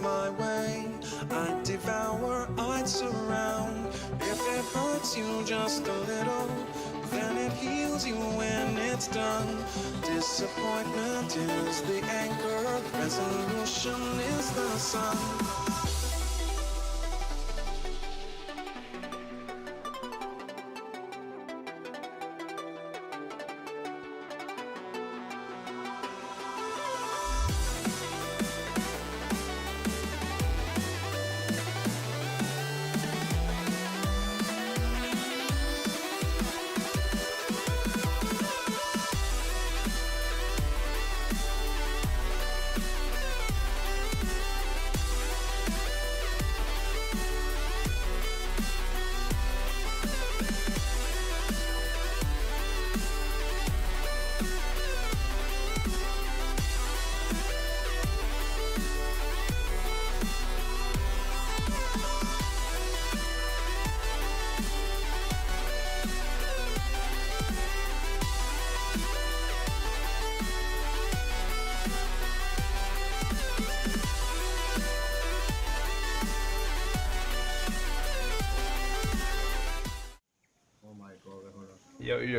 my way. I'd devour, I'd surround. If it hurts you just a little, then it heals you when it's done. Disappointment is the anchor, resolution is the sun.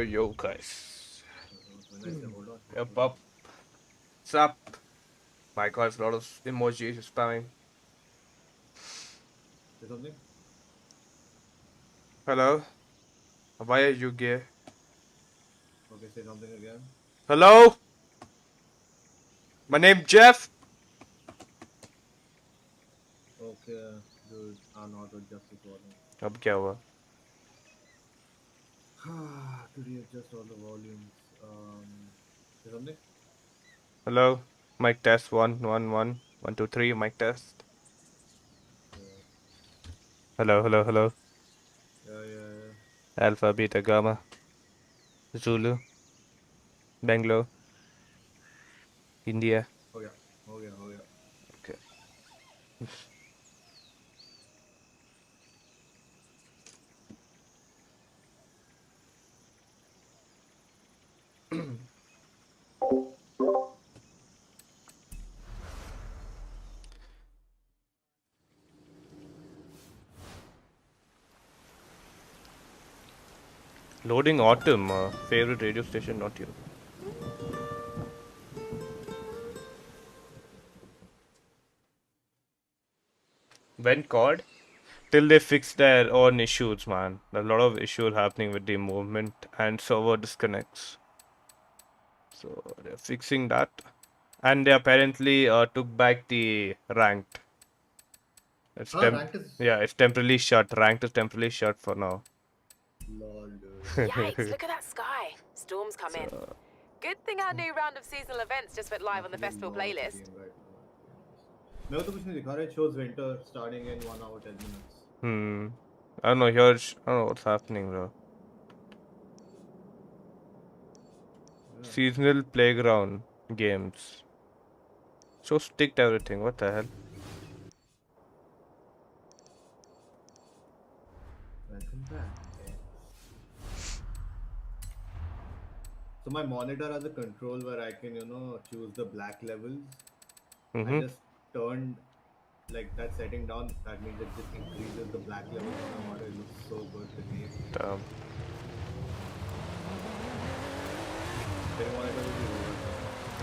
Yo, guys. Hold on. Yep, up. What's up? My god, it's a lot of emojis spamming. Say something? Hello? Why are you gay? Okay, say something again. Hello? My name Jeff. Okay, dude, I'm not with Justice Warning. अब क्या हुआ? Could you adjust all the volumes? Say something? Hello? Mic test 1, 1, 1, 1, 2, 3, mic test. Yeah, Hello. yeah. Alpha, Beta, Gamma, Zulu, Bangalore, India. Oh yeah. Okay. Loading Autumn, favorite radio station, not you. When called? Till they fix their own issues, man. A lot of issues happening with the movement and server disconnects. So they're fixing that. And they apparently took back the ranked. Ranked is... Yeah, it's temporarily shut. Ranked is temporarily shut for now. Lol, dude. Yikes, look at that sky. Storms come in. Good thing our new round of seasonal events just went live on the festival playlist. मेरे को तो कुछ नहीं दिखा रहा है. It shows winter starting in 1 hour 10 minutes. I don't know, here, I don't know what's happening, bro. Yeah. Seasonal playground games. So sticked everything, what the hell? Welcome back. So my monitor has a control where I can, choose the black levels. I just turned like that setting down. That means it just increases the black levels on my monitor. It looks so good to me. Damn.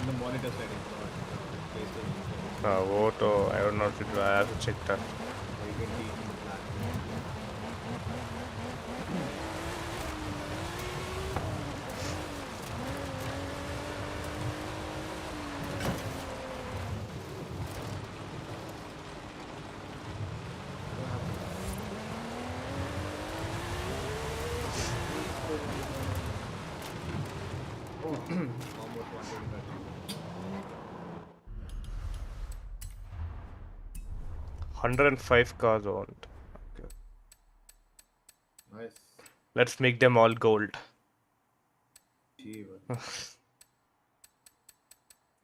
In the monitor settings, not PlayStation. What? I don't know if it, I have to check that. You can keep in the black. Almost 105 cars owned. Okay. Nice. Let's make them all gold.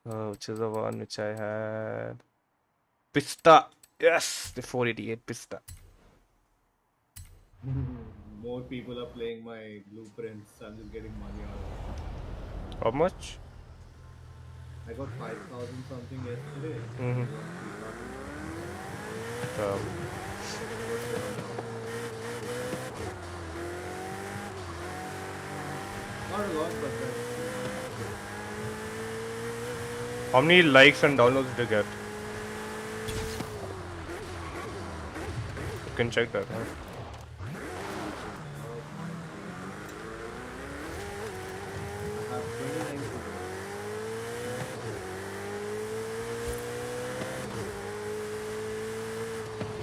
Which is the one which I had? Pista. Yes, the 488 Pista. More people are playing my blueprints. I'm just getting money out of it. How much? I got 5,000 something yesterday. Not a lot, but then. How many likes and downloads did you get? You can check that, huh? I have 29 to go.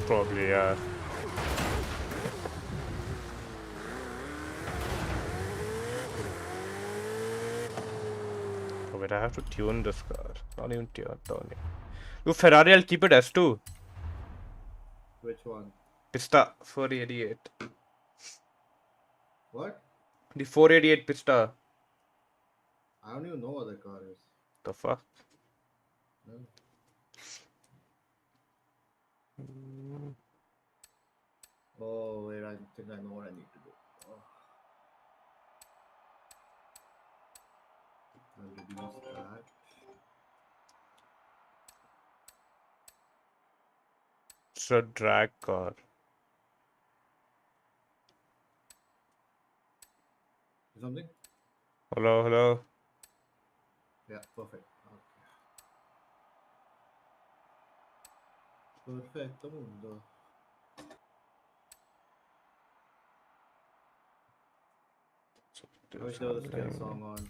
Probably, yeah. Oh, wait, I have to tune this car. Not even tuning. Ooh, Ferrari, I'll keep it S2. Which one? Pista 488. What? The 488 Pista. I don't even know what that car is. The fuck? No. Oh, wait, I think I know what I need to do. Oh. I'll reduce that. It's a drag car. Something? Hello, hello. Yeah, perfect. Okay. Perfecto mundo. I wish there was a skill song on.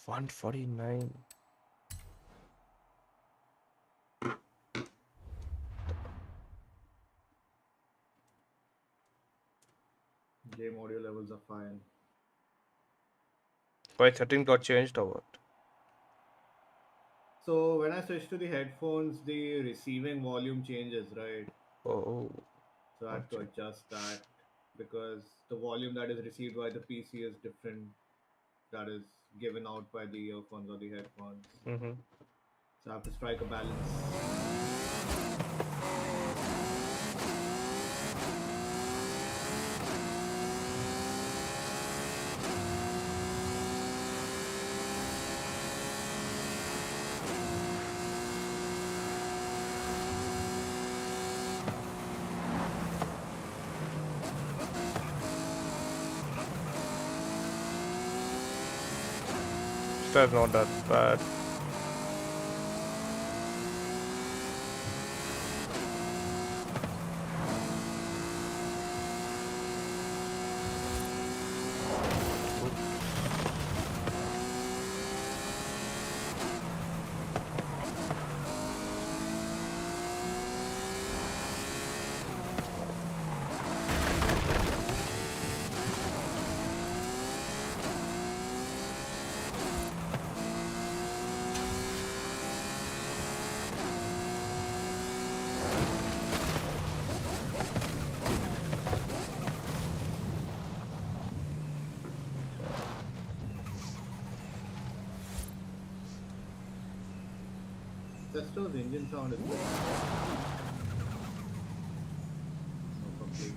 $149. Game audio levels are fine. Why settings got changed or what? So when I switch to the headphones, the receiving volume changes, right? Oh, So I have to adjust that because the volume that is received by the PC is different that is given out by the earphones or the headphones. So I have to strike a balance. that's not that bad. Testo's engine sound is good. No complaints.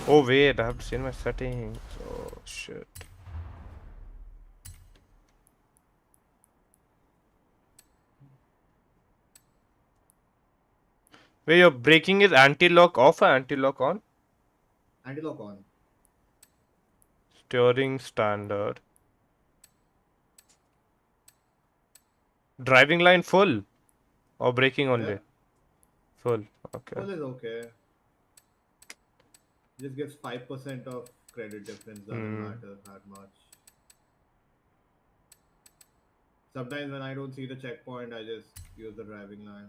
Oh wait, I have to see my settings. Oh shit. Wait, your braking is anti-lock off or anti-lock on? Anti-lock on. Steering standard. Driving line full or braking only? Yeah. Full. Okay. Full is okay. Just gives 5% of credit difference, doesn't matter that much. Sometimes when I don't see the checkpoint, I just use the driving line.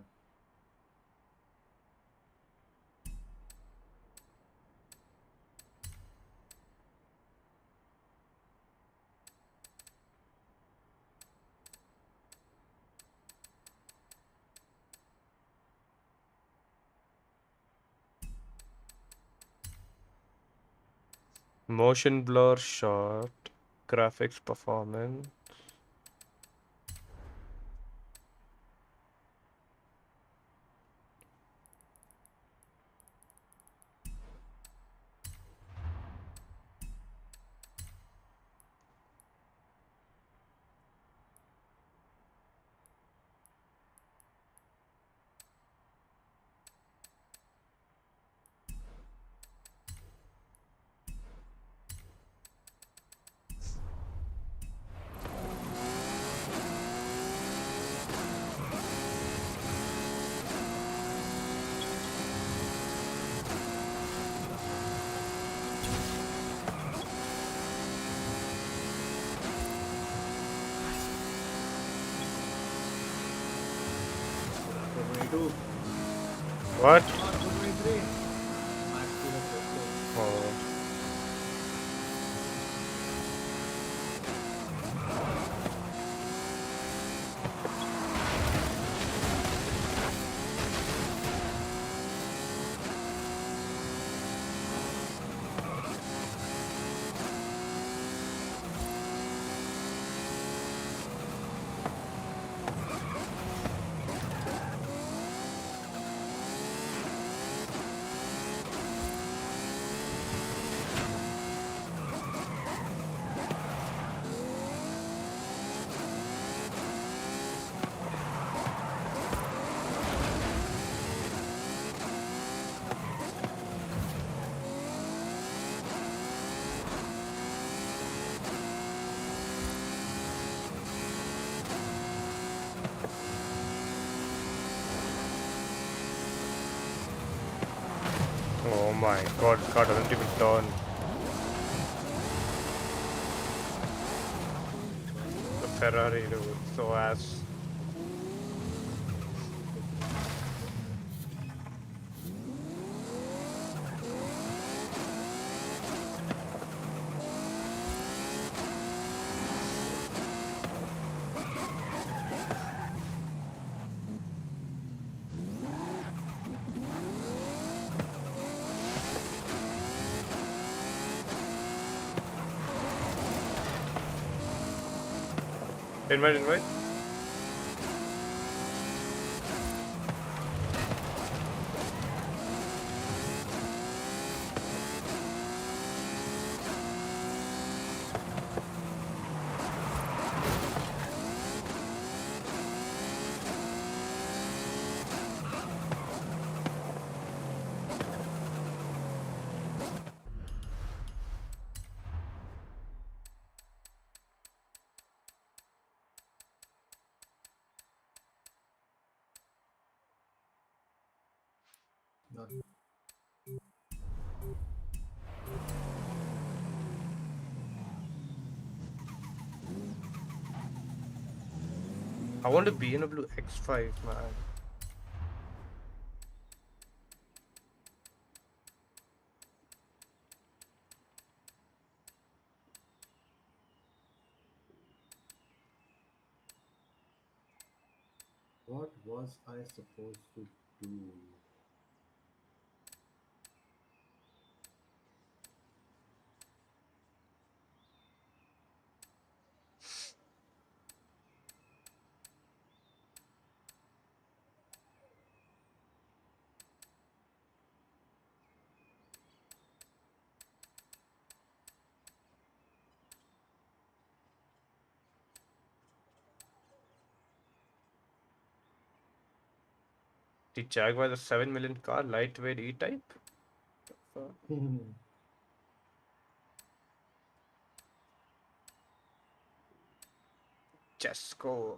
Motion blur, short, graphics performance. What? 423. Max speed of let's go. Oh. Oh my god, car doesn't even turn. The Ferrari, dude, so ass. Invite. Not I want a BMW X5, man. what was I supposed to do? The Jaguar is a 7 million car, lightweight E-Type. Chesco.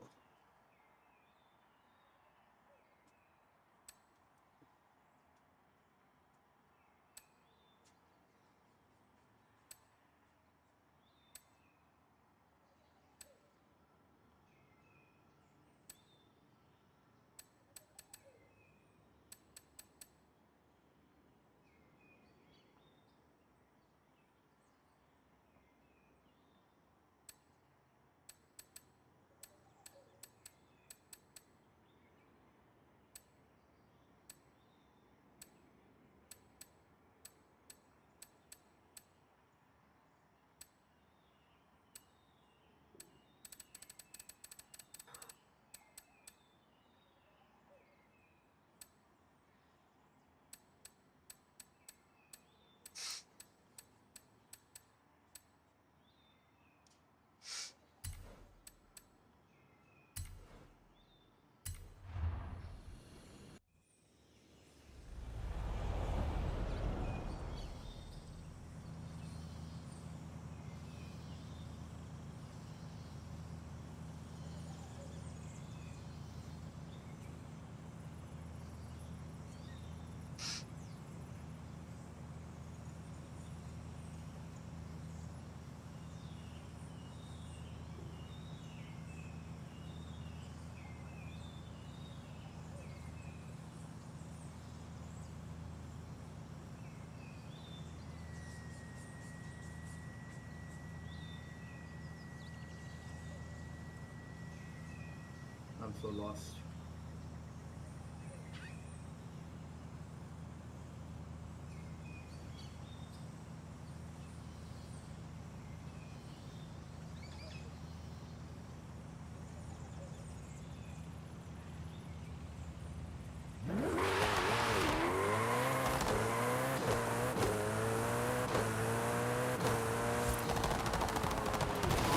so lost.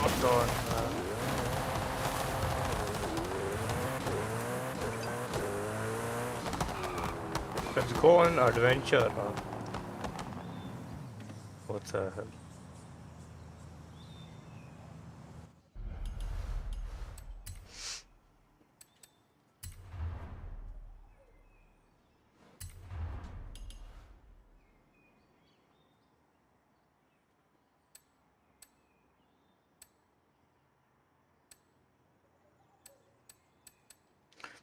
Hold on. Let's go on adventure. What the hell?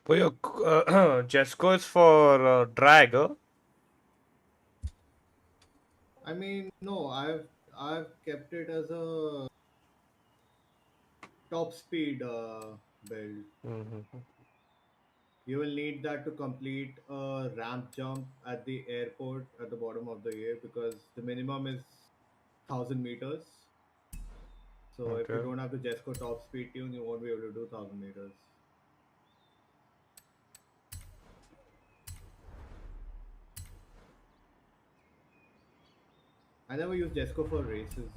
But your Jesco is for drag, huh? I mean, no, I've kept it as a top speed build. Mm-hmm. You will need that to complete a ramp jump at the airport at the bottom of the year because the minimum is 1,000 meters. So if you Okay. don't have the Jesco top speed tune, you won't be able to do 1,000 meters. I never use Jesco for races.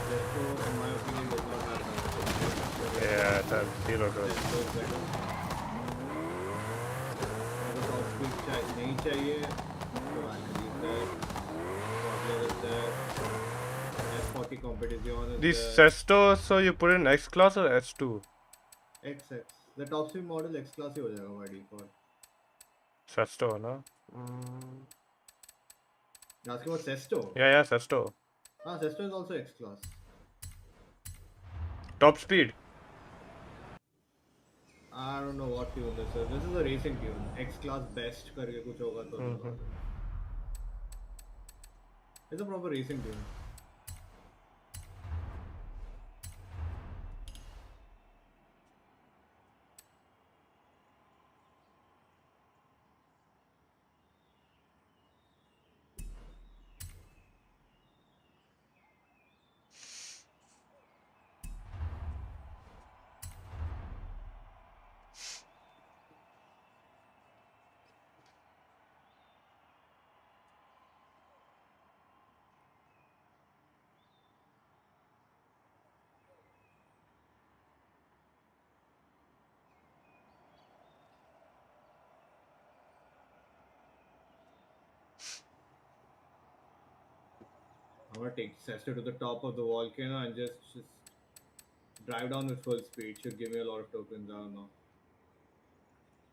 Jesco, in my opinion, does not have enough potential. The Yeah, races, that's zero good. Jesco is better. अगर top speed नहीं चाहिए तो Valkyrie is there, Toddler is there, S40 Competition is This there, Sesto, so you put in X class or S2? XX. The top speed model X class ही हो जाएगा by default. Sesto, no? Mm. You're asking about Sesto? Yeah, Sesto. Ah, Sesto is also X class. Top speed. I don't know what tune this is. This is a racing tune. X class best करके कुछ होगा तो Mm-hmm. It's a proper racing tune. I'm gonna take Sesto to the top of the volcano and just drive down with full speed. Should give me a lot of tokens. I don't know.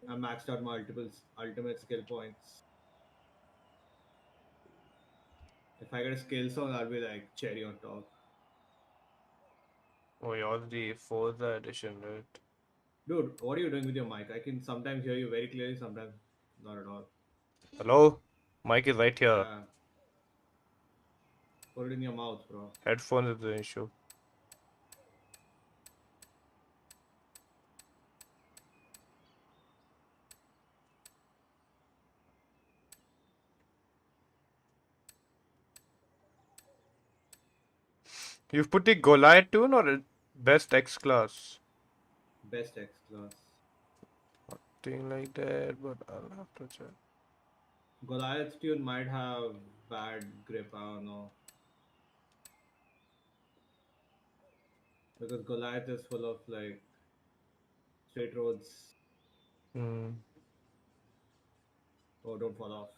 I maxed out my ultimate skill points. If I get a skill song, I'll be like cherry on top. Oh, you're the FORZA edition, right? Dude, what are you doing with your mic? I can sometimes hear you very clearly, sometimes not at all. Hello? Mic is right here. Yeah. Put it in your mouth, bro. Headphones is the issue. You've put the Goliath tune or best X class? Best X class. Thing like that, but I'll have to check. Goliath's tune might have bad grip, I don't know. Because Goliath is full of like straight roads. Hmm. Oh, don't fall off.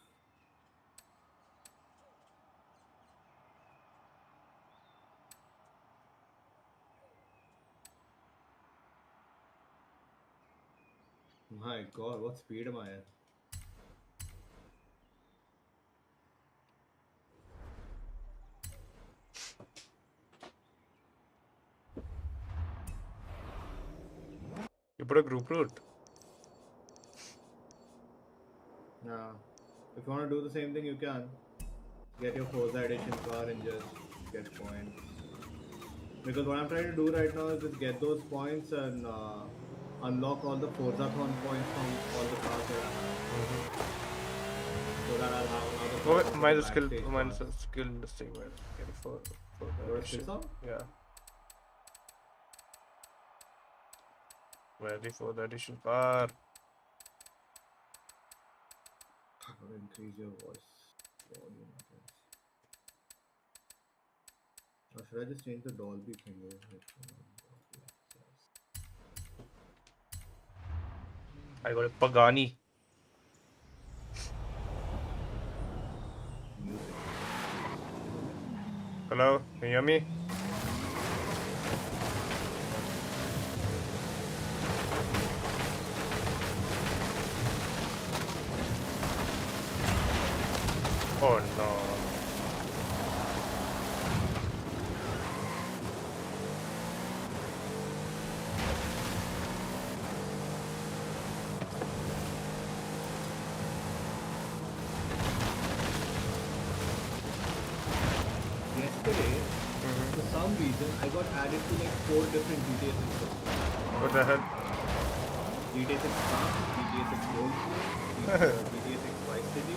My god, what speed am I at? You put a group route. Yeah. If you want to do the same thing, you can. Get your Forza edition car and just get points. Because what I'm trying to do right now is just get those points and unlock all the Forzathon points from all the cars that I have. So that I'll have another Oh, copy of the mine's a skill. backstage Mine's pass. a skill listing. Where get it for the Got a skill edition. song? Yeah. Ready for the edition car. Gotta increase your voice volume, I guess. Or should I just change the Dolby thing over here? I got a Pagani. Music. Hello, can you hear me? Oh no. Yesterday, for some reason, I got added to like 4 different GTA 6 systems. What the hell? GTA 6 Star, GTA 6 Roleplay, GTA 6 Vice City,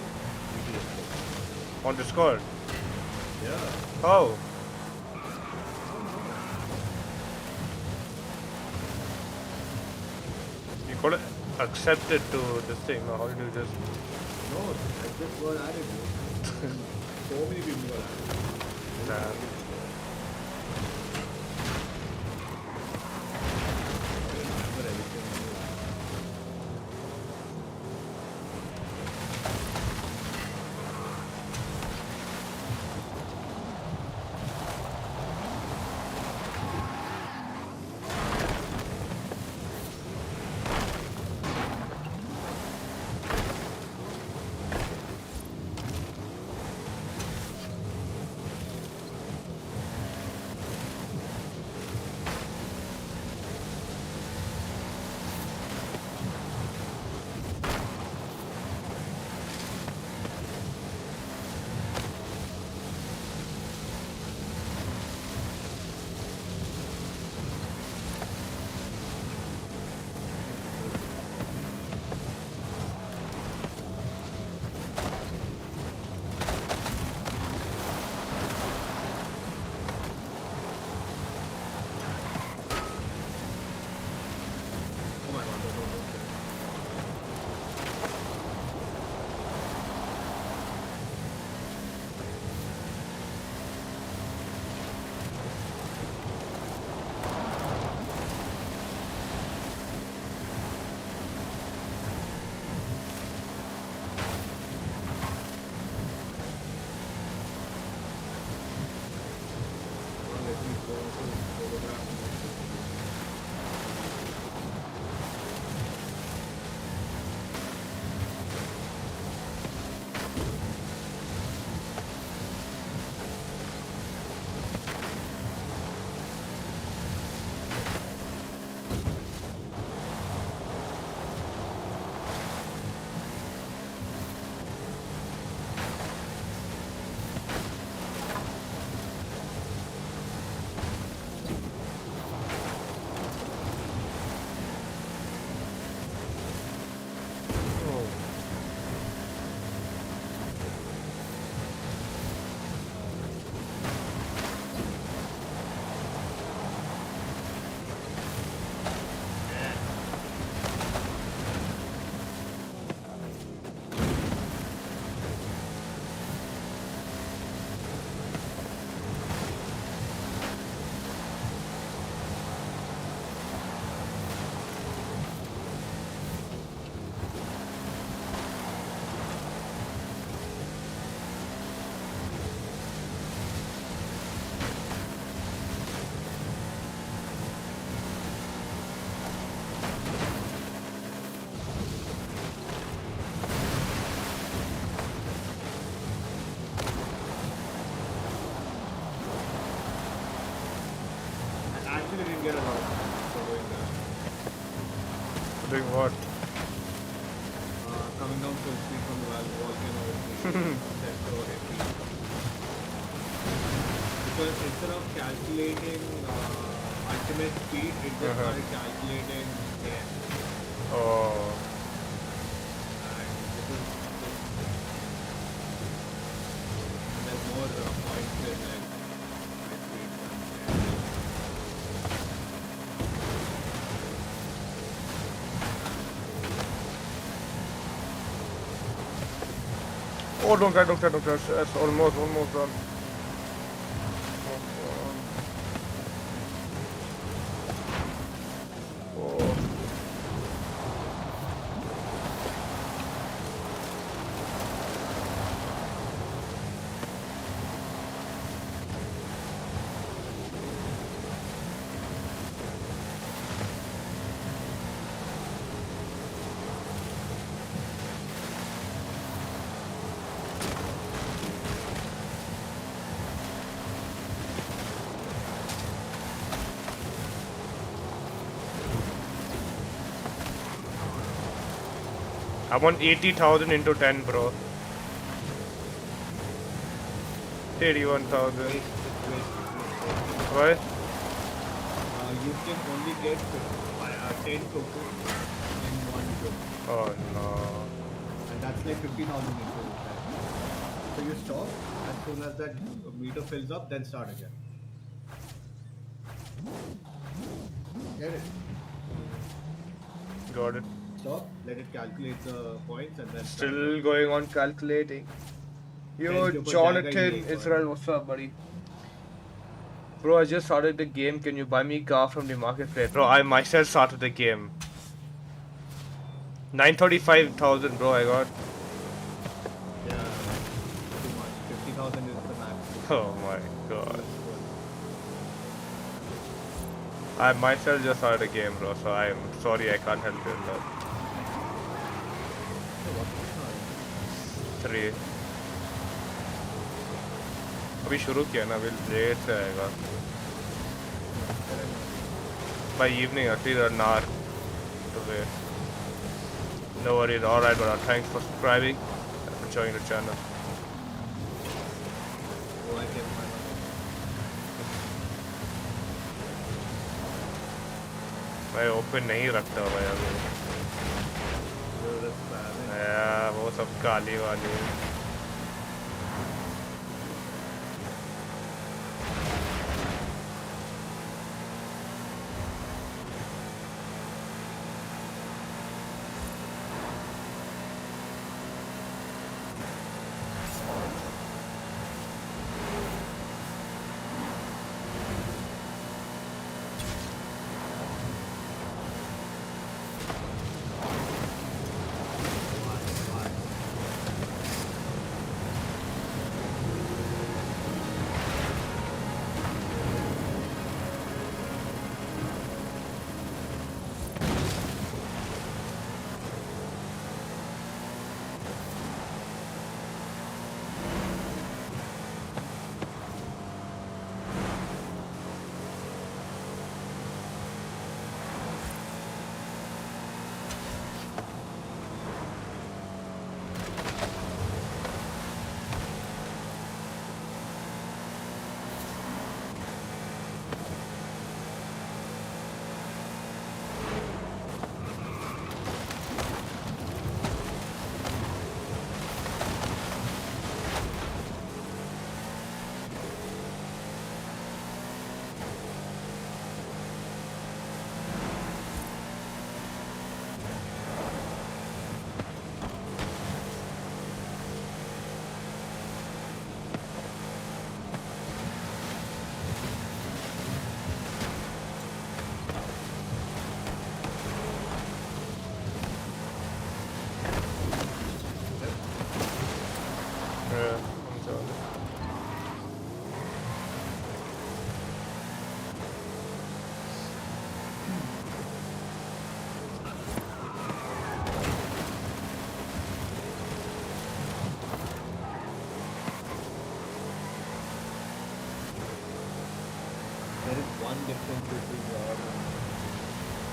GTA 6. On Discord? Yeah. Oh. You got to accept it to this thing. Or how do you just? No, I just got added. So many people got added. Nah. Remember everything. Oh my god, don't. Well, let me go to photograph. Oh. I actually didn't get a lot for doing that. Doing what? Coming down full speed from the volcano with the 10 crore HP. because instead of calculating ultimate speed, it just started calculating air. Oh. And this is there's more points in like high speed than air. Oh, don't crash. That's almost done. Oh. I want 80,000 into 10, bro. 81,000. Wait. What? You can only get 10 tokens in one go. Oh no. And that's like 50,000 into 10. So you stop, as soon as that meter fills up, then start again. Get it? Got it. Stop, let it calculate the points and then start Still again. going on calculating. Yo, Thank you for Jonathan Jagga Israel, what's up, buddy? Bro, I just started the game. Can you buy me a car from the marketplace? Bro, I myself started the game. 935,000, bro, I got. Yeah, too much. 50,000 is the max. Oh my god. I myself just started the game, bro, so I'm sorry I can't help you in that. So what's the car? 3. अभी शुरू किया ना अभी late से आएगा by evening at least an hour to wait. No worries, alright brother, thanks for subscribing and for joining the channel. Oh, I can find out. मैं open नहीं रखता भाई अभी वो सब काली वाली There is one difference between your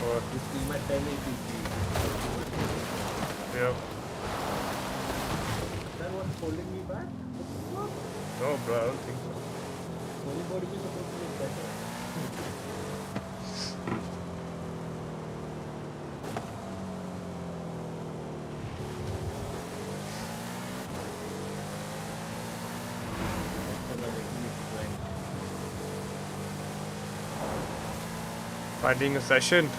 और you see my 1080p. yep. That was holding me back? No bro, I don't think so. Anybody is supposed to look better. Finding a session.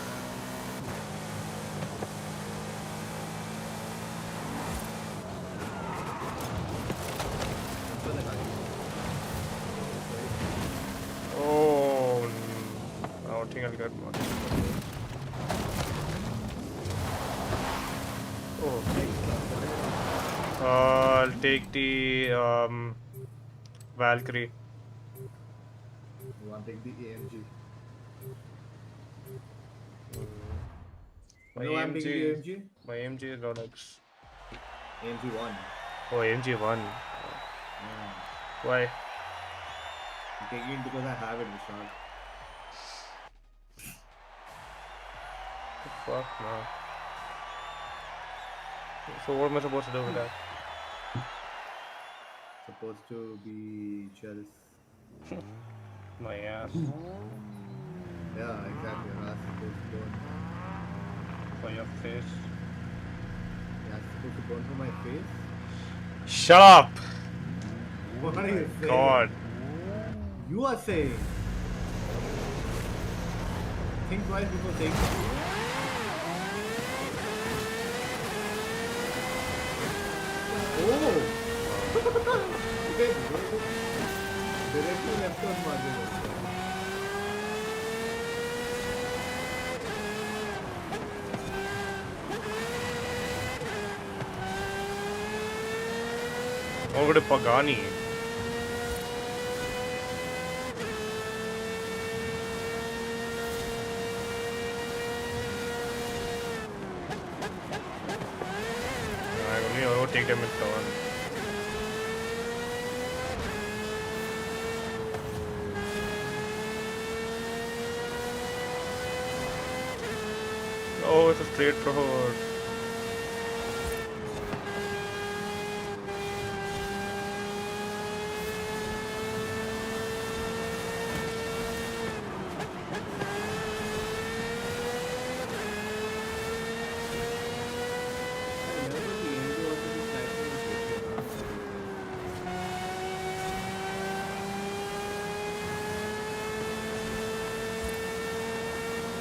Oh, I don't think I'll get much. Oh, I'll take the Valkyrie. You want to take the AMG? My No, I'm taking the AMG. My AMG is Rolex. AMG 1. Oh, AMG 1. Yeah. Why? I'm taking it because I have it, Vishal. Fuck no. So what am I supposed to do with that? Supposed to be jealous. My ass. Yeah, exactly. Your ass is supposed to burn. For your face. Your ass is supposed to burn for my face? Shut up! What are you saying? God. You are saying. Think twice before saying something. Oh! Directly left on margin. Over to Pagani. I only overtake them in turn. Oh, it's a straight road.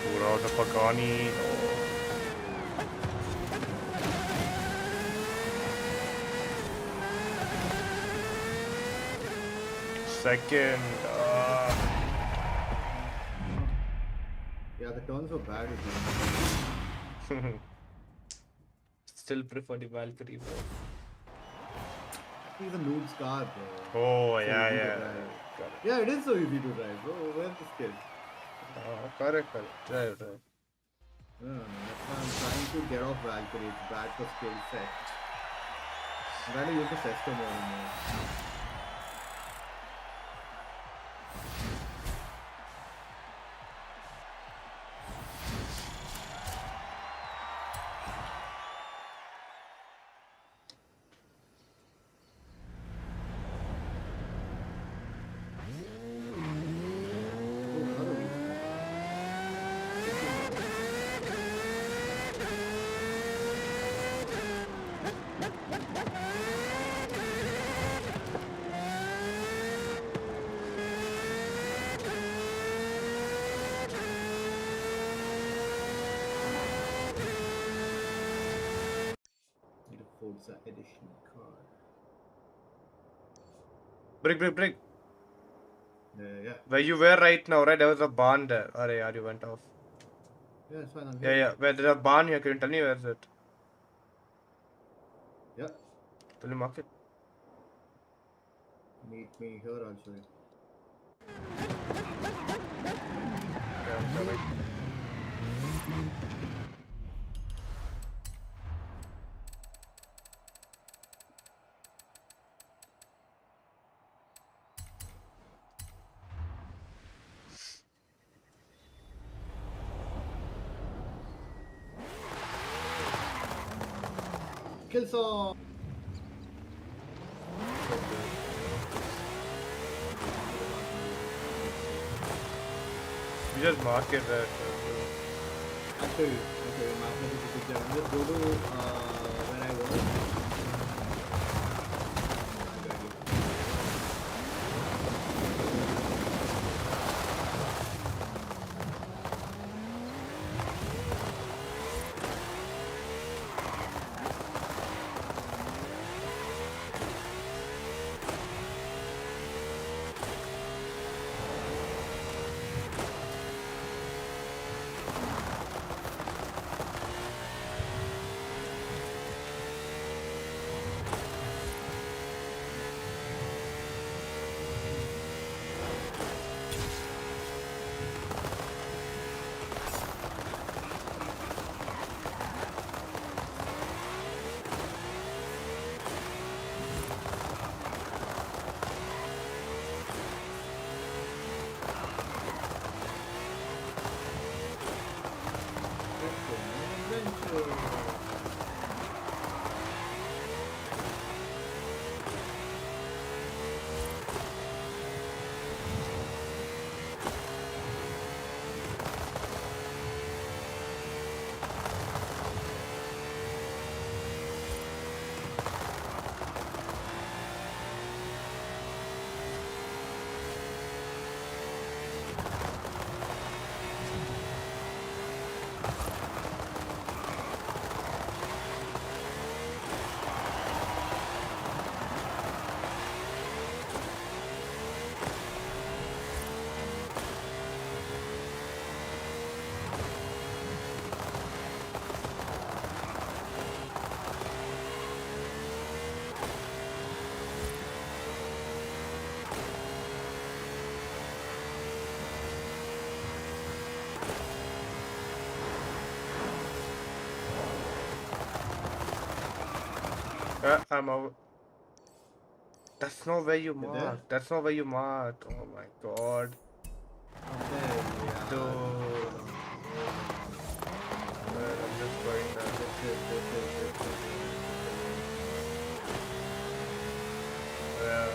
Pura the Pagani. Second. Yeah, the turns were bad with him. Still prefer the Valkyrie, bro. He's a noob's car, bro. Oh, So yeah, easy to yeah. drive. Correct. Yeah, it is so easy to drive, bro. Where's the skill? Correct. Drive. No, that's why I'm trying to get off Valkyrie. It's bad for skill set. I'm trying to use the Sesto more and more. Need a FORZA edition car. Break. Yeah. Where you were right now, right? There was a barn there. Arey, yaar, you went off. Yeah, it's fine. I'm here. Yeah. Where there's a barn here. Can you tell me where is it? Yeah. Tell me mark it. Meet me here, I'll show you. Yeah, I'm coming. Kill song! just mark it there. Actually, map में तो कुछ जगह just go to where I was. I'm over. That's not where you You there? marked. That's not where you marked. Oh my god. Dude. Man, I'm just going there. Yeah.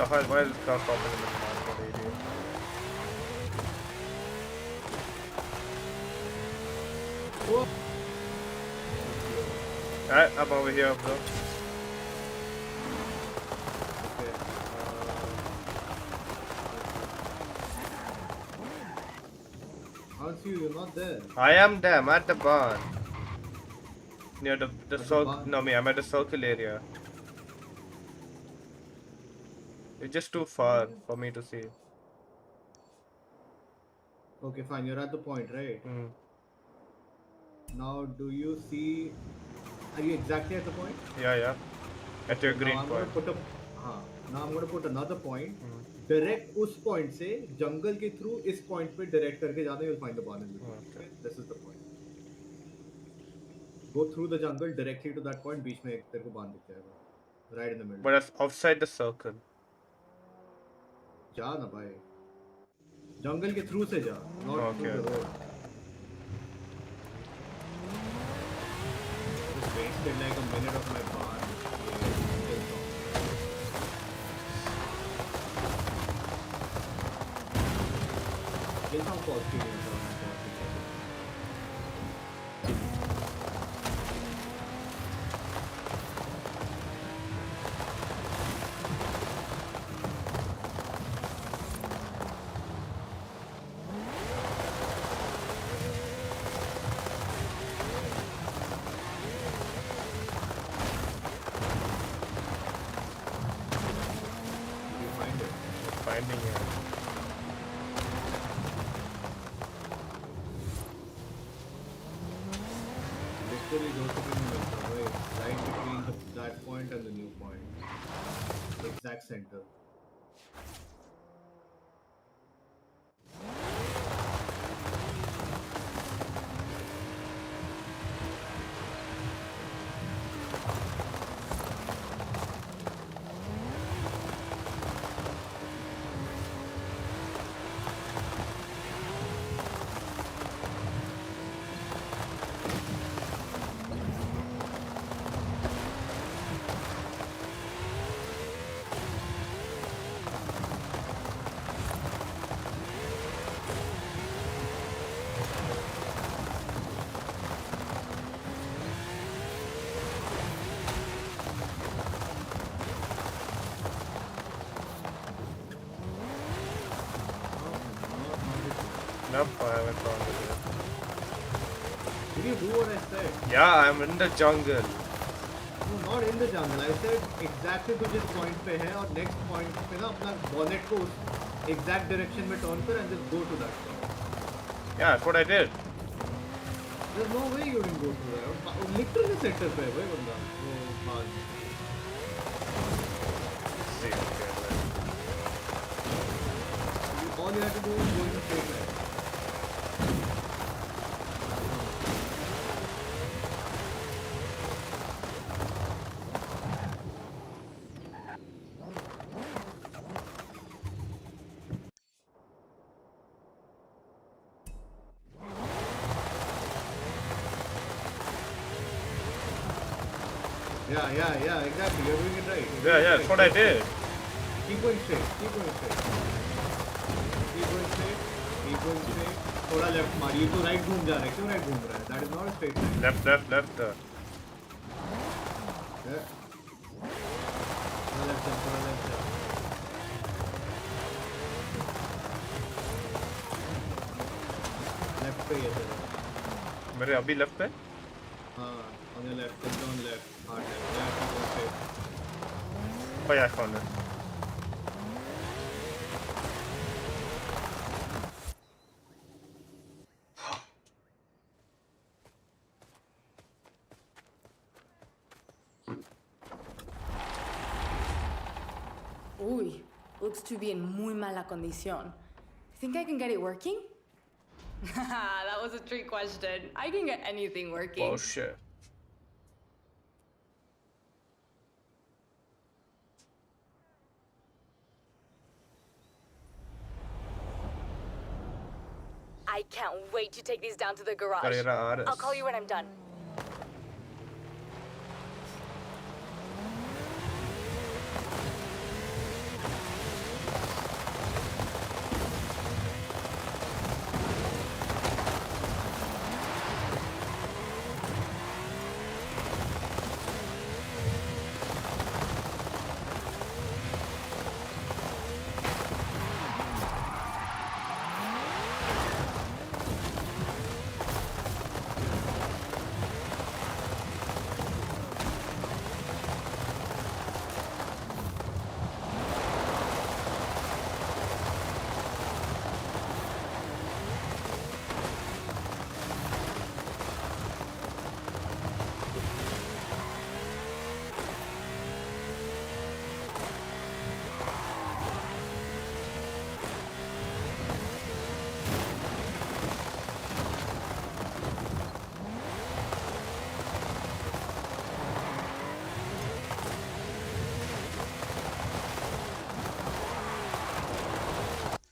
Why is the car stopping in the market area? Alright, I'm over here, bro. Okay. How's you? You're not there. I am there. I'm at the barn. Near the the circle. barn? No, I'm at the circle area. It's just too far for me to see. Okay, fine. You're at the point, right? Hmm. Now, do you see? Are you exactly at the point? Yeah. At your Now green I'm point. gonna put now I'm gonna put another point. Hmm. Direct उस point से जंगल के through इस point पे direct करके जाना, you'll find the barn in between. Okay. Okay? This is the point. Go through the jungle directly to that point. बीच में एक तेरे को barn दिख जाएगा. Right in the middle. But that's outside the circle. जा ना भाई. जंगल के through से जा, not through the road. Just wasted like a minute of my barn. ये sound positive नहीं sound positive. Did you find it? Finding it. Literally Josephine Milton, right between that point and the new point. Exact center. Nope, I haven't found it yet. Did you do what I said? Yeah, I'm in the jungle. No, not in the jungle. I said exactly to जिस point पे है और next point पे ना अपना bonnet को उस exact direction में turn कर and just go to that point. Yeah, that's what I did. There's no way you can go to that. Literally center पे है भाई बंदा. वो बाल. See, okay, All you have to do is go in a straight line. Yeah, exactly. You're doing it right. yeah, that's what I did. Keep going straight. Keep going straight. Keep going straight. Keep going straight. थोड़ा left मार. ये तो right घूम जा रहा है. क्यों right घूम रहा है? That is not a straight line. Left. Yeah. थोड़ा left jump. थोड़ा left jump. Left पे ये तेरा. मेरे अभी लेफ्ट पे? हाँ. On your left. Just on left. Hard left. Left. Keep going straight. Oh yeah, I found it. Uy, looks to be in muy mala condición. Think I can get it working? That was a trick question. I can get anything working. Oh shit. I can't wait to take these down to the garage. Carrera Ares. I'll call you when I'm done.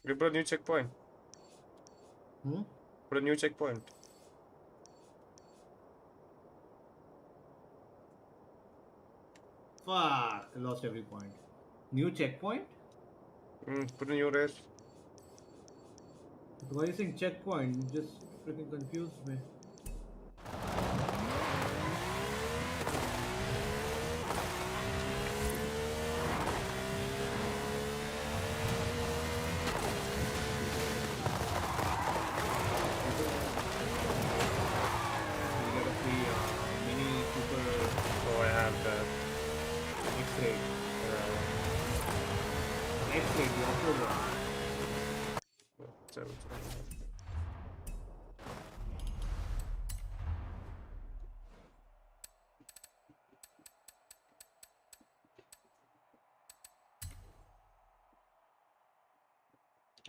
We put a new checkpoint. Put a new checkpoint. Fuck, I lost every point. New checkpoint? Put a new race. Why are you saying checkpoint? You just freaking confused me. You get a free mini super Oh, I have that. X-ray. X-ray, the off-road one. So,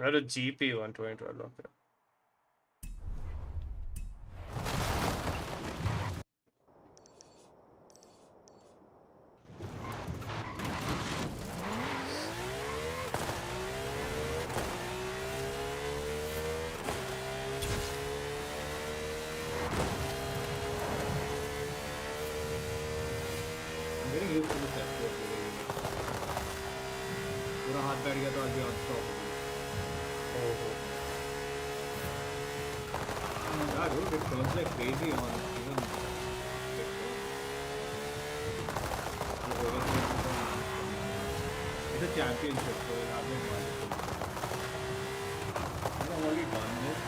I had a GP 12012. Okay. I'm getting used to this F-road. पूरा हाथ बैठ गया तो आज भी unstoppable. Yeah, dude, it turns like crazy on even it's a championship, so you'll have them multiple. I've already done this.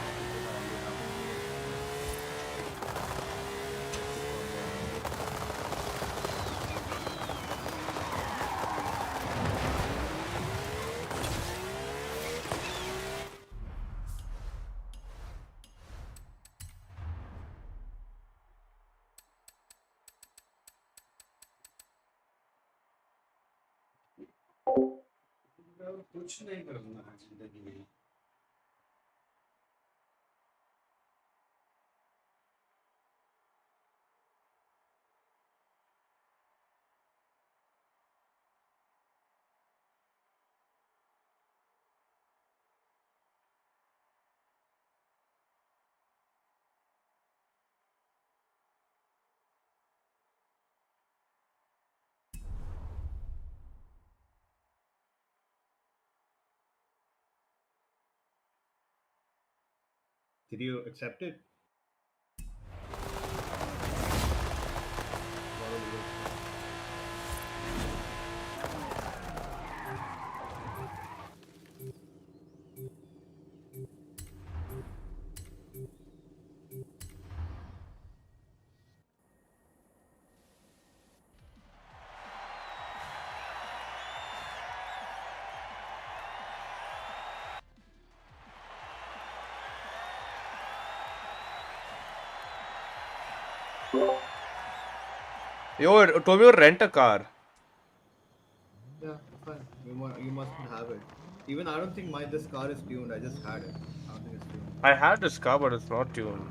कुछ नहीं करना है जिंदगी में Did you accept it? Yo, Tomio, rent a car. Yeah, fine. You mustn't have it. Even I don't think this car is tuned. I just had it. I don't think it's tuned. I had this car, but it's not tuned.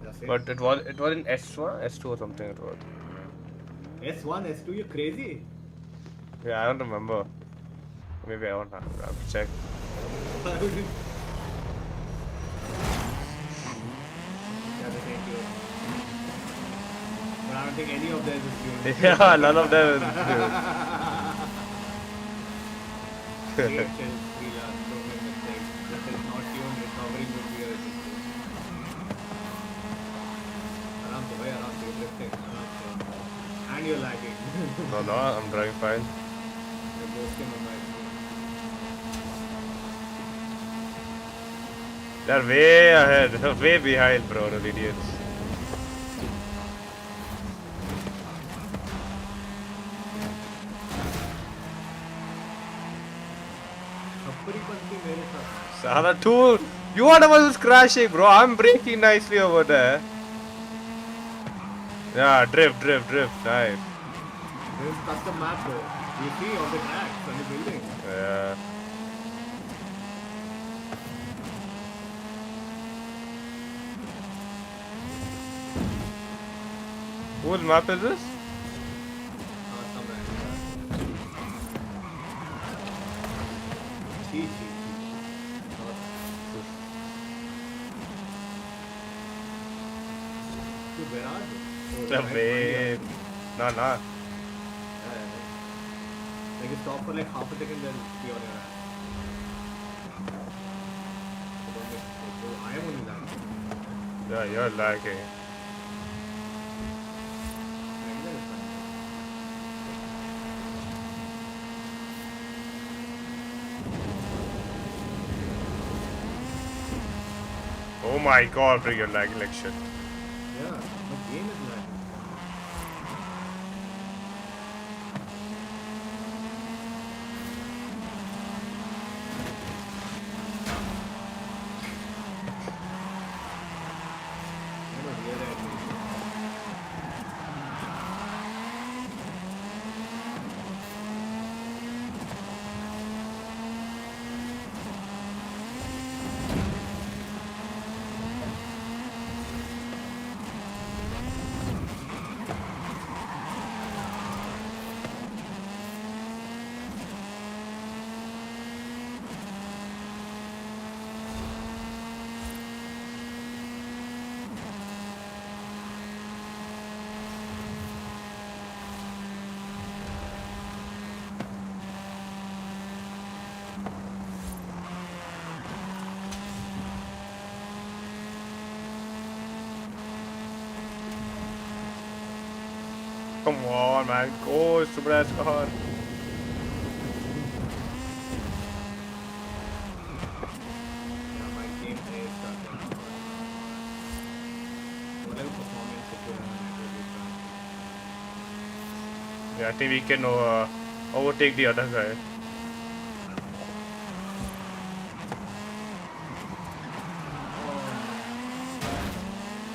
That's it. But it was in S1, S2 or something. It was. S1, S2, you're crazy. Yeah, I don't remember. Maybe I won't have to check. Yeah, they thank you. But I don't think any of theirs is tuned. Yeah, none of them is tuned. DHL, freelance, don't make mistakes. If it's not tuned, recovering would be a mistake. Aram se, bhai, aram se, drifting. Aram se. And you're lagging. No, I'm driving fine. You're ghosting on my screen. They're way ahead. They're way behind, bro. Those idiots. Sala tool. You are the one who's crashing, bro. I'm braking nicely over there. Yeah, drift. Nice. This is custom map though. You see on the tracks on the building. Yeah. Whose map is this? Some random. Cheat. Dude, where are they? The way. Nah. Yeah. Like you stop for like half a second, then be on your ass. So don't make Yeah, you're lagging. Regular is fine. Oh my god, bro, you're lagging like shit. Yeah, my game is lagging. I don't hear it. Come on, man. Go, stupid ass car. Yeah, my game is stuck in whatever performance it will have, it will be fine. Yeah, I think we can overtake the other guy.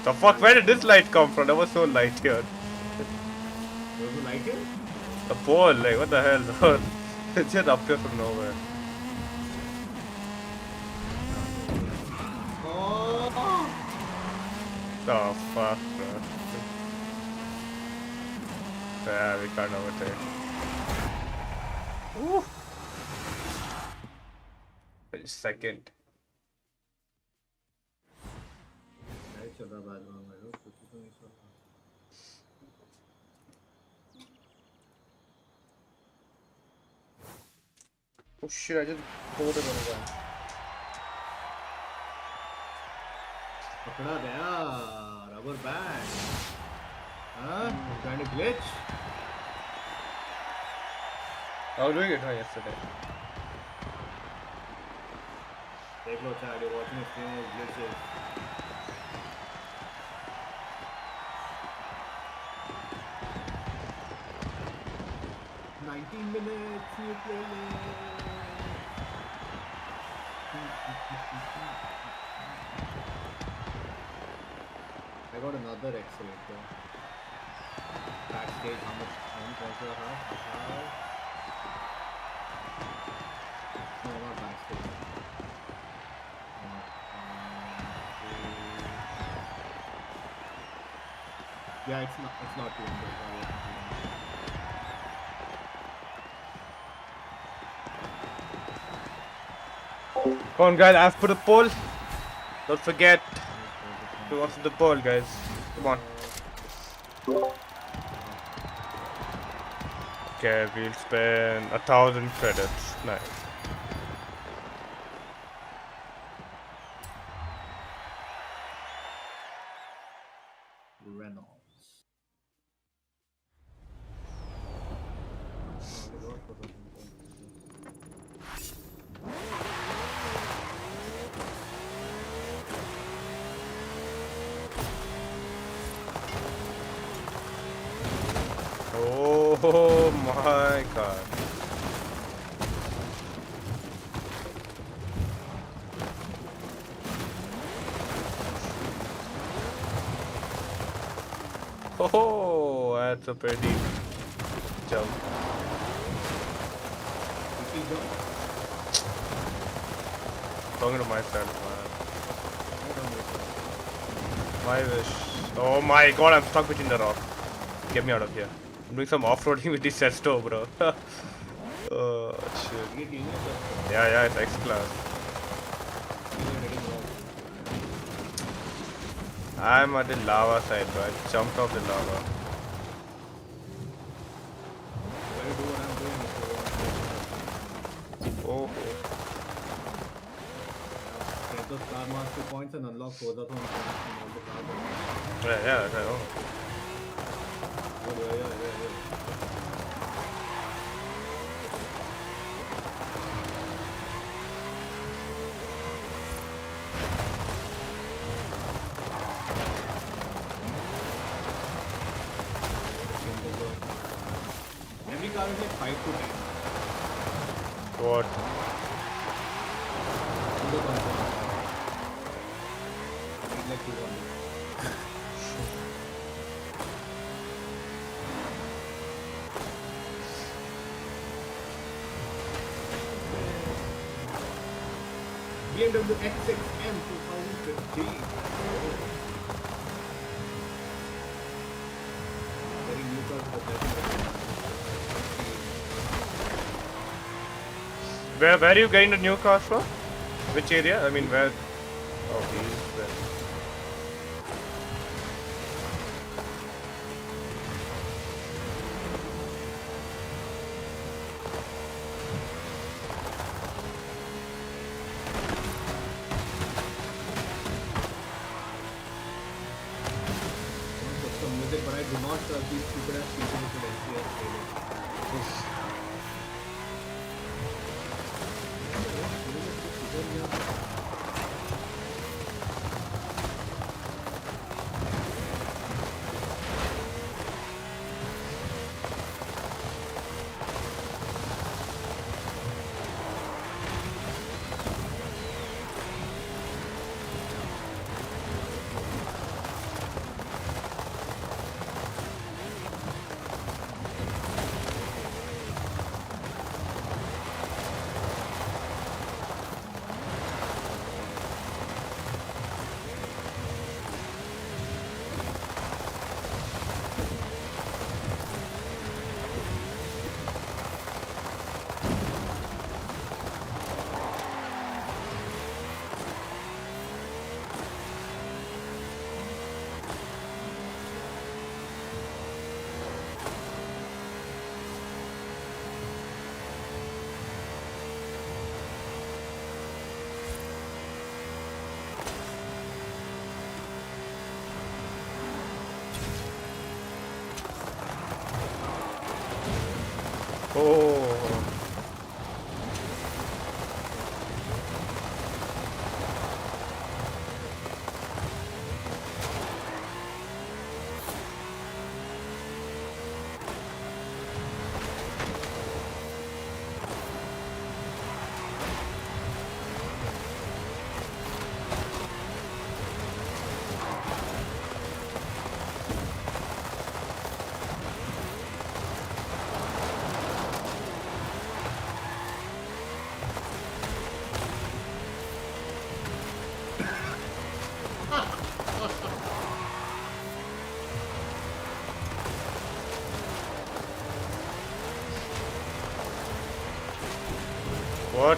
The fuck? Where did this light come from? There was so light here. There was a light here? The pole, like, what the hell? It just appeared from nowhere. Oh! Oh, fuck, bro. Yeah, we can't overtake. Woo! Wait a second. Light चल रहा है बाद में मेरे को कुछ तो नहीं चल रहा Oh shit, I just pulled it on the ground. पकड़ा गया रबर बैंड हाँ kind of glitch I was doing it yesterday. देख लो chat you're watching a stream of glitches 19 minutes you play I got another accelerator. Backstage, how much points do I have? No, not backstage. Yeah, it's not 200. Come on, guys, as for the poll. Don't forget to watch the poll, guys. Come on. Okay, we'll spend 1,000 credits. Nice. Reynolds. Oh my god. Oh, that's a pretty jump. Talking to myself, man. My wish. Oh my god, I'm stuck between the rock. Get me out of here. I'm doing some off-roading with the Sesto, bro. Oh shit. Yeah, it's X-Class. I'm at the lava side, bro. I jumped off the lava. Get Oh. those car master points and unlock FORZA points from all the cars. Yeah, I know. Yeah. Every car is like 5 to 10. What? In the concept. I need like 200. BMW X6M 2015. Very new car, but Where are you getting the new cars from? Which area? I mean, where? Oh, he's there. put some music, but I do not these stupid ass people with NCS playlist. Oh. What?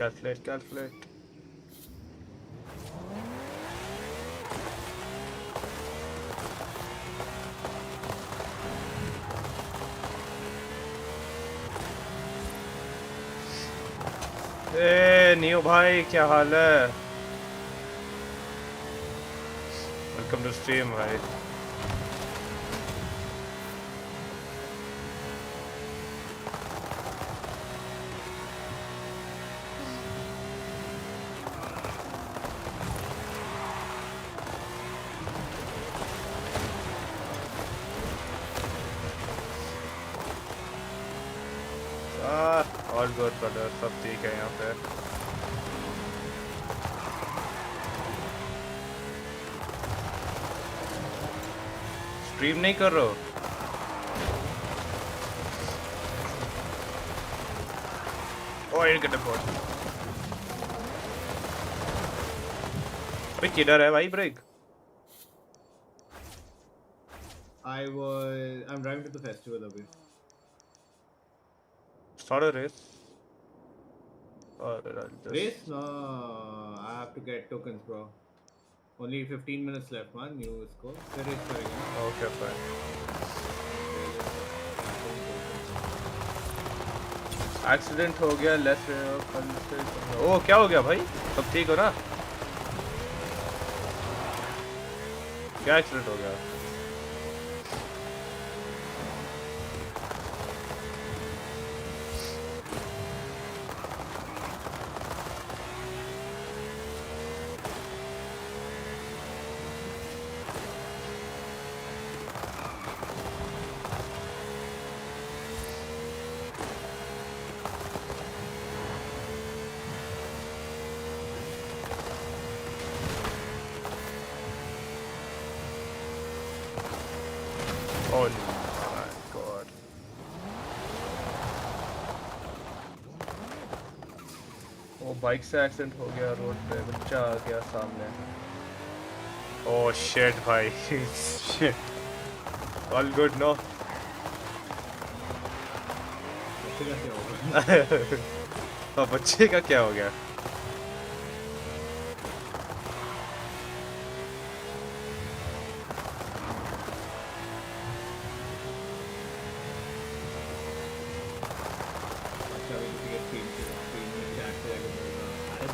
Calculate. A neo भाई क्या हाल है? Welcome to stream भाई. All good brother, सब ठीक है यहाँ पे। Stream नहीं कर रहे हो? ओह ये किधर पहुंच? अबे किधर है भाई break? I'm driving to the festival abhi. Start a race. Or I'll just... Race? No, I have to get tokens, bro. Only 15 minutes left, man. New score. फिर race करेंगे ना? Okay, fine. एक्सीडेंट हो गया, less ओ क्या हो गया भाई? सब ठीक हो ना? क्या एक्सीडेंट हो गया? Oh my god. वो बाइक से एक्सीडेंट हो गया रोड पे, बच्चा आ गया सामने। ओह शिट भाई, शिट। All good no? बच्चे का क्या होगा? बच्चे का क्या हो गया?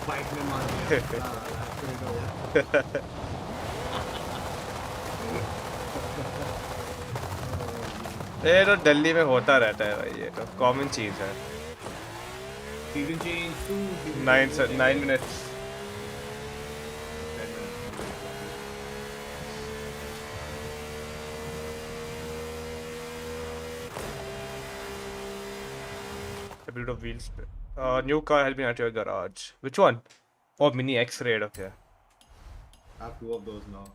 बाइक में मार दिया। ये तो दिल्ली में होता रहता है भाई, ये तो कॉमन चीज है। Season change to 9 minutes. A bit of wheels. New car has been at your garage. Which one? Oh, Mini X-Raid. Okay. I have 2 of those now.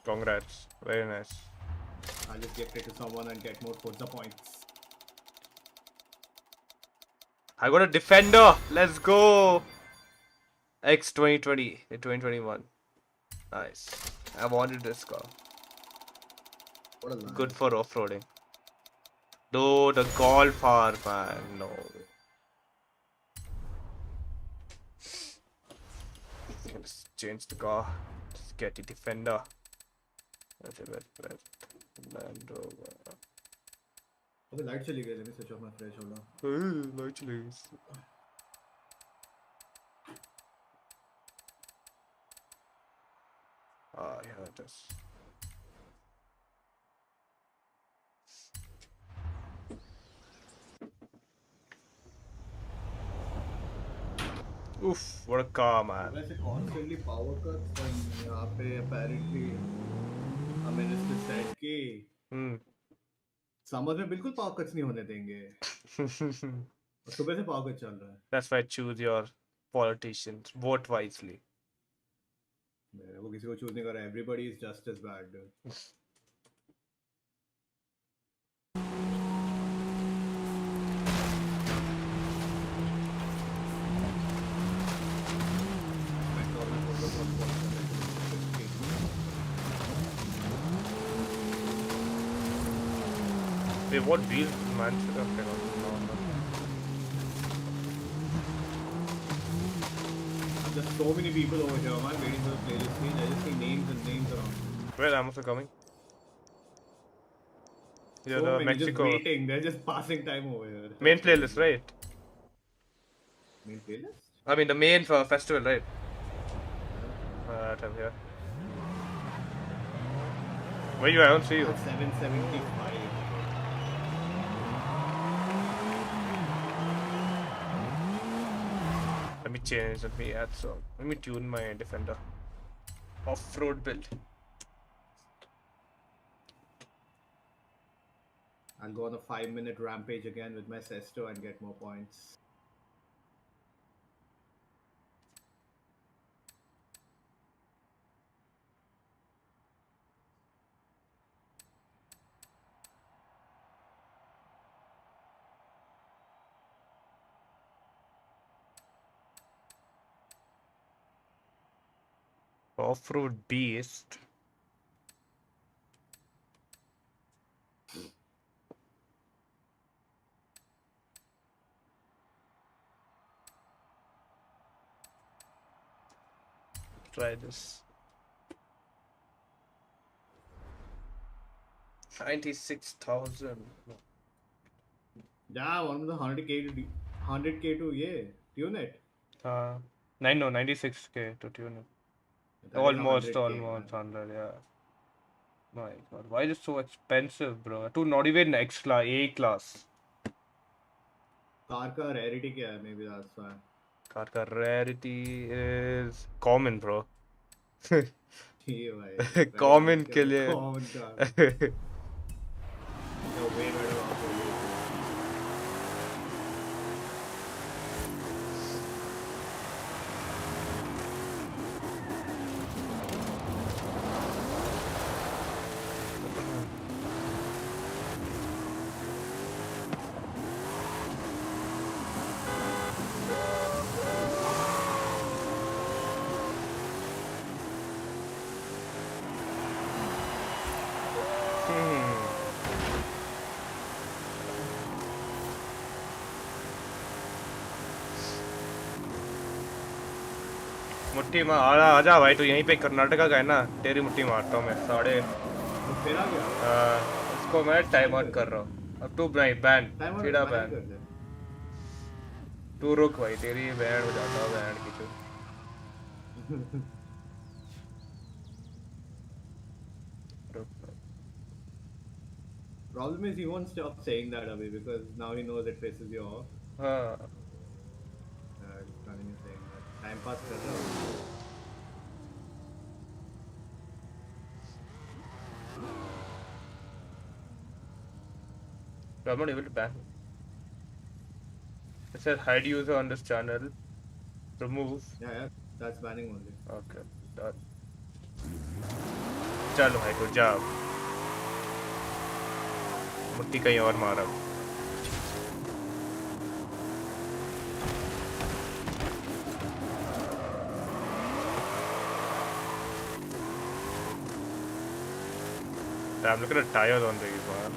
Congrats. Very nice. I'll just gift it to someone and get more FORZA points. I got a Defender. Let's go. X 2020, 2021. Nice. I wanted this car. What a line. Good for off-roading. Dude, the Golf R, man. No. Let's change the car. Let's get the Defender. That's a bit Land Rover. Okay, light chali gayi. Let me switch off my fridge. Hold on. Light chali gayi. Yeah, it is. Oof, what a car, man. वैसे constantly power cuts and यहाँ पे apparently हमें जिसने said कि summer में बिल्कुल power cuts नहीं होने देंगे। सुबह से पावर कट चल रहा है। That's why choose your politicians. Vote wisely. वो किसी को चूज नहीं कर रहा। Everybody is just as bad. Wait, what wheel man should have been on? There's so many people over here, man, waiting for the playlist screen. I just see names and names around. Where am I coming? Yeah, So the many Mexico. just waiting. They're just passing time over here. Main playlist, right? Main playlist? I mean, the main festival, right? I'm here. Where you? I don't see you. 775. Let me change. Let me add some. Let me tune my Defender. Off-road build. I'll go on a 5-minute rampage again with my Sesto and get more points. Off-road beast. Try this. 96,000. Yeah, one of the 100k to tune it. 96k to tune it. That is Almost 100k, man. 100, yeah. My god, why is it so expensive, bro? To not even X class, A class. Car ka rarity kya hai? Maybe that's why. Car ka rarity is common, bro. ये भाई, Common rarity के क्या लिए. common car. No, way better off-road vehicle. मुट्ठी मार आजा भाई, तू यहीं पे कर्नाटका का है ना, तेरी मुट्ठी मारता हूँ मैं साढ़े। वो फिर आ गया। इसको मैं टाइम आउट कर रहा हूँ अब। तू भाई बैन सीधा बैन। तू रुक भाई, तेरी बैंड हो जाता है बैंड की तू। Problem is he won't stop saying that, Abhi, because now he knows it pisses you off. हाँ Continue saying that. Time pass कर रहा हूँ। I'm not able to ban. It says hide user on this channel. Remove. Yeah, that's banning only. Okay, done. चलो भाई तो जा। मुट्ठी कहीं और मारा। Damn, look at the tires on these, man.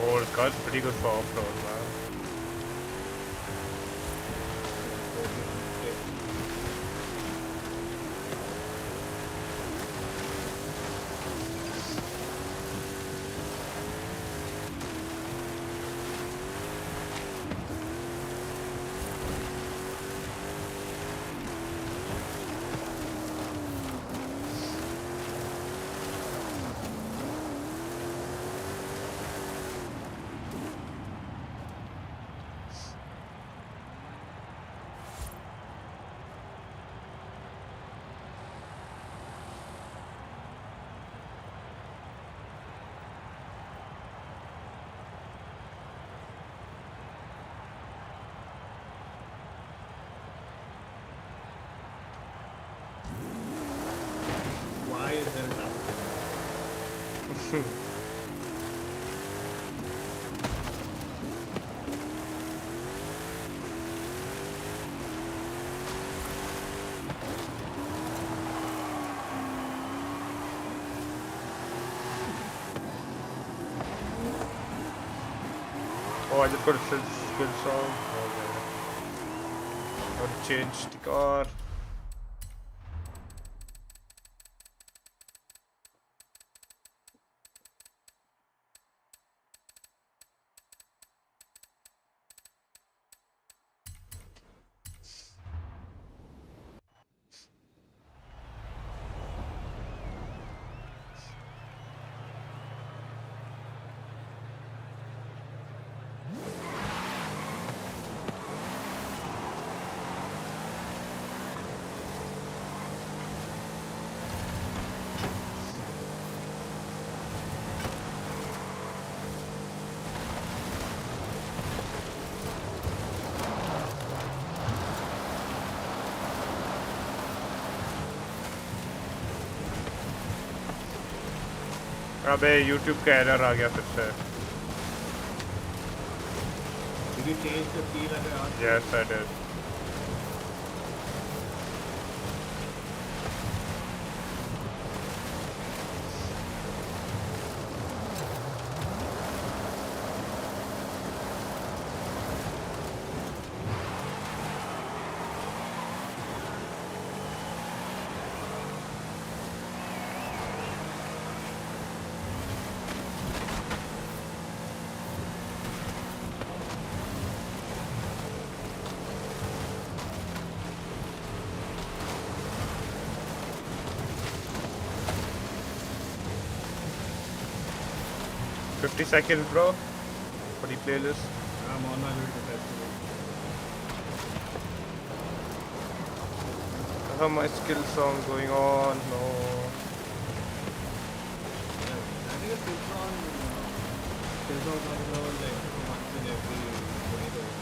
Oh, the car's pretty good for off-road, man. Why is there a Oh, I just got a skill song. Okay. Gotta change the car. अबे YouTube का error आ गया फिर से. Did you change the key like I asked you? Yes, I did. $50 bro for the playlist. I'm on my way to the festival. I have my skill song going on. No. I think it's good on there's no like once in every 20 days.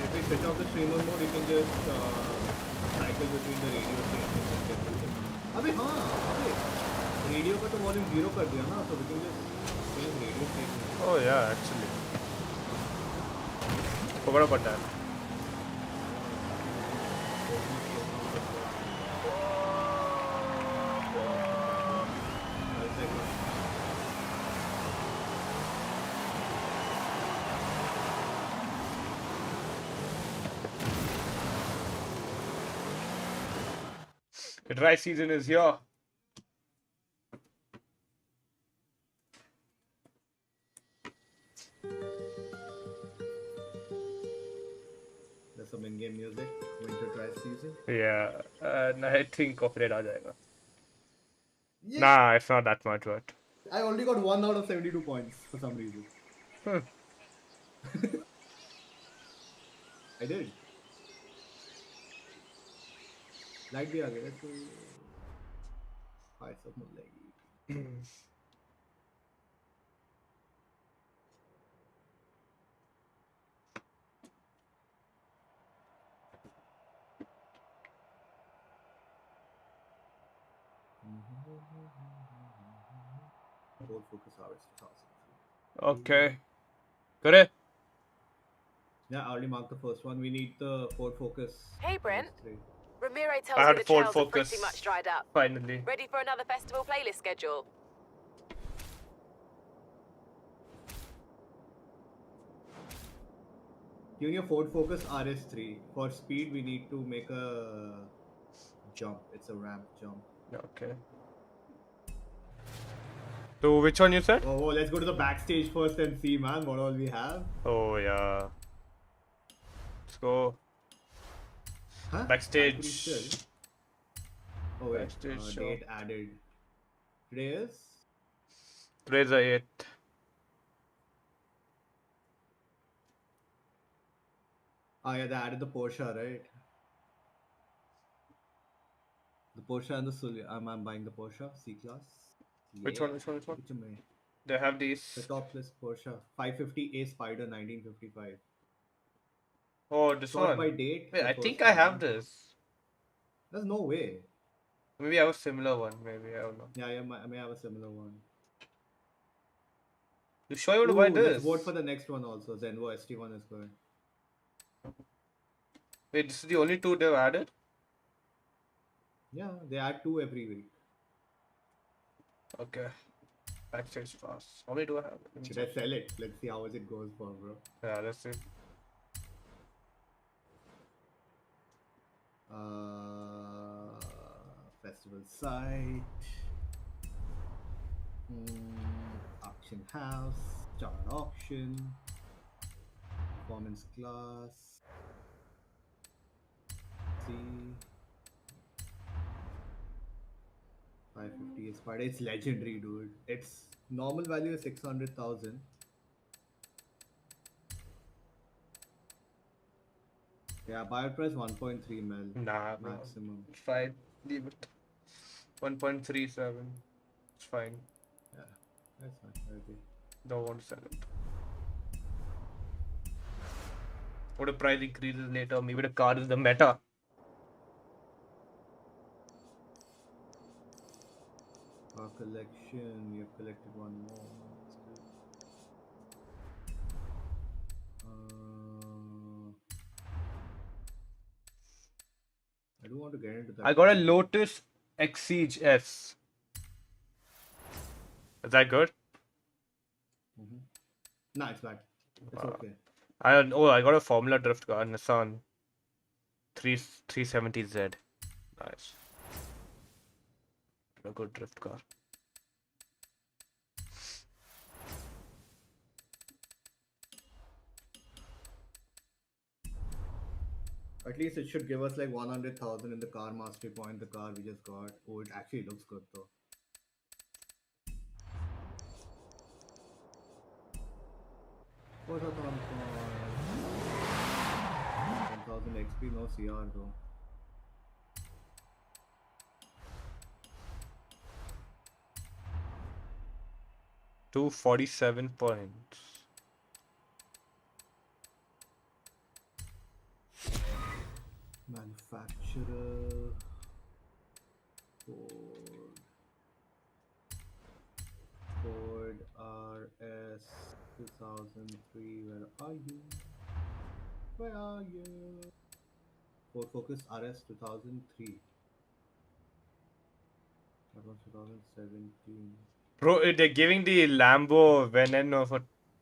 If we switch off the streamer mode, you can just cycle between the radio stations and get everything. अबे हाँ अबे radio का तो volume 0 कर दिया ना, so we can just change radio station. Oh yeah, actually. Forgot about that. The dry season is here. There's some in-game music. Winter dry season. Yeah, and I think copyright aa jayega. Yeah. Nah, it's not that much, but. I already got 1 out of 72 points for some reason. I did. Light भी आ गया तो भाई सब मिल जाएगी. Gold focus hours 2000. Okay. Correct. Yeah, I already marked the first one. We need the Ford Focus. Hey, Brent. Three. Ramiro I tells had me the Ford trails are Focus. pretty much dried up. Finally. Ready for another festival playlist schedule? Tune your Ford Focus RS3. For speed, we need to make a jump. It's a ramp jump. Okay. So which one you said? Oh, let's go to the backstage first and see, man, what all we have. Oh yeah. Let's go. Huh? Backstage. Factory still. Oh wait, Backstage show. date added. Today is? Today's the 8th. Oh yeah, they added the Porsche, right? The Porsche and the Sully. I'm buying the Porsche C-Class. Which one? Which one? Which one? Which one? They have The these. top list Porsche 550A Spider 1955. Oh, this Sort one. by date. Wait, the I first think I have one. this. There's no way. Maybe I have a similar one. Maybe I don't know. Yeah, I may have a similar one. You sure you want to buy Let's this? vote for the next one also. Zenvo ST1 is good. Wait, this is the only two they've added? Yeah, they add 2 every week. Okay. Backstage pass. How many do I have? Let me Should check. I sell it? Let's see how much it goes for, bro. Yeah, let's see. Festival site. Auction house. Start auction. Performance class. See. 550 is part. It's legendary, dude. Its normal value is 600,000. Yeah, buyer price 1.3 mil. Nah, bro. maximum. It's fine. Leave it. 1.37. It's fine. Yeah, that's fine. Okay. Don't want to sell it. What if price increases later? Maybe the car is the meta. Car collection. We have collected one more. That's good. I do want to get into that. I got a car. Lotus Exige S. Is that good? Nah, it's bad. It's okay. I got a Formula Drift car, Nissan 370Z. Nice. A good drift car. At least it should give us like 100,000 in the car mastery point. The car we just got. Oh, it actually looks good though. What are the 10,000 XP, no CR though. $247 points. Manufacturer. Ford RS 2003. Where are you? Where are you? Ford Focus RS 2003. That was 2017. Bro, they're giving the Lambo Veneno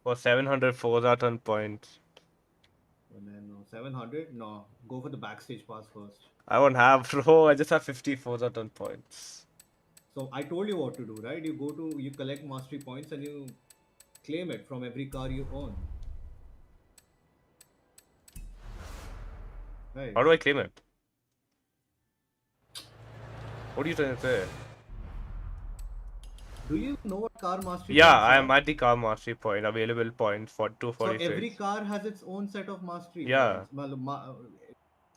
for 700 Forza ton points. Veneno 700? No, go for the backstage pass first. I won't have, bro. I just have 50 Forza ton points. So I told you what to do, right? You collect mastery points and you claim it from every car you own. Right. How do I claim it? What are you trying to say? Do you know what car mastery Yeah, points I are? am at the car mastery point. Available points for So 246. every car has its own set of mastery Yeah. points.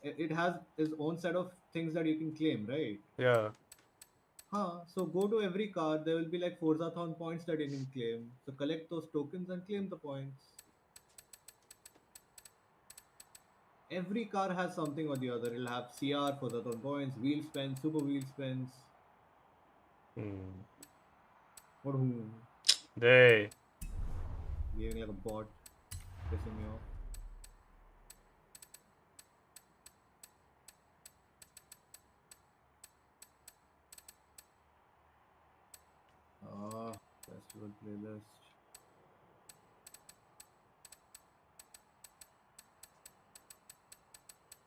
It has its own set of things that you can claim, right? Yeah. So go to every car. There will be like Forzathon points that you can claim. So collect those tokens and claim the points. Every car has something or the other. It'll have CR, Forzathon points, wheel spins, super wheel spins. What who? They. Behaving like a bot, pissing me off. Festival playlist.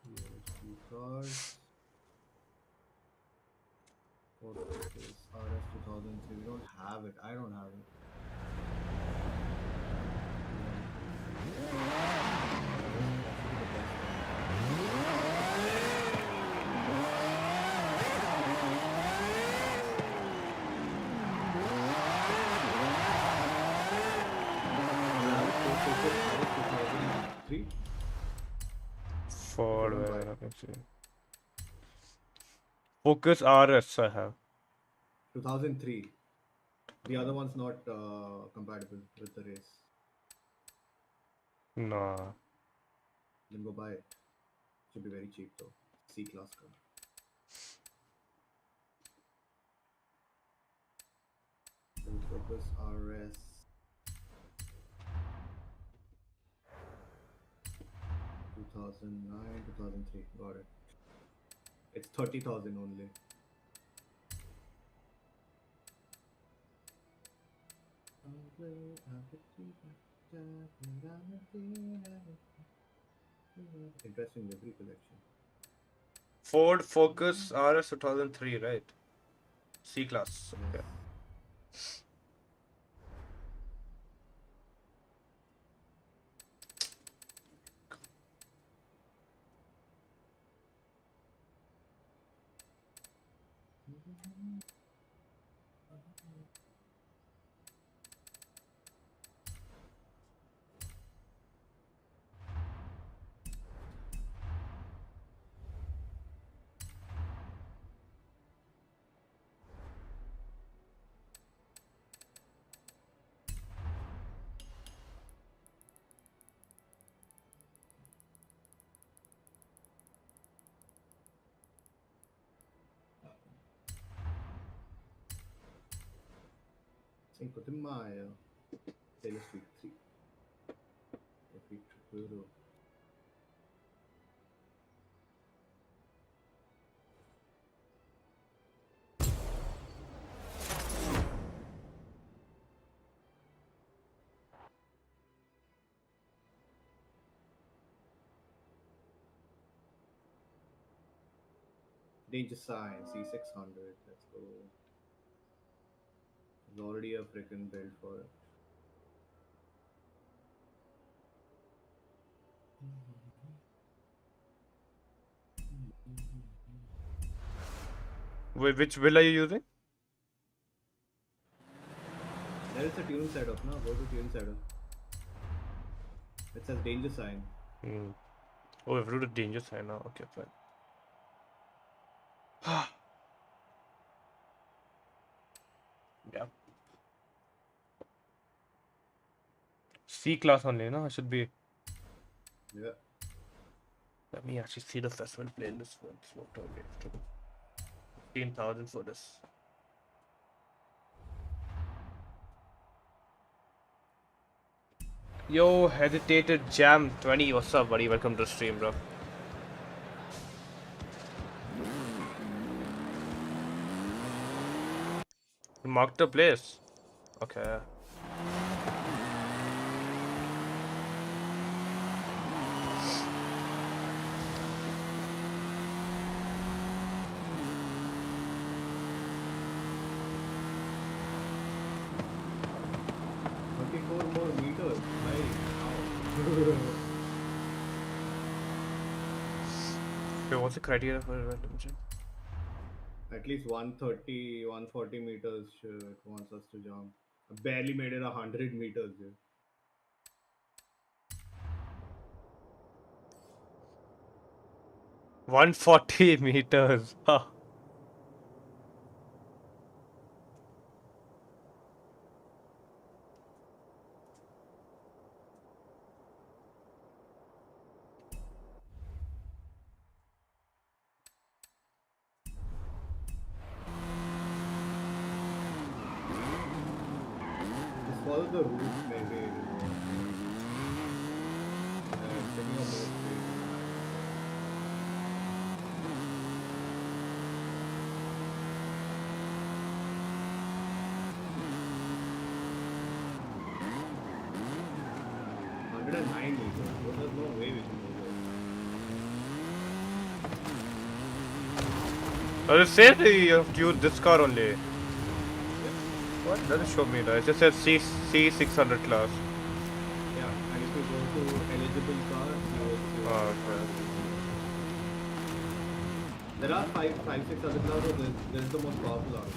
Here's two cars. What is this? RS 2003. We don't have it. I don't have it. Ford. Let me see. Focus RS I have. 2003. The other one's not compatible with the race. Nah. Then go buy it. Should be very cheap though. C-class car. Focus RS. 2009, 2003. Got it. It's 30,000 only. Interesting livery collection. Ford Focus RS 2003, right? C-class. Okay. Cinco de Mayo. Taylor Street 3. Epic Tripuro. Danger sign, C600. Let's go. There's already a freaking build for it. Which will are you using? There is a tune setup, no? Go to tune setup. It says danger sign. Oh, I've rooted danger sign now. Okay, fine. Yeah. C class only, no? I should be. Yeah. Let me actually see the festival playlist once. What do we have to do? 15,000 for this. Yo, hesitated jam 20. What's up, buddy? Welcome to the stream, bro. Mark the place. Okay. More meters. Okay, what's the criteria for redemption? At least 130, 140 meters it wants us to jump. I barely made it 100 meters. Dude. 140 meters. Huh. Just follow the route, maybe. Taking a more straight. Meters. Well, there's no way we can go there. It says that you have to use this car only. What? Doesn't show me that. It just says C600 class. Yeah, and if you go to eligible cars, you will see. Oh, okay. There are five, six other cars, but this is the most powerful one.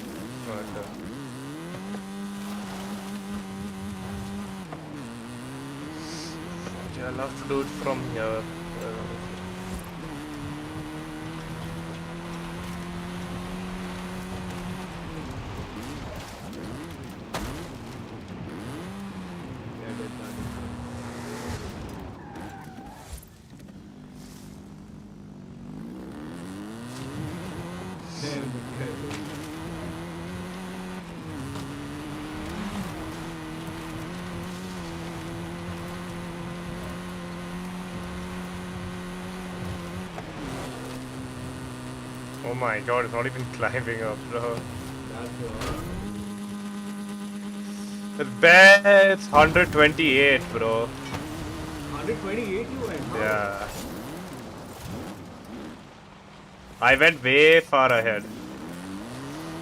Okay. Yeah, I'll have to do it from here. Oh my god, it's not even climbing up, bro. It's 128, bro. 128 you went? Yeah. I went way far ahead.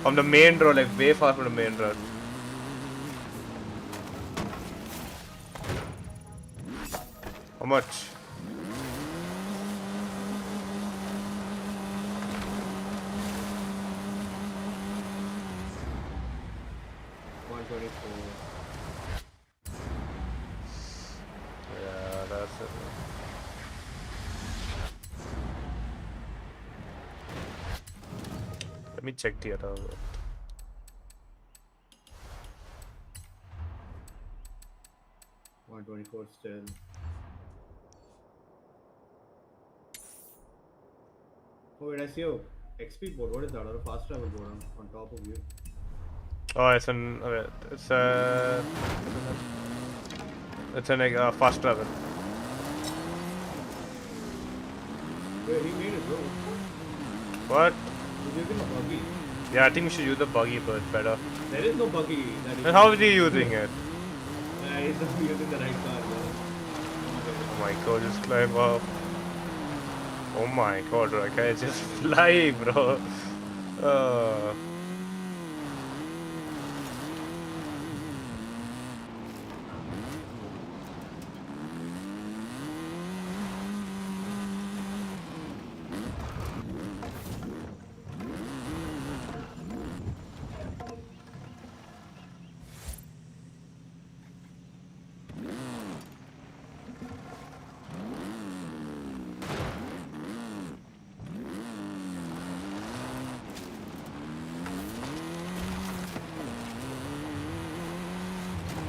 From the main road, like way far from the main road. How much? Yeah, that's it. Let me check the other one. $124 still. Oh wait, I see a XP board. What is that? Or a fast travel board on top of you? Oh, it's an it's an fast travel. Where he made it, bro. What? He's using a buggy. Yeah, I think we should use the buggy, but it's better. There is no buggy. That And how is he using it? He's not using the right car, bro. Oh my god, just climb up. Oh my god, okay, just fly, bro. Uh,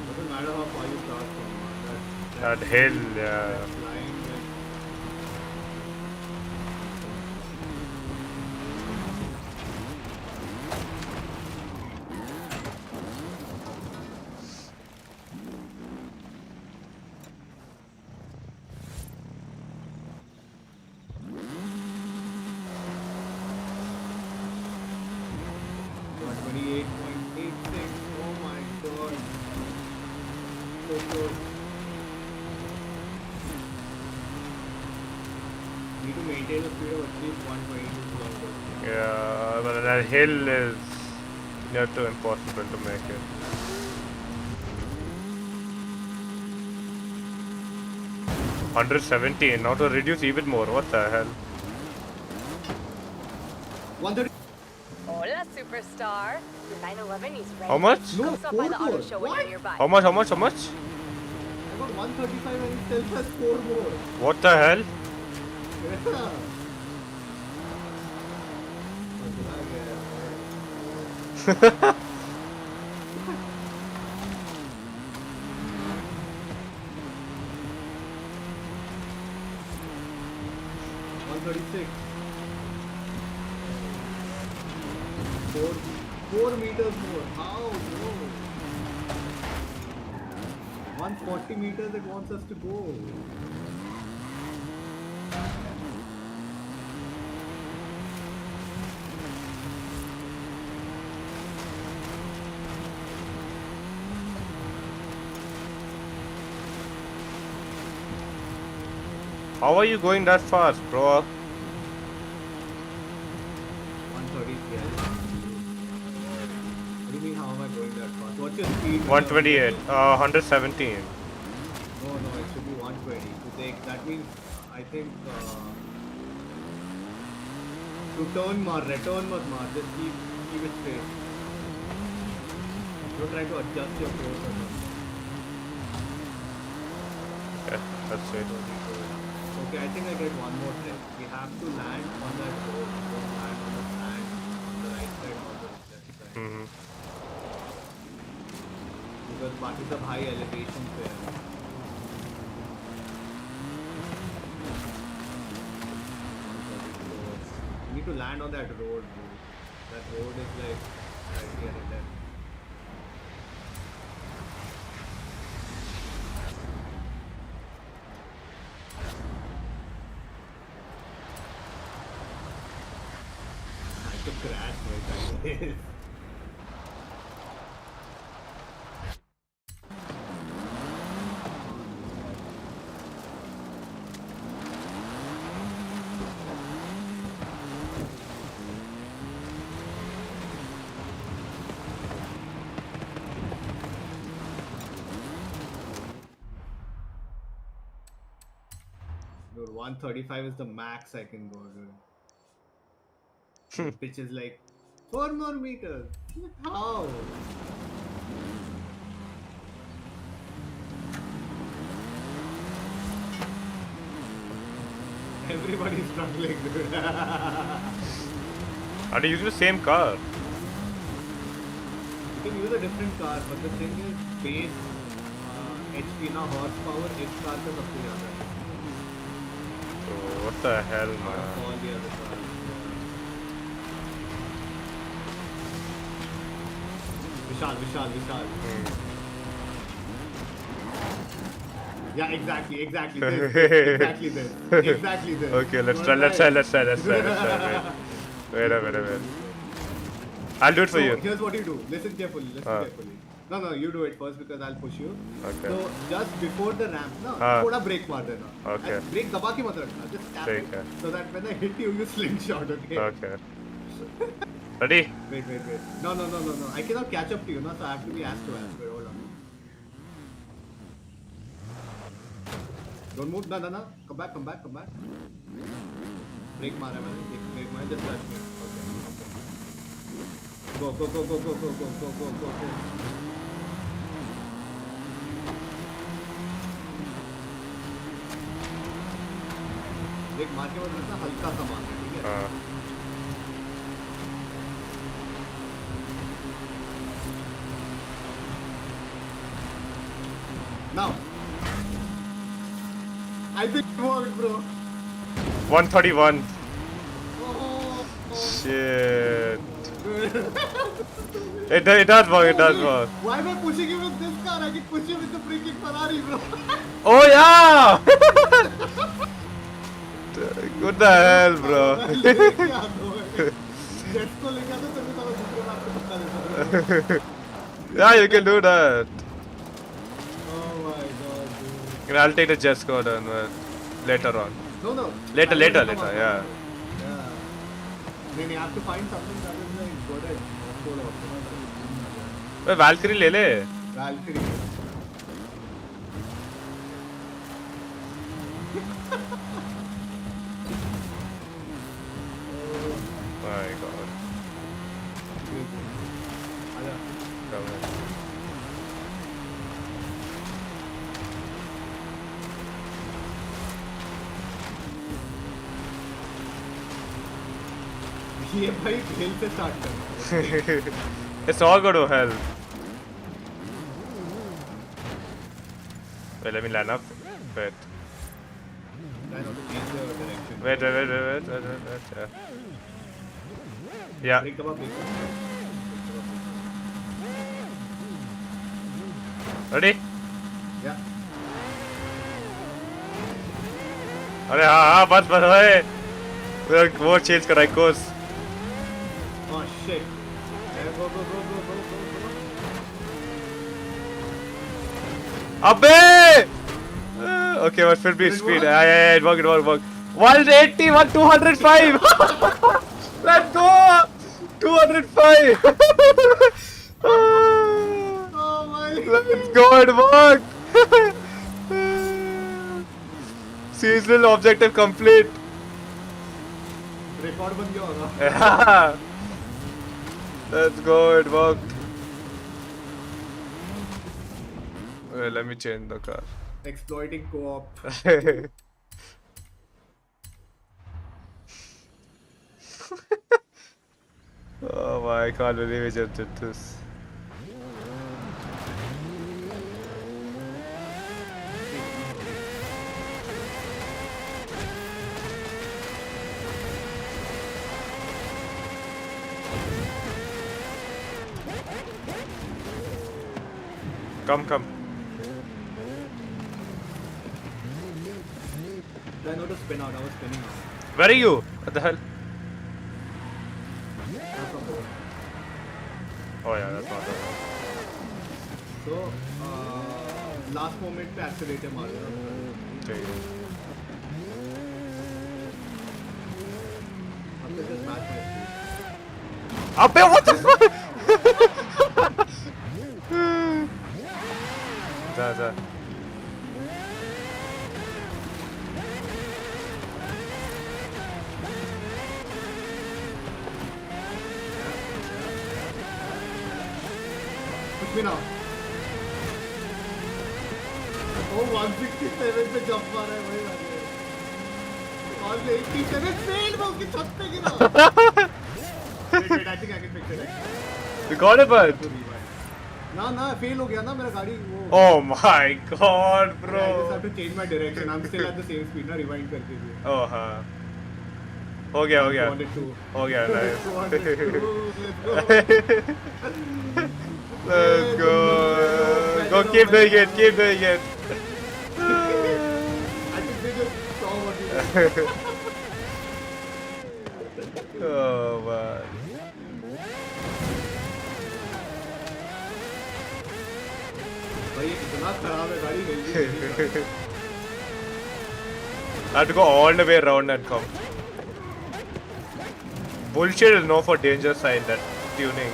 Doesn't matter how far you start from that hill, yeah. that line. Like, What, 28.86? Oh my god. So close. Need to maintain a speed of at least 122 kilometers. Yeah, but that hill is near to impossible to make it. $117, now to reduce even more, what the hell? 130. Hola, superstar. Your 911 is ready. How much? No, Come stop by the 4 auto more. show when What? you're nearby. How much? I got 135 and it still has 4 more. What the hell? Yeah. Four meters more. How? No. 140 meters it wants us to go. How are you going that fast, bro? 130 What do you mean how am I going that fast? What's your speed? 128, 117. No, it should be 120. To take, that means, I think, to return mat mar, just keep it straight. Don't try to adjust your course or something. Okay, that's it. Okay, I think I get one more trick. We have to land on that road. Don't land on the sand on the right side or the left side. Because बाकी सब high elevation पे है. You need to land on that road, dude. That road is like right here and there. I could crash right like this. Dude, 135 is the max I can go, dude. Bitch is like 4 more meters. How? Everybody's struggling, dude. Are you using the same car? You can use a different car, but the thing is, base HP ना horsepower इस car का सबसे ज़्यादा है. So what the hell, Out of man? all the other cars. Vishal. Yeah, exactly this. Okay, let's try. Wait a minute. I'll do it for So you. here's what you do. Listen carefully. No, you do it first because I'll push you. Okay. So just before the ramp, thoda brake maar dena. Okay. And brake daba ke mat rakhna. Just tap it. Okay. So that when I hit you, you slingshot. Okay. Okay. Ready? Wait. No. I cannot catch up to you, no? So I have to be ass to ass. Wait, hold on. Don't move. No. Come back. Brake mara maine. Brake mara. Just touch me. Okay. Go. Brake मार के मतलब हल्का सा मारना, ठीक है? Now, I think it worked, bro. 131. Oh. Shit. It does work. Why am I pushing you with this car? I can push you with the freaking Ferrari, bro. Oh yeah! What the hell, bro? Yeah, you can do that. Oh my god, dude. And I'll take the Jess code and later on. No. Later, yeah. Yeah. Then you have to find something that is like good at solo. Wait, Valkyrie ले ले. Valkyrie. My god. आजा. Come on. ये भाई खेल से start कर. It's all going to hell. Wait, let me line up. Wait. I know to change the direction. Wait. Yeah. Break the break. Ready? Yeah. अरे हाँ बस ओए वो चेंज करा कोर्स. Oh shit. Go. अबे okay but फिर भी speed yeah it worked 180 205 let's go 205 Oh my god. let's go it worked seasonal objective complete. Record बन गया होगा. Yeah. Let's go, it worked. Wait, let me change the car. Exploiting co-op. Oh my, I can't believe we just did this. Come. I know to spin out. I was spinning out. Where are you? What the hell? That's not good. Oh yeah, that's not that. So, last moment पे accelerator मार देना. Okay. अब तो just match my speed. Abbe, what the fuck? जा. Push me now. Oh, 167 पे jump मारा है भाई मैंने. और 87 fail वो उसकी छत पे गिरा. Wait, I think I can fix it. You got it, bud? ना fail हो गया ना मेरा गाड़ी वो. Oh my god, I bro. just have to change my direction. I'm still at the same speed ना rewind करके भी. Oh हाँ. हो गया. 202. हो गया, nice. 202. Let's go. Let's the go. better Go, of keep doing better it, keep doing it. I think they just saw what you did. Oh man. भाई इतना खराब है गाड़ी जल्दी I have to go all the way around and come. Bullshit is no for danger sign that tuning.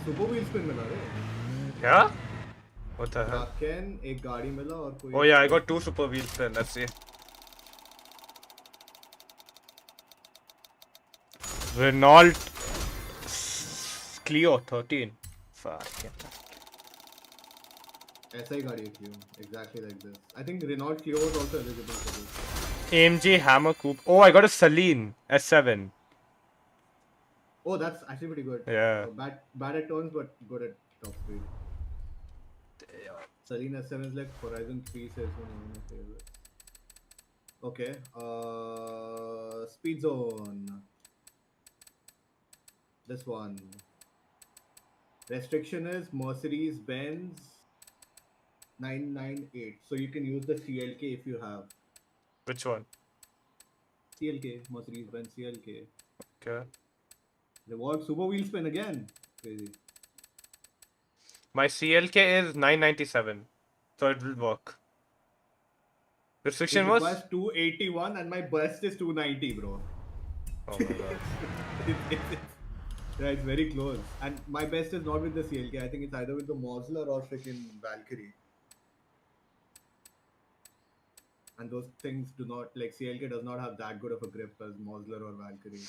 Super wheel spin मिला रे Yeah? What the hell? राकेन एक गाड़ी मिला और कोई Oh yeah, I got 2 super wheels then. Let's see. Renault Clio 13. Fuck yeah. ऐसा ही गाड़ी है Clio exactly like this I think Renault Clio was also eligible for this AMG Hammer Coupe. Oh, I got a Celine S7. oh that's actually pretty good Yeah. bad at turns but good at top speed Celine S7 is like Horizon 3 says one of my favorites okay speed zone this one restriction is Mercedes Benz 998 so you can use the CLK if you have Which one? CLK Mercedes Benz CLK Okay. reward super wheel spin again crazy My CLK is 997. So it will work. it Restriction was? requires 281 and my best is 290 bro Oh my god. yeah it's very close and my best is not with the CLK I think it's either with the Mosler or freaking Valkyrie and those things do not like CLK does not have that good of a grip as Mosler or Valkyrie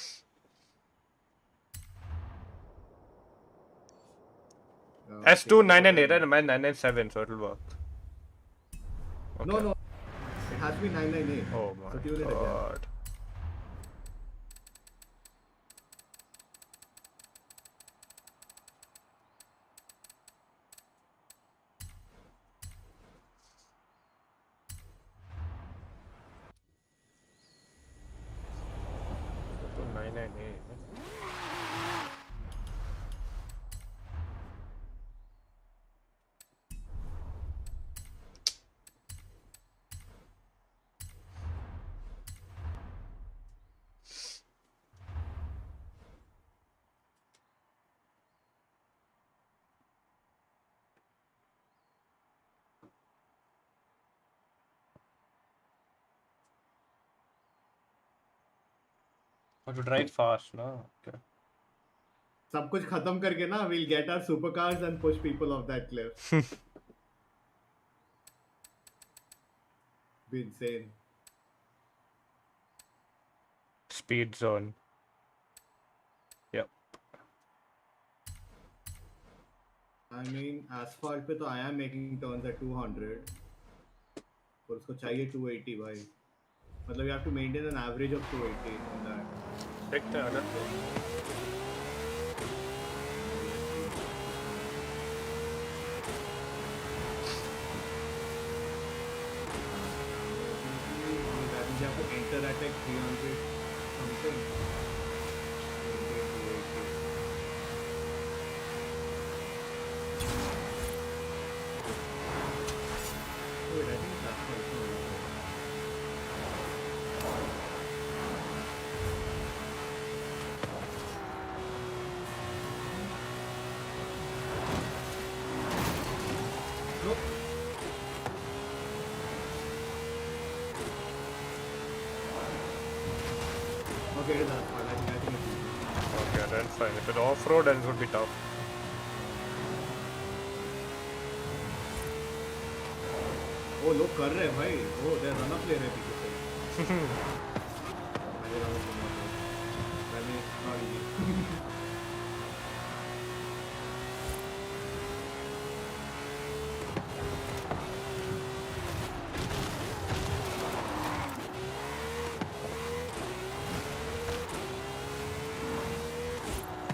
S2 998 and mine 997, so it'll work. Okay. no it has to be 998 Oh my so tune it again god. S2 998. Have to drive fast, no? Okay. सब कुछ खत्म करके ना we'll get our supercars and push people off that cliff be insane Speed zone. Yep. I mean asphalt पे तो I am making turns at 200 और उसको चाहिए 280 भाई मतलब you have to maintain an average of 280 on that Take the other thing. you have to enter at like 300 something. Wait, I think that's also nope. Okay, it is asphalt. I think it's easy. Okay, then fine. If it's off-road, then it would be tough. Oh, लोग कर रहे हैं भाई. Oh, they run up ले रहे हैं पीछे से. मैंने run up करना था. मैंने not easy.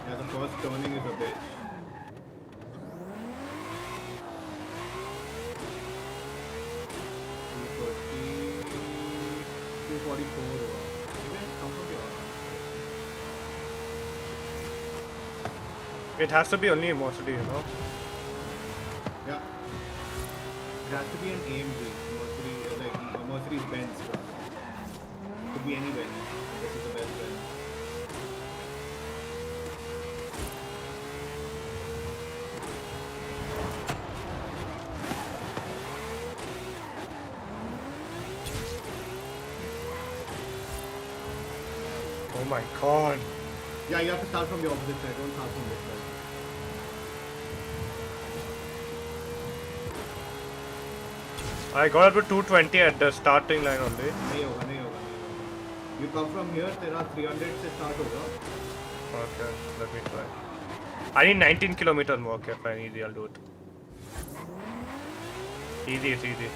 Yeah, the first turning is a bitch. It has to be only mostly, you know. Yeah. It has to be an AMG. Mercury, like Mercedes Benz. Could be any Benz. This is the best Benz. Oh my god. Yeah, you have to start from the opposite side. Don't start from this side. I got up to 220 at the starting line only. नहीं होगा, नहीं होगा, नहीं होगा. You come from here, तेरा 300 से start होगा. Okay, let me try. I need 19 kilometers more. Okay, fine, easy, I'll do it. Easy, it's easy.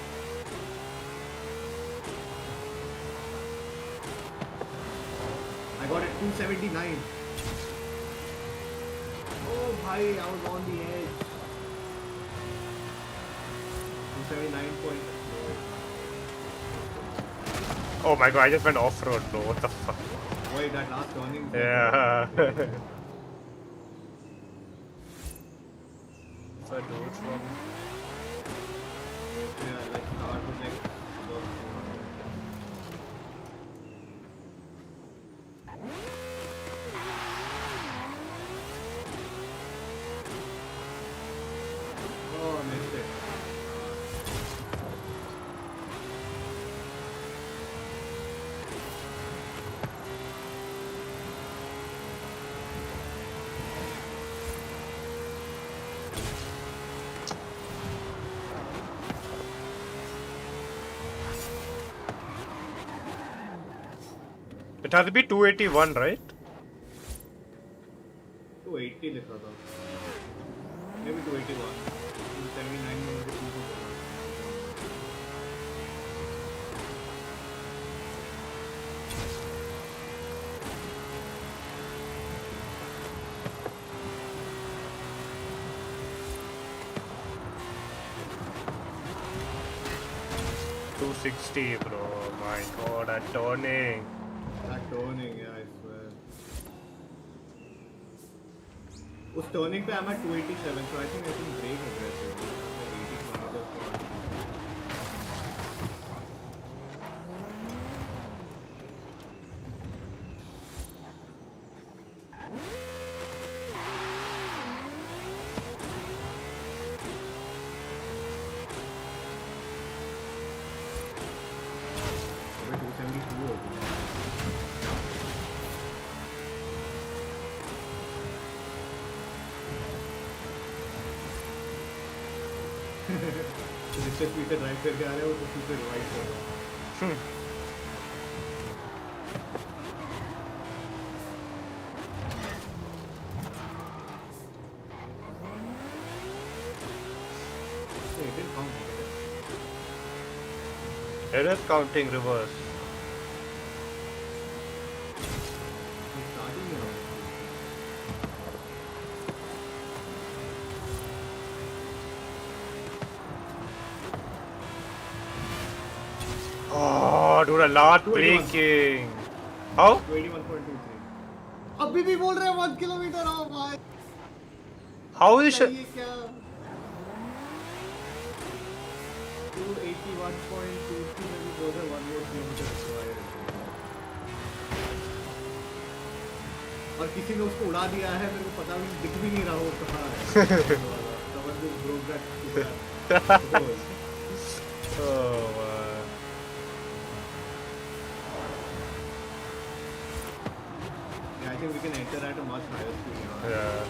I got it 279. Oh, bhai, I was on the edge. 279.4. Oh my god, I just went off-road, bro. What the fuck? Wait, that last turning. Yeah. So I do it from... Yeah, like start with like above 200. Oh, missed it. It has to be 281, right? 280 लिखा था. Maybe 281. 279 में मुझे 2 बोला. $260, bro. My god, that turning. That turning, yeah, I swear. उस turning पे I'm at 287, so I think I can brake aggressively. Like 80 kilometers per hour. अबे 272 हो गया. जिससे पीछे ड्राइव करके आ रहे हो तो पीछे रिवाइव कर रहा है. It didn't count. It is counting reverse. It's starting now. Oh, dude, a lot 281. braking. How? 21.23. अभी भी बोल रहे हैं 1 किलोमीटर आओ भाई. How is it? ये क्या? 281.23 में भी बोल रहे हैं 1 more kilometer required. और किसी ने उसको उड़ा दिया है, मेरे को पता भी दिख भी नहीं रहा वो कहाँ है. Someone just broke that. Oh, man. Yeah, I think we can enter at a much higher speed now. Yeah.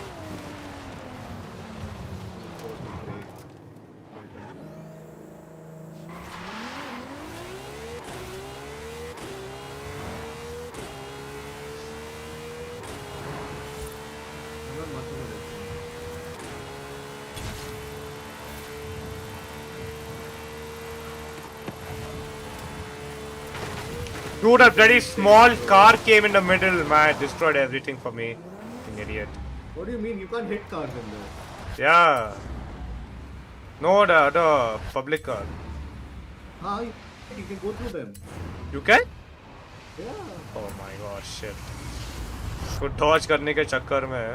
Dude, a bloody small car came in the middle, man. Destroyed everything for me. Fucking idiot. What do you mean? You can't hit cars in there. Yeah. No, the public car. हाँ, you can go through them. You can? Yeah. Oh my god, shit. उसको dodge करने के चक्कर में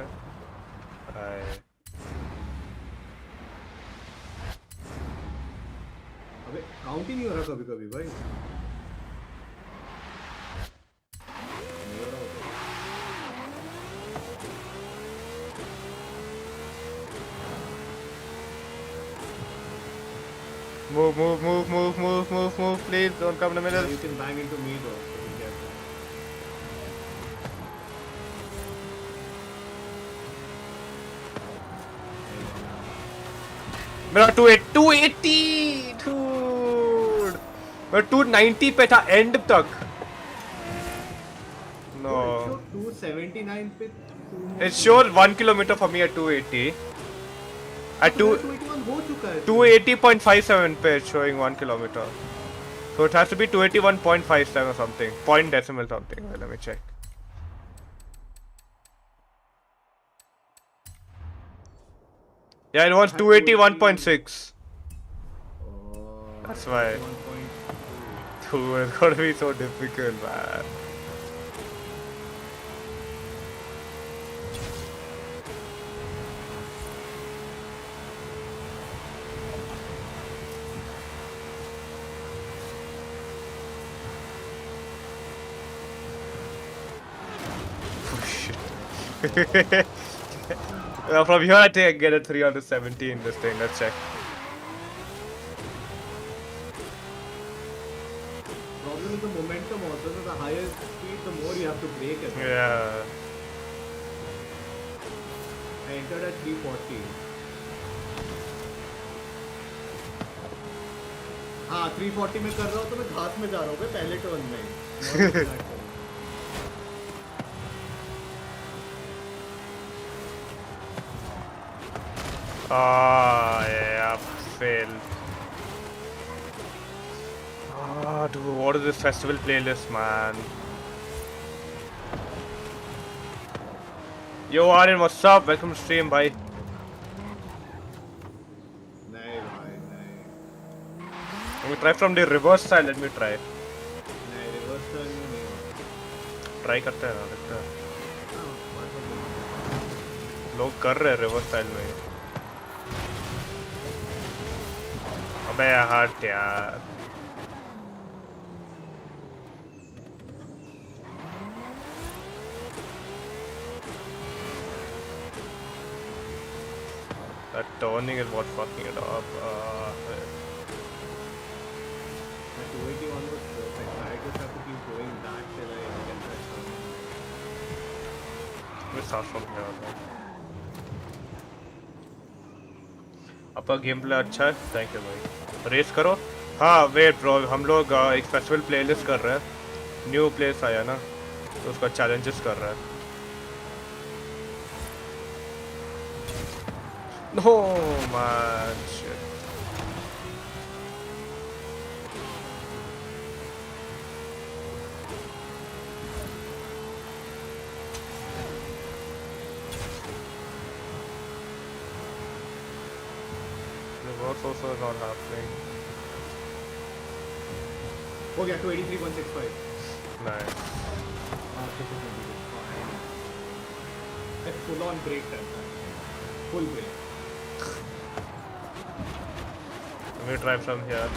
अबे count ही नहीं हो रहा कभी कभी भाई. नहीं हो रहा होता. Move, please. Don't come in the middle. You can bang into me though. So be careful. मेरा 280 dude. मैं 290 पे था end तक. No. It showed 279 पे. It showed 1 kilometer for me at 280. At 281 हो चुका है. 280.57 पे it's showing 1 kilometer. So it has to be 281.57 or something. Point decimal something. Well, let me check. Yeah, it was 281.6. Oh, That's why. 1.2. Dude, it's gonna be so difficult, man. Oh shit. From here I think I get a 317 this thing, let's check. Problem is the momentum also. So the higher speed, the more you have to brake as well. Yeah. I entered at 340. हाँ 340 में कर रहा हूँ तो मैं घास में जा रहा हूँ पहले टर्न में. Ah, yeah, failed. Ah, dude, what is this festival playlist, man? Yo, Aryan, what's up? Welcome to stream, bye. नहीं भाई नहीं. Let me try from the reverse side. Let me try. नहीं reverse turn में नहीं होता. Try करते हैं ना, देखते हैं. लोग कर रहे हैं reverse style में. अबे हट यार. That turning is what fucking it up. The 281 was perfect. I just have to keep going back till I get that turn. Let me start from here. आपका गेम प्ले अच्छा है, thank you भाई. Race करो. हाँ wait bro, हम लोग एक festival playlist कर रहे हैं. न्यू प्लेस आया ना, तो उसका चैलेंजेस कर रहा है. No man shit. Reverse also is not happening. हो गया 283.65. Nice. That's full on brake time. Full brake. Let me try from here.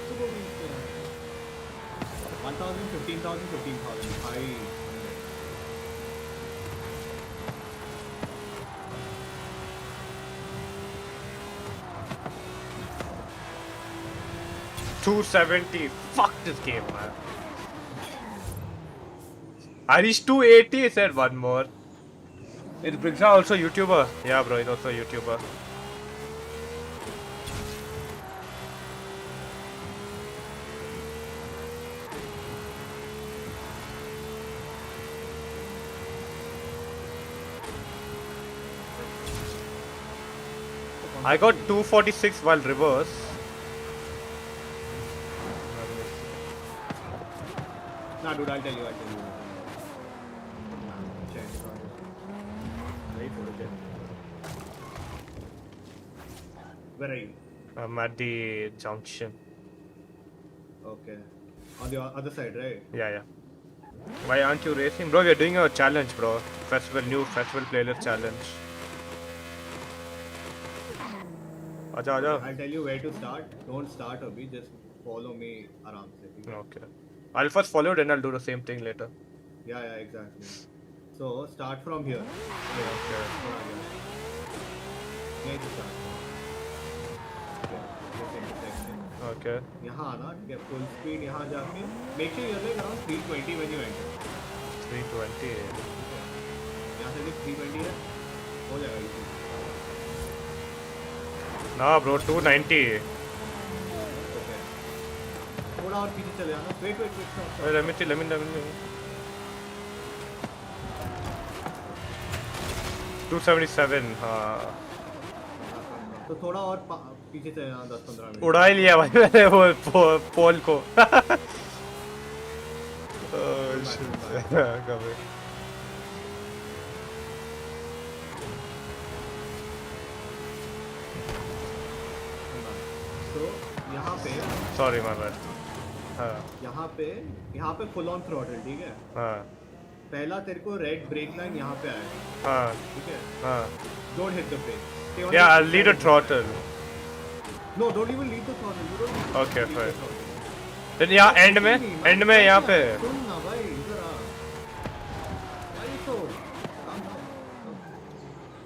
So 1,000, 15,000, 15,000. High. $270. Fuck this game, man. I reached 280. Said one more. Is Brigza also YouTuber? Yeah, bro. He's also a YouTuber. I got 246 while reverse. Nah, dude, I'll tell you. Wait for it. Where are you? I'm at the junction. Okay. On the other side, right? Yeah. Why aren't you racing? Bro, we're doing a challenge, bro. New festival playlist challenge. Aja. I'll tell you where to start. Don't start, Abhi. Just follow me around. Okay. I'll first follow, then I'll do the same thing later. Yeah, exactly. So, start from here. Okay. Here to start. This intersection. Okay. यहाँ आना, get full speed यहाँ जाके. Make sure you're like around 320 when you enter. 320. यहाँ से 320 है. हो जाएगा easy. Nah, bro, 290. Okay. थोड़ा और पीछे चले जाना. Wait. Stop. Wait, let me see. 277. हाँ. तो थोड़ा और पीछे चले जाना 10-15 मिनट. उड़ा ही लिया भाई मैंने वो पोल को. Oh shit. कभी. तो यहाँ पे. Sorry, my bad. हाँ. यहाँ पे full on throttle, ठीक है? हाँ. पहला तेरे को रेड ब्रेक लाइन यहाँ पे आएगा. हाँ. ठीक है? हाँ. Don't hit the brake. Stay on Yeah, the I'll lead a throttle. No, don't even lead the throttle. You don't need to Okay, lead fine. the throttle. Then यहाँ end में यहाँ पे. सुन ना भाई, इधर आ. अरे तो, calm down.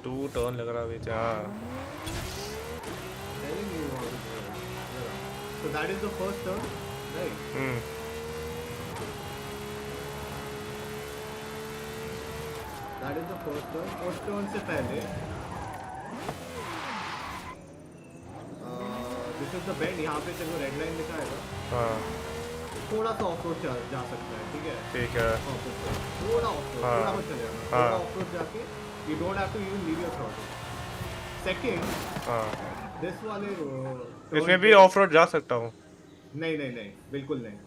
2 turn लग रहा है बीच. हाँ. Telling you how to do it. Iधर uh. So that is the first turn, right? That is the first turn. First turn से पहले this is the bend. यहाँ पे तेरे को रेड लाइन दिखाएगा. हाँ. थोड़ा सा ऑफ रोड जा सकता है, ठीक है? ठीक है. थोड़ा ऑफ रोड, थोड़ा बस चले जाना. थोड़ा ऑफ रोड जाके you don't have to even leave your throttle. Second, this वाले इसमें भी ऑफ रोड जा सकता हूँ. नहीं, बिल्कुल नहीं.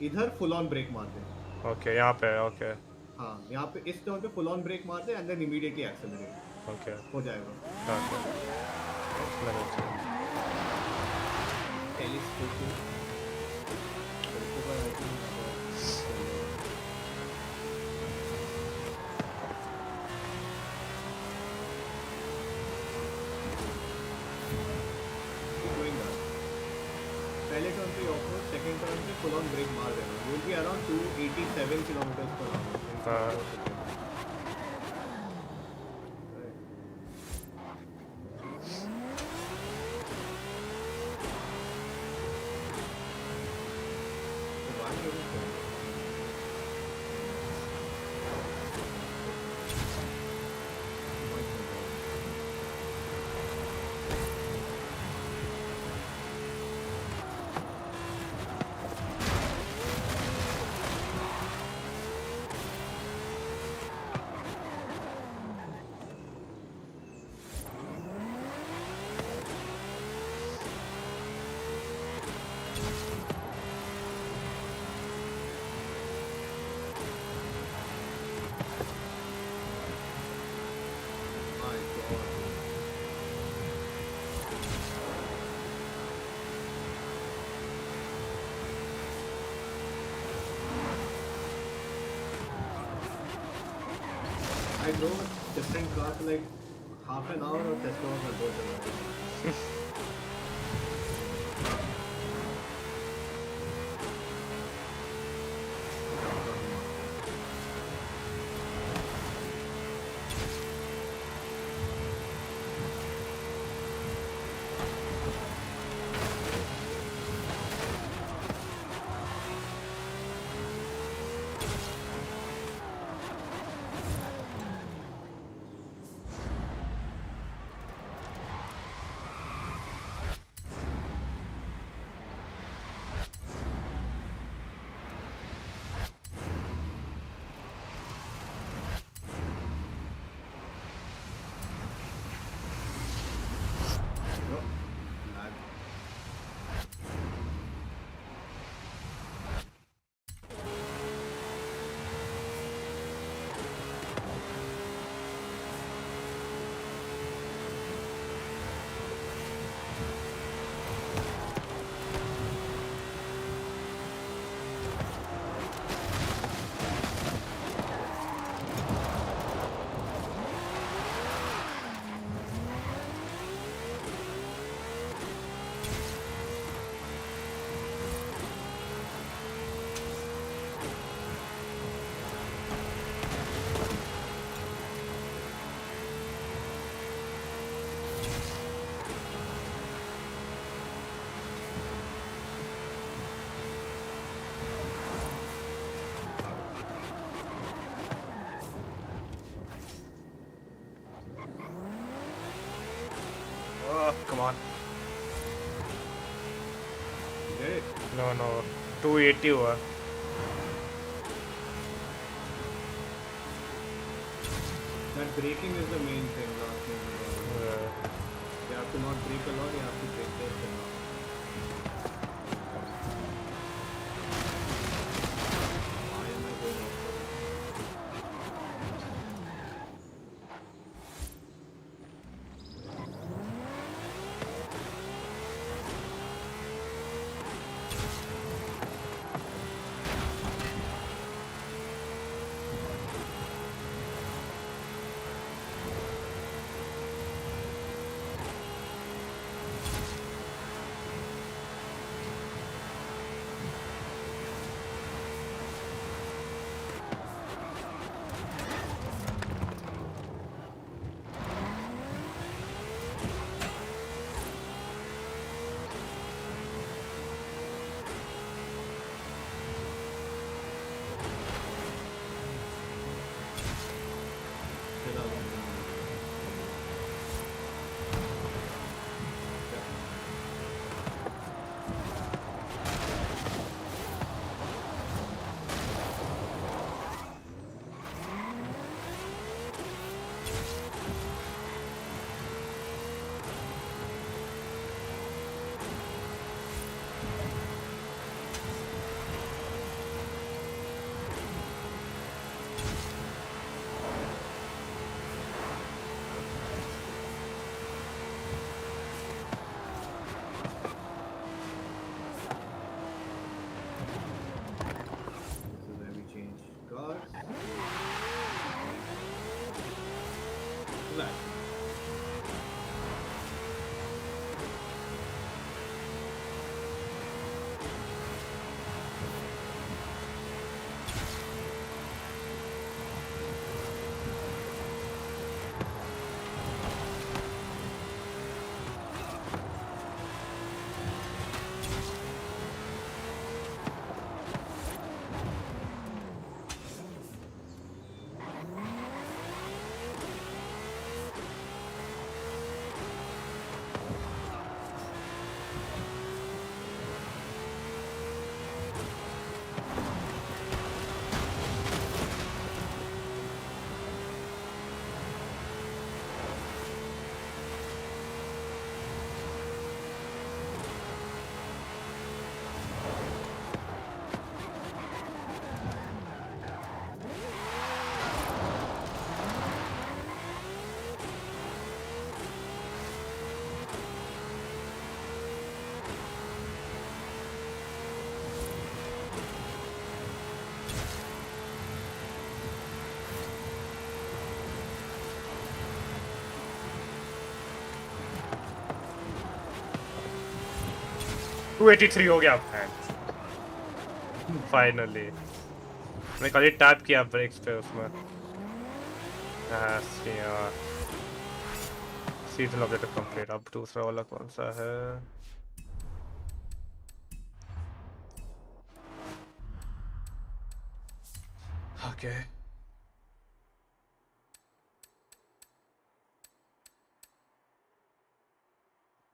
इधर फुल ऑन ब्रेक मारते हैं. ओके, यहाँ पे. ओके. हाँ, यहाँ पे इस टर्न पे फुल ऑन ब्रेक मारते हैं and then immediately accelerate. Okay. हो जाएगा. पहले टर्न पे ऑफ रोड, सेकंड टर्न पे फुल ऑन ब्रेक मार देना. You will be around 287 kilometre per hour. I drove a different car for like half an hour or Tesla was my boat. right? No, no. 280 हुआ. That braking is the main thing, last thing about it. You have to not brake a lot, you have to brake just enough. Why am I going off road? Cars. Relax. To 283 हो गया finally. मैंने खाली tap किया breaks पे उसमें. Season objective complete. अब दूसरा वाला कौन सा है? Okay.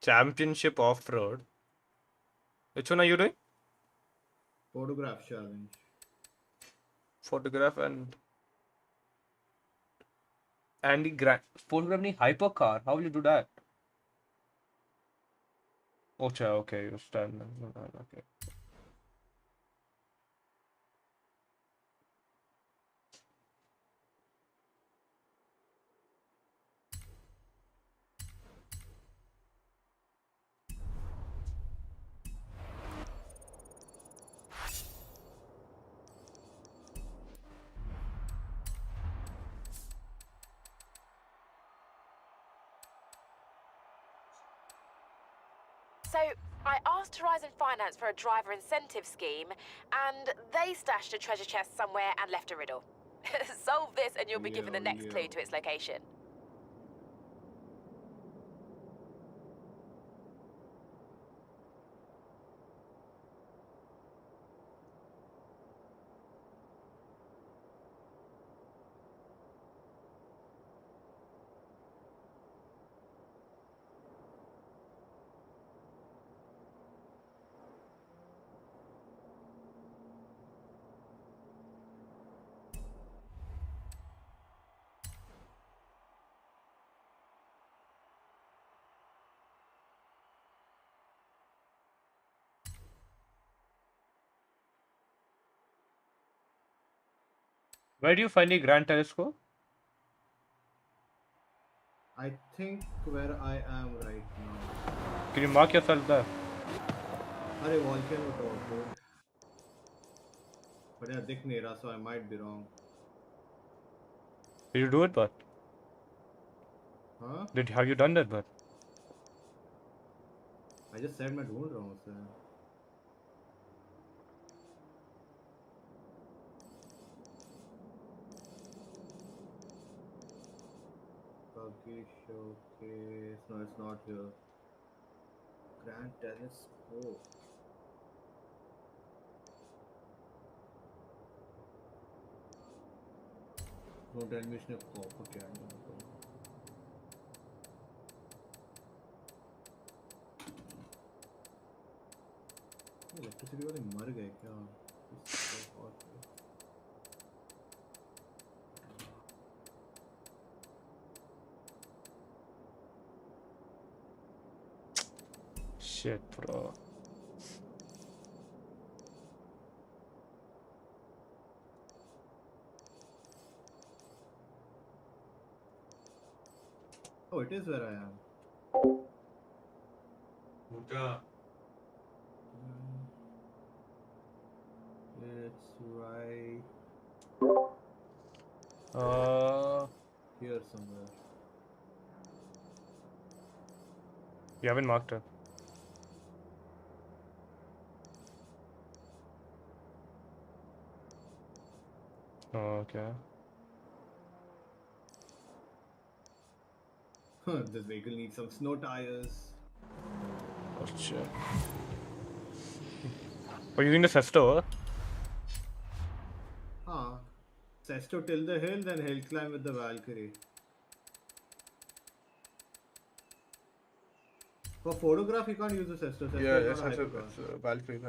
Championship off-road. Which one are you doing? Photograph challenge. Photograph and the photograph the hypercar. How will you do that? Okay, you stand. Okay. So, I asked Horizon Finance for a driver incentive scheme, and they stashed a treasure chest somewhere and left a riddle. Solve this and you'll be given the next clue to its location. Where do you find the Grand Telescope? I think where I am right now. Can you mark yourself there? अरे volcano top, dude. But yeah, दिख नहीं रहा, so I might be wrong. Did you do it, but? Huh? Have you done that, but? I just said मैं ढूंढ रहा हूँ उसे. Buggy showcase. No, it's not here. Grand Telescope. Don't tell me इसने copper camera. Electricity वाले मर गए क्या? Shit, bro. Oh, it is where I am. Muta. It's right here somewhere. You haven't marked it. Oh, okay. This vehicle needs some snow tires. Oh shit. Are you using the Sesto? Huh. Sesto till the hill, then hill climb with the Valkyrie. For photograph, you can't use the Sesto. Sesto is not a hypercar. Valkyrie.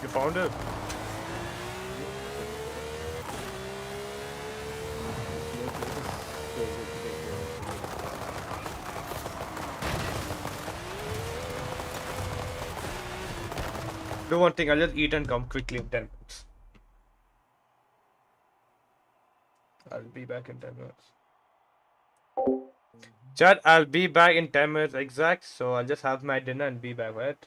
You found it? Do one thing, I'll just eat and come quickly in 10 minutes. I'll be back in 10 minutes. Chad, I'll be back in 10 minutes exact, so I'll just have my dinner and be back, right?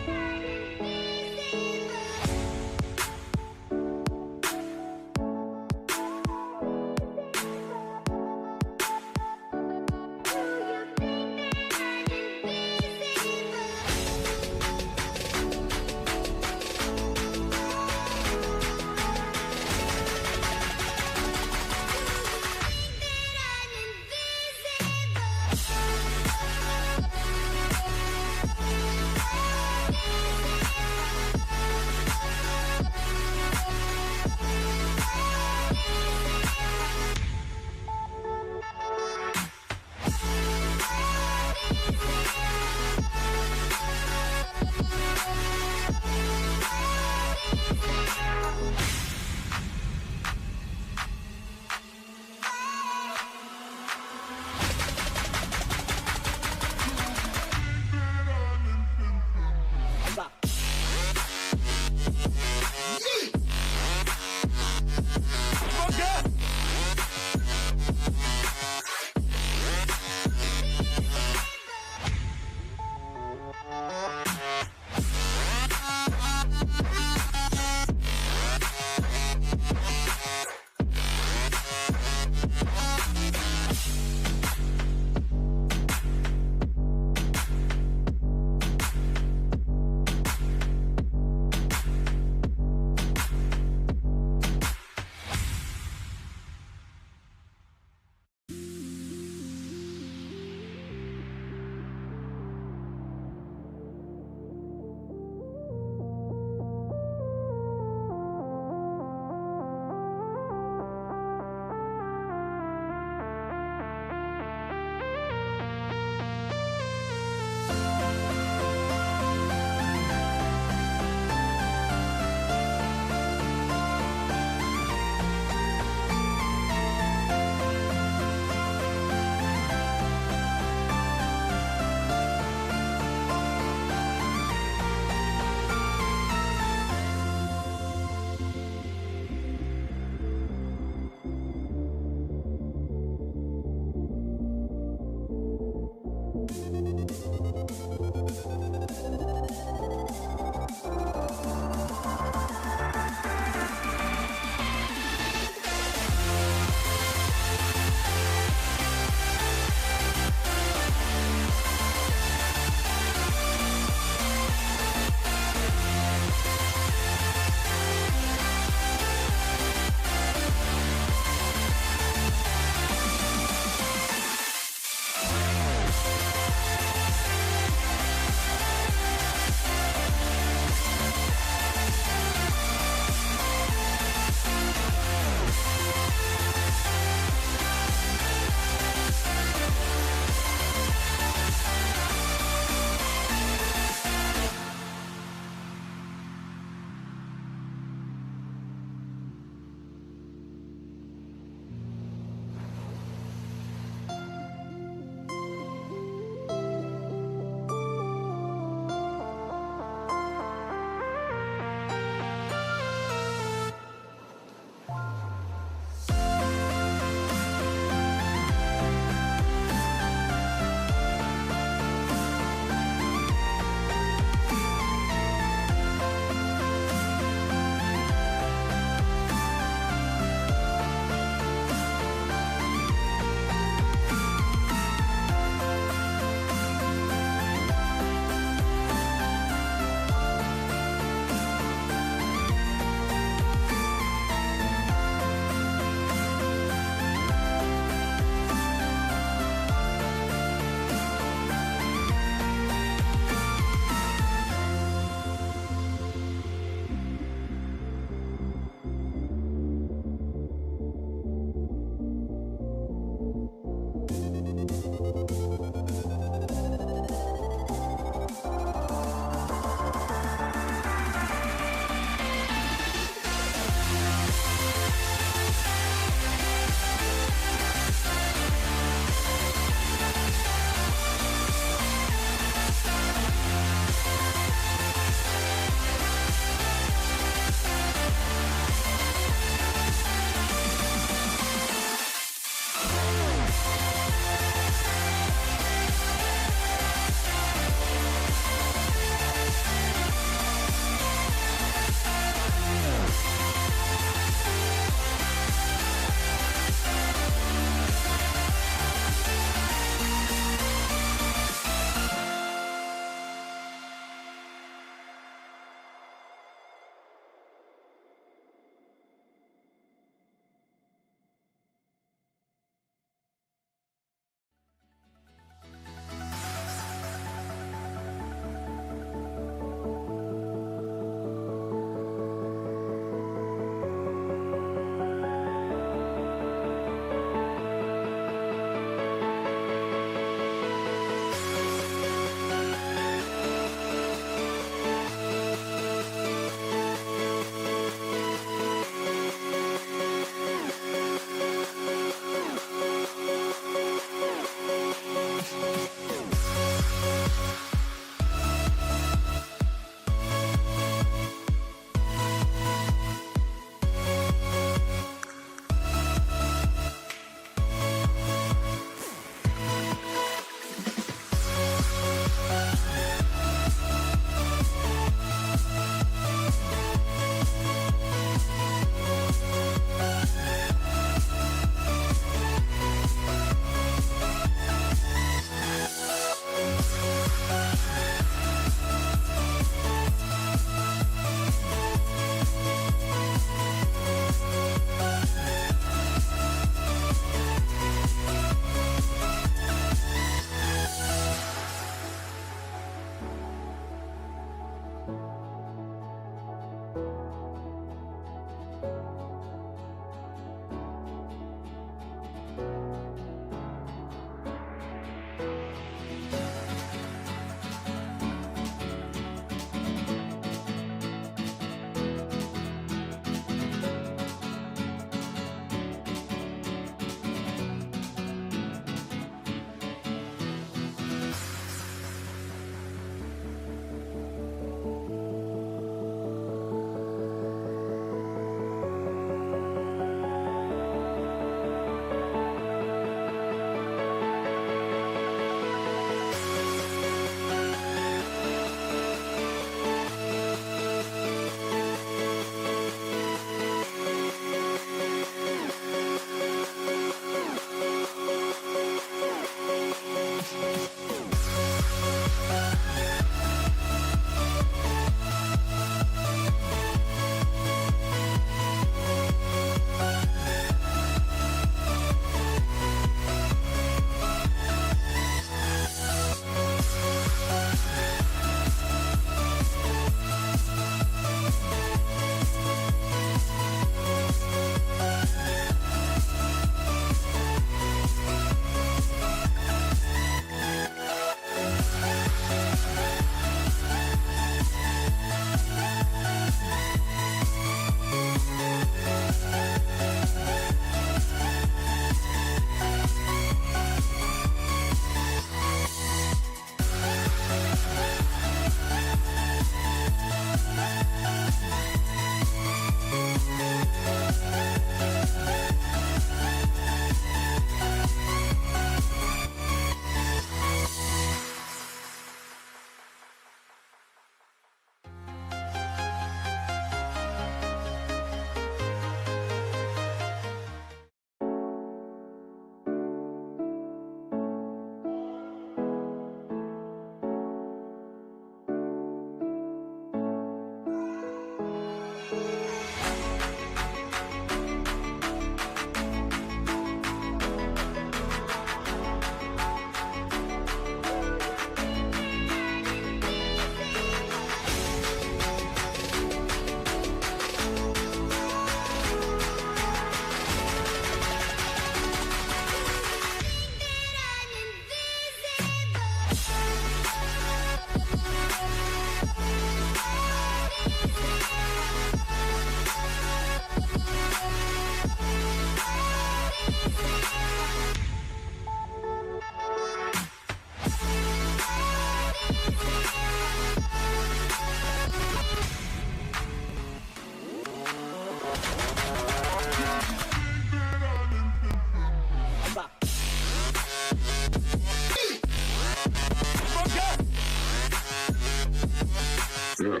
Yeah.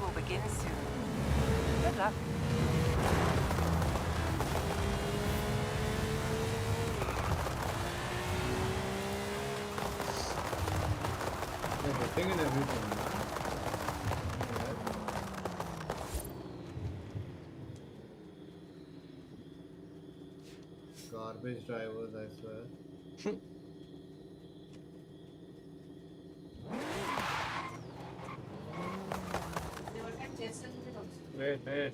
will begin soon. Good luck. They're hitting in everything. Garbage drivers, I swear. Wait.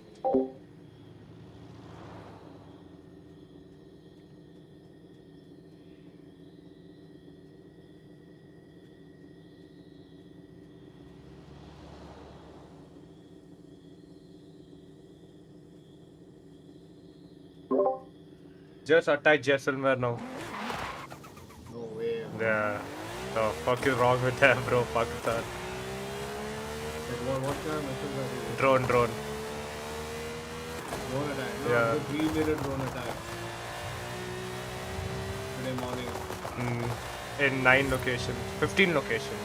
Just attack Jaisalmer now. No way. Yeah. The fuck is wrong with them, bro? Pakistan. What kind of missiles are these? Drone. Drone attack. No, Yeah. the 3-minute drone attack. Today morning. In 9 locations, 15 locations.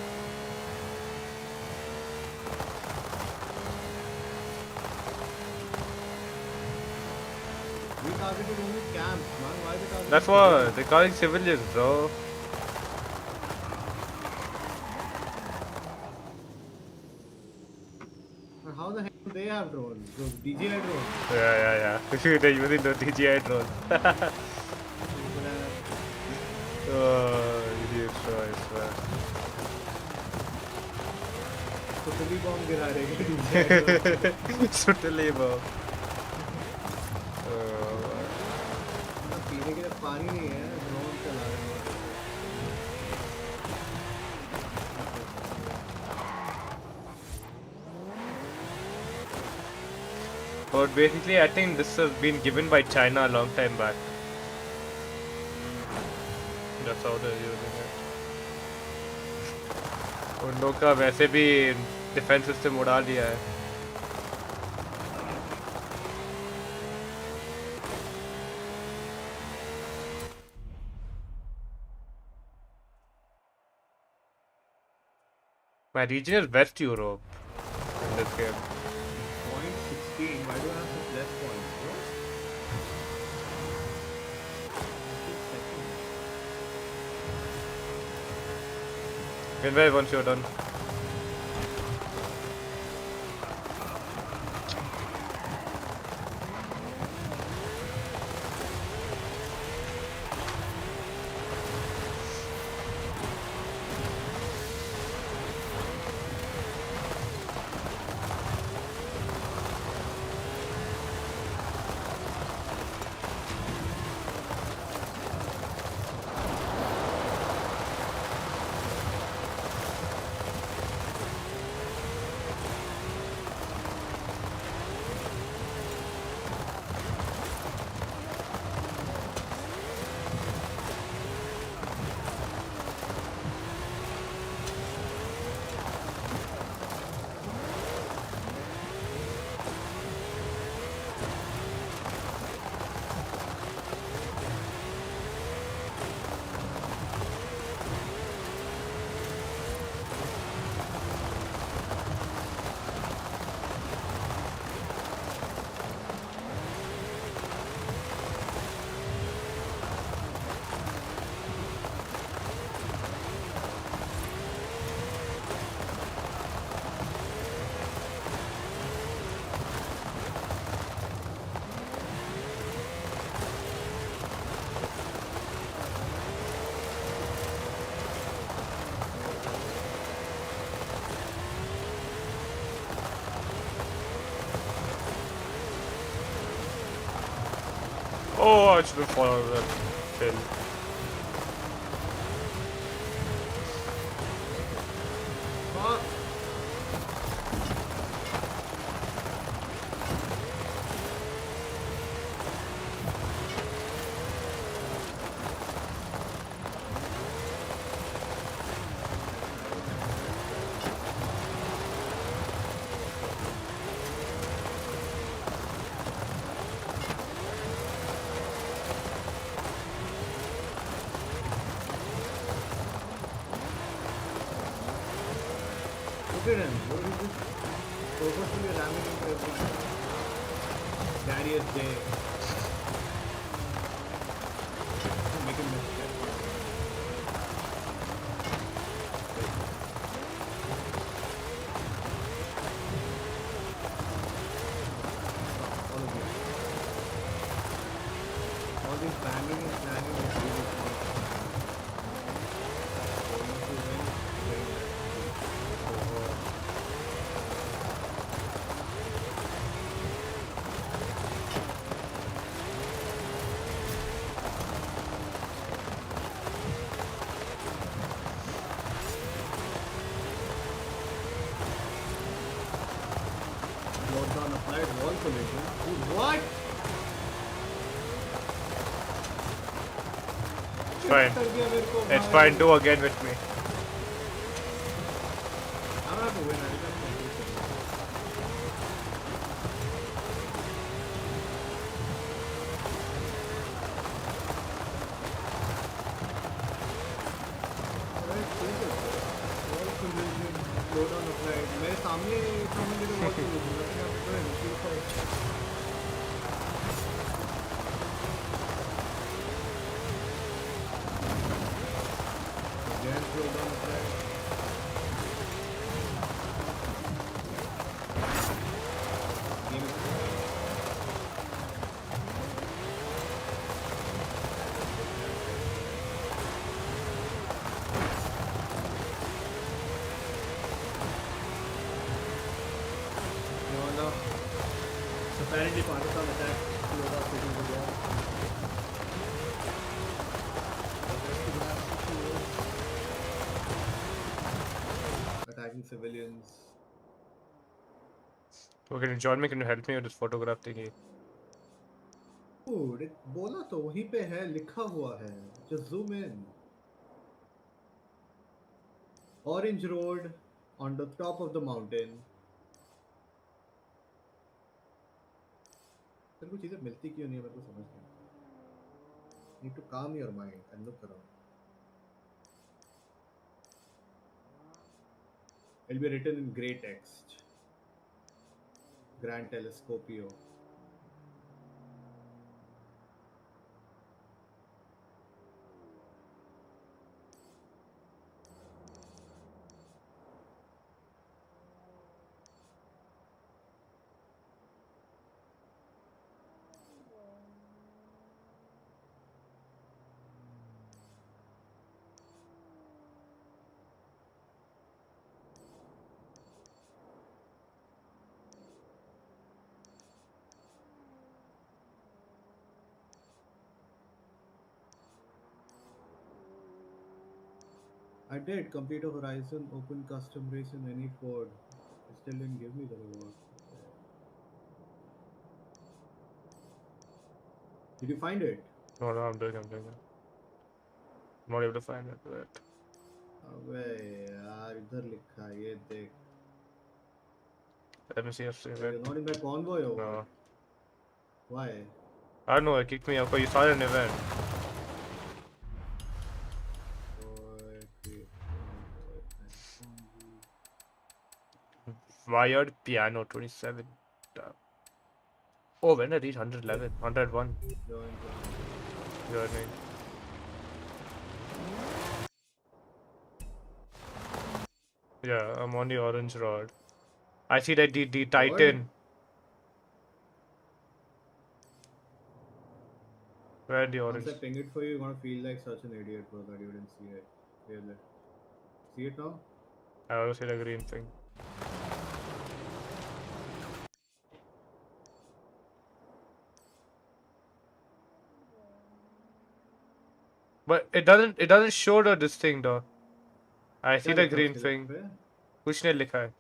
We targeted only camps, man. Why they targeting? That's what they're calling civilians, bro. But how the heck do they have drones? Those DJI drones. Yeah. They're using the DJI drone. Oh, idiots, bro, I swear. Totally bomb gira rahe hain DJI drones. Totally, bro. पीने के लिए पानी नहीं है drone चला रहे हैं But basically, I think this has been given by China a long time back. That's how they're using it. उन लोग का वैसे भी डिफेंस सिस्टम उड़ा लिया है. My region is West Europe in this game. Point 16. Why do I have such less points, bro? Meanwhile, once you're done. Oh, I should have followed that hill. Fuck. Look at him. What is this? Focus actually ramming into everything. Darius J. Make him miss that. All this banging and slamming is really fun. Going to win, very nice. Lockdown applied wall collision. Dude, what? Fine. कर दिया मेरे को It's भाई। fine. Do again with me. I'm not going to win. मेरे सामने apparently Pakistan attacked two of our cities as well. Attacking civilians. Okay, John, can you help me with this photograph thingy? Dude, बोला तो वहीं पे है, लिखा हुआ है. Just zoom in. Orange Road on the top of the mountain. तेरे को चीजें मिलती क्यों नहीं है, मेरे को समझ नहीं आता. Need to calm your mind and look around. It'll be written in grey text. Grand Telescopio. I did complete a Horizon open custom race in any Ford. It still didn't give me the reward. Did you find it? No, I'm doing it. I'm not able to find it. Wait. अबे यार इधर लिखा है ये देख. Let me see. Save You're it. not in my convoy or No. what? Why? I don't know. It kicked me out. You saw an event. Wired piano 27. Oh, when I reach 111, 101. Journey. Yeah, I'm on the orange rod. I see that the Titan. Where the orange? Once I ping it for you, you're gonna feel like such an idiot, bro, that you didn't see it. Really. See it now? I also see the green thing. But it doesn't show this thing though. I see the green thing. कुछ नहीं लिखा है.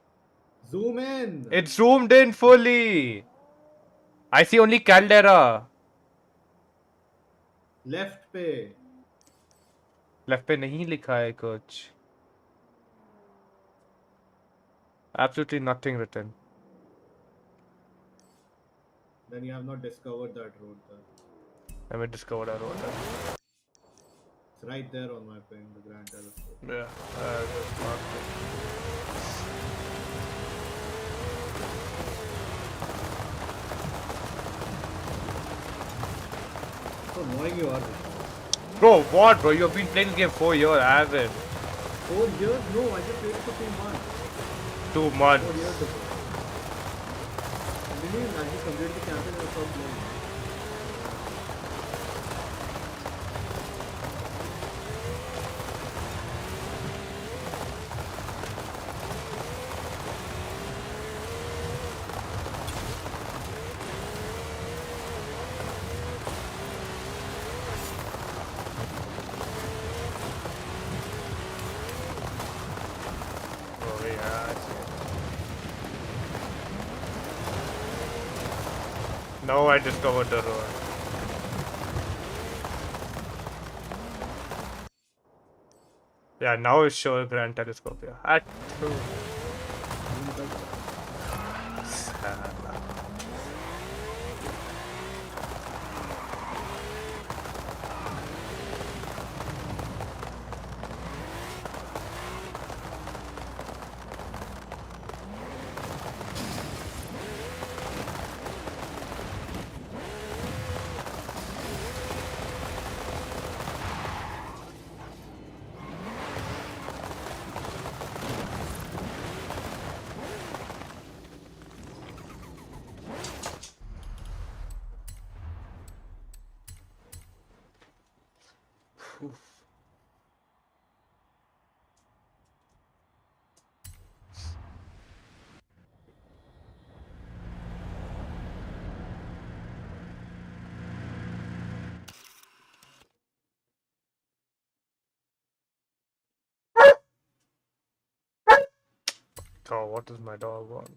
Zoom in. It's zoomed in fully. I see only Caldera. Left पे. Left पे नहीं लिखा है कुछ. Absolutely nothing written. Then you have not discovered that road there. Let me discover that road. It's right there on my ping, the Grand Telescope. Yeah. Just marked it. So annoying you are. Bro, what, bro? You've been playing the game 4 years. I haven't. 4 years? No, I just played it for 2 months. 2 4 months. years ago. I didn't even actually complete the campaign and I stopped playing. Oh, yeah. Now I discovered the road. Yeah, now it's show Grand Telescope. Yeah. At two. Oh, what does my dog want?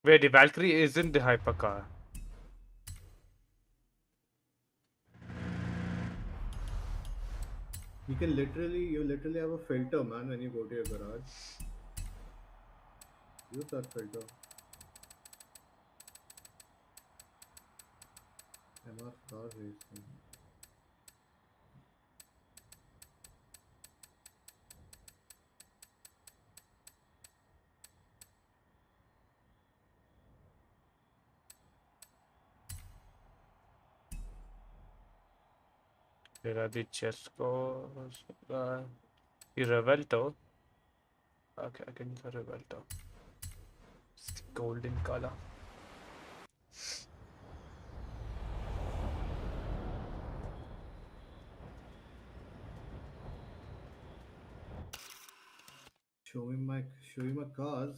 Wait, the Valkyrie isn't the hypercar. You literally have a filter, man, when you go to your garage. Use that filter. MR car racing. There are the Chescos. The Revelto. Okay, I can use a Revelto. It's golden color. Show me my cars.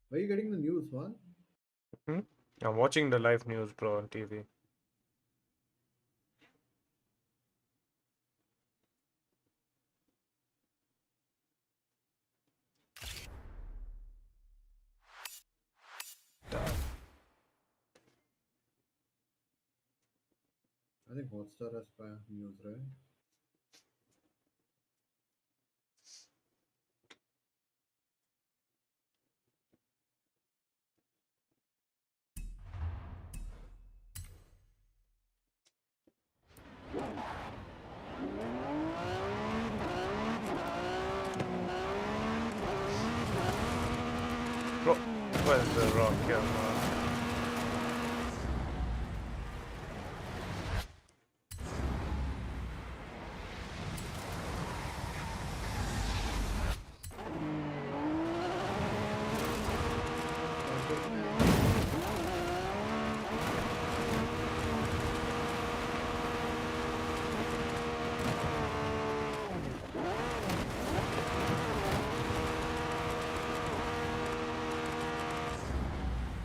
Where are you getting the news, man? I'm watching the live news, bro, on TV. I think Hotstar has Prime News, right? Bro, where's the rock here, man?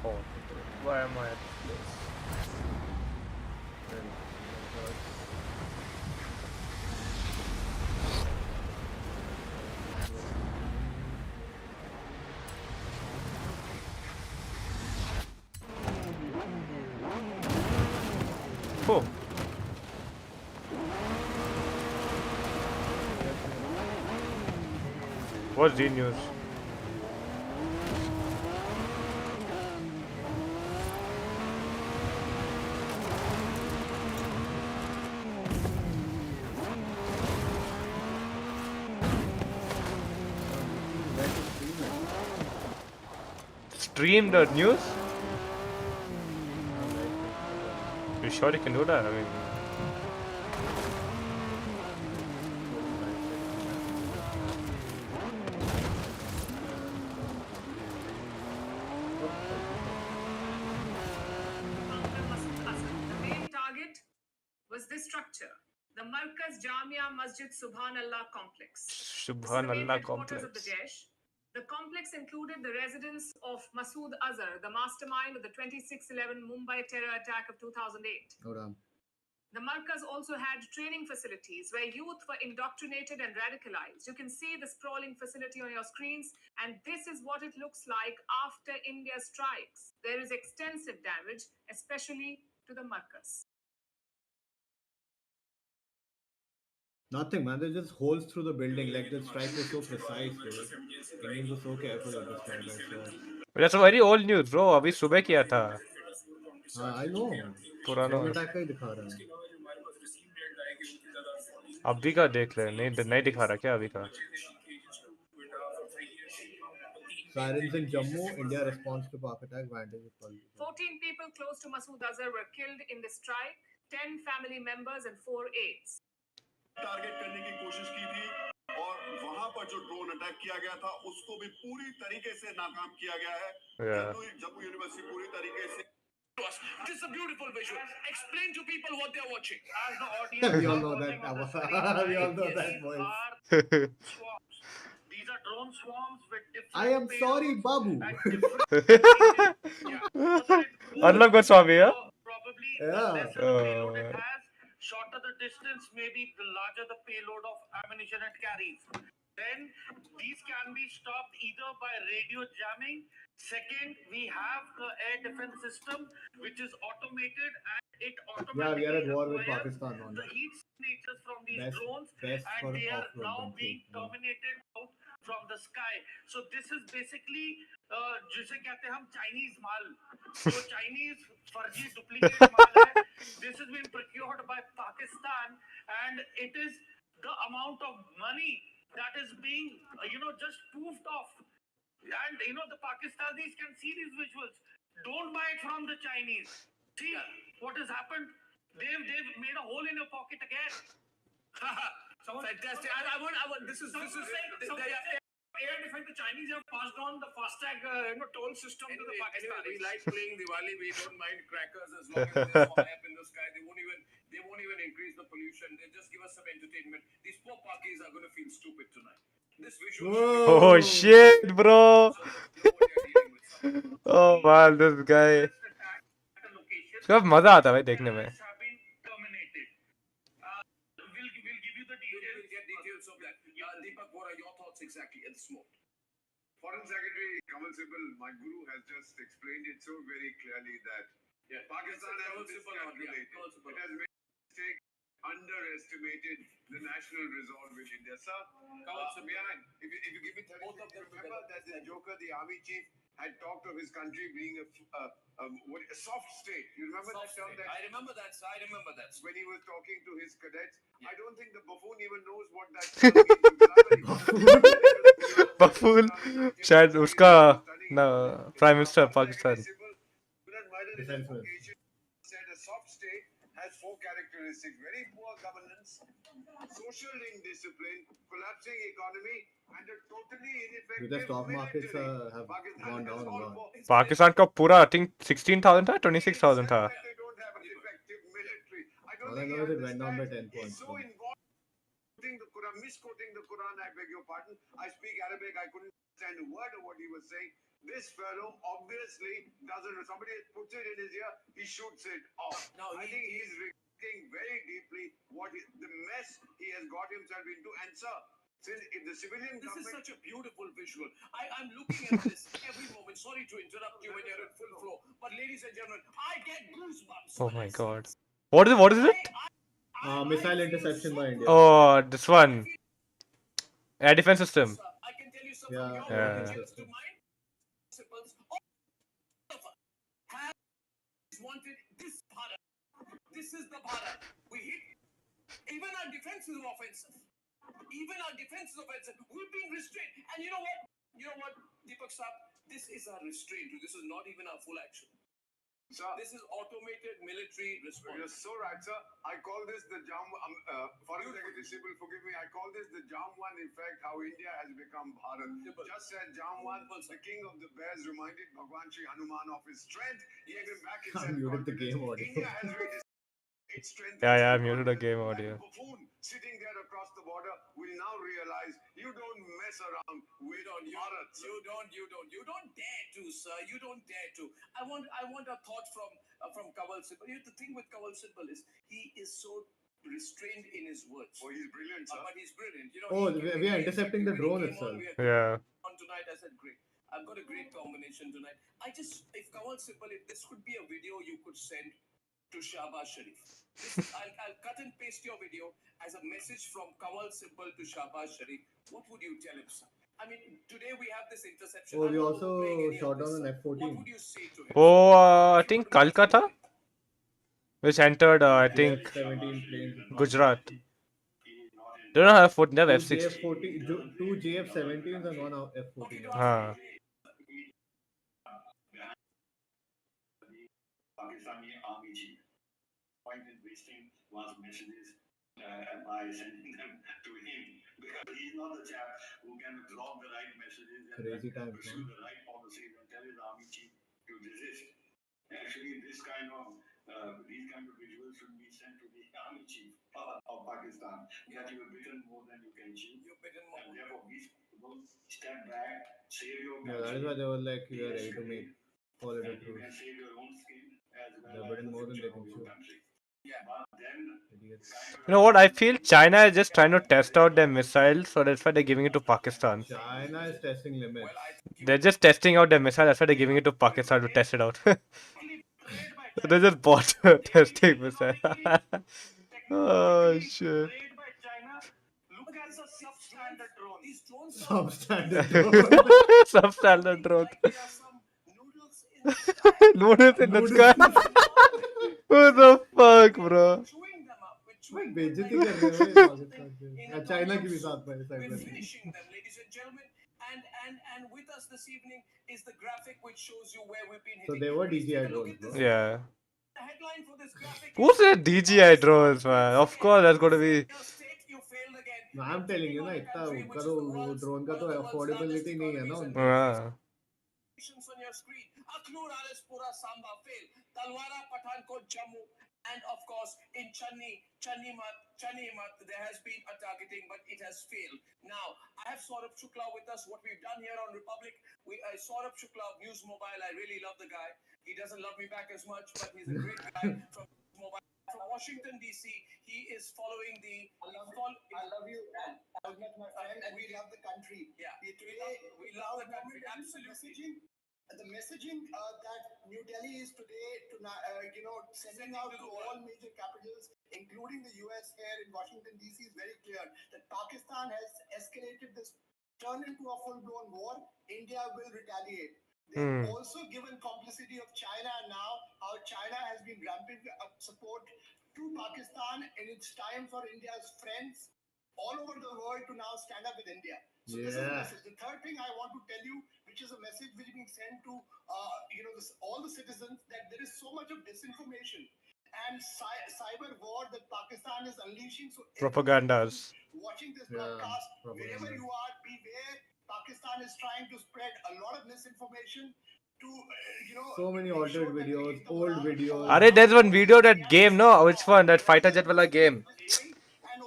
Oh, why am I at this place? What's the news? Where to stream it? Stream the news? Right. You sure you can do that? I mean, The main target was this structure, the Markaz Jamia Masjid Subhanallah complex. This is the main Subhanallah headquarters of the complex. Jaish. The complex included the residence of Masood Azhar, the mastermind of the 26/11 Mumbai terror attack of 2008. Oh, damn. The Markaz also had training facilities where youth were indoctrinated and radicalized. You can see the sprawling facility on your screens, and this is what it looks like after India strikes. There is extensive damage, especially to the Markaz. Nothing, man. There's just holes through the building. Like the strike was so precise, dude. Indians were so careful with the strike, I swear. That's a very old news, bro. अभी सुबह किया था. I know. पुराना. Drone attack का ही दिखा रहा है. अभी का देख ले. नहीं दिखा रहा क्या अभी का? Sirens in Jammu, India response to Pak attack. Vantage. 14 people close to Masood Azhar were killed in the strike, 10 family members and 4 aides. Target करने की कोशिश की थी और वहां पर जो ड्रोन अटैक किया गया था उसको भी पूरी तरीके से नाकाम किया गया है. जम्मू यूनिवर्सिटी पूरी तरीके से. This is a beautiful visual. Explain to people what they are watching. As the audience, we all know that. We all know that voice. Swarms. These are drone swarms with different. I am sorry, Babu. Arnab Goswami, yeah? Probably Yeah. the lesser the payload it has, shorter the distance, maybe the larger the payload of ammunition it carries. Then these can be stopped either by radio jamming. Second, we have the air defense system, which is automated and it automatically Yeah, we are at war with acquires Pakistan on the that. heat signatures from these Best drones, for and they are off-road now country. being terminated out from the sky. So this is basically जिसे कहते हैं हम Chinese माल, जो Chinese फर्जी duplicate माल है. This has been procured by Pakistan, and it is the amount of money that is being just poofed off. And the Pakistanis can see these visuals. Don't buy it from the Chinese. See what has happened. They've made a hole in your pocket again. Fantastic. I want. This is. Air defense. The Chinese have passed on the FASTag toll system to the Pakistanis. We like playing Diwali. We don't mind crackers as long as there's fire up in the sky. They won't even increase the pollution. They just give us some entertainment. These poor Pakis are going to feel stupid tonight. This visual. Oh shit, bro. Oh man, this guy. इसका मजा आता है भाई देखने में. Deepak, what are your thoughts exactly at this moment? Foreign Secretary Kamal Sibal, my guru, has just explained it so very clearly that Pakistan has miscalculated. It has made a mistake, underestimated the national resolve with India. Sir, if you give me 30 seconds, remember that the Joker, the army chief, had talked of his country being a soft state. You remember that term? I remember that, sir. I remember that. When he was talking to his cadets, I don't think the buffoon even knows what that term means. Buffoon शायद उसका ना prime minister Pakistan. Said a soft state has 4 characteristics: very poor governance, social indiscipline, collapsing economy, and a totally ineffective The stock markets military. have gone down a lot. Pakistan का पूरा I think 16,000 था 26,000 था. They don't have an effective military. I don't All I think know he is it went down by 10 understands. points. He's so involved in the Quran, misquoting the Quran. I beg your pardon. I speak Arabic. I couldn't understand a word of what he was saying. This fellow obviously doesn't. Somebody puts it in his ear, he shoots it off. I think he's regretting very deeply the mess he has got himself into. And sir, since if the civilian This government, is such a beautiful visual. I'm looking at this every moment. Sorry to interrupt you when you're in full flow, but ladies and gentlemen, I get goosebumps. Oh my god. What is it? Missile interception by India. Oh, this one. Air defense system. I can tell you Yeah, very Yeah. interesting. Principles, all of us have wanted this Bharat. This is the Bharat. We hit even our defense is offensive. Even our defense is offensive. We're being restrained. And you know what? You know what, Deepak Saab? This is our restraint. This is not even our full action. Sir, This is automated military response. you're so right, sir. I call this the Foreign Secretary Civil, forgive me, I call this the Jamwan effect, how India has become Bharat. Just as Jamwan, the king of the bears, reminded Bhagwan Shri Hanuman of his strength, gave him back his I muted the game audio. India has reached its strength. Yeah, I muted the game audio. That buffoon sitting there across the border will now realize you don't mess around with Bharat. You don't dare to, sir. You don't dare to. I want a thought from Kawal Sibal. The thing with Kawal Sibal is he is so restrained in his words. Oh, he's brilliant, sir. But he's brilliant. Oh, we are intercepting the drone itself. Yeah. On tonight, I said, great. I've got a great combination tonight. If Kawal Sibal, if this could be a video you could send to Shahbaz Sharif. I'll cut and paste your video as a message from Kawal Sibal to Shahbaz Sharif. What would you tell him, sir? I mean, today we have this interception. Oh, we also shot down an What F-14. would you say to him? Oh, I think Kolkata, which entered, I think, F-17 planes. Gujarat. They don't have F-14, they have F-16. Two JF-17s and one F-14. Pakistani army chief. Point in wasting one's messages by sending them to him because he's not the chap who can drop the right messages and pursue the right policies and tell his army chief to desist. Actually, these kind of visuals should be sent to the army chief of Pakistan. That you have bitten more than you can chew. And therefore, these people step back, save your country. Yeah, that is why they were like, you are ready to make follow the truth. You can save your own skin as well. They're bitten more than they can chew. You know what? I feel China is just trying to test out their missiles, so that's why they're giving it to Pakistan. China is testing limits. They're just testing out their missile, that's why they're giving it to Pakistan to test it out. So they just bought a testing missile. Oh shit. Look at the substandard drone. These drones Substandard drone. Substandard drone. Noodles in the sky. What the fuck, bro? बेइज्जती कर रहे हैं पाकिस्तान से China की भी साथ में side में finishing them, ladies and gentlemen. And with us this evening is the graphic which shows you where we've been hitting. So they were DJI drones, bro. Yeah. The headline for this graphic. Who said DJI drones, man? Of course, that's going to be. No, I'm telling you ना इतना उनका तो वो drone का तो affordability नहीं है ना उनका On your screen. Akhnur Alispura Samba fail. Talwara Pathankot Jammu. And of course, in Channimat, there has been a targeting, but it has failed. Now, I have Saurabh Shukla with us. What we've done here on Republic, Saurabh Shukla of News Mobile. I really love the guy. He doesn't love me back as much, but he's a great guy from Mobile. From Washington, D.C., he is following the... I love you, and I've met my friend, and we love the country. Yeah, we love the country, absolutely. The messaging that New Delhi is today, sending out to all major capitals, including the US here in Washington, D.C., is very clear that Pakistan has escalated this, turned into a full-blown war. India will retaliate. They've also given complicity of China now, how China has been ramping up support to Pakistan, and it's time for India's friends all over the world to now stand up with India. So this is the message. The third thing I want to tell you, which is a message which is being sent to all the citizens, that there is so much of disinformation and cyber war that Pakistan is unleashing. So propagandas. Watching this broadcast, wherever you are, beware. Pakistan is trying to spread a lot of misinformation to, so many altered videos, old videos. Are there's one video that game, no? Which one? That fighter jet wala game.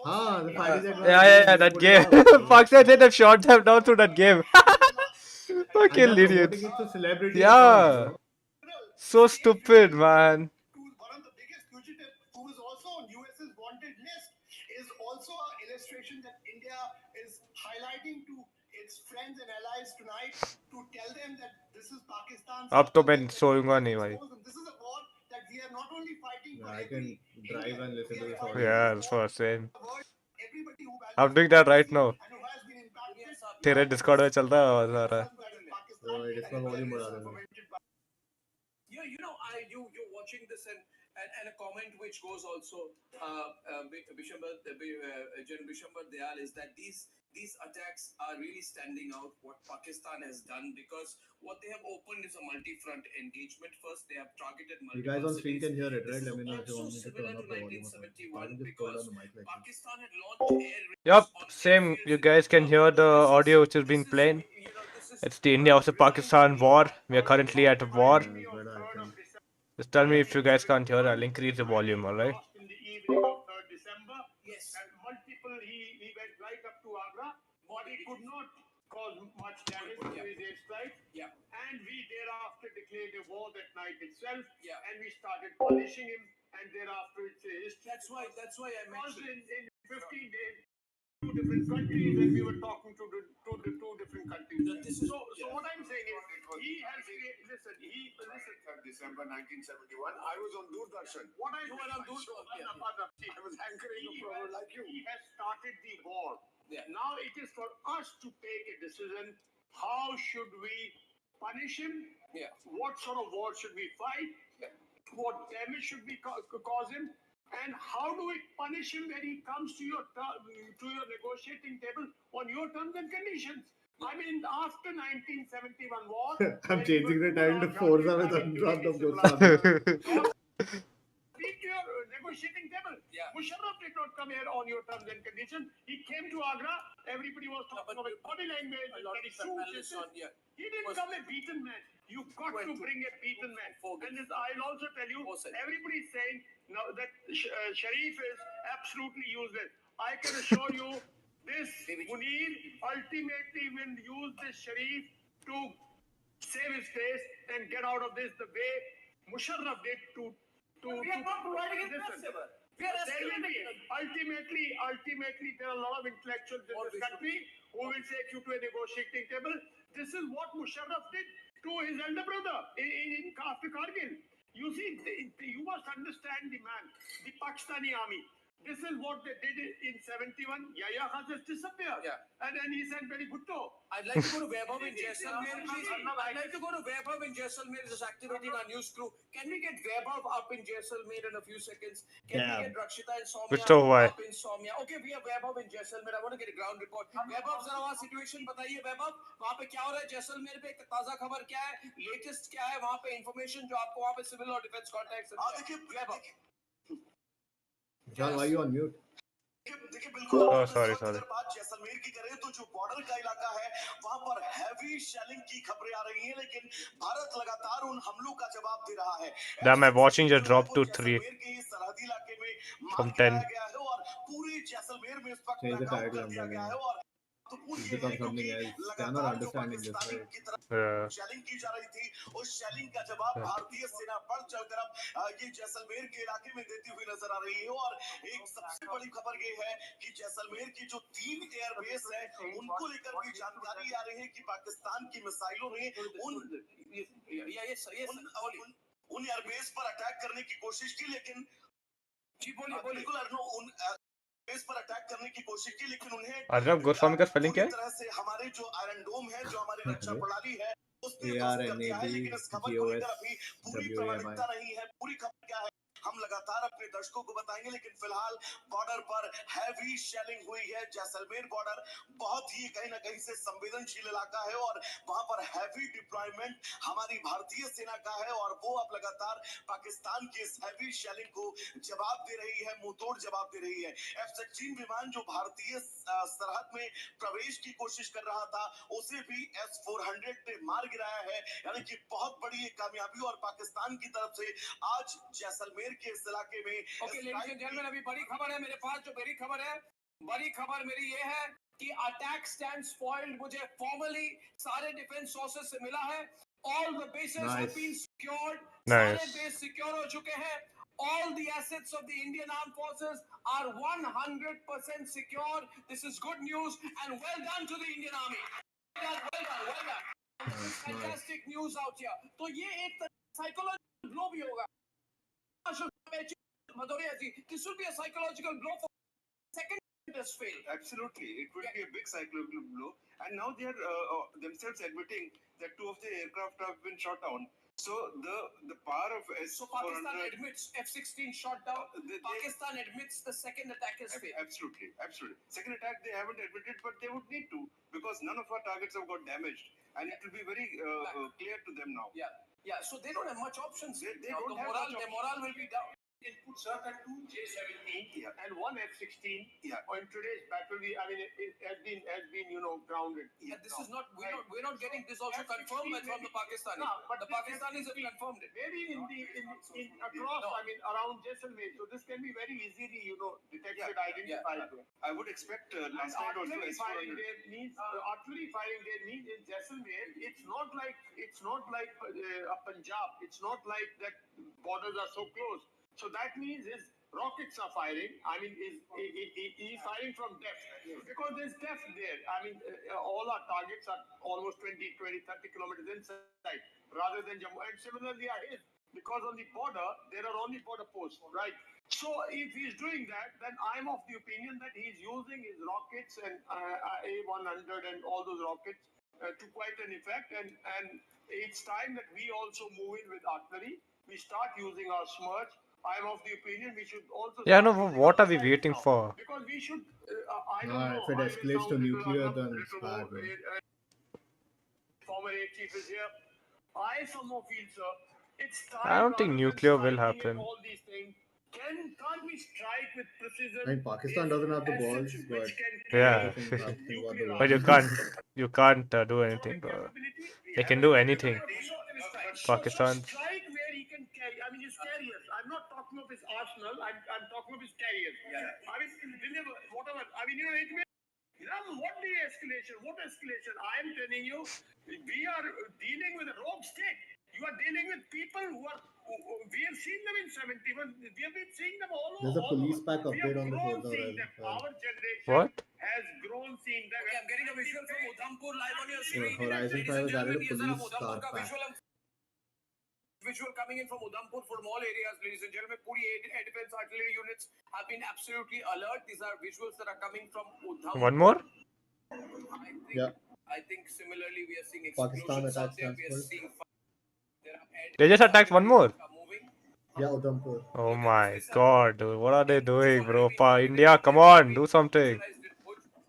The fighter jet. Yeah, that game. Pakistan said they've shot them down through that game. Fucking idiots. Yeah. So stupid, man. One of the biggest fugitives who is also on US's wanted list is also an illustration that India is highlighting to its friends and allies tonight to tell them that this is Pakistan's. अब तो मैं सोऊंगा नहीं भाई. This is a war that we are not only fighting for I can drive and listen to this audio. Yeah, that's what I'm saying. I'm doing that right now. And who has been impacted तेरे Discord में चलता है सारा। इसका volume बढ़ा देना। You're watching this and a comment which goes also Bishambar Dayal is that these attacks are really standing out what Pakistan has done because what they have opened is a multi-front engagement. First they have targeted multiple You guys on screen can hear it, right? This Let me know if you want me to turn up the volume. I can just pull down the mic like this. Pakistan had launched air raids Yup, on same. airfields You guys can hear the audio which has been playing. It's the India versus Pakistan war. We are currently at war. Just tell me if you guys can't hear. I'll increase the volume, alright? In the evening of 3rd December. Yes. And multiple, he went right up to Agra, but he could not cause much damage to his airstrike. Yeah. And we thereafter declared a war that night itself. Yeah. And we started punishing him, and thereafter it's a history. That's why I mentioned in 15 days, two different countries, and we were talking to the two different countries. So what I'm saying is, he has listen. 3rd December 1971. I was on Doordarshan. What I were on Doordarshan. I was anchoring a program like you. He has started the war. Yeah. Now it is for us to take a decision. How should we punish him? Yeah. What sort of war should we fight? Yeah. What damage should we cause him? And how do we punish him when he comes to your negotiating table on your terms and conditions? I mean, after 1971 war, I'm changing the time to Forza with Anurag of Goswami. Speak to your negotiating table. Yeah. Musharraf did not come here on your terms and conditions. He came to Agra. Everybody was talking about body language. A lot of analysts on here. He didn't come a beaten man. You got to bring a beaten man. And I'll also tell you, everybody is saying now that Sharif is absolutely useless. I can assure you, this Munir ultimately will use this Sharif to save his face and get out of this the way Musharraf did to we are not providing a press saver. We are ultimately, there are a lot of intellectuals in this country who will take you to a negotiating table. This is what Musharraf did to his elder brother in after Kargil. You see, you must understand the man, the Pakistani army. This is what they did in 71. Yahya Khan just disappeared. Yeah. And then he said, very good to. I'd like to go to Vaibhav in Jaisalmer, please. I'd like to go to Vaibhav in Jaisalmer. Just activating our news crew. Can we get Vaibhav up in Jaisalmer in a few seconds? Can we get Rakshita and Soumya Which to why? up in Soumya? Okay, we have Vaibhav in Jaisalmer. I want to get a ground report. Vaibhav, जरा वहाँ situation बताइए Vaibhav. वहाँ पे क्या हो रहा है जैसलमेर पे? ताज़ा खबर क्या है? Latest क्या है? वहाँ पे information जो आपको वहाँ पे civil और defense contacts. देखिए Vaibhav. John, why are you on mute? देखिए बिल्कुल Oh, sorry. बात जैसलमेर की करें तो जो बॉर्डर का इलाका है वहां पर हैवी शेलिंग की खबरें आ रही हैं लेकिन भारत लगातार उन हमलों का जवाब दे रहा है Damn, my watching just dropped to 3 Jaisalmer के सरहदी इलाके में from मार 10. गया है और पूरे जैसलमेर में इस वक्त Change the blackout title कर दिया गया है और It's become something else. They are not understanding this, right? Yeah. Shelling की जा रही थी उस शेलिंग का जवाब भारतीय सेना बढ़ चढ़कर अब ये जैसलमेर के इलाके में देती हुई नजर आ रही है और एक सबसे बड़ी खबर ये है कि जैसलमेर की जो 3 एयरबेस है उनको लेकर भी जानकारी आ रही है कि पाकिस्तान की मिसाइलों ने उन एयरबेस पर अटैक करने की कोशिश की लेकिन उन बेस पर अटैक करने की कोशिश की लेकिन उन्हें अर्नब गोस्वामी का स्पेलिंग क्या है? तरह से हमारे जो आयरन डोम है जो हमारी रक्षा प्रणाली है उसने ARNAB लेकिन इस खबर को लेकर अभी पूरी GOSWAMI प्रामाणिकता नहीं है पूरी खबर क्या है हम लगातार अपने दर्शकों को बताएंगे लेकिन फिलहाल बॉर्डर पर हैवी शेलिंग हुई है जैसलमेर बॉर्डर बहुत ही कहीं ना कहीं से संवेदनशील इलाका है और वहां पर हैवी डिप्लॉयमेंट हमारी भारतीय सेना का है और वो अब लगातार पाकिस्तान की इस हैवी शेलिंग को जवाब दे रही है मुंहतोड़ जवाब दे रही है F-16 विमान जो भारतीय सरहद में प्रवेश की कोशिश कर रहा था उसे भी S-400 ने मार गिराया है यानी कि बहुत बड़ी एक कामयाबी और पाकिस्तान की तरफ से आज जैसलमेर के इस इलाके में ओके लेडीज एंड जेंटलमैन अभी बड़ी खबर है मेरे पास जो बड़ी खबर है बड़ी खबर मेरी ये है कि अटैक स्टैंड स्पॉइल्ड मुझे फॉर्मली सारे डिफेंस सोर्सेज से मिला है all the bases have been secured सारे बेस सिक्योर हो चुके हैं all the assets of the Indian Armed Forces are 100% secure this is good news and well done to the Indian Army well done fantastic news out here तो ये एक psychological blow भी होगा Madhurya ji, this will be a psychological blow for second has failed. Absolutely, it would be a big psychological blow. And now they are themselves admitting that 2 of the aircraft have been shot down. So the power of So Pakistan admits F-16 shot down. Pakistan admits the second attack has failed. Absolutely, absolutely. Second attack they haven't admitted, but they would need to, because none of our targets have got damaged, and it will be very clear to them now. Yeah. So they don't have much options. They don't have much Their morale will be down. It puts us at 2 J-17 and 1 F-16. In today's battle, it has been grounded. This is not. We're not getting this also confirmed from the Pakistanis. No, but the Pakistanis have confirmed it. Maybe across, around Jaisalmer. So this can be very easily, detected, identified. I would expect last night also artillery firing there means in Jaisalmer. It's not like a Punjab. It's not like that borders are so close. So that means his rockets are firing. He's firing from depth because there's depth there. All our targets are almost 20, 30 kilometers inside rather than Jammu. And similarly are his, because on the border, there are only border posts, right? So if he's doing that, then I'm of the opinion that he's using his rockets and A100 and all those rockets to quite an effect. And it's time that we also move in with artillery. We start using our Smerch. I'm of the opinion we should also. Yeah, no, what are we waiting for? Because we should. If it escalates to nuclear, then it's bad. Former Air Chief is here. I somehow feel, sir, it's time. I don't think nuclear will happen. All these things. Can't we strike with precision? Pakistan doesn't have the balls, but yeah. But you can't do anything. They can do anything. Pakistan. Strike where he can carry. His carriers. I'm not talking of his arsenal. I'm talking of his carriers. Deliver whatever. What de-escalation? What escalation? I am telling you, we are dealing with a rogue state. You are dealing with people who are. We have seen them in 71. We have been seeing them all over. There's a police pack update on the FORZA Horizon. Our generation what? has grown seeing them. Okay, I'm getting a visual from Udhampur live on your screen. Horizon 5 has added a police car pack. Visual coming in from Udhampur from all areas, ladies and gentlemen. Puri air defense artillery units have been absolutely alert. These are visuals that are coming from Udhampur. One more? I think similarly we are seeing Pakistan explosions out there. attacks We are seeing they just attacked one more. Yeah, Udhampur. Oh my god, dude. What are they doing, bro? India, come on, do something.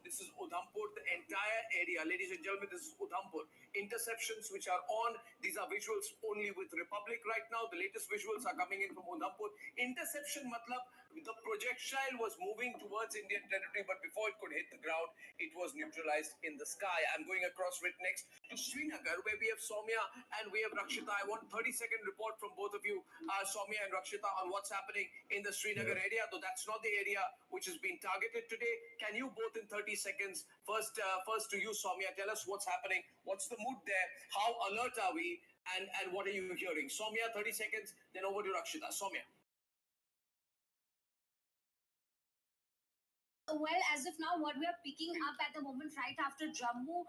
This is Udhampur, the entire area. Ladies and gentlemen, this is Udhampur. Interceptions which are on. These are visuals only with Republic right now. The latest visuals are coming in from Udhampur. Interception matlab, the projectile was moving towards Indian territory, but before it could hit the ground, it was neutralized in the sky. I'm going across right next to Srinagar, where we have Soumya and we have Rakshita. I want 30-second report from both of you, Soumya and Rakshita, on what's happening in the Srinagar area, though that's not the area which has been targeted today. Can you both in 30 seconds, first to you, Soumya, tell us what's happening, what's the mood there, how alert are we, and what are you hearing? Soumya, 30 seconds, then over to Rakshita. Soumya. Well, as of now, what we are picking up at the moment, right after Jammu,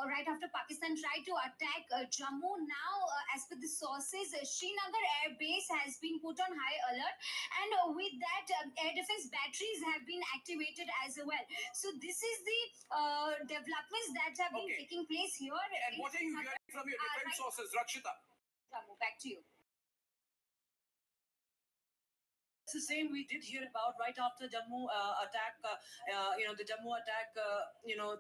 right after Pakistan tried to attack Jammu, now, as per the sources, Srinagar Air Base has been put on high alert, and with that, air defense batteries have been activated as well. So this is the developments that have been taking place here. And what are you hearing from your defense sources, Rakshita? Jammu, back to you. It's the same we did hear about right after Jammu attack. The Jammu attack.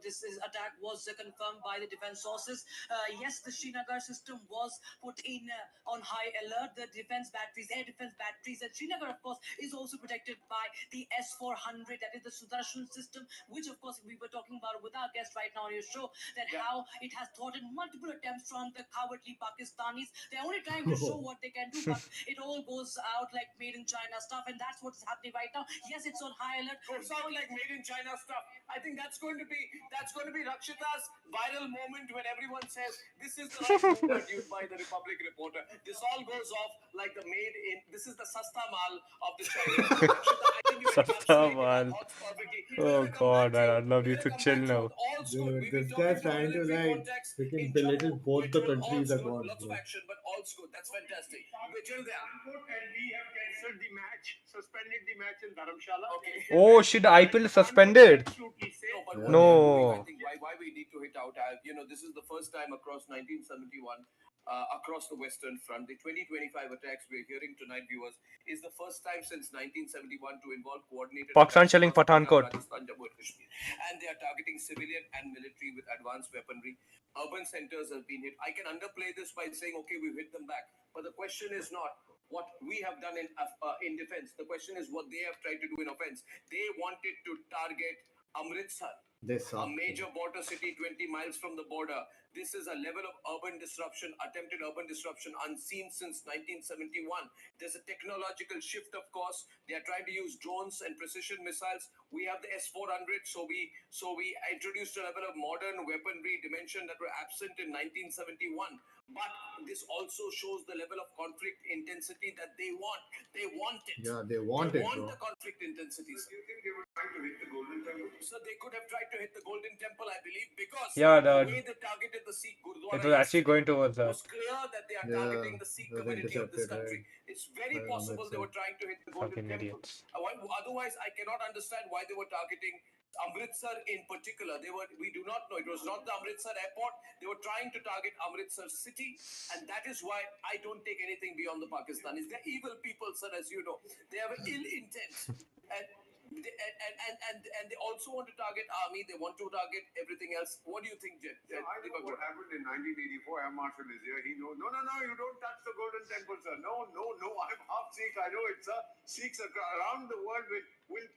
This attack was confirmed by the defense sources. Yes, the Srinagar system was put in on high alert. The defense batteries, air defense batteries, and Srinagar, of course, is also protected by the S-400. That is the Sudarshan system, which, of course, we were talking about with our guest right now on your show. That how it has thwarted multiple attempts from the cowardly Pakistanis. They're only trying to show what they can do, but it all goes out like made in China stuff. And that's what's happening right now. Yes, it's on high alert. It sounds like made in China stuff. I think that's going to be Rakshita's viral moment when everyone says this is the right move used by the Republic reporter. This all goes off like the made in. This is the sasta mal of the Chinese. Sasta mal. Oh god, man, I'd love you to chill now. Dude, this guy's trying to freaking belittle both the countries at once. Lots of action, but all's good. That's fantastic. We're chill there. And we have cancelled the match suspended the match in Dharamshala. Okay. Oh shit, the IPL is suspended. Absolutely say. No, but Yeah. what they're doing, I No. think why we need to hit out, this is the first time across 1971, across the Western Front. The 2025 attacks we're hearing tonight, viewers, is the first time since 1971 to involve coordinated Pakistan attacks shelling across Punjab, Pathankot. Rajasthan, Jammu and Kashmir. And they are targeting civilian and military with advanced weaponry. Urban centers have been hit. I can underplay this by saying, okay, we've hit them back. But the question is not what we have done in defense. The question is what they have tried to do in offense. They wanted to target Amritsar, a major border city 20 miles from the border. This is a level of urban disruption, attempted urban disruption unseen since 1971. There's a technological shift, of course. They are trying to use drones and precision missiles. We have the S-400, so we introduced a level of modern weaponry dimension that were absent in 1971. But this also shows the level of conflict intensity that they want. They want it. Yeah, they want they it, want bro. the conflict intensity. Do you think they were trying to hit the Golden Temple? So they could have tried to hit the Golden Temple, I believe, because Yeah, the way they targeted the Sikh it Gurdwara was actually going towards that. was clear that they are Yeah, targeting the Sikh it was community of this intercepted, country. right? It's very By possible they Amritsar. were trying to hit the Golden Fucking Temple. idiots. Otherwise, I cannot understand why they were targeting Amritsar in particular. We do not know. It was not the Amritsar airport. They were trying to target Amritsar city, and that is why I don't take anything beyond the Pakistanis. They're evil people, sir, as you know. They have ill intent, and they also want to target army. They want to target everything else. What do you think, Jen? I know what happened in 1984. Air Marshal is here. He knows. No, you don't touch the Golden Temple, sir. No. I'm half Sikh. I know it, sir. Sikhs around the world will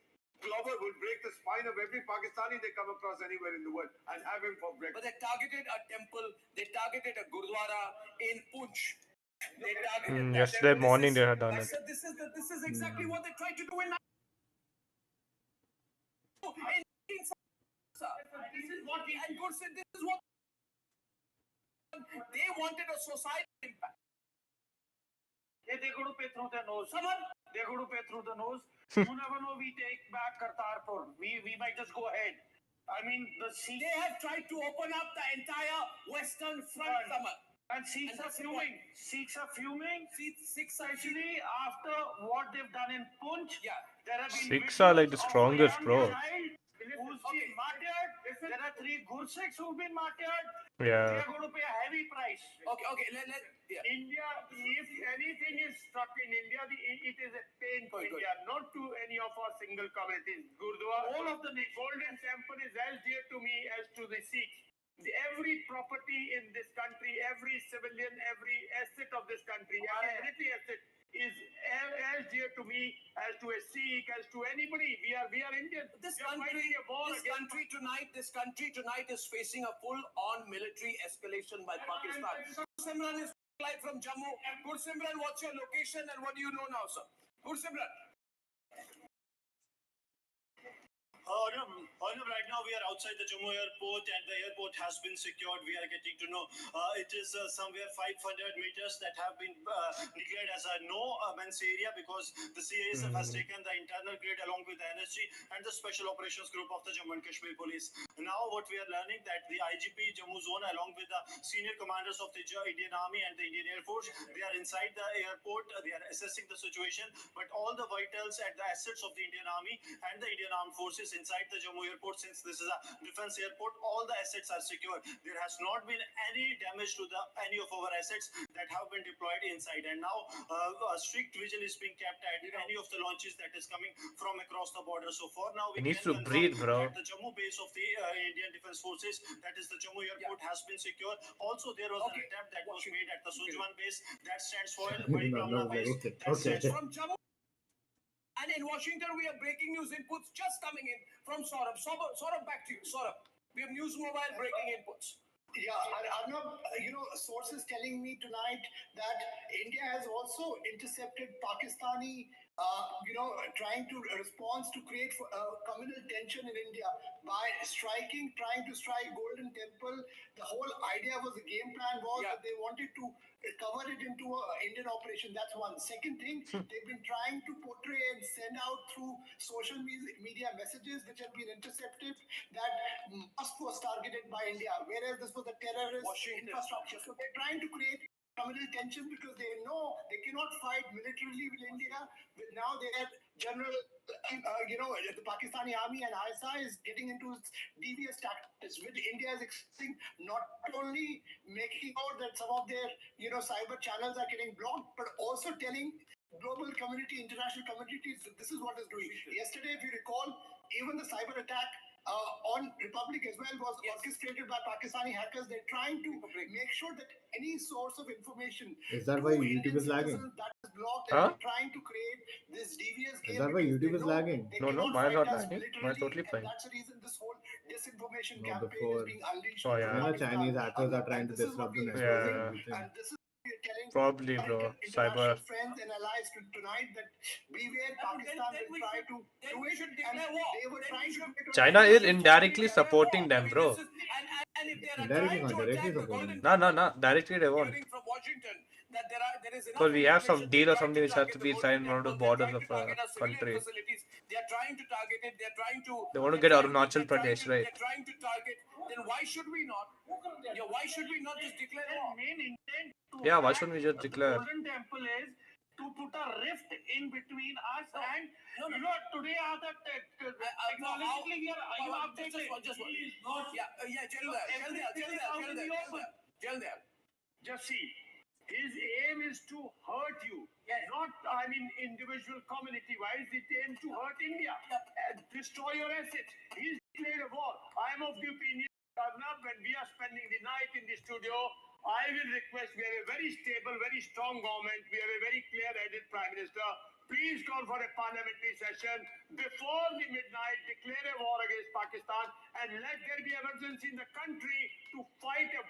break the spine of every Pakistani they come across anywhere in the world and have him for breakfast. But they targeted a temple. They targeted a Gurdwara in Punch. They targeted that. Yesterday morning they had done it. This is exactly what they tried to do in. This is what they wanted a society impact. They're going to pay through the nose. They're going to pay through the nose. You never know. We take back Kartarpur. We might just go ahead. I mean, they have tried to open up the entire Western Front, and Sikhs are fuming. Sikhs are fuming. Especially after what they've done in Punch. Yeah. There have been Sikhs are like the strongest, bro. Who's been martyred. There are 3 Gursikhs who've been martyred. Yeah. They're going to pay a heavy price. Okay. India, if anything is struck in India, it is a pain to India, not to any of our single communities. Gurdwara, all of the Golden Temple is as dear to me as to the Sikhs. Every property in this country, every civilian, every asset of this country, every military asset is as dear to me as to a Sikh, as to anybody. We are Indian. This country tonight is facing a full-on military escalation by Pakistan. Simran is live from Jammu. Simran, what's your location and what do you know now, sir? Simran. Right now we are outside the Jammu airport and the airport has been secured. We are getting to know it is somewhere 500 meters that have been declared as a no-man's area because the CISF has taken the internal grid along with the NSG and the Special Operations Group of the Jammu and Kashmir Police. Now what we are learning that the IGP Jammu Zone along with the senior commanders of the Indian Army and the Indian Air Force, they are inside the airport. They are assessing the situation, but all the vitals and the assets of the Indian Army and the Indian Armed Forces inside the Jammu airport, since this is a defense airport, all the assets are secure. There has not been any damage to any of our assets that have been deployed inside. And now a strict vigil is being kept at any of the launches that is coming from across the border. So for now, we He needs can to breathe, bro. that the Jammu base of the Indian Defense Forces, that is the Jammu airport, has been secured. Also, there was an attempt that was made at the Sujwan base. That stands for Barikamla base. That stands From Jammu. And in Washington, we have breaking news inputs just coming in from Saurabh. Saurabh, back to you. Saurabh, we have News Mobile breaking inputs. Yeah, Arnab, sources telling me tonight that India has also intercepted Pakistani, trying to respond to create communal tension in India by trying to strike Golden Temple. The whole idea was, the game plan was that they wanted to cover it into an Indian operation. That's one. Second thing, they've been trying to portray and send out through social media messages which have been intercepted that mosque was targeted by India, whereas this was a terrorist infrastructure. So they're trying to create communal tensions because they know they cannot fight militarily with India. But now they have general, the Pakistani army and ISI is getting into its devious tactics, with India is expecting not only making out that some of their, cyber channels are getting blocked, but also telling global community, international communities, that this is what is doing. Yesterday, if you recall, even the cyber attack on Republic as well was orchestrated by Pakistani hackers. They're trying to make sure that any source of information Is that why YouTube is lagging? that is blocked, Huh? and they're trying to create this devious game. Is that why because they YouTube is know lagging? they No, cannot mine's fight not us lagging. militarily, Mine's totally and fine. that's the reason this whole disinformation No, campaign before- is being unleashed. Oh, yeah. You know, Chinese hackers are trying to This is what disrupt the we're network and Yeah. everything. and this is what we're telling Probably, bro. international Cyber. friends and allies tonight that beware Pakistan will try to do it, and they were trying to do it. China is indirectly supporting them, bro. And if they are Indirectly, trying not to directly attack the supporting. golden No. Directly they won't. hearing from Washington that there is enough Because we have some information, deal or they're trying something which has to target be the signed in golden one of the temple, they're borders trying of to target a our civilian country. facilities, they are trying to target it, they're trying to They want to they're get trying Arunachal they're trying Pradesh, to- right? They're trying to target, then why should we not? Yeah, why should we not just declare war? Main intent to Yeah, why attack shouldn't we just the declare? Golden Temple is to put a rift in between us and today technologically we are updated. Just see, his aim is to hurt you, not, individual community-wise. It aims to hurt India, destroy your assets. He's declared a war. I'm of the opinion, Arnab, when we are spending the night in the studio, I will request, we have a very stable, very strong government. We have a very clear-headed Prime Minister. Please call for a parliamentary session before the midnight, declare a war against Pakistan, and let there be emergency in the country to fight a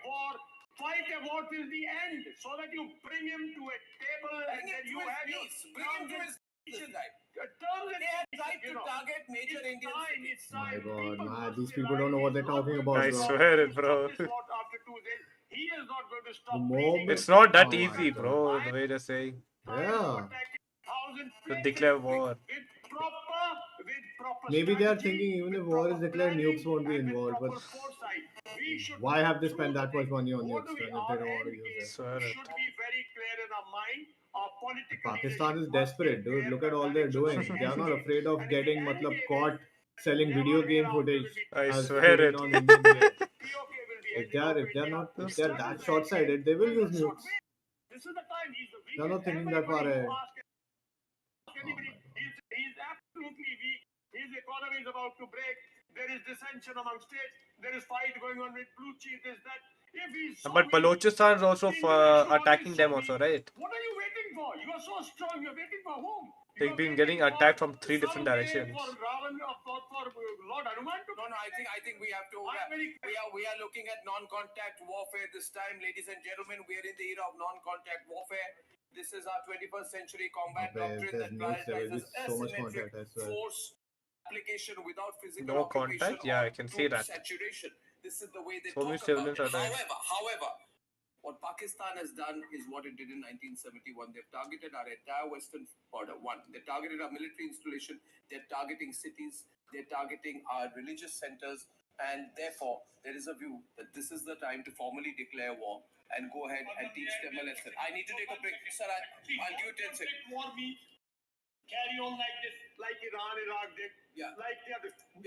war till the end, so that you bring him to a table and then you have your Bring him to his terms and they have tried to target major Indian cities. My God, man, these people don't know what they're talking about, I bro. swear it, bro. After 2 days, he is not going to The stop mob. It's not that Oh my easy, God. bro. The way they're saying. Yeah. To declare war. Maybe they are thinking even if war is declared, nukes won't be involved. But why have they spent that much money on nukes then if they don't want to use it? Swear it. should be very clear in our mind. Our political Pakistan is desperate, dude. Look at all they're doing. They are not afraid of getting caught selling video game footage I as swear filming it. on Indian gear. If they're that short-sighted, they will use nukes. This is the time. He's the They're not weakest. thinking that far Everybody ahead. who asks anybody, he's absolutely weak. His economy is about to break. There is dissension among states. There is fight going on with Blue Chief. This, that. If he's so But weak, Balochistan is also India should attacking always them show also, weak. right? What are you waiting for? You are so strong. You're waiting for whom? They've been getting attacked from 3 different directions. For Ravan, for Lord Hanuman to No, I think we have to. We are looking at non-contact warfare this time, ladies and gentlemen. We are in the era of non-contact warfare. This is our 21st century combat doctrine that prioritizes so much asymmetric contact, I swear. force application without physical No occupation contact? Yeah, or I can see troop that. saturation. This is the way they So many talk about civilians it. are dying. However, what Pakistan has done is what it did in 1971. They've targeted our entire western border. They targeted our military installation. They're targeting cities. They're targeting our religious centers. And therefore, there is a view that this is the time to formally declare war and go ahead and teach them a lesson. I need to take a break. Sir, I'll give you 10 seconds. carry on like this, like Iran, Iraq did, like the others. In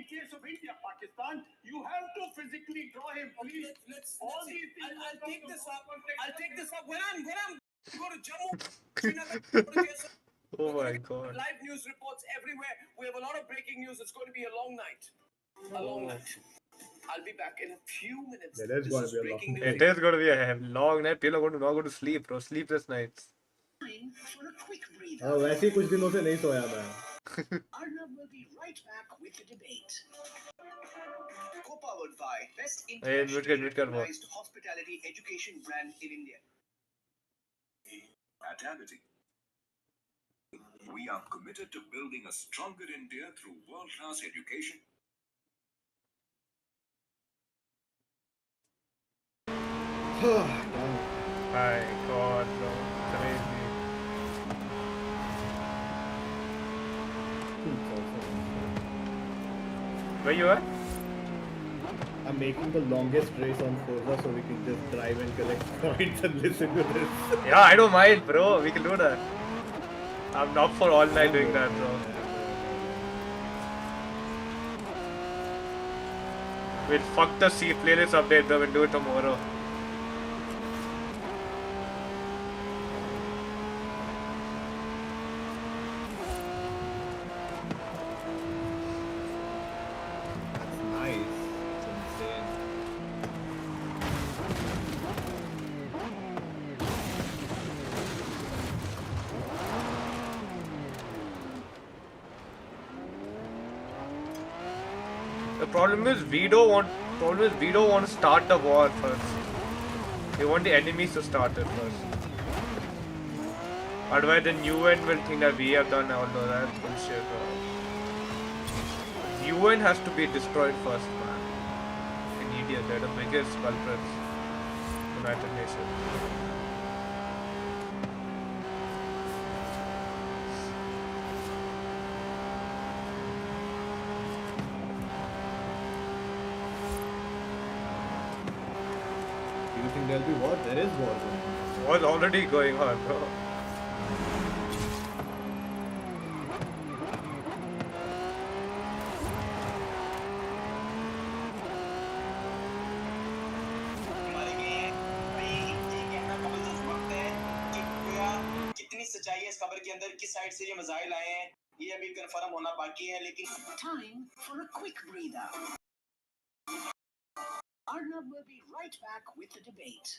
case of India, Pakistan, you have to physically draw him. Please, I'll take this up. I'll take this up when I'm go to Jammu, Srinagar, Oh my God. live news reports everywhere. We have a lot of breaking news. It's going to be a long night. A long night. I'll be back in a few minutes. Yeah, that's going to be a long night. It is going to be a long night. People are going to not go to sleep, bro. Sleepless nights. वैसे ही कुछ दिनों से नहीं सोया मैं. Arnab will be right back with the debate. Co-powered by best Hey, internationally mute kar wo. recognized hospitality education brand in India. At Amity, we are committed to building a stronger India through world-class education. My God, bro. Crazy. Where you at? I'm making the longest race on Forza so we can just drive and collect points and listen to this. Yeah, I don't mind, bro. We can do that. I'm not for all night doing that, bro. We'll fuck the C playlist update though. We'll do it tomorrow. That's nice. It's insane. The problem is we don't want. To start the war first. We want the enemies to start it first. Otherwise, then UN will think that we have done all of that bullshit. UN has to be destroyed first, man. In India, they're the biggest culprits. United Nations. Do you think there'll be war? There is war going on. War's already going on, bro. कितनी सच्चाई है इस खबर के अंदर, किस side से ये मिसाइल आए हैं, ये अभी कंफर्म होना बाकी है, लेकिन Time for a quick breather. Arnab will be right back with the debate.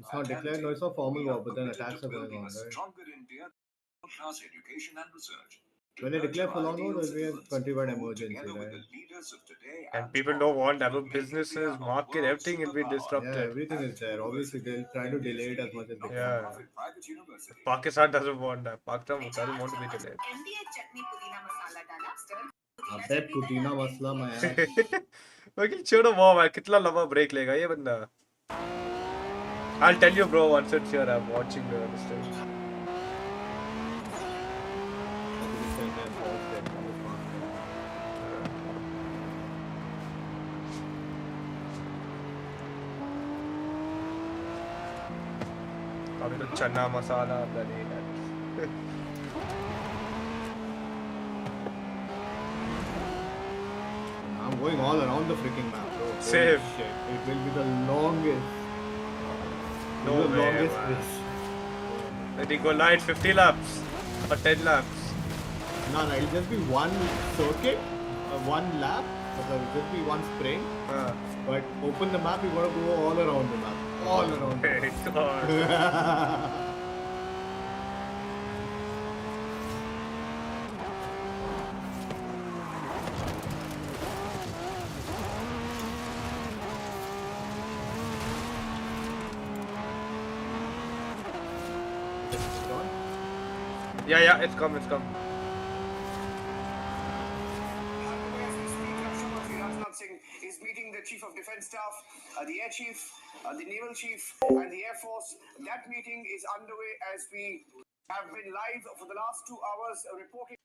It's not declared, no, it's not formal war, but then attacks are going on, right? Stronger India, class education and research. When they declare full on war, there'll be a countrywide emergency, right? And people don't want our businesses, market, everything will be disrupted. Yeah, everything is there. Obviously, they'll try to delay it as much as they can. Yeah. Pakistan doesn't want that. Pakistan doesn't want to be delayed. अबे पुदीना मसला मैं यार लेकिन छोड़ो वो भाई कितना लंबा ब्रेक लेगा ये बंदा. I'll tell you, bro, once it's here. I'm watching the stream. अभी तो चना मसाला बनेगा. I'm going all around the freaking map, bro. Same. Shit. It will be the longest. No the way, longest man. race. Let it go light 50 laps or 10 laps. No, it'll just be one circuit, one lap. It'll just be one sprint. But open the map, you gotta go all around the map. All around. Hey, God. Yeah, it's come. Rajnath Singh is meeting the Chief of Defence Staff, the Air Chief, the Naval Chief, and the Air Force. That meeting is underway as we have been live for the last 2 hours reporting.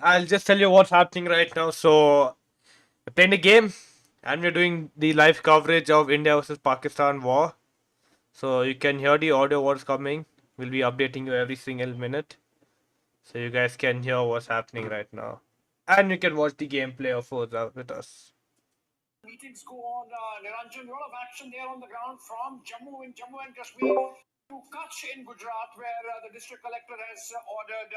I'll just tell you what's happening right now. So, we're playing the game, and we're doing the live coverage of India versus Pakistan war. So you can hear the audio what's coming. We'll be updating you every single minute, so you guys can hear what's happening right now, and you can watch the gameplay of Forza with us. Meetings go on, Niranjan. A lot of action there on the ground from Jammu and Kashmir to Kutch in Gujarat, where the district collector has ordered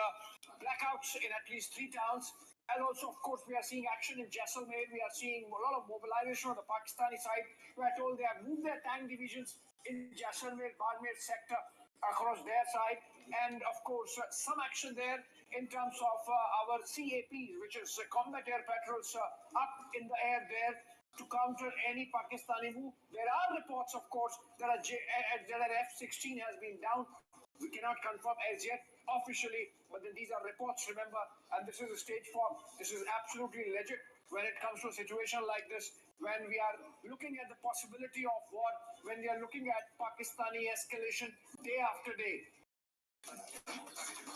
blackouts in at least 3 towns. And also, of course, we are seeing action in Jaisalmer. We are seeing a lot of mobilization on the Pakistani side. We are told they have moved their tank divisions in Jaisalmer, Barmer sector across their side. And of course, some action there in terms of our CAPs, which is combat air patrols up in the air there to counter any Pakistani move. There are reports, of course, that an F-16 has been down. We cannot confirm as yet officially, but then these are reports, remember, and this is a stage 4. This is absolutely legit when it comes to a situation like this, when we are looking at the possibility of war, when we are looking at Pakistani escalation day after day.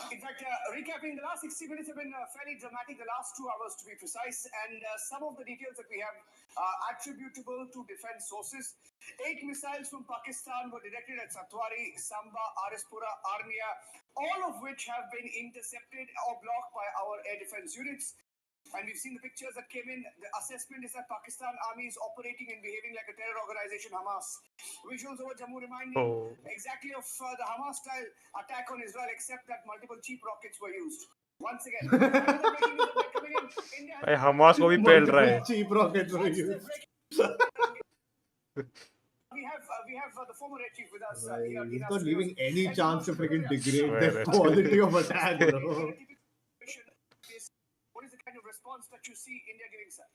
In fact, recapping, the last 60 minutes have been fairly dramatic, the last 2 hours to be precise, and some of the details that we have are attributable to defense sources. 8 missiles from Pakistan were directed at Satwari, Samba, Arispura, Arnia, all of which have been intercepted or blocked by our air defense units. And we've seen the pictures that came in. The assessment is that Pakistan army is operating and behaving like a terror organization, Hamas. Visuals over Jammu reminding exactly of the Hamas-style attack on Israel, except that multiple cheap rockets were used. Once again, another breaking news update coming in. India has Hamas को भी पेल रहा है. cheap rockets were used. We have the former air chief with us. He's not leaving any chance to freaking degrade Swear the it. quality of attack, bro. What is the kind of response that you see India giving, sir?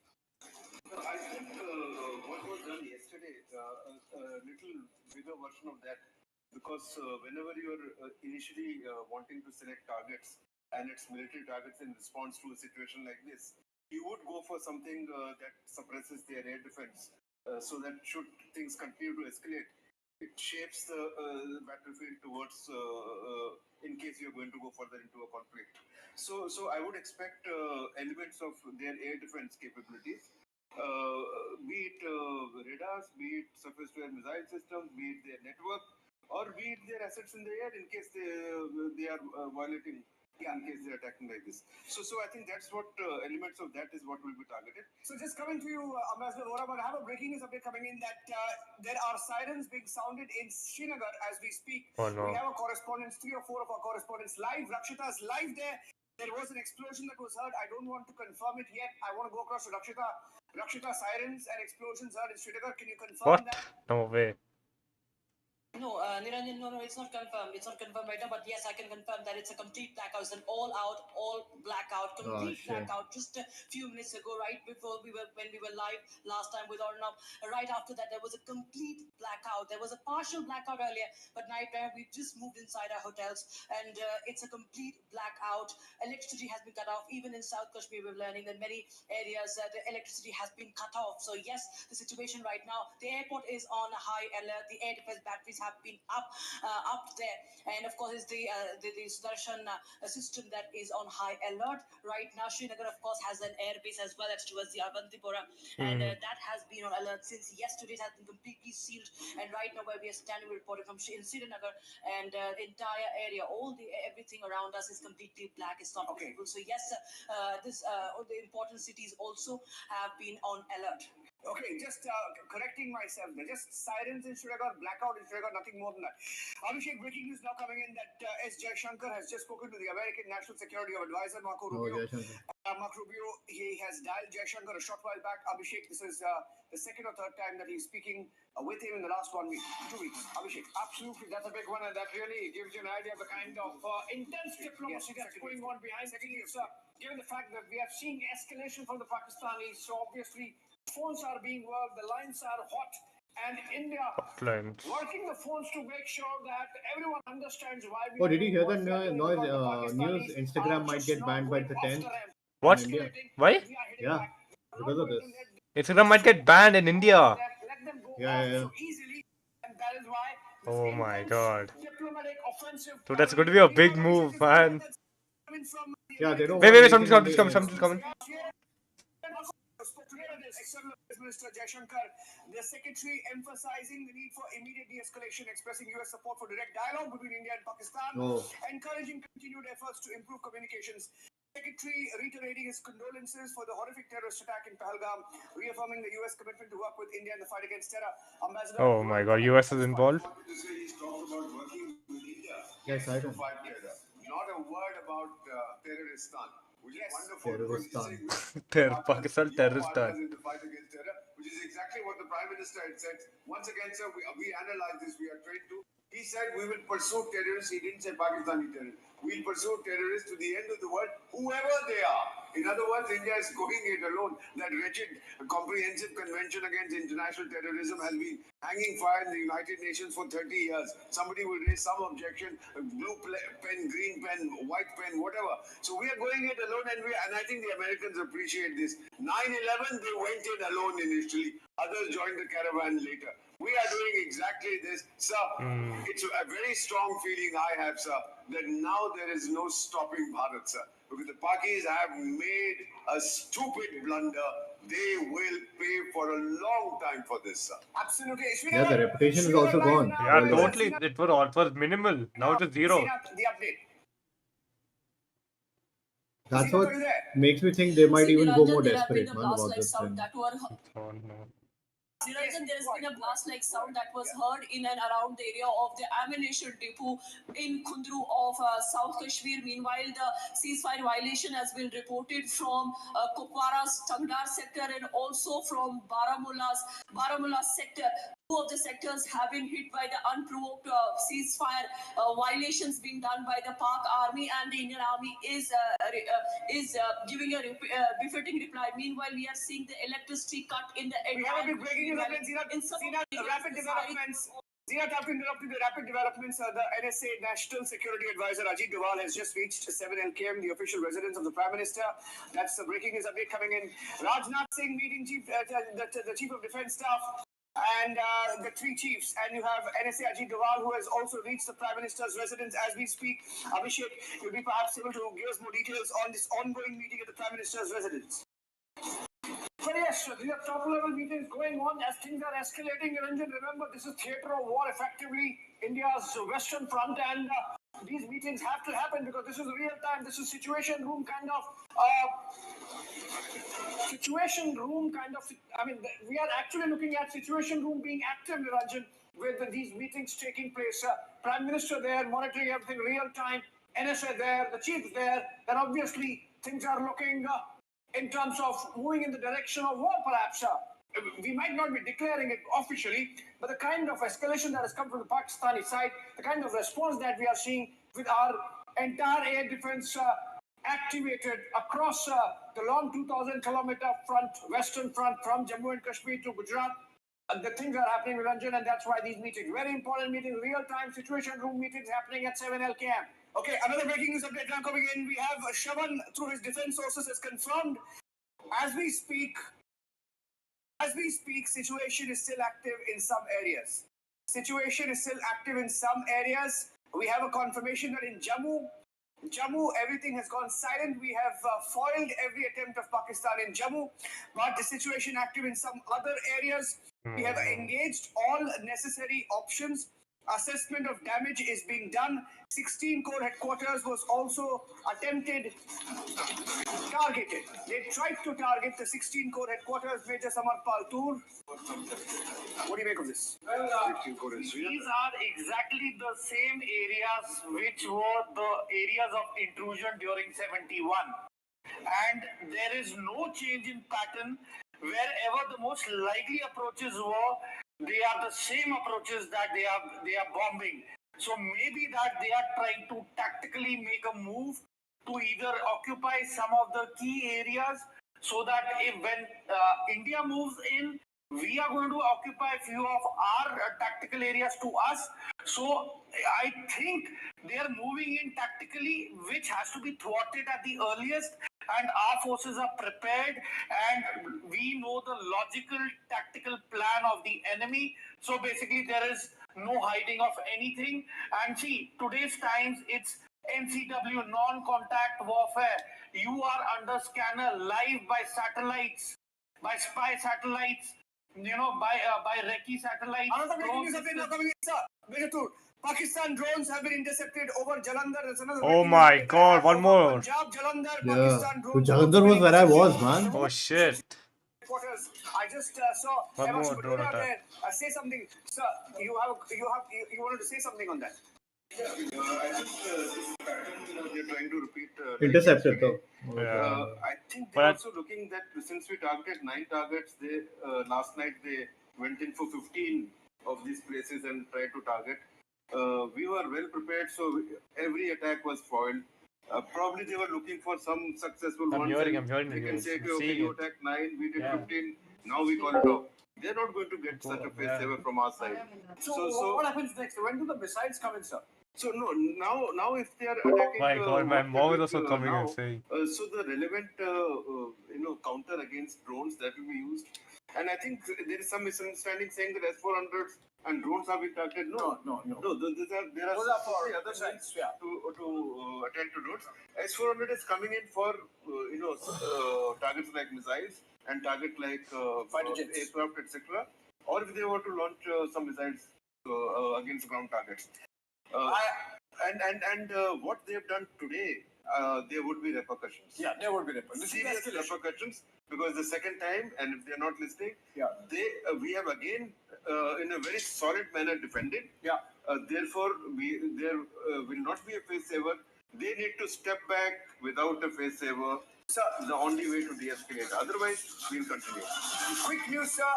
I think what was done yesterday, a little bigger version of that, because whenever you're initially wanting to select targets, and it's military targets in response to a situation like this, you would go for something that suppresses their air defense, so that should things continue to escalate, it shapes the battlefield towards, in case you're going to go further into a conflict. So I would expect elements of their air defense capabilities, be it radars, be it surface-to-air missile systems, be it their network, or be it their assets in the air in case they are violating, in case they're attacking like this. So I think that's what elements of that is what will be targeted. So just coming to you, Ambassador Vora, but I have a breaking news update coming in that there are sirens being sounded in Srinagar as we speak. Oh no. We have our correspondents, 3 or 4 of our correspondents live. Rakshita is live there. There was an explosion that was heard. I don't want to confirm it yet. I want to go across to Rakshita. Rakshita, sirens and explosions heard in Srinagar. Can you confirm What? that? No way. No, Niranjan, no, it's not confirmed. It's not confirmed right now, but yes, I can confirm that it's a complete blackout. It's an all-out, all blackout, complete blackout. Just a few minutes ago, right before when we were live last time with Arnab, right after that, there was a complete blackout. There was a partial blackout earlier, but night time we just moved inside our hotels, and it's a complete blackout. Electricity has been cut off. Even in South Kashmir, we're learning that many areas the electricity has been cut off. So yes, the situation right now, the airport is on high alert. The air defense batteries have been up there, and of course is the Sudarshan system that is on high alert right now. Srinagar of course has an air base as well, that's towards the Avantipura, and that has been on alert since yesterday. It has been completely sealed, and right now where we are standing, we're reporting from Srinagar, and the entire area, everything around us is completely black. It's not visible. So yes, the important cities also have been on alert. Okay, just correcting myself. They're just sirens in Srinagar, blackout in Srinagar, nothing more than that. Abhishek, breaking news now coming in that S. Jaishankar has just spoken to the American National Security Advisor, Marco Rubio. Marco Rubio, he has dialed Jaishankar a short while back. Abhishek, this is the second or third time that he's speaking with him in the last 1 week, 2 weeks. Abhishek. Absolutely, that's a big one, and that really gives you an idea of the kind of intense diplomacy that's going on behind. Secondly, given the fact that we are seeing escalation from the Pakistanis, so obviously phones are being worked, the lines are hot, and India working the phones to make sure that everyone understands why we. Oh, did you hear the news? Instagram might get banned by the 10th. What? Why? Yeah, because of this. Instagram might get banned in India. Yeah. Oh my god. So that's going to be a big move, man. Yeah, they don't. Wait, something's coming. External Affairs Minister Jaishankar, the secretary emphasizing the need for immediate de-escalation, expressing U.S. support for direct dialogue between India and Pakistan, encouraging continued efforts to improve communications. Secretary reiterating his condolences for the horrific terrorist attack in Pahalgam, reaffirming the U.S. commitment to work with India in the fight against terror. Ambassador. Oh my god, U.S. is involved. Yes, I don't. Fight terror. Not a word about Terroristan, which is wonderful. Pakistan Terroristan. In the fight against terror, which is exactly what the Prime Minister had said. Once again, sir, we analyze this. We are trained to. He said we will pursue terrorists. He didn't say Pakistani terrorists. We'll pursue terrorists to the end of the world, whoever they are. In other words, India is going it alone. That wretched comprehensive convention against international terrorism has been hanging fire in the United Nations for 30 years. Somebody will raise some objection, blue pen, green pen, white pen, whatever. So we are going it alone, and I think the Americans appreciate this. 9/11, they went in alone initially. Others joined the caravan later. We are doing exactly this, sir. It's a very strong feeling I have, sir, that now there is no stopping Bharat, sir. Because the Pakis have made a stupid blunder. They will pay for a long time for this, sir. Absolutely. Yeah, the reputation is also gone Yeah, worldwide. totally. It was minimal. Now it is zero. The update. That's what makes me think they might even go more desperate, man, about this thing. Oh, no. There has been a blast-like sound that was heard in and around the area of the ammunition depot in Kundru of South Kashmir. Meanwhile, the ceasefire violation has been reported from Kupwara's Tangdar sector and also from Baramulla sector. Two of the sectors have been hit by the unprovoked ceasefire violations being done by the Pak army, and the Indian army is giving a befitting reply. Meanwhile, we are seeing the electricity cut in the We have a big breaking news update. Zeenat, rapid developments. Zeenat, after interrupting the rapid developments, the NSA National Security Advisor Ajit Doval has just reached 7 LKM, the official residence of the Prime Minister. That's the breaking news update coming in. Rajnath Singh meeting the Chief of Defence Staff and the three chiefs. And you have NSA Ajit Doval, who has also reached the Prime Minister's residence as we speak. Abhishek, you'll be perhaps able to give us more details on this ongoing meeting at the Prime Minister's residence. But yes, these are top-level meetings going on as things are escalating. Ranjan, remember, this is theatre of war, effectively India's Western Front, and these meetings have to happen because this is real time. This is situation room kind of. I mean, we are actually looking at situation room being active, Ranjan, with these meetings taking place. Prime Minister there, monitoring everything real time. NSA there, the chiefs there. Then obviously things are looking. In terms of moving in the direction of war, perhaps. We might not be declaring it officially, but the kind of escalation that has come from the Pakistani side, the kind of response that we are seeing with our entire air defense activated across the long 2,000-kilometer front, western front from Jammu and Kashmir to Gujarat, the things are happening with Ranjan, and that's why these meetings, very important meetings, real-time situation room meetings happening at 7 LKM. Okay, another breaking news update now coming in. We have Shravan, through his defense sources, has confirmed as we speak, situation is still active in some areas. We have a confirmation that in Jammu, everything has gone silent. We have foiled every attempt of Pakistan in Jammu, but the situation active in some other areas. We have engaged all necessary options. Assessment of damage is being done. 16 Corps headquarters was also targeted. They tried to target the 16 Corps headquarters, Major Samar Paltur. What do you make of this? Well, these are exactly the same areas which were the areas of intrusion during 71. And there is no change in pattern. Wherever the most likely approaches were, they are the same approaches that they are bombing. So maybe that they are trying to tactically make a move to either occupy some of the key areas so that when India moves in, we are going to occupy a few of our tactical areas to us. So I think they are moving in tactically, which has to be thwarted at the earliest. And our forces are prepared, and we know the logical tactical plan of the enemy. So basically, there is no hiding of anything. And see, today's times, it's NCW, non-contact warfare. You are under scanner live by satellites, by spy satellites, by Recce satellites. Another breaking news update now coming in, sir. Major Tour. Pakistan drones have been intercepted over Jalandhar. There's another Oh my god, one more. Punjab, Jalandhar, Yeah, Pakistan so drones. Jalandhar was where I was, man. Oh shit. I just saw One Eva more drone Subadura attack. there. Say something, sir. You wanted to say something on that. Yeah, I think this pattern they're trying to repeat. Intercepted, though. Yeah. I think But they're also looking that since we targeted 9 targets, they last night they went in for 15 of these places and tried to target. We were well prepared, so every attack was foiled. Probably they were looking for some successful I'm ones. hearing and it, they can say, I'm okay, seeing you it. attacked 9, we did Yeah. 15, now we call it off. They're not going to get such a face saver from our side. So what happens next? When do the missiles come in, sir? So no, now if they are attacking, My god, my what mom they're is also coming now, and saying. so the relevant counter against drones that will be used And I think there is some misunderstanding saying that S-400s and drones have been targeted. No. There are Those are for the other missiles, sides to attend to drones. S-400 is coming in for targets like missiles and target like Fighter jets. aircraft, etc. Or if they were to launch some missiles against ground targets. What they have done today, there would be repercussions. Yeah, there would be repercussions. Serious repercussions, because the second time, and if they are not listening, we have again, in a very solid manner, defended. Yeah. Therefore, there will not be a face saver. They need to step back without a face saver. The only way to de-escalate. Otherwise, we'll continue. Quick news, sir.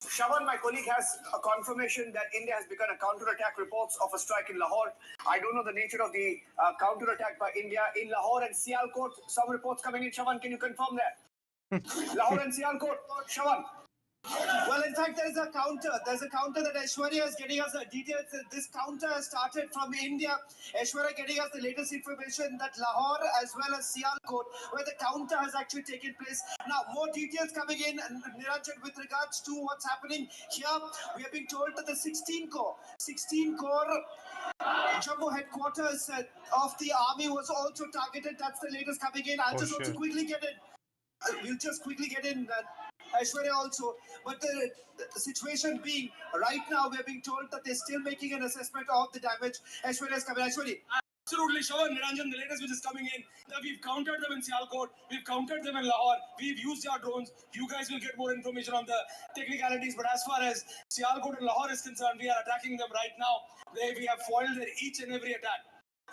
Shawan, my colleague, has a confirmation that India has begun a counter-attack. Reports of a strike in Lahore. I don't know the nature of the counter-attack by India in Lahore and Sialkot. Some reports coming in. Shawan, can you confirm that? Lahore and Sialkot. Shawan. Well, in fact, there's a counter. There's a counter that Aishwarya is getting us details. This counter has started from India. Aishwarya getting us the latest information that Lahore as well as Sialkot, where the counter has actually taken place. Now, more details coming in, Niranjan, with regards to what's happening here. We are being told that the 16 Corps Jammu headquarters of the army was also targeted. That's the latest coming in. I'll just also quickly get in. We'll just quickly get in Aishwarya also. But the situation being, right now, we're being told that they're still making an assessment of the damage. Aishwarya is coming. Aishwarya. Absolutely, Shawan, Niranjan, the latest which is coming in, that we've countered them in Sialkot, we've countered them in Lahore, we've used our drones. You guys will get more information on the technicalities, but as far as Sialkot and Lahore is concerned, we are attacking them right now. We have foiled their each and every attack.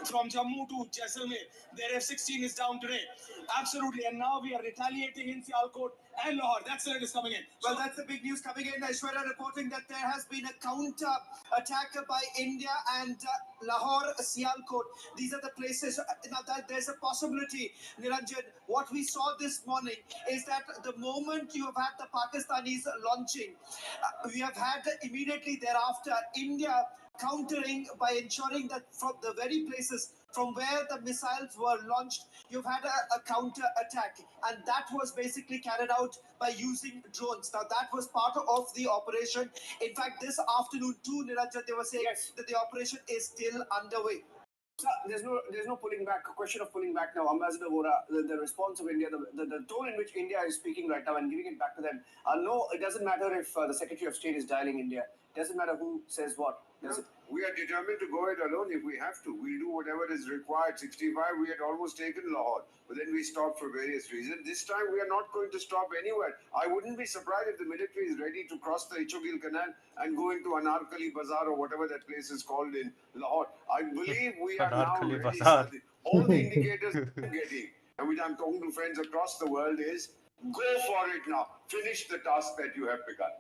From Jammu to Jaisalmer, their F-16 is down today. Absolutely, and now we are retaliating in Sialkot and Lahore. That's the latest coming in. Well, that's the big news coming in. Aishwarya reporting that there has been a counter attack by India and Lahore, Sialkot. These are the places. Now, that there's a possibility, Niranjan. What we saw this morning is that the moment you have had the Pakistanis launching, we have had immediately thereafter India countering by ensuring that from the very places from where the missiles were launched, you've had a counter attack, and that was basically carried out by using drones. Now, that was part of the operation. In fact, this afternoon too, Niranjan, they were saying that the operation is still underway. Sir, there's no pulling back. Question of pulling back now. Ambassador Vora, the response of India, the tone in which India is speaking right now and giving it back to them. No, it doesn't matter if the Secretary of State is dialing India. Doesn't matter who says what. We are determined to go it alone if we have to. We'll do whatever is required. 65, we had almost taken Lahore, but then we stopped for various reasons. This time, we are not going to stop anywhere. I wouldn't be surprised if the military is ready to cross the Ichogil Canal and go into Anarkali Bazaar or whatever that place is called in Lahore. I believe we are now Anarkali ready. Bazaar. All the indicators I'm getting, and which I'm talking to friends across the world, is go for it now. Finish the task that you have begun.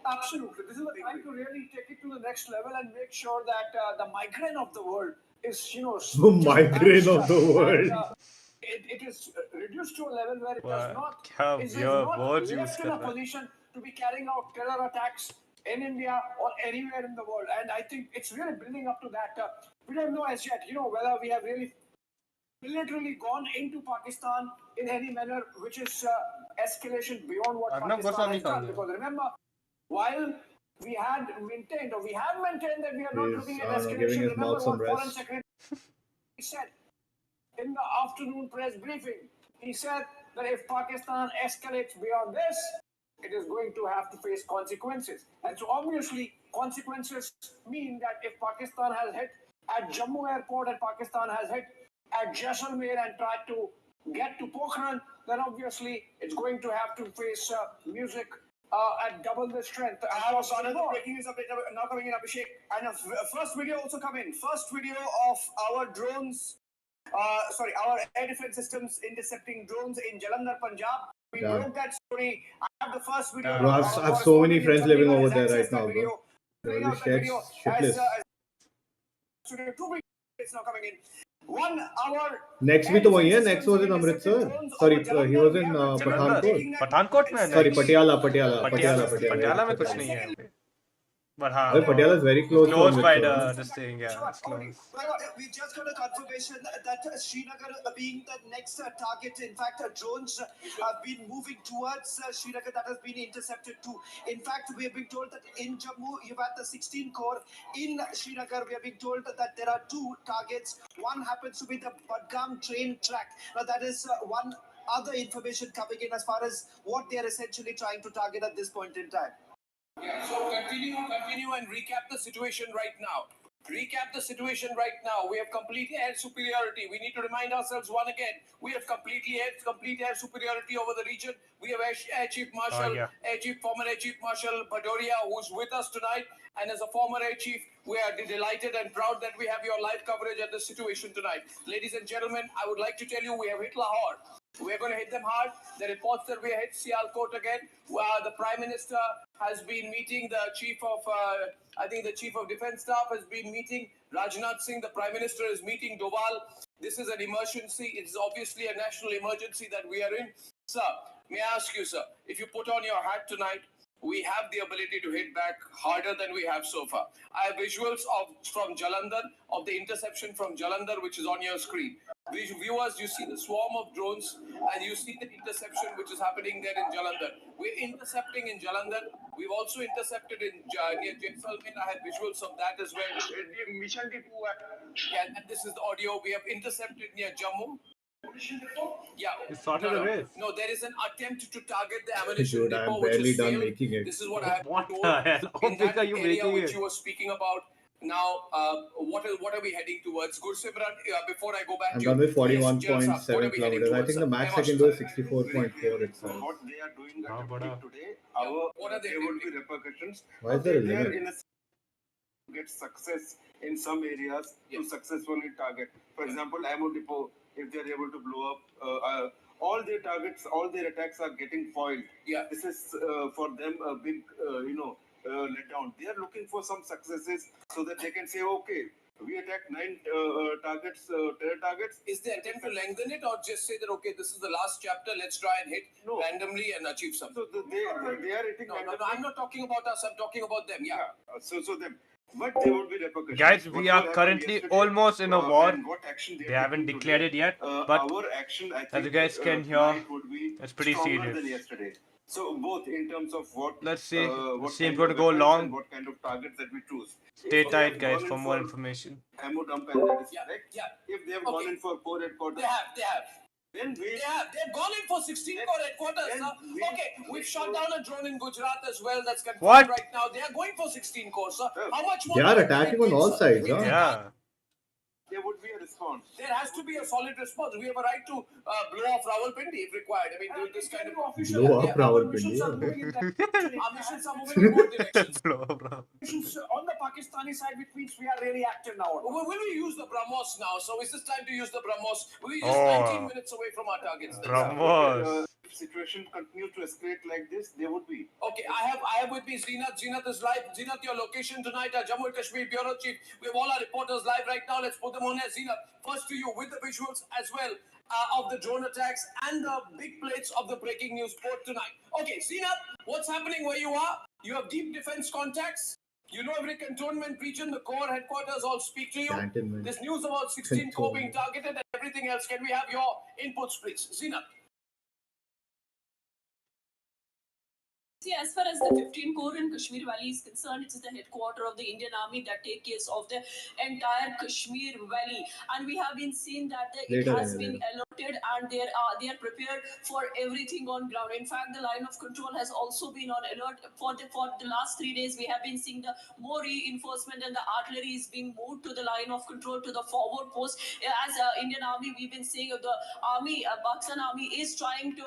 Absolutely. This is the time to really take it to the next level and make sure that the migraine of the world is, The migraine of the world. It is reduced to a level where it Wow. does not, Kya is weird not words left use in a kar raha hai. position to be carrying out terror attacks in India or anywhere in the world. And I think it's really building up to that. We don't know as yet, whether we have really militarily gone into Pakistan in any manner, which is escalation beyond what Arnab Pakistan goswami has done. kahan Because remember, while we have maintained that we are not looking at escalation. giving his Remember mouth some what Foreign rest. Secretary said in the afternoon press briefing. He said that if Pakistan escalates beyond this, it is going to have to face consequences. And so obviously, consequences mean that if Pakistan has hit at Jammu airport and Pakistan has hit at Jaisalmer and tried to get to Pokhran, then obviously it's going to have to face music at double the strength. I have another breaking news update now coming in, Abhishek. And a first video also come in. First video of our drones, our air defense systems intercepting drones in Jalandhar, Punjab. We broke that story. I have the first video. Bro, I have so many friends living over there right now, bro. They will be shitless. It's now coming in. 1 hour. Next भी तो वही है. Next was in Amritsar. Sorry, he was in Pathankot. Pathankot में है Sorry, next? Patiala. Patiala में कुछ नहीं है अभी. But Patiala is very close close from by Amritsar. this thing, yeah, it's close. Well, we just got a confirmation that Srinagar being the next target. In fact, drones have been moving towards Srinagar. That has been intercepted too. In fact, we have been told that in Jammu, you've had the 16 core. In Srinagar, we have been told that there are two targets. One happens to be the Budgam train track. Now, that is one other information coming in as far as what they are essentially trying to target at this point in time. Yeah, so continue and recap the situation right now. Recap the situation right now. We have complete air superiority. We need to remind ourselves one again. We have complete air superiority over the region. We have Air Chief Marshal, former Air Chief Marshal Bhadoria, who's with us tonight. And as a former Air Chief, we are delighted and proud that we have your live coverage of the situation tonight. Ladies and gentlemen, I would like to tell you we have hit Lahore. We're going to hit them hard. The reports that we hit Sialkot again. The Prime Minister has been meeting the Chief of, the Chief of Defence Staff has been meeting Rajnath Singh. The Prime Minister is meeting Doval. This is an emergency. It's obviously a national emergency that we are in. Sir, may I ask you, sir, if you put on your hat tonight, we have the ability to hit back harder than we have so far. I have visuals from Jalandhar, of the interception from Jalandhar, which is on your screen. Viewers, you see the swarm of drones and you see the interception which is happening there in Jalandhar. We're intercepting in Jalandhar. We've also intercepted in near Jaisalmer. I had visuals of that as well. And this is the audio. We have intercepted near Jammu. Yeah. It started a race. No, there is an attempt to target the ammunition Dude, depot, I'm which barely is done failed. making it. This is what I have What told. the hell? How In big that are you area making which it? you were speaking about. Now, what are we heading towards? Gursimran, before I go back I'm to done with you, yes, Gerald Saab, what are 41.7 we heading kilometers. I towards, think sir? the max I Very can much, do sir. is 64.4 itself. What they are doing हाँ, बड़ा. today, What are they there doing? would be repercussions. Why is there a They are limit? in a get success in some areas to successfully target. For example, ammo depot, if they are able to blow up, all their targets, all their attacks are getting foiled. Yeah. This is for them a big, letdown. They are looking for some successes so that they can say, okay, we attacked 9 targets, terror targets. Is the attempt to lengthen it or just say that, okay, this is the last chapter, let's try and hit randomly and achieve something? So they are hitting No, I'm not talking about us, I'm talking about them, yeah. So them. But there would be repercussions. Guys, we are Whatever happened currently yesterday, almost in a war. and what action They haven't taking declared today, it yet, but our action, I as think, you guys can hear, tonight would be it's pretty stronger serious. than yesterday. So both in terms of what Let's see. what This seems kind going to of go weapons long. and what kind of targets that we choose. Stay If they tight, have guys, gone for in more information. ammo dump and that is correct. Yeah. If they have gone in for core headquarters, They have. then we They've gone in for 16 core headquarters. Okay, we've shot down a drone in Gujarat as well. That's confirmed What? right now. They are going for 16 core, sir. How much more? They are do you think attacking it on takes, all sir? sides, huh? Yeah. there would be a response. There has to be a solid response. We have a right to blow off Rawalpindi if required. I mean, this kind of official. Blow up Our Rawalpindi, missions are yeah. moving in that direction. Our missions are moving in both directions. Missions on the Pakistani side, which means we are really active now. Will we use the BrahMos now? So is this time to use the BrahMos? We're just Oh. 19 minutes away from our targets. then, sir. BrahMos. If situation continues to escalate like this, there would be. Okay, I have with me Zeenat. Zeenat is live. Zeenat, your location tonight, Jammu and Kashmir Bureau Chief. We have all our reporters live right now. Let's put them on air. Zeenat, first to you with the visuals as well of the drone attacks and the big plates of the breaking news port tonight. Okay, Zeenat, what's happening where you are? You have deep defense contacts. You know every cantonment region, the core headquarters all speak to you. Cantonment. This news about 16 core being targeted and everything else. Can we have your inputs, please? Zeenat. See, as far as the 15 Corps in Kashmir Valley is concerned, it is the headquarters of the Indian Army that take care of the entire Kashmir Valley. And we have been seeing that it has been alerted and they are prepared for everything on ground. In fact, the line of control has also been on alert for the last 3 days. We have been seeing the more reinforcement and the artillery is being moved to the line of control to the forward post. As Indian Army, we've been seeing the army, Pakistan Army is trying to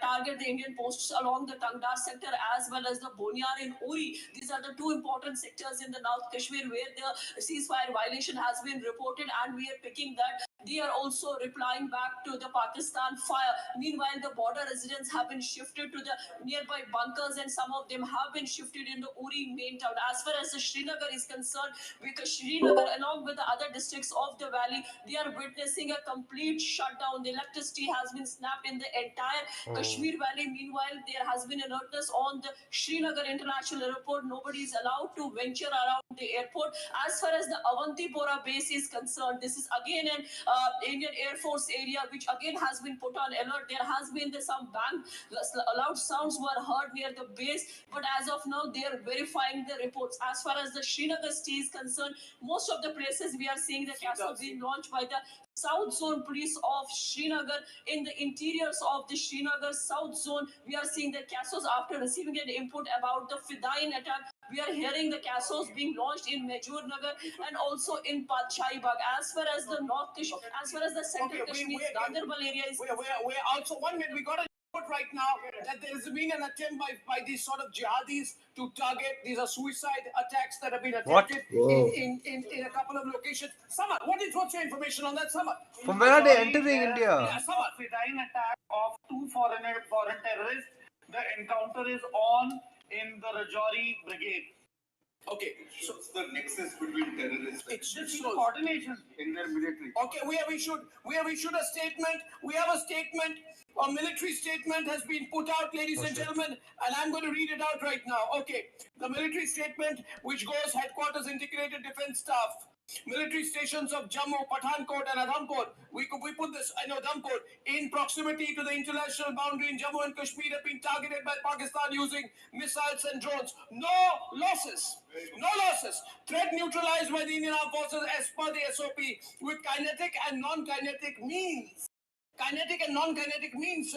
target the Indian posts along the Tangdar sector as well as the Bonyar in Uri. These are the two important sectors in the North Kashmir where the ceasefire violation has been reported, and we are picking that they are also replying back to the Pakistan fire. Meanwhile, the border residents have been shifted to the nearby bunkers and some of them have been shifted in the Uri main town. As far as the Srinagar is concerned, because Srinagar along with the other districts of the valley, they are witnessing a complete shutdown. The electricity has been snapped in the entire Kashmir Valley. Meanwhile, there has been been alertness on the Srinagar International Airport. Nobody is allowed to venture around the airport. As far as the Avantipora base is concerned, this is again an Indian Air Force area, which again has been put on alert. There has been some bang, loud sounds were heard near the base, but as of now, they are verifying the reports. As far as the Srinagar stay is concerned, most of the places we are seeing the castle being launched by the South Zone Police of Srinagar. In the interiors of the Srinagar South Zone, we are seeing the castles after receiving an input about the Fidain attack. We are hearing the castles being launched in Majur Nagar and also in Padshai Bagh. As far as the as far as the central Kashmir, Ganderbal area is. We're also 1 minute. We got a report right now that there has been an attempt by these sort of jihadis to target. These are suicide attacks that have been attempted in a couple of locations. Samad, what's your information on that, Samad? From where are they entering India? Yeah, Samad. Fidine attack of two foreign terrorists. The encounter is on in the Rajouri brigade. Okay, so it's the nexus between terrorists. It's just coordination in their military. Okay, we have issued a statement. We have a statement. A military statement has been put out, ladies and gentlemen, and I'm going to read it out right now. Okay, the military statement, which goes Headquarters Integrated Defense Staff, military stations of Jammu, Pathankot, and Adhampur. We put this, Adhampur, in proximity to the international boundary in Jammu and Kashmir have been targeted by Pakistan using missiles and drones. No losses. No losses. Threat neutralized by the Indian Armed Forces as per the SOP with kinetic and non-kinetic means. Kinetic and non-kinetic means.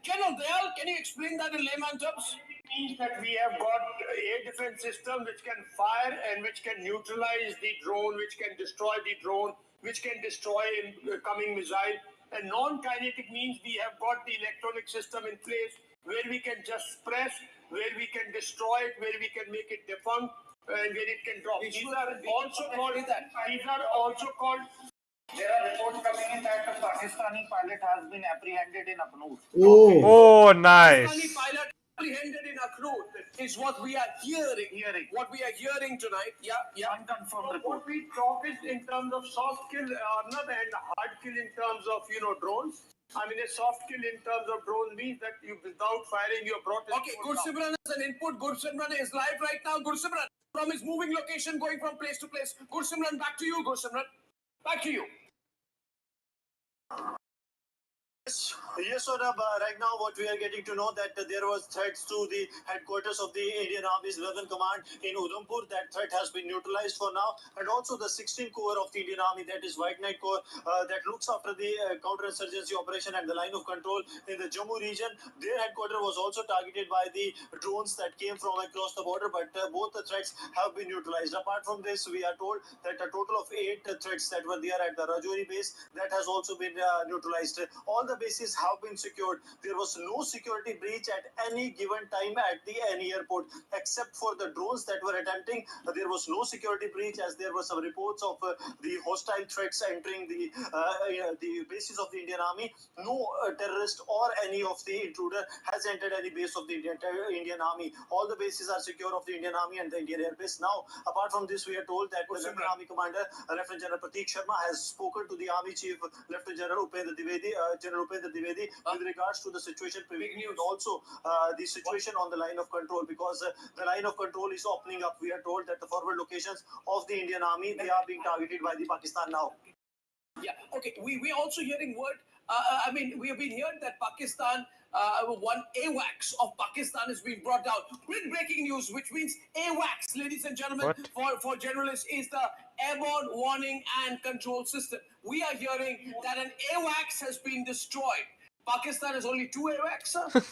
General Dayal, can you explain that in layman terms? Means that we have got a defense system which can fire and which can neutralize the drone, which can destroy the drone, which can destroy incoming missile. And non-kinetic means we have got the electronic system in place where we can just press, where we can destroy it, where we can make it defunct, and where it can drop. These are also called. There are reports coming in that a Pakistani pilot has been apprehended in Aknoor. Oh, nice. Pakistani pilot apprehended in Aknoor is what we are hearing. What we are hearing tonight. Yeah. Unconfirmed report. What we talk is in terms of soft kill, Arnab, and hard kill in terms of drones. I mean, a soft kill in terms of drones means that you, without firing, you brought it. Okay, Gursimran has an input. Gursimran is live right now. Gursimran, from his moving location, going from place to place. Gursimran, back to you, Gursimran. Back to you. Yes, Arnab. Right now, what we are getting to know that there was threats to the headquarters of the Indian Army's 11th Command in Udhampur. That threat has been neutralized for now, and also the 16th Corps of the Indian Army, that is White Knight Corps, that looks after the counterinsurgency operation and the line of control in the Jammu region. Their headquarters was also targeted by the drones that came from across the border, but both the threats have been neutralized. Apart from this, we are told that a total of 8 threats that were there at the Rajouri base, that has also been neutralized. All the bases have been secured. There was no security breach at any given time at any airport, except for the drones that were attempting. There was no security breach, as there were some reports of the hostile threats entering the bases of the Indian Army. No terrorist or any of the intruder has entered any base of the Indian Army. All the bases are secure of the Indian Army and the Indian Air Base. Now, apart from this, we are told that the Lieutenant Army Commander, Lieutenant General Prateek Sharma, has spoken to the Army Chief, Lieutenant General Upendra Dwivedi, with regards to the situation prevailing, and also the situation on the line of control, because the line of control is opening up. We are told that the forward locations of the Indian Army, they are being targeted by the Pakistan now. Yeah, okay. We're also hearing word. We have been hearing that Pakistan, one AWACS of Pakistan has been brought down. Breaking news, which means AWACS, ladies and gentlemen, for generalists, is the Airborne Warning and Control System. We are hearing that an AWACS has been destroyed. Pakistan has only 2 AWACS, sir?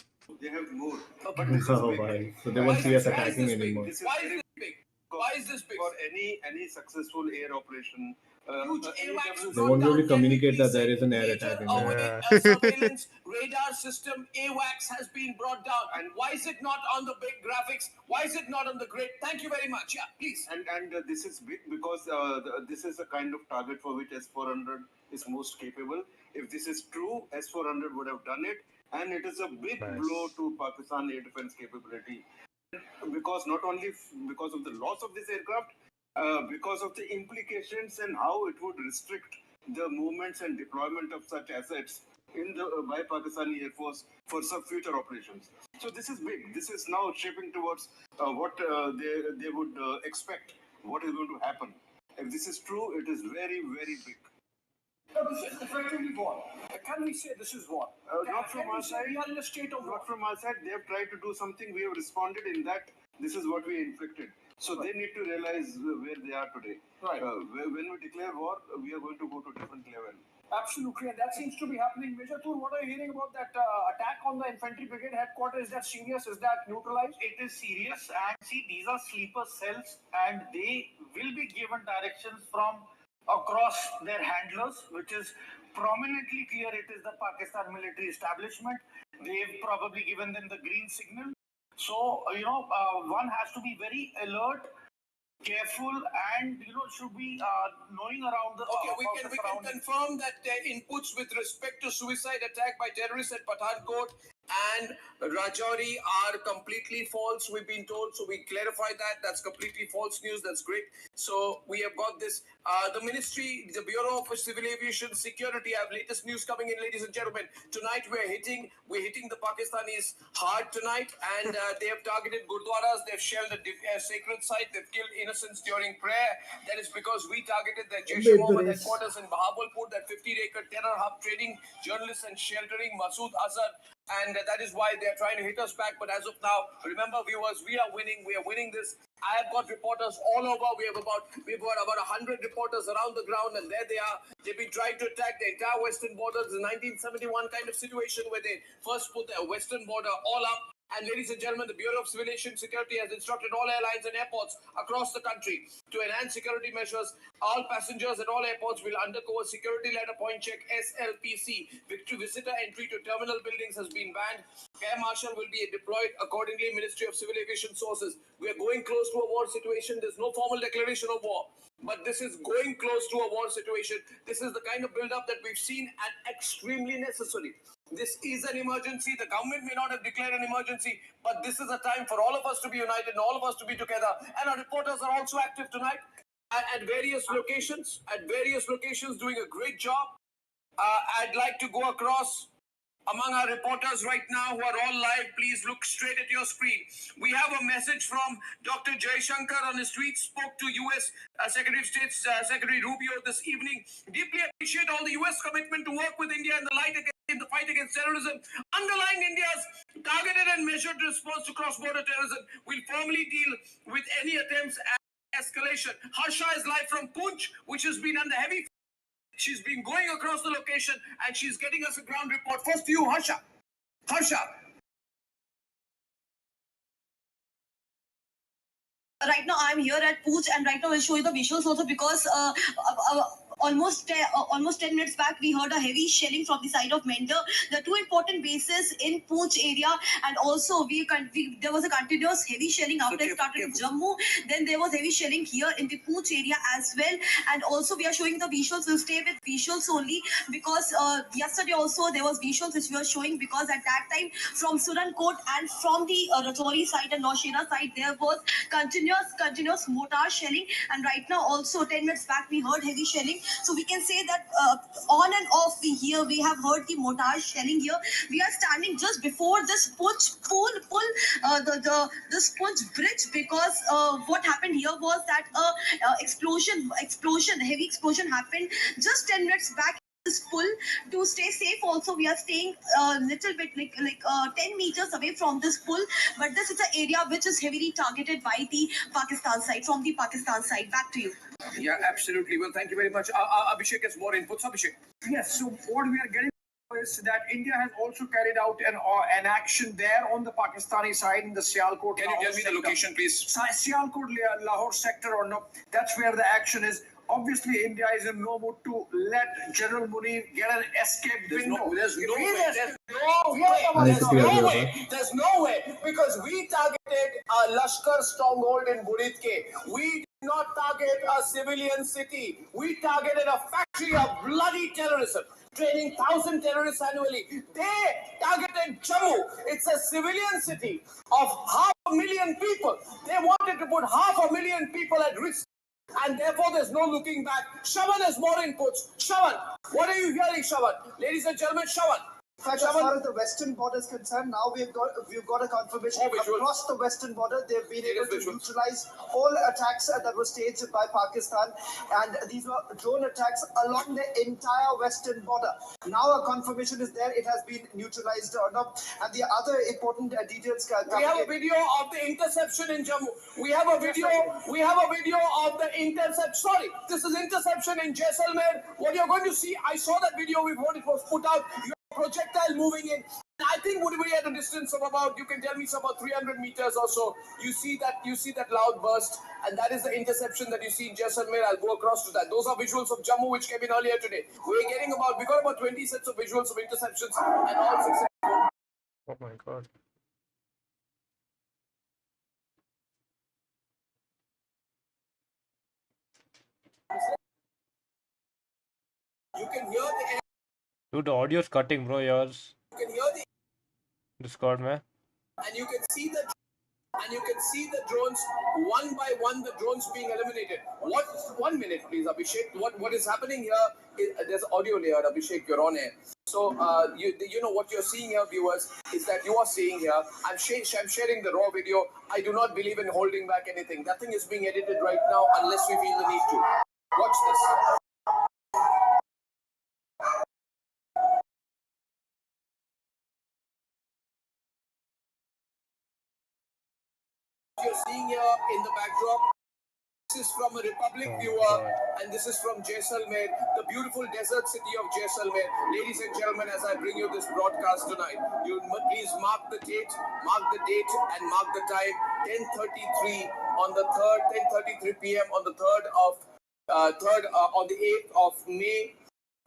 They have more. But this is big. So they won't see us attacking anymore. Why is this big? Why is this big? For any successful air operation, they won't be able to communicate that there is an air attack in there. Surveillance radar system AWACS has been brought down. And why is it not on the big graphics? Why is it not on the grid? Thank you very much. Yeah, please. And this is big because this is the kind of target for which S-400 is most capable. If this is true, S-400 would have done it, and it is a big blow to Pakistan air defense capability. Because not only because of the loss of this aircraft, because of the implications and how it would restrict the movements and deployment of such assets in the by Pakistani Air Force for some future operations. So this is big. This is now shaping towards what they would expect. What is going to happen? If this is true, it is very, very big. So this is effectively what? Can we say this is what? Not from our side. We are in a state of Not from our side. They have tried to do something. We have responded in that. This is what we inflicted. So they need to realize where they are today. Right. When we declare war, we are going to go to different level. Absolutely, and that seems to be happening. Major Tour, what are you hearing about that attack on the infantry brigade headquarters? Is that serious? Is that neutralized? It is serious, and see, these are sleeper cells, and they will be given directions from across their handlers, which is prominently clear. It is the Pakistan military establishment. They've probably given them the green signal. So, one has to be very alert, careful, and should be knowing around the we can confirm that their inputs with respect to suicide attack by terrorists at Pathankot and Rajouri are completely false, we've been told. So we clarify that. That's completely false news. That's great. So we have got this. The ministry, the Bureau of Civil Aviation Security, I have latest news coming in, ladies and gentlemen. Tonight we're hitting the Pakistanis hard tonight, and they have targeted gurdwaras. They've shelled a sacred site. They've killed innocents during prayer. That is because we targeted the Jaish-e-Mohammed headquarters in Bahawalpur, that 50-acre terror hub, trading journalists and sheltering Masood Azhar. And that is why they're trying to hit us back. But as of now, remember, viewers, we are winning. We are winning this. I have got reporters all over. We've got about 100 reporters around the ground, and there they are. They've been trying to attack the entire western border. It's a 1971 kind of situation where they first put the western border all up. And ladies and gentlemen, the Bureau of Civil Aviation Security has instructed all airlines and airports across the country to enhance security measures. All passengers at all airports will undergo a security ladder point check, SLPC. Visitor entry to terminal buildings has been banned. Air Marshal will be deployed accordingly. Ministry of Civil Aviation sources. We are going close to a war situation. There's no formal declaration of war, but this is going close to a war situation. This is the kind of build-up that we've seen and extremely necessary. This is an emergency. The government may not have declared an emergency, but this is a time for all of us to be united and all of us to be together. And our reporters are also active tonight at various locations, doing a great job. I'd like to go across among our reporters right now who are all live. Please look straight at your screen. We have a message from Dr. Jaishankar on his tweet. Spoke to U.S. Secretary of State Secretary Rubio this evening. Deeply appreciate all the U.S. commitment to work with India in the fight against terrorism. Underlying India's targeted and measured response to cross-border terrorism will firmly deal with any attempts at escalation. Harsha is live from Poonch, which has been under heavy. She's been going across the location and she's getting us a ground report. First to you, Harsha. Right now I'm here at Pooch, and right now I'll show you the visuals also, because almost 10 minutes back we heard a heavy shelling from the side of Mender, the two important bases in Pooch area, and also there was a continuous heavy shelling after it started in Jammu. Then there was heavy shelling here in the Pooch area as well, and also we are showing the visuals. We'll stay with visuals only, because yesterday also there was visuals which we were showing, because at that time from Surankot and from the Rajouri side and Naushera side there was continuous mortar shelling, and right now also 10 minutes back we heard heavy shelling. So we can say that on and off we have heard the mortar shelling here. We are standing just before this this Pooch bridge, because what happened here was that heavy explosion happened just 10 minutes back. This pull. To stay safe also, we are staying a little bit like 10 meters away from this pull, but this is an area which is heavily targeted by the Pakistan side, from the Pakistan side. Back to you. Yeah, absolutely. Well, thank you very much. Abhishek has more inputs. Abhishek. Yes, so what we are getting is that India has also carried out an action there on the Pakistani side in the Sialkot. Can you tell me the location, please? Sialkot, Lahore sector, or no? That's where the action is. Obviously, India is in no mood to let General Munir get an escape window. There's no way, because we targeted a Lashkar stronghold in Buritke. We did not target a civilian city. We targeted a factory of bloody terrorism, training 1,000 terrorists annually. They targeted Jammu. It's a civilian city of 500,000 people. They wanted to put 500,000 people at risk. And therefore, there's no looking back. Shravan has more inputs. Shravan, what are you hearing, Shravan? Ladies and gentlemen, Shravan. In fact, as far as the western border is concerned, now we've got a confirmation across the western border. They've been able to neutralize all attacks that were staged by Pakistan, and these were drone attacks along the entire western border. Now a confirmation is there; it has been neutralized or not. And the other important details. We have a video of the interception in Jammu. We have a video. We have a video of the interception. Sorry, this is interception in Jaisalmer. What you're going to see, I saw that video before it was put out. You have a projectile moving in. I think would be at a distance of about, you can tell me, about 300 meters or so. You see that loud burst, and that is the interception that you see in Jaisalmer. I'll go across to that. Those are visuals of Jammu which came in earlier today. We got about 20 sets of visuals of interceptions, and all successful. Oh my God. You can hear the Dude, the audio's cutting, bro. Yours. You can hear the Discord, man. and you can see the drones one by one. The drones being eliminated. What? 1 minute, please, Abhishek. What is happening here? There's audio layer, Abhishek. You're on air. So you know what you're seeing here, viewers, is that you are seeing here. I'm sharing the raw video. I do not believe in holding back anything. Nothing is being edited right now unless we feel the need to. Watch this. You're seeing here in the backdrop. This is from a Republic viewer, and this is from Jaisalmer, the beautiful desert city of Jaisalmer. Ladies and gentlemen, as I bring you this broadcast tonight, you please mark the date, and mark the time. 10:33 on the 10:33 p.m. on the 8th of May,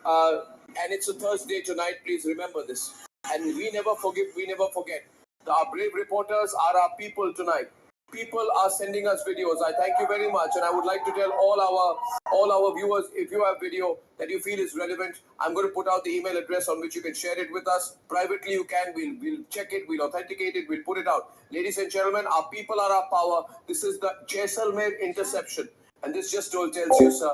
and it's a Thursday tonight. Please remember this, and we never forget. Our brave reporters are our people tonight. People are sending us videos. I thank you very much, and I would like to tell all our viewers, if you have video that you feel is relevant, I'm going to put out the email address on which you can share it with us. Privately, you can. We'll check it. We'll authenticate it. We'll put it out. Ladies and gentlemen, our people are our power. This is the Jaisalmer interception, and this just tells you, sir,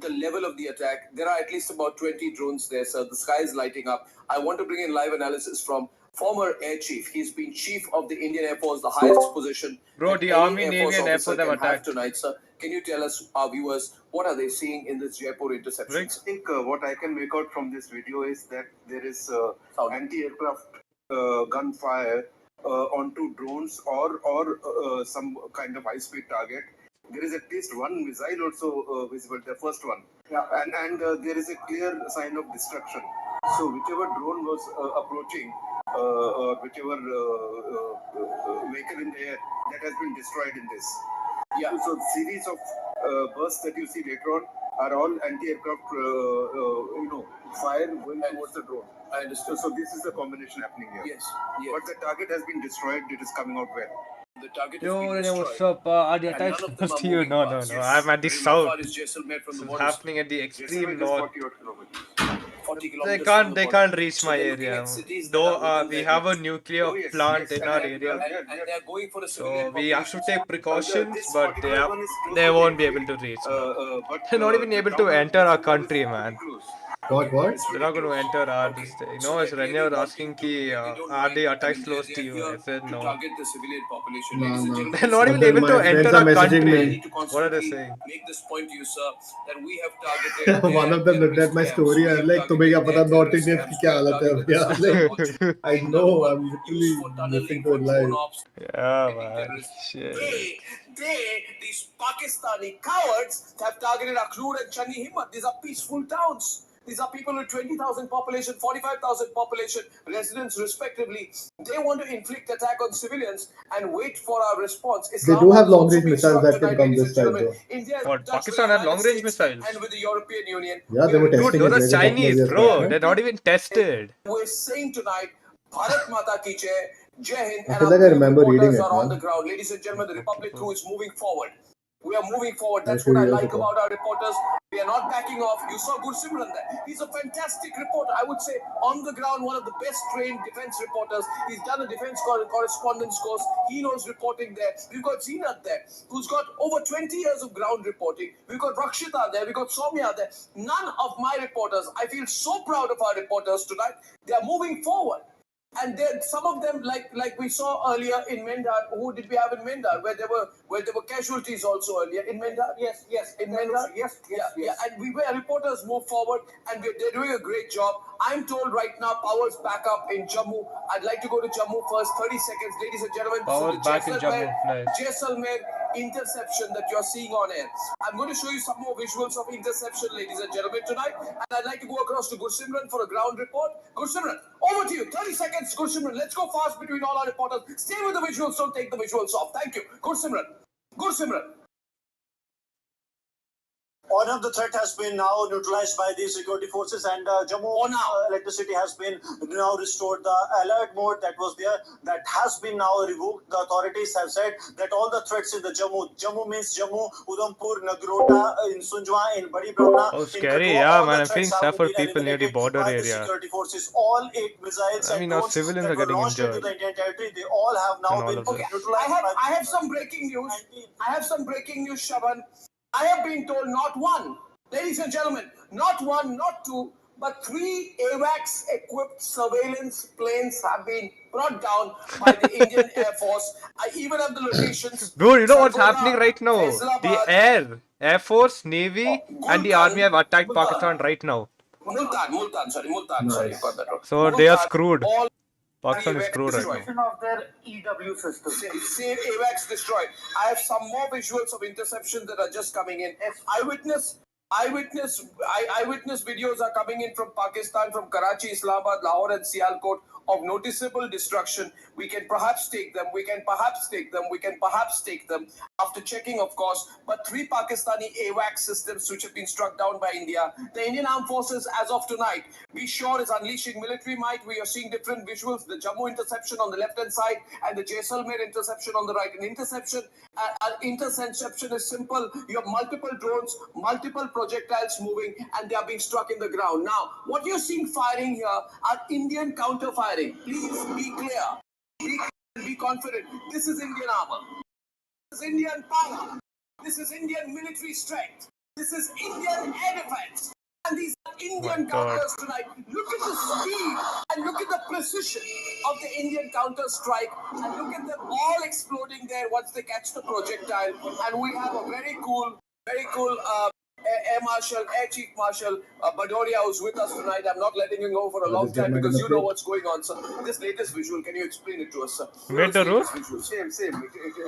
the level of the attack. There are at least about 20 drones there, sir. The sky is lighting up. I want to bring in live analysis from former Air Chief. He's been Chief of the Indian Air Force, the highest position. Bro, the Army, Navy, and Air Force have attacked tonight, sir. Can you tell us, our viewers, what are they seeing in this Jaipur interception? I think what I can make out from this video is that there is anti-aircraft gunfire onto drones or some kind of high-speed target. There is at least one missile also visible, the first one. Yeah. And there is a clear sign of destruction. So whichever drone was approaching, whichever vehicle in the air, that has been destroyed in this. Yeah. So series of bursts that you see later on are all anti-aircraft, fire going towards the drone. I understand. So this is the combination happening here. Yes. But the target has been destroyed. It is coming out well. The target Yo, has been what's destroyed. up? Are the And attacks none of them close are to you? moving No. fast. Yes. I'm at the Very south. far is Jaisalmer from This the is borders. happening at the extreme north. 40 They kilometers can't from they the can't border. reach So my they're looking area. at cities that Though are within we their have a reach. nuclear plant in our area, And they're going for a so civilian we have to population. take precautions, This but particular one is close they to the won't be able airfield, to reach. but They're not even the able to ground enter our is country, pretty man. close. What? They're not going to enter our this thing. So No, they're it's Renya clearly was wanting asking to, ki they don't are the mind. I attacks mean, close to they're you? here I said to no. target the civilian population. No, Ladies and no. gentlemen, They're not But even then able to my friends enter are our messaging I country. need to What are they constantly saying? make this point to you, sir, that we have targeted One of them looked at my story and like, तुम्हें क्या पता North Indians की क्या हालत है अभी? I'm like, I know, I'm literally listening to it live. Yeah, man. Shit. These Pakistani cowards have targeted Akhlur and Chani Himmat. These are peaceful towns. These are people with 20,000 population, 45,000 population, residents respectively. They want to inflict attack on civilians and wait for our response. They do have long-range missiles that can come this side, though. India is What, in touch with the Pakistan had United long-range States missiles? and with the European Union. Yeah, they were Dude, testing those it are like a couple of Chinese, years bro. back. They're not even tested. We're saying tonight, Bharat Mata Ki Jai, Jai Hind, I and feel our like I remember reporters reading it, are on man. the ground. Ladies and gentlemen, the Republic crew is moving forward. We are moving forward. That's what I like about our reporters. We are not backing off. You saw Gursimran there. He's a fantastic reporter. I would say on the ground, one of the best trained defense reporters. He's done a defense correspondence course. He knows reporting there. We've got Zeenat there, who's got over 20 years of ground reporting. We've got Rakshita there. We've got Soumya there. None of my reporters, I feel so proud of our reporters tonight. They are moving forward. And then some of them, like we saw earlier in Mendar, who did we have in Mendar, where there were casualties also earlier in Mendar. Yes, in Mendar. Yes. And we were reporters move forward, and they're doing a great job. I'm told right now, power's back up in Jammu. I'd like to go to Jammu first. 30 seconds, ladies and gentlemen. Power's So back in Jammu. Nice. Jaisalmer interception that you're seeing on air. I'm going to show you some more visuals of interception, ladies and gentlemen, tonight. And I'd like to go across to Gursimran for a ground report. Gursimran, over to you. 30 seconds, Gursimran. Let's go fast between all our reporters. Stay with the visuals, don't take the visuals off. Thank you. Gursimran. One of the threat has been now neutralized by the security forces, and Jammu electricity has been now restored. The alert mode that was there, that has been now revoked. The authorities have said that all the threats in the Jammu means Jammu, Udhampur, Nagrota, in Sunjwa, in Badi Brahmana, Oh, in scary. Kathua, Yeah, all man. the I'm feeling threats sad have for been people near the eliminated border by the area. security forces. All 8 missiles I and mean, our drones civilians that are were getting launched into injured the Indian territory, they all have now in all been of this. neutralized. I have some breaking news. Shaban. I have been told not one, ladies and gentlemen, not one, not two, but 3 AWACS-equipped surveillance planes have been brought down by the Indian Air Force. I even have the locations. Dude, you know what's Sargona, happening right now? The Faisalabad, Air Force, Navy, and the Army have attacked Pakistan right now. Multan, sorry, got that wrong. So they are Multan, screwed. all Pakistan is screwed right now. of their EW system. Same AWACS destroyed. I have some more visuals of interception that are just coming in. Eyewitness videos are coming in from Pakistan, from Karachi, Islamabad, Lahore, and Sialkot of noticeable destruction. We can perhaps take them. After checking, of course, but 3 Pakistani AWACS systems which have been struck down by India. The Indian Armed Forces, as of tonight, be sure is unleashing military might. We are seeing different visuals. The Jammu interception on the left-hand side and the Jaisalmer interception on the right. An interception is simple. You have multiple drones, multiple projectiles moving, and they are being struck in the ground. Now, what you're seeing firing here are Indian counter-firing. Please be clear. Be confident. This is Indian armor. This is Indian power. This is Indian military strength. This is Indian air defense. And these are Indian counters tonight. Look at the speed and look at the precision of the Indian counter strike. And look at them all exploding there once they catch the projectile. And we have a very cool Air Chief Marshal Badoria, who's with us tonight. I'm not letting him go for a long time because you know what's going on, sir. This latest visual, can you explain it to us, sir? Wait, the roof? Same.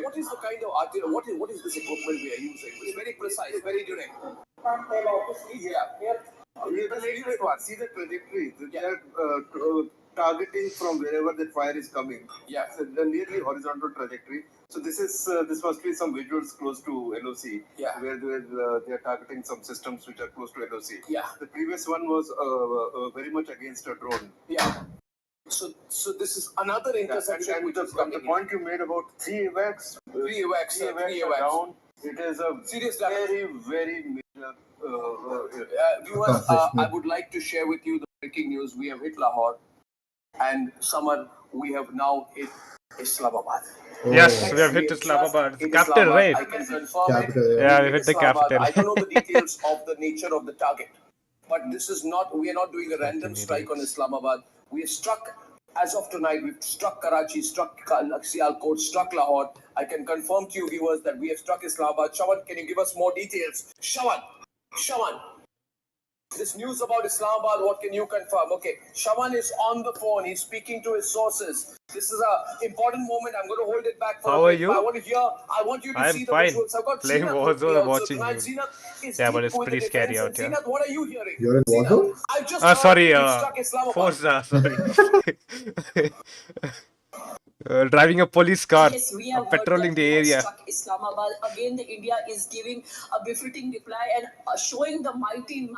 What is the kind of artillery? What is this equipment we are using? It's very precise, very direct. The latest one. See the trajectory. They are targeting from wherever that fire is coming. Yeah. So the nearly horizontal trajectory. So this must be some visuals close to NOC. Yeah. Where they are targeting some systems which are close to NOC. Yeah. The previous one was very much against a drone. Yeah. So this is another interception. And the point you made about 3 AWACS. 3 AWACS are down. It is a serious very major. Viewers, I would like to share with you the breaking news. We have hit Lahore, and Samar, we have now hit Islamabad. Yes, we have hit Islamabad. The capital, right? I can confirm it. Yeah, we hit the capital. I don't know the details of the nature of the target, but this is not. We are not doing a random strike on Islamabad. We have struck. As of tonight, we've struck Karachi, struck Sialkot, struck Lahore. I can confirm to you, viewers, that we have struck Islamabad. Shawan, can you give us more details? Shawan, this news about Islamabad, what can you confirm? Okay, Shawan is on the phone. He's speaking to his sources. This is an important moment. I'm going to hold it back for How a are bit. you? I want you to I'm see the fine. visuals. I've got Playing Zeenat Warzone and also. watching you. Is Yeah, but deep it's with the pretty scary defense. out here. Zeenat, what are you hearing? You're in Warzone? I just heard Sorry, we've struck Islamabad. Forza, sorry. Driving a police car, Yes, we have heard patrolling that the we have area. struck Islamabad. Again, the India is giving a befitting reply and showing the mighty of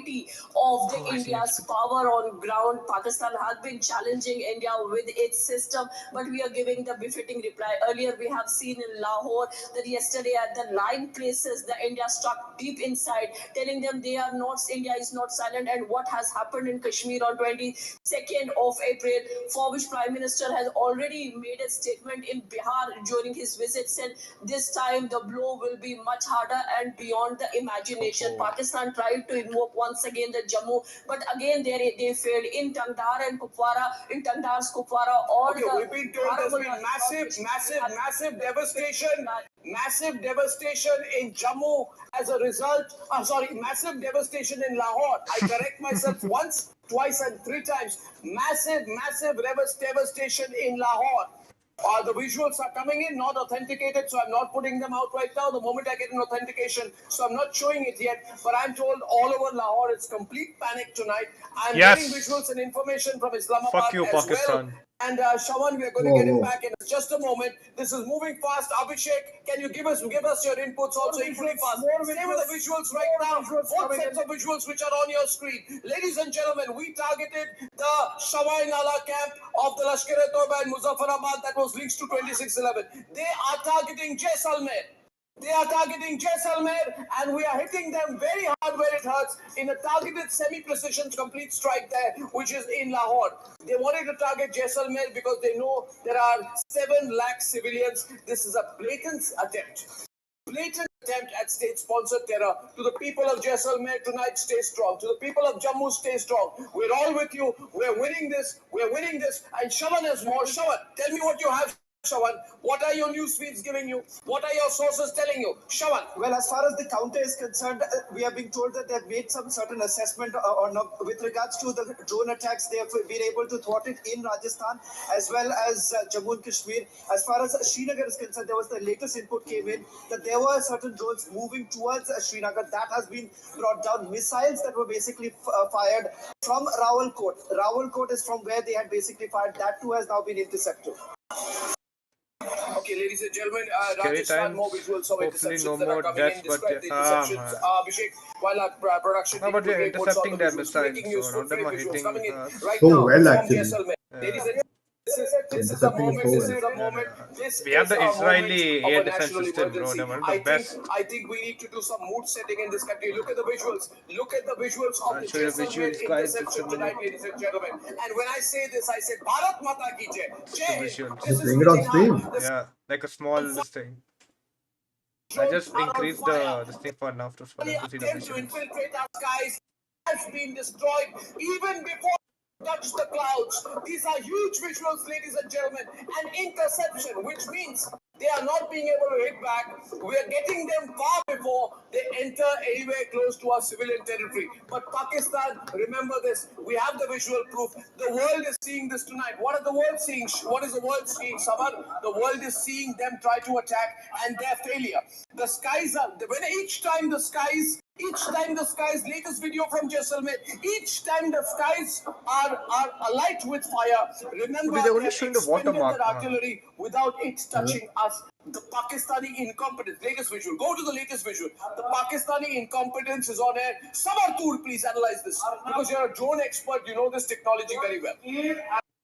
the Oh, I see India's XP. power on ground. Pakistan has been challenging India with its system, but we are giving the befitting reply. Earlier, we have seen in Lahore that yesterday at the 9 places, the India struck deep inside, telling them they are not, India is not silent. And what has happened in Kashmir on 22nd of April, for which Prime Minister has already made a statement in Bihar during his visit, said this time the blow will be much harder and beyond the imagination. Pakistan tried to invoke once again the Jammu, but again they failed in Tangdar and Kupwara, in Tangdar's Kupwara, all Okay, we've been told there's been massive devastation in Jammu as a result. I'm sorry, massive devastation in Lahore. I correct myself once, twice, and 3 times. Massive devastation in Lahore. The visuals are coming in, not authenticated, so I'm not putting them out right now. The moment I get an authentication, so I'm not showing it yet. But I'm told all over Lahore, it's complete panic tonight. I'm getting visuals and information from Islamabad Fuck you, as well. Pakistan. And Shawan, we're going to get him back in just a moment. This is moving fast. Abhishek, can you give us your inputs also equally fast? Stay with the visuals right now. Both sets of visuals which are on your screen. Ladies and gentlemen, we targeted the Shawai Nala camp of the Lashkar-e-Toiba in Muzaffarabad that was links to 2611. They are targeting Jaisalmer. They are targeting Jaisalmer, and we are hitting them very hard where it hurts in a targeted semi-precision complete strike there, which is in Lahore. They wanted to target Jaisalmer because they know there are 7 lakh civilians. This is a blatant attempt at state-sponsored terror. To the people of Jaisalmer tonight, stay strong. To the people of Jammu, stay strong. We're all with you. We're winning this. And Shawan has more. Shawan, tell me what you have. Shawan, what are your news feeds giving you? What are your sources telling you? Shawan. Well, as far as the counter is concerned, we have been told that they've made some certain assessment with regards to the drone attacks. They have been able to thwart it in Rajasthan as well as Jammu and Kashmir. As far as Srinagar is concerned, there was the latest input came in that there were certain drones moving towards Srinagar. That has been brought down. Missiles that were basically fired from Rawalkot. Rawalkot is from where they had basically fired. That too has now been intercepted. Okay, ladies and gentlemen, Scary Rajasthan, more times. visuals of Hopefully no interceptions that are more coming in. deaths, but Describe the ah interceptions, man. Abhishek, while our production No, team but they're quickly puts out intercepting the their visuals. Breaking missiles, news, so full none of them frame are visuals coming hitting in us. right So now well, from actually. Jaisalmer. Ladies and this is a Intercepting moment. so This well. is a moment. This We have is the a moment Israeli of air a defense national system, bro. emergency. They're one of the best. I think we need to do some mood setting in this country. Look at the visuals. Look at the visuals of I'll the show you Jaisalmer visuals, guys. Just a interception minute. tonight, ladies and gentlemen. And when I say this, I say Bharat Mata Ki Jai. Just the Jai Hind. visuals. This They're is playing it on hitting stream. hard. Yeah, like a small this thing. I just Are on increased fire. this thing for enough for The them to see the attempt to visuals. infiltrate our skies has been destroyed even before we touch the clouds. These are huge visuals, ladies and gentlemen. An interception, which means they are not being able to hit back. We are getting them far before they enter anywhere close to our civilian territory. But Pakistan, remember this, we have the visual proof. The world is seeing this tonight. What are the world seeing? What is the world seeing, Sabar? The world is seeing them try to attack and their failure. The skies are, each time the skies, latest video from Jaisalmer, each time the skies are alight with fire, remember They're they only have showing the expended watermark, their man. artillery without it touching us. The Pakistani incompetence, latest visual, go to the latest visual. The Pakistani incompetence is on air. Samartur, please analyze this. Because you're a drone expert, you know this technology very well.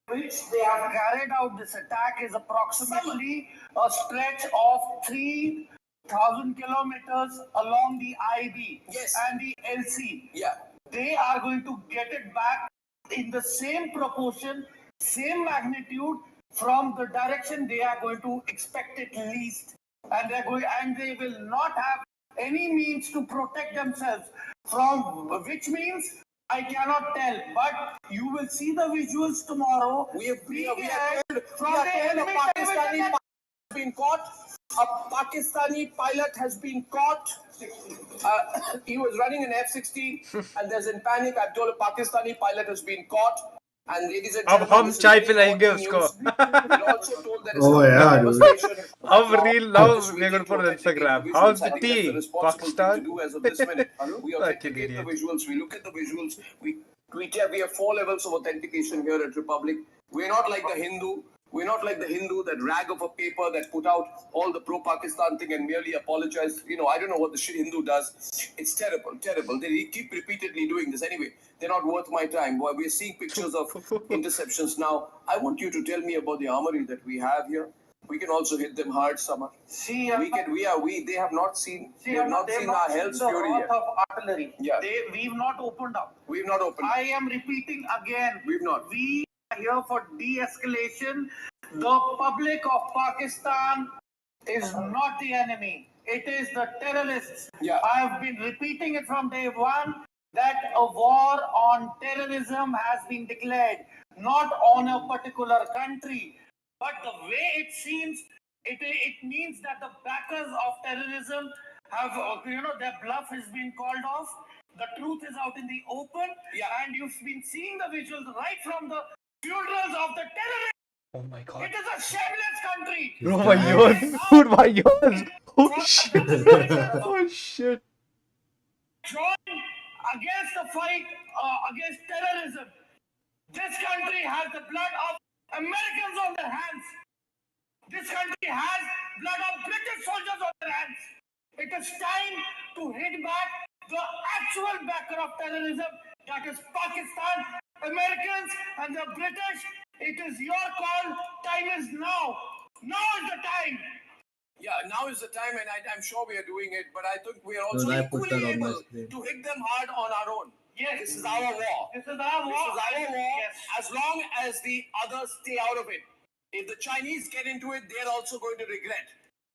Which they have carried out this attack is approximately a stretch of 3,000 kilometers along the IB and the LC. Yeah. They are going to get it back in the same proportion, same magnitude from the direction they are going to expect it least. And they will not have any means to protect themselves from which means I cannot tell, but you will see the visuals tomorrow. We are told a Pakistani pilot has been caught. A Pakistani pilot has been caught. He was running an F-16 and there's in panic. I'm told a Pakistani pilot has been caught. And ladies and अब gentlemen, हम this is चाय very पिलाएंगे important उसको. news. We're also told there is Oh, complete yeah, dude. devastation. अब reel now Just we're gonna waiting to put on authenticate Instagram. the How's visuals. the I think that's the tea, responsible thing to Pakistan? do as of this minute. We Fucking authenticate the idiot. visuals. We look at the visuals. We have 4 levels of authentication here at Republic. We're not like the Hindu. We're not like the Hindu, that rag of a paper that put out all the pro-Pakistan thing and merely apologized. I don't know what the Hindu does. It's terrible, terrible. They keep repeatedly doing this. Anyway, they're not worth my time. Boy, we're seeing pictures of interceptions now. I want you to tell me about the armory that we have here. We can also hit them hard, Samar. See, They have not seen. See, They have not seen our hell's the fury wrath yet. of artillery. Yeah. We've not opened up. We've not opened. I am repeating again. We've not. We are here for de-escalation. The public of Pakistan is not the enemy. It is the terrorists. Yeah. I have been repeating it from day one that a war on terrorism has been declared, not on a particular country. But the way it seems, it means that the backers of terrorism have, their bluff has been called off. The truth is out in the open, and you've been seeing the visuals right from the funerals of the terrorists. Oh my god. It is a shameless country. Oh my god. Dude, my god. Oh shit. Oh shit. Join against the fight against terrorism. This country has the blood of Americans on their hands. This country has blood of British soldiers on their hands. It is time to hit back the actual backer of terrorism, that is Pakistan, Americans, and the British. It is your call. Time is now. Now is the time. Yeah, now is the time, and I'm sure we are doing it, but I think we are also I put that equally on my able screen. to hit them hard on our own. Yes. This is our war. This is our war. This is our war. Yes. As long as the others stay out of it. If the Chinese get into it, they're also going to regret.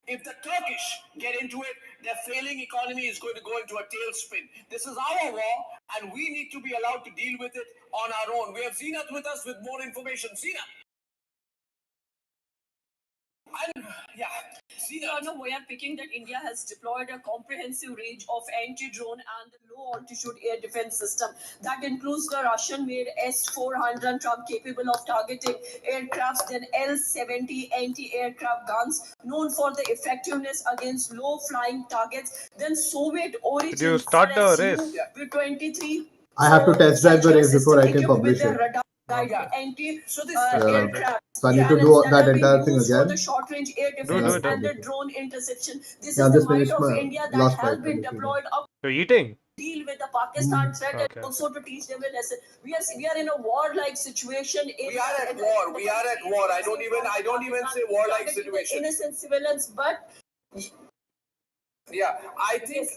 If the Turkish get into it, their failing economy is going to go into a tailspin. This is our war, and we need to be allowed to deal with it on our own. We have Zeenat with us with more information. Zeenat. We are picking that India has deployed a comprehensive range of anti-drone and low-altitude air defense system that includes the Russian-made S-400 truck capable of targeting aircrafts, then L-70 anti-aircraft guns known for the effectiveness against low-flying targets, then Soviet origin Did you start the race? Su-23. I have to test drive the race before I can publish it. Aircraft. So I need to do that entire thing For again. the short-range air Do defense it. and the drone interception. This Yeah, is just the might finished of my India that last has fight, been basically. deployed up You're eating? to deal with the Pakistan threat Okay. and also to teach them a lesson. We are in a war-like situation. We are at war. We are at war. I don't even say war-like situation. Innocent civilians, but yeah, I think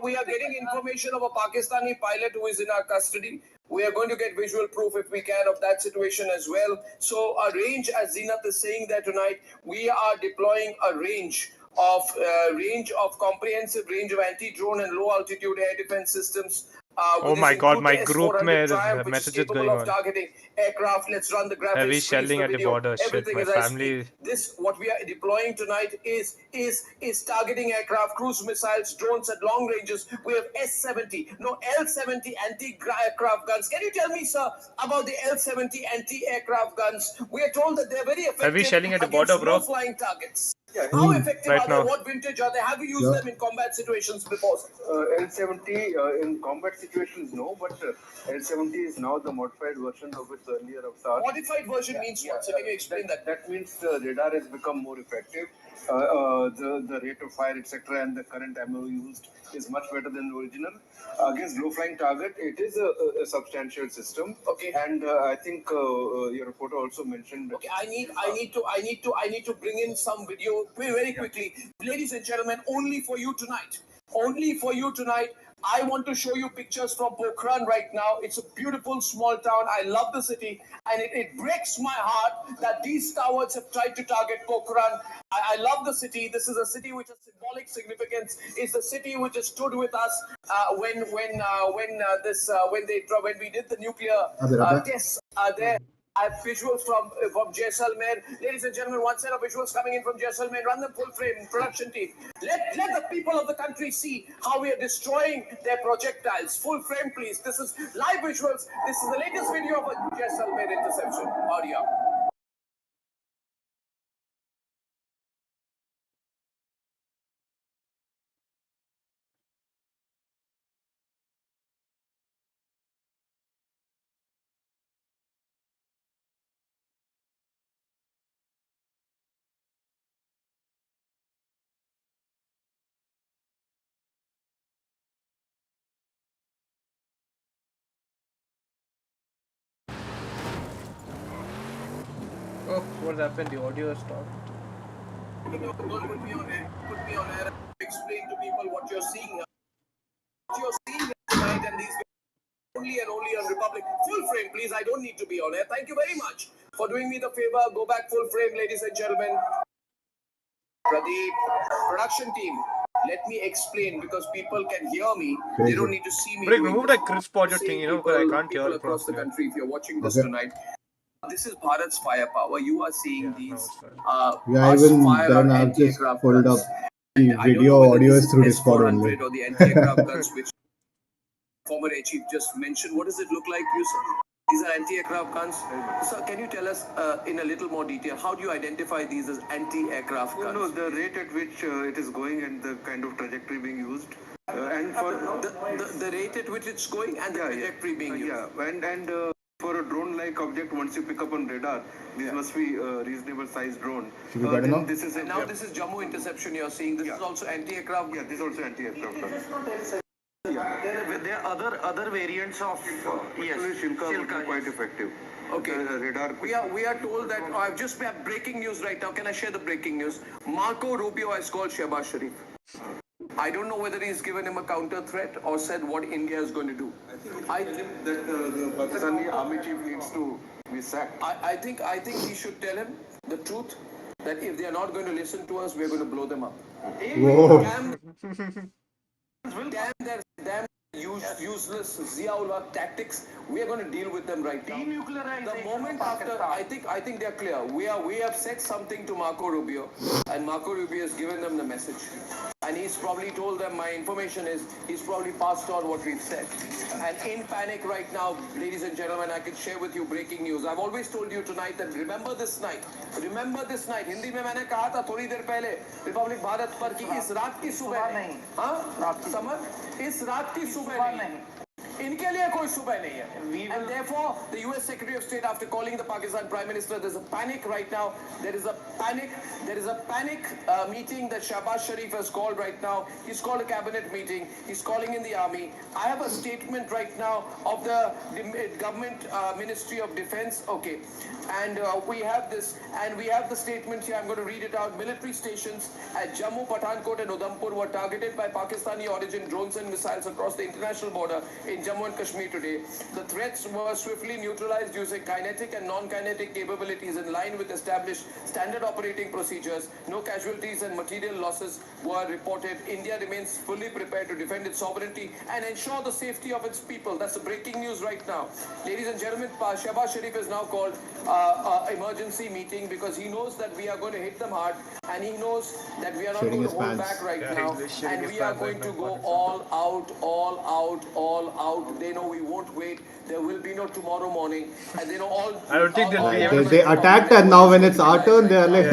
we are getting information of a Pakistani pilot who is in our custody. We are going to get visual proof if we can of that situation as well. So a range, as Zeenat is saying there tonight, we are deploying a range of comprehensive range of anti-drone and low-altitude air defense systems. Oh my god, my S-400 group mein Triumph, which is messages capable going of on. targeting aircraft. Let's run the graphics. Heavy freeze shelling the at the video. border. Shit, Everything my as I family. speak. This, what we are deploying tonight is targeting aircraft, cruise missiles, drones at long ranges. We have S-70, no L-70 anti-aircraft guns. Can you tell me, sir, about the L-70 anti-aircraft guns? We are told that they're very effective Heavy shelling at the against border, bro. low-flying targets. Yeah. How effective Right are they? now. What vintage are they? Have you used them in combat situations before? L70 in combat situations, no, but L70 is now the modified version of its earlier avatar. Modified version means what? So can you explain that? That means the radar has become more effective. The rate of fire, etc., and the current ammo used is much better than the original. Against low-flying target, it is a substantial system. Okay. And I think your reporter also mentioned. Okay, I need to bring in some video very quickly, ladies and gentlemen. Only for you tonight. Only for you tonight. I want to show you pictures from Pokhran right now. It's a beautiful small town. I love the city, and it breaks my heart that these cowards have tried to target Pokhran. I love the city. This is a city which has symbolic significance. It's the city which has stood with us when we did the nuclear tests there. I have visuals from Jaisalmer. Ladies and gentlemen, one set of visuals coming in from Jaisalmer. Run them full frame, production team. Let the people of the country see how we are destroying their projectiles. Full frame, please. This is live visuals. This is the latest video of a Jaisalmer interception. Audio. What happened? The audio stopped. Don't put me on air. Put me on air. Explain to people what you're seeing. What you're seeing tonight, and these only and only on Republic. Full frame, please. I don't need to be on air. Thank you very much for doing me the favor. Go back full frame, ladies and gentlemen. Pradeep, production team. Let me explain because people can hear me. They don't need to see me. Break, remove that crisp audio thing, you know, because I can't hear people it across the properly. country. If you're watching this tonight, this is Bharat's firepower. You are seeing these. Yeah, even then I've just pulled up the video audios through Discord only. Or the anti-aircraft guns which former Air Chief just mentioned. What does it look like, Yusuf? These are anti-aircraft guns. Sir, can you tell us in a little more detail, how do you identify these as anti-aircraft guns? No, the rate at which it is going and the kind of trajectory being used. And for the rate at which it's going and the trajectory being used. Yeah, and for a drone-like object, once you pick up on radar, this must be a reasonable sized drone. Should be better now? This is this is Jammu interception you're seeing. This is also anti-aircraft. Yeah, this is also anti-aircraft guns. There are other variants of Shilka would be quite effective. Okay. Radar. We are told that I've just have breaking news right now. Can I share the breaking news? Marco Rubio has called Shehbaz Sharif. I don't know whether he's given him a counter threat or said what India is going to do. I think that the Pakistani army chief needs to be sacked. I think he should tell him the truth that if they are not going to listen to us, we're going to blow them up. Whoa. Damn useless Zia-ul-Haq tactics. We are going to deal with them right now. The moment after, I think they're clear. We have said something to Marco Rubio, and Marco Rubio has given them the message. And he's probably told them, my information is, he's probably passed on what we've said. And in panic right now, ladies and gentlemen, I can share with you breaking news. I've always told you tonight that remember this night. Remember this night. Hindi में मैंने कहा था थोड़ी देर पहले Republic Bharat पर कि इस रात की सुबह नहीं, हाँ समझ इस रात की सुबह नहीं इनके लिए कोई सुबह नहीं है. And therefore, the US Secretary of State, after calling the Pakistan Prime Minister, there's a panic right now. There is a panic meeting that Shehbaz Sharif has called right now. He's called a cabinet meeting. He's calling in the army. I have a statement right now of the government Ministry of Defense. Okay, and we have this, and we have the statement here. I'm going to read it out. Military stations at Jammu, Pathankot, and Udhampur were targeted by Pakistani origin drones and missiles across the international border in Jammu and Kashmir today. The threats were swiftly neutralized using kinetic and non-kinetic capabilities in line with established standard operating procedures. No casualties and material losses were reported. India remains fully prepared to defend its sovereignty and ensure the safety of its people. That's the breaking news right now. Ladies and gentlemen, Shehbaz Sharif has now called emergency meeting because he knows that we are going to hit them hard and he knows that we are not going to hold back right now and we are going to go all out, all out, all out. They know we won't wait. There will be no tomorrow morning and they know all. I don't think they'll be able to. They attacked and now when it's our turn, they're like,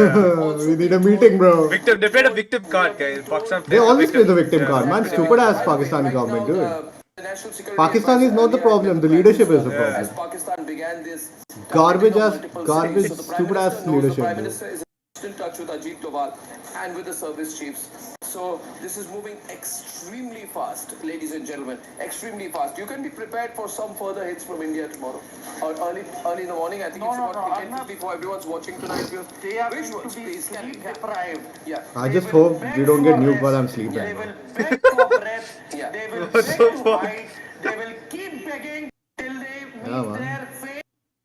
we need a meeting, bro. Victim, they played a victim card, guys. Pakistan They always play the victim card, man. Stupid ass Pakistani government, dude. Pakistan is not the problem, the leadership is the problem. As Pakistan began this Garbage, stupid ass leadership. Prime Minister is in touch with Ajit Doval and with the service chiefs. So this is moving extremely fast, ladies and gentlemen, extremely fast. You can be prepared for some further hits from India tomorrow or early in the morning. I think it's about 10:54. Everyone's watching tonight. They are going to be sleep deprived. Yeah. I just hope we don't get nuked while I'm sleeping. They will beg for breath. They will beg to hide. They will keep begging till they meet their fate,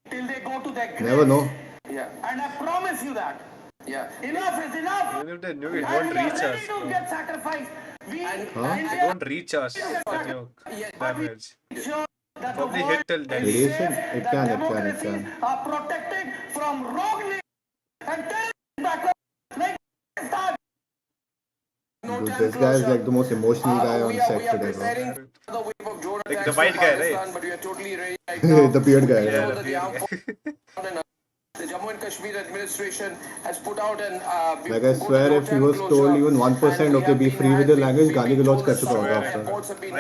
till they go to their grave. Never know. Yeah. And I promise you that. Yeah. Enough is enough. Even if they knew it, And won't we are reach ready us. to get sacrificed. They won't reach us. Damage. Sure that Probably the hit till world then. is Radiation? safe, It that can. democracies are protected from wrongly and backward like that. Dude, this guy is like the most emotional guy on set today, bro. Like the white guy, right? But we are totally ready right now. The beard guy. Yeah, Yeah. the beard guy. The Jammu and Kashmir administration has put out an Like I swear, if he was told even 1%, okay, be free with your language, गाली गलौज कर चुका होगा airports have been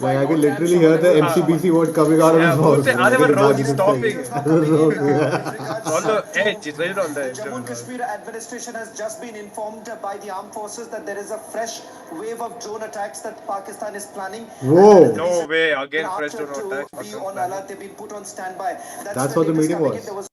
Like I can literally hear the MCBC word coming out of his mouth. They I can wrong. imagine He's him stopping. saying. It's on the edge. It's right on the edge. The Jammu and Kashmir administration has just been informed by the armed forces that there is a fresh wave of drone attacks that Pakistan is planning. Whoa! No way. Again, fresh After drone to attacks. be on alert, they've been put on standby. That's what the meeting was.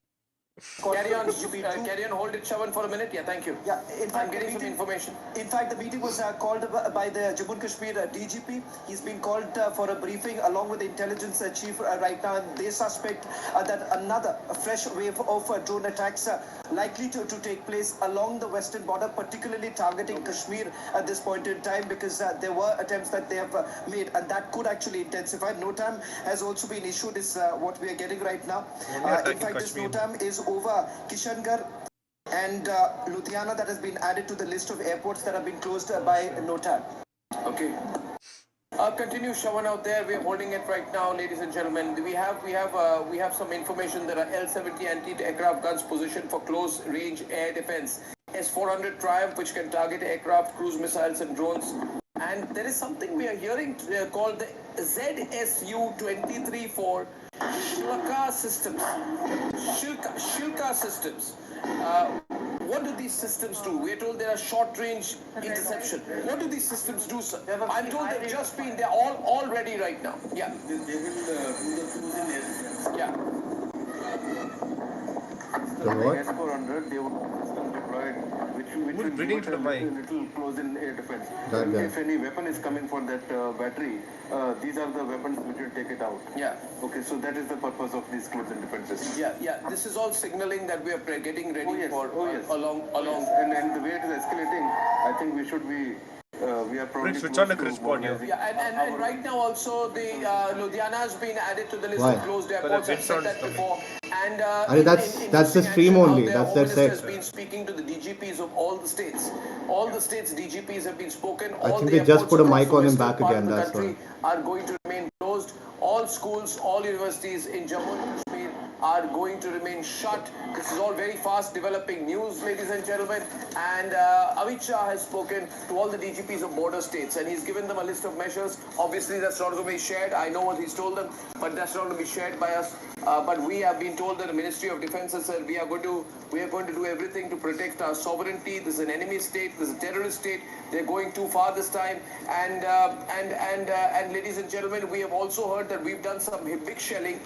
Carry on, hold it, Shawan, for a minute. Yeah, thank you. Yeah, in fact, I'm getting some information. In fact, the meeting was called by the Jammu and Kashmir DGP. He's been called for a briefing along with the intelligence chief right now, and they suspect that another fresh wave of drone attacks likely to take place along the western border, particularly targeting Kashmir at this point in time, because there were attempts that they have made, and that could actually intensify. NOTAM has also been issued, is what we are getting right now. In fact, this NOTAM is over Kishangarh and Ludhiana, that has been added to the list of airports that have been closed by NOTAM. Okay. Continue, Shawan, out there. We're holding it right now, ladies and gentlemen. We have some information. There are L-70 anti-aircraft guns positioned for close-range air defense. S-400 Triumph, which can target aircraft, cruise missiles, and drones. And there is something we are hearing called the ZSU-23 for Shilka systems. Shilka systems. What do these systems do? We are told they are short-range interception. What do these systems do, sir? I'm told they're all ready right now. Yeah. They will do the cruising air defense. Yeah. The what? S-400, they would system deployed, which will breathing to the mic. little close in air defense. That guy. If any weapon is coming for that battery, these are the weapons which will take it out. Yeah. Okay, so that is the purpose of these close in defense systems. Yeah. This is all signaling that we are getting ready for along. And the way it is escalating, I think we should be. We are probably Switch on the crisp audio. Yeah, and right now also the Ludhiana has been added to the list Why? of closed airports. I've said that before. And that's the stream only. That's their set. has been speaking to the DGPs of all the states. All the states DGPs have been spoken. I All think the they just put a airports mic on him across back the western again. part of the That's why. country are going to remain closed. All schools, all universities in Jammu and Kashmir are going to remain shut. This is all very fast developing news, ladies and gentlemen. And Amit Shah has spoken to all the DGPs of border states, and he's given them a list of measures. Obviously, that's not going to be shared. I know what he's told them, but that's not going to be shared by us. But we have been told that the Ministry of Defense has said we are going to do everything to protect our sovereignty. This is an enemy state. This is a terrorist state. They're going too far this time. And ladies and gentlemen, we have also heard that we've done some big shelling,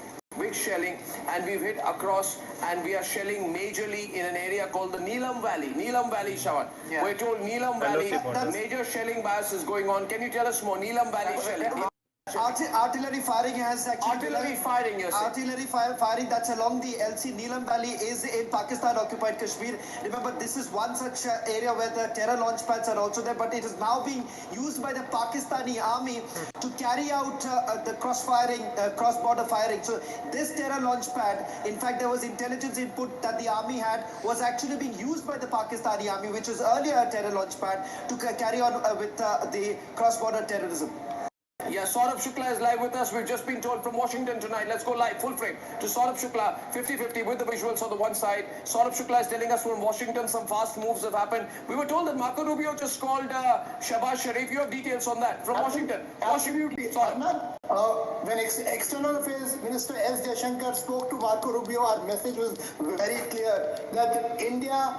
and we've hit across, and we are shelling majorly in an area called the Neelam Valley, Shawan. Yeah. We're told Neelam Valley, major shelling bias is going on. Can you tell us more? Neelam Valley shelling. Artillery firing has actually... Artillery firing, yes. Artillery firing, that's along the LC. Neelam Valley is in Pakistan-occupied Kashmir. Remember, this is one such area where the terror launch pads are also there, but it is now being used by the Pakistani army to carry out the cross-border firing. So this terror launch pad, in fact, there was intelligence input that the army had, was actually being used by the Pakistani army, which was earlier a terror launch pad, to carry on with the cross-border terrorism. Yeah, Saurabh Shukla is live with us. We've just been told from Washington tonight. Let's go live, full frame, to Saurabh Shukla, 50-50 with the visuals on the one side. Saurabh Shukla is telling us from Washington some fast moves have happened. We were told that Marco Rubio just called Shahbaz Sharif. You have details on that from Washington. Absolutely. When External Affairs Minister S. Jaishankar spoke to Marco Rubio, our message was very clear that India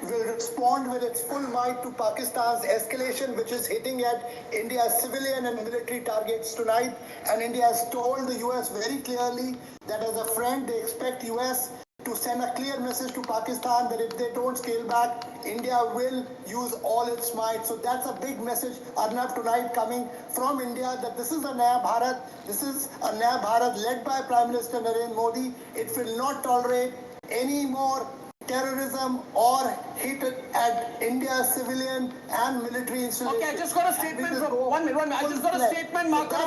will respond with its full might to Pakistan's escalation, which is hitting at India's civilian and military targets tonight. And India has told the US very clearly that as a friend, they expect US to send a clear message to Pakistan that if they don't scale back, India will use all its might. So that's a big message, Arnab, tonight coming from India, that this is a Naya Bharat. This is a Naya Bharat led by Prime Minister Narendra Modi. It will not tolerate any more terrorism or hit at India's civilian and military installations. Okay, I just got a statement from... One minute. I just got a statement. Marco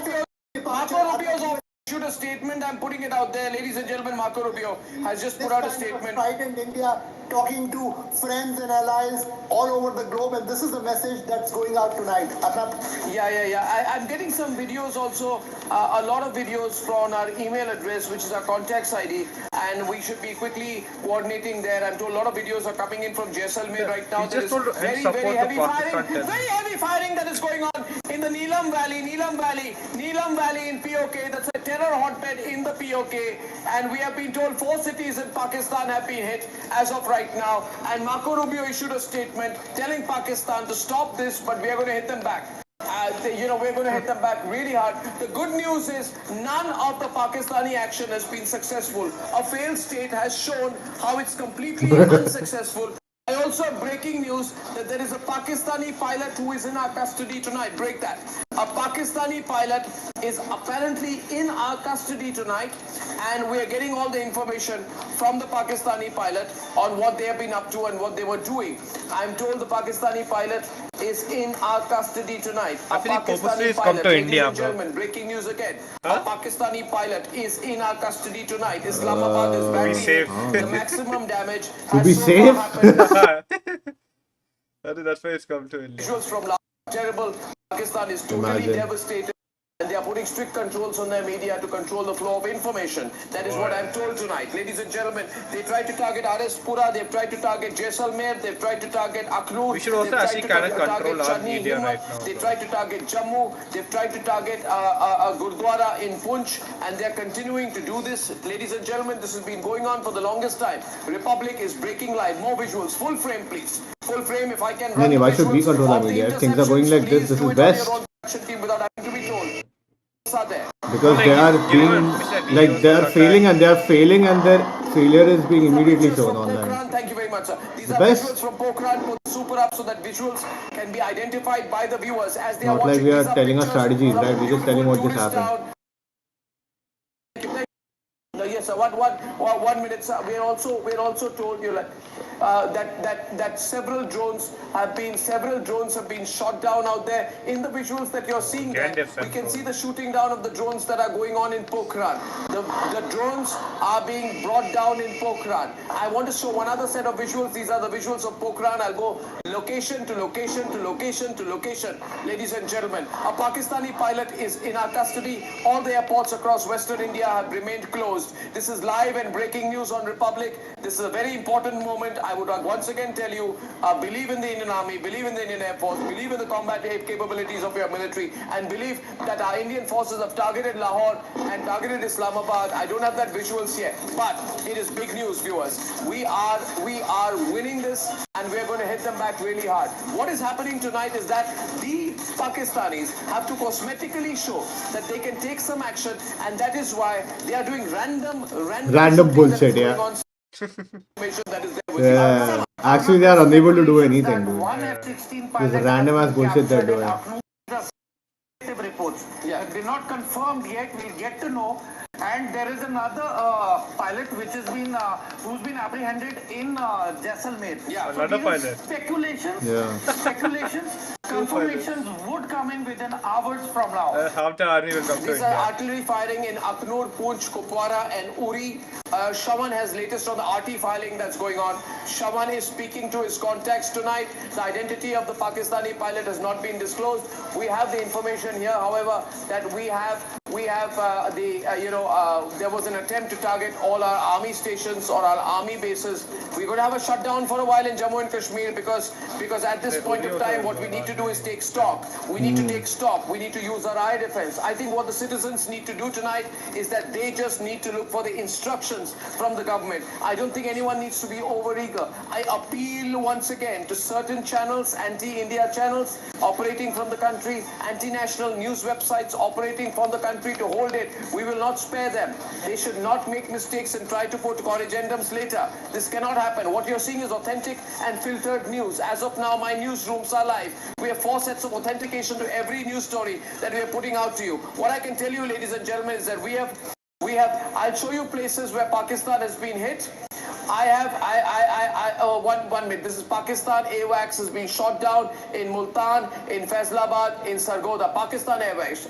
Rubio's issued a statement. I'm putting it out there, ladies and gentlemen. Marco Rubio has just put out a statement. Frightened India, talking to friends and allies all over the globe, and this is the message that's going out tonight. Arnab? Yeah. I'm getting some videos also, a lot of videos from our email address, which is our contacts ID, and we should be quickly coordinating there. I'm told a lot of videos are coming in from Jaisalmer right now. There is very heavy firing that is going on in the Neelam Valley in POK. That's a terror hotbed in the POK, and we have been told 4 cities in Pakistan have been hit as of right now. And Marco Rubio issued a statement telling Pakistan to stop this, but we are going to hit them back. We're going to hit them back really hard. The good news is none of the Pakistani action has been successful. A failed state has shown how it's completely unsuccessful. I also have breaking news that there is a Pakistani pilot who is in our custody tonight. Break that. A Pakistani pilot is apparently in our custody tonight, and we are getting all the information from the Pakistani pilot on what they have been up to and what they were doing. I'm told the Pakistani pilot is in our custody tonight. Pakistani pilot, to India, ladies and gentlemen, breaking news again. A Pakistani pilot is in our custody tonight. Islamabad is back. Be safe. The maximum damage To be has so safe? far happened. That's why it's come to India. Visuals from last terrible. Pakistan is totally devastated, and they are putting strict controls on their media to control the flow of information. That is what I'm told tonight. Ladies and gentlemen, they tried to target RS Pura, they've tried to target Jaisalmer, they've tried to target Akhnur. We should also actually kind of control our media right now. They tried to target Jammu, they've tried to target Gurdwara in Punch, and they're continuing to do this. Ladies and gentlemen, this has been going on for the longest time. Republic is breaking live. More visuals. Full frame, please. Full frame, if I can run Why should we control our media? If things are going like this is best. without having to be told. Because they are being, like, they are failing and their failure is being immediately shown online. Thank you very much, sir. These The are best. visuals from Pokhran. Put super up so that visuals can be identified by the viewers as they are Not like watching. we are These telling us pictures strategies, from right? We're just telling what just beautiful tourist happened. town. Yes, sir. One minute, sir. We're also told you that several drones have been shot down out there. In the visuals that you're seeing there, we can see the shooting down of the drones that are going on in Pokhran. The drones are being brought down in Pokhran. I want to show one other set of visuals. These are the visuals of Pokhran. I'll go location to location to location to location. Ladies and gentlemen, a Pakistani pilot is in our custody. All the airports across Western India have remained closed. This is live and breaking news on Republic. This is a very important moment. I would once again tell you, believe in the Indian Army, believe in the Indian Air Force, believe in the combat capabilities of your military, and believe that our Indian forces have targeted Lahore and targeted Islamabad. I don't have that visuals yet, but it is big news, viewers. We are winning this, and we are going to hit them back really hard. What is happening tonight is that the Pakistanis have to cosmetically show that they can take some action, and that is why they are doing random bullshit, yeah. Yeah. Actually, they are unable to do anything, dude. This random ass bullshit they're doing. Reports. They're not confirmed yet. We'll get to know. And there is another pilot who's been apprehended in Jaisalmer. Yeah, another pilot. Speculations. Yeah. Confirmations would come in within hours from now. Half the army will come to These India. are artillery firing in Akhnur, Punch, Kupwara and Uri. Shaman has latest on the RT filing that's going on. Shaman is speaking to his contacts tonight. The identity of the Pakistani pilot has not been disclosed. We have the information here, however, that there was an attempt to target all our army stations or our army bases. We're going to have a shutdown for a while in Jammu and Kashmir because at this point of time, what we need to do is take stock. We need to take stock. We need to use our air defense. I think what the citizens need to do tonight is that they just need to look for the instructions from the government. I don't think anyone needs to be overeager. I appeal once again to certain channels, anti-India channels operating from the country, anti-national news websites operating from the country to hold it. We will not spare them. They should not make mistakes and try to put corrigendums later. This cannot happen. What you're seeing is authentic and filtered news. As of now, my newsrooms are live. We have 4 sets of authentication to every news story that we are putting out to you. What I can tell you, ladies and gentlemen, is that I'll show you places where Pakistan has been hit. One minute. This is Pakistan. AWACS has been shot down in Multan, in Faisalabad, in Sargodha. Pakistan AWACS.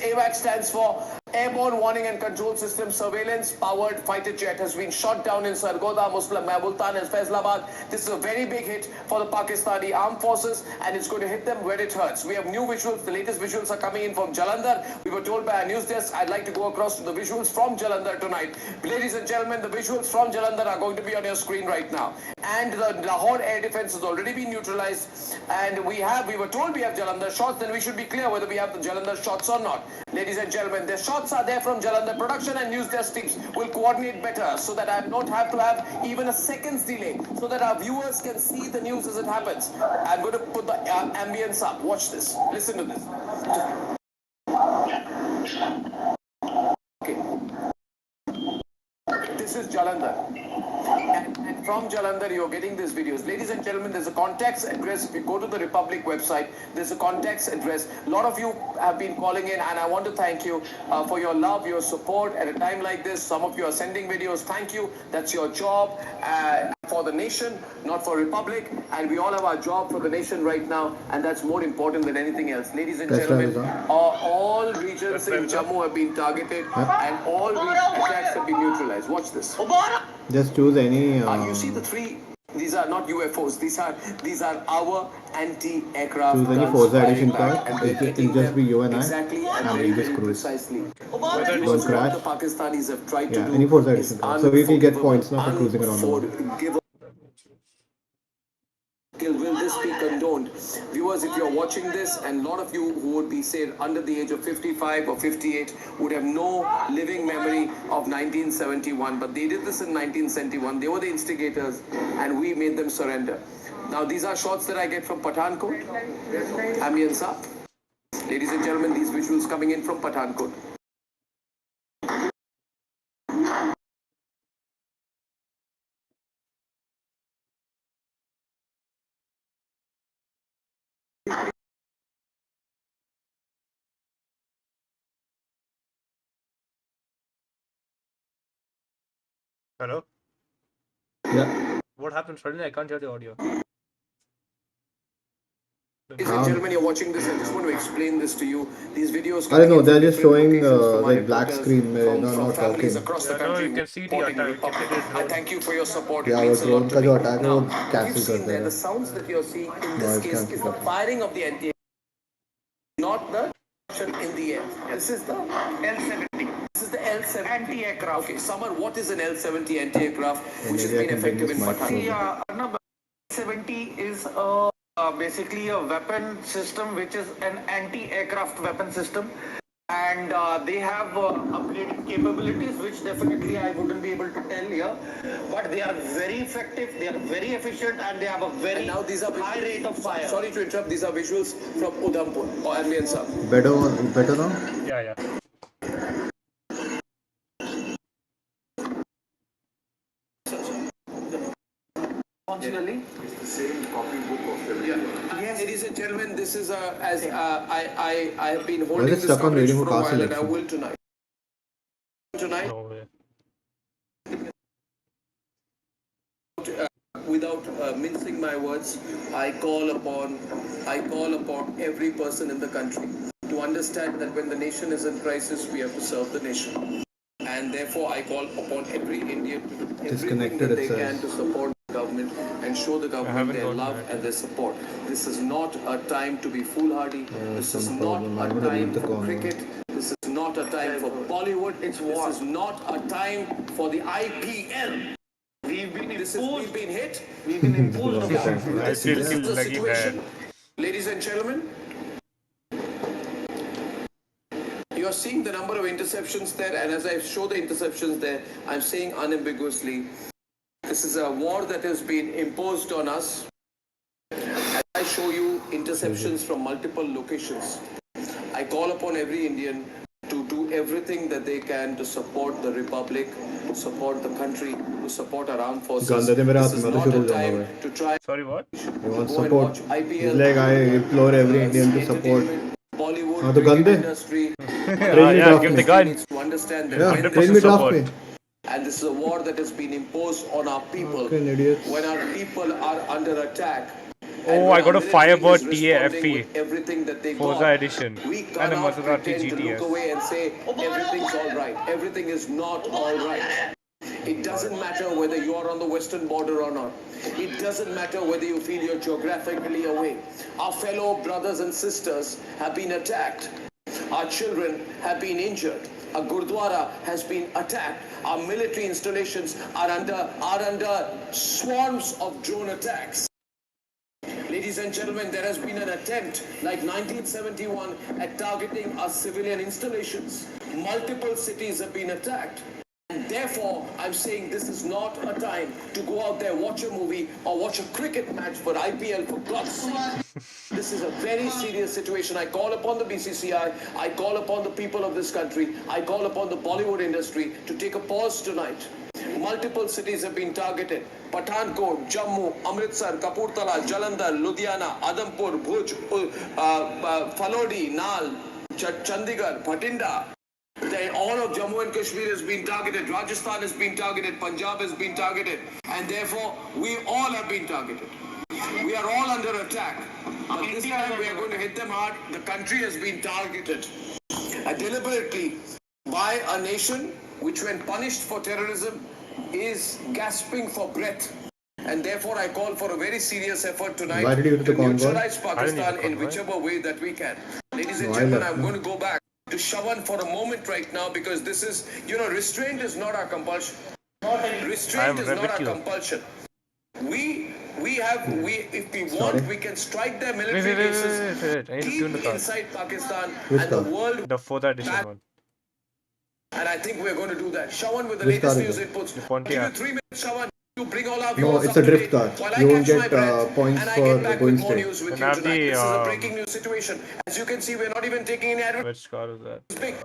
AWACS stands for Airborne warning and control system surveillance powered fighter jet has been shot down in Sargodha, Muslim, Multan and Faisalabad. This is a very big hit for the Pakistani armed forces and it's going to hit them where it hurts. We have new visuals. The latest visuals are coming in from Jalandhar. We were told by our news desk. I'd like to go across to the visuals from Jalandhar tonight. Ladies and gentlemen, the visuals from Jalandhar are going to be on your screen right now. And the Lahore air defense has already been neutralized. And we were told we have Jalandhar shots. Then we should be clear whether we have the Jalandhar shots or not. Ladies and gentlemen, the shots are there from Jalandhar. Production and news desk teams will coordinate better so that I don't have to have even a second's delay so that our viewers can see the news as it happens. I'm going to put the ambience up. Watch this. Listen to this. Okay. This is Jalandhar. And from Jalandhar, you're getting these videos. Ladies and gentlemen, there's a contacts address. If you go to the Republic website, there's a contacts address. A lot of you have been calling in, and I want to thank you for your love, your support. At a time like this, some of you are sending videos. Thank you. That's your job for the nation, not for Republic. And we all have our job for the nation right now, and that's more important than anything else. Ladies and gentlemen, all regions in Jammu have been targeted, and all attacks have been neutralized. Watch this. Just choose any. You see the three. These are not UFOs. These are our anti-aircraft. Choose any guns FORZA firing edition back, card. and It'll just be you and I. exactly And we'll just cruise. precisely. Don't crash. The Pakistanis have tried to do Any FORZA edition is card. So we can get points now for cruising around the world. unforgivable. Will this be condoned? Viewers, if you're watching this, and a lot of you who would be, say, under the age of 55 or 58 would have no living memory of 1971, but they did this in 1971. They were the instigators, and we made them surrender. Now, these are shots that I get from Pathankot. Ambience up. Ladies and gentlemen, these visuals coming in from Pathankot. Hello? Yeah. What happened? Suddenly I can't hear the audio. Ladies and gentlemen, you're watching this. I just want to explain this to you. These videos. I don't know. They're just showing like black screen. from not families talking. across the Yeah, country. no, you can see the attack. I thank you for your support. Yeah, It means वो a lot drone to का me. जो attack है वो Now, cancel you've कर seen there, देगा. the sounds that you're seeing in this Noise case cancel is the करता है. firing of the anti, not the action in the air. This is the L-70. This is the L-70 anti-aircraft. Okay, Samar, what is an L-70 anti-aircraft which has maybe I been can bring effective this in mic Pathankot? closer. L-70 is basically a weapon system which is an anti-aircraft weapon system, and they have upgraded capabilities which definitely I wouldn't be able to tell here, but they are very effective, they are very efficient, and they have a very high rate of fire. Sorry to interrupt, these are visuals from Udhampur or Ambience up. Better now? Yeah. Functionally, It's the same copybook of the Yes, ladies and gentlemen, this is I have been Why holding is it this stuck on coverage waiting for for a cast while, and I selection? will tonight. No way. Without mincing my words, I call upon every person in the country to understand that when the nation is in crisis, we have to serve the nation. And therefore, I call upon every Indian to do everything Disconnected, that it they can says. to support the government and show the government haven't their gotten love that. and their support. This is not a time to be foolhardy. This is Some not problem. a I'm gonna time leave the for corner. cricket. This is not a time for Bollywood. This is not a time for the IPL. We've been hit. we've been imposed Long upon. time. This IPL is kill the lagi situation. hai. Ladies and gentlemen, you are seeing the number of interceptions there, and as I show the interceptions there, I'm saying unambiguously, this is a war that has been imposed on us. As I show you interceptions from multiple locations, I call upon every Indian to do everything that they can to support the Republic, to support the country, to support our armed forces. गांधा दे मेरा This हाथ is में तो not शुरू a हो जाएगा time भाई. to try Sorry, what? You want go and support? watch IPL. It's like I implore every Indian to support. Bollywood, हाँ तो cricket गंदे. industry. Train me off give the me. gun. Needs to understand that Yeah, when train me off me. and this is a war that has been imposed on our people. Fucking idiots. When our people are under attack, Oh, when I got our a military Firebird is responding TAFE with everything that they Forza got, Edition we and a cannot Maserati pretend to look GTS. away and say everything's all right. Everything is not all right. It doesn't matter whether you're on the western border or not. It doesn't matter whether you feel you're geographically away. Our fellow brothers and sisters have been attacked. Our children have been injured. A Gurdwara has been attacked. Our military installations are under swarms of drone attacks. Ladies and gentlemen, there has been an attempt like 1971 at targeting our civilian installations. Multiple cities have been attacked. And therefore, I'm saying this is not a time to go out there, watch a movie or watch a cricket match for IPL, for God's sake. This is a very serious situation. I call upon the BCCI, I call upon the people of this country, I call upon the Bollywood industry to take a pause tonight. Multiple cities have been targeted. Pathankot, Jammu, Amritsar, Kapurthala, Jalandhar, Ludhiana, Adampur, Bhuj, Falodi, Nal, Chandigarh, Bhatinda. All of Jammu and Kashmir has been targeted. Rajasthan has been targeted. Punjab has been targeted. And therefore, we all have been targeted. We are all under attack. But this time we are going to hit them hard. The country has been targeted deliberately by a nation which, when punished for terrorism, is gasping for breath. And therefore, I call for a very serious effort tonight Why did you do the to convoy? neutralize Pakistan in whichever way that we can. Ladies and gentlemen, I'm going to go back to Shawan for a moment right now, because this is, restraint is not our compulsion. Restraint is not our compulsion. If we want, we can strike their military bases Wait. I need to tune the deep car. inside Pakistan, Which and the car? world. The Forza Edition one. And I think we're going to do that. Shawan with the Which car latest is news it? inputs. The I'll give you Pontiac. 3 minutes, Shawan, to bring all our No, viewers it's up a to drift date car. while I You won't catch my get breath points and I for get back going with more straight. news with And you have tonight. the This is a breaking news situation. As you can see, we're not even taking any advertising. which car is that?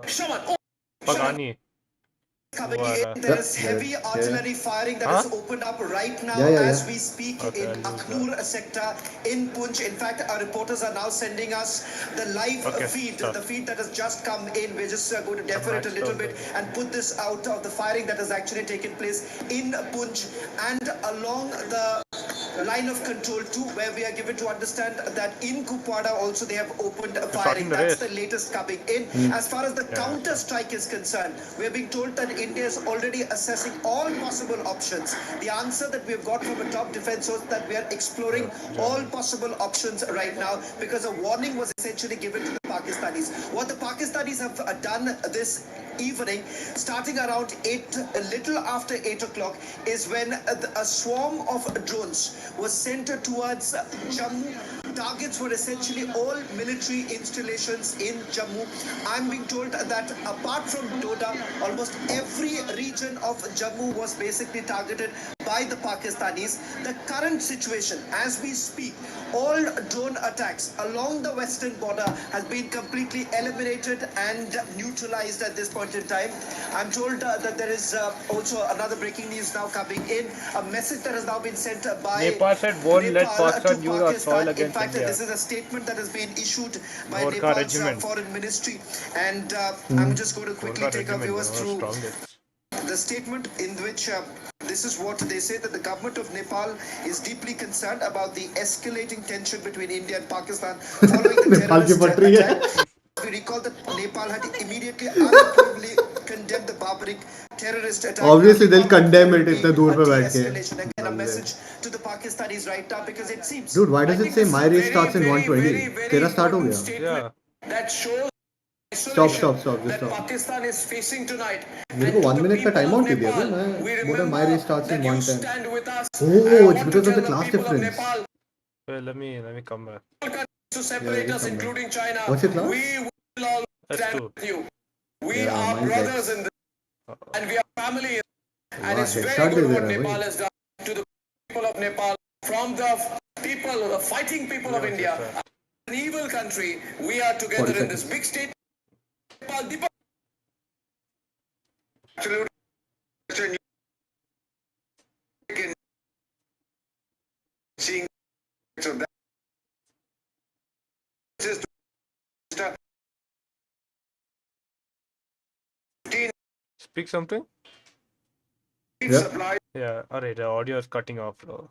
Shawan, Pagani. coming Vara. in. There is Yeah, heavy artillery firing that is opened up right now as we speak Okay, in I'll use Akhnur sector in Punch. In fact, our reporters are now sending us the live feed, start. the feed that has just come in. We're just going to defer it a maxed little out bit and put this out of the firing that has actually taken place in Punch and along the line of control too, where we are given to understand that in Kupwara also they have opened a firing. That's the latest coming in. As far as the counter strike is concerned, we are being told that India is already assessing all possible options. The answer that we have got from a top defense source that we are exploring all possible options right now, because a warning was essentially given to the Pakistanis. What the Pakistanis have done this evening, starting around a little after 8 o'clock, is when a swarm of drones was sent towards Jammu. Targets were essentially all military installations in Jammu. I'm being told that apart from Doda, almost every region of Jammu was basically targeted by the Pakistanis. The current situation, as we speak, all drone attacks along the western border has been completely eliminated and neutralized at this point in time. I'm told that there is also another breaking news now coming in. A message that has now been sent by Nepal said won't let Pakistan use our soil In against fact, India. this is a statement that has been issued by Gorkha Nepal's regiment. foreign ministry. And I'm just going to quickly Gorkha take our regiment, viewers one of the through strongest. the statement in which this is what they say, that the government of Nepal is deeply concerned about the escalating tension between India and Pakistan following the terrorist attack. We recall that Nepal had immediately unequivocally condemned the barbaric terrorist attack. Obviously, they'll condemn it if the दूर पे बैठ के. De-escalation. Again, a message to the Pakistanis right now, because it seems. Dude, why does it say my race starts in 120? तेरा start हो गया. Yeah. That shows Stop. Just stop. Pakistan is facing tonight. मेरे को 1 minute का time out नहीं दिया क्या? मैं बोला my race starts in 110. Oh, it's because of the class difference. Wait, let me come back. To separate us, including China. What's your class? We will all stand with you. We are brothers in this, and we are family. And it's very good what Nepal has done to the people of Nepal. From the people, the fighting people of India, an evil country, we are together in this big state. Nepal, seeing so that Speak something? Yeah. Yeah, alright, the audio is cutting off, bro.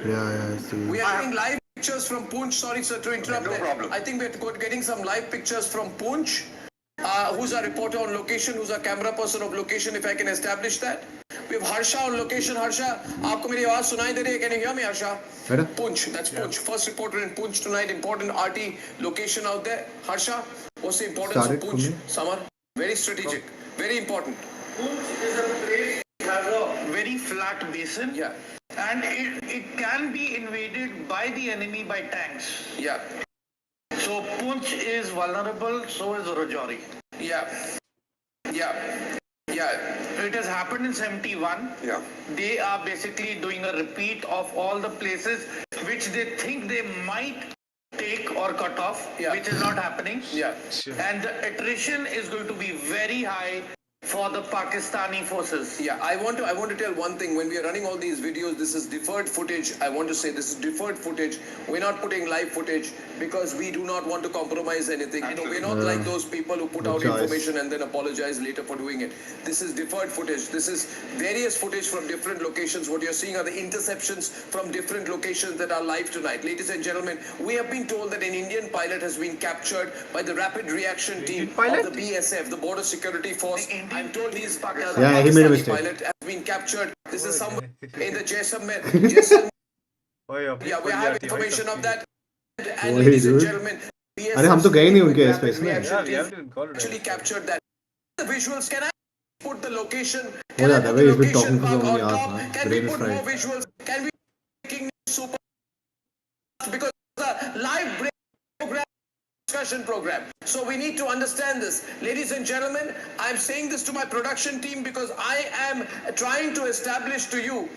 Yeah, I see. We are having live pictures from Poonch. Sorry, sir, to interrupt. No problem. I think we're getting some live pictures from Poonch. Who's our reporter on location? Who's our camera person of location? If I can establish that. We have Harsha on location. Harsha, आपको मेरी आवाज सुनाई दे रही है? Can you hear me, Harsha? Better? Poonch. That's Poonch. First reporter in Poonch tonight. Important RT location out there. Harsha, what's the importance Started of for Poonch? me. Samar, very strategic, very important. Poonch is a place that has a very flat basin. Yeah. And it can be invaded by the enemy by tanks. Yeah. So Poonch is vulnerable, so is Rajouri. Yeah. Yeah. Yeah. It has happened in 71. Yeah. They are basically doing a repeat of all the places which they think they might take or cut off, which is not happening. Yeah. And the attrition is going to be very high for the Pakistani forces. Yeah, I want to tell one thing. When we are running all these videos, this is deferred footage. I want to say this is deferred footage. We're not putting live footage because we do not want to compromise anything. You know, we're not like those people who put out information and then apologize later for doing it. This is deferred footage. This is various footage from different locations. What you're seeing are the interceptions from different locations that are live tonight. Ladies and gentlemen, we have been told that an Indian pilot has been captured by the Rapid Reaction Team of the BSF, the Border Security Force. I'm told he's Yeah, he made a mistake. pilot has been captured. This is someone in the Jaisalmer. Yeah, we have information of that. And ladies and gentlemen, अरे हम तो गए नहीं उनके space में. actually captured that. The visuals, can I put the location? हो जाता है भाई. He's been talking for so many hours now. Can we Brain is put more fried. visuals? Can we making super? Because the live break program. Discussion program. So we need to understand this. Ladies and gentlemen, I'm saying this to my production team because I am trying to establish to you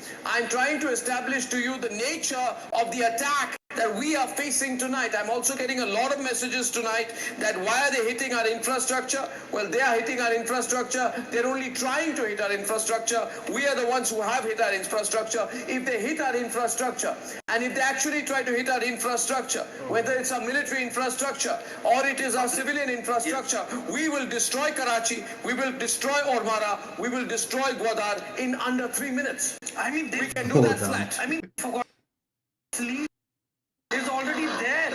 the nature of the attack that we are facing tonight. I'm also getting a lot of messages tonight that why are they hitting our infrastructure? Well, they are hitting our infrastructure. They're only trying to hit our infrastructure. We are the ones who have hit our infrastructure. If they hit our infrastructure and if they actually try to hit our infrastructure, whether it's our military infrastructure or it is our civilian infrastructure, we will destroy Karachi, we will destroy Ormara, we will destroy Gwadar in under 3 minutes. I mean, we can do that flat. I mean, for God's sake, is already there.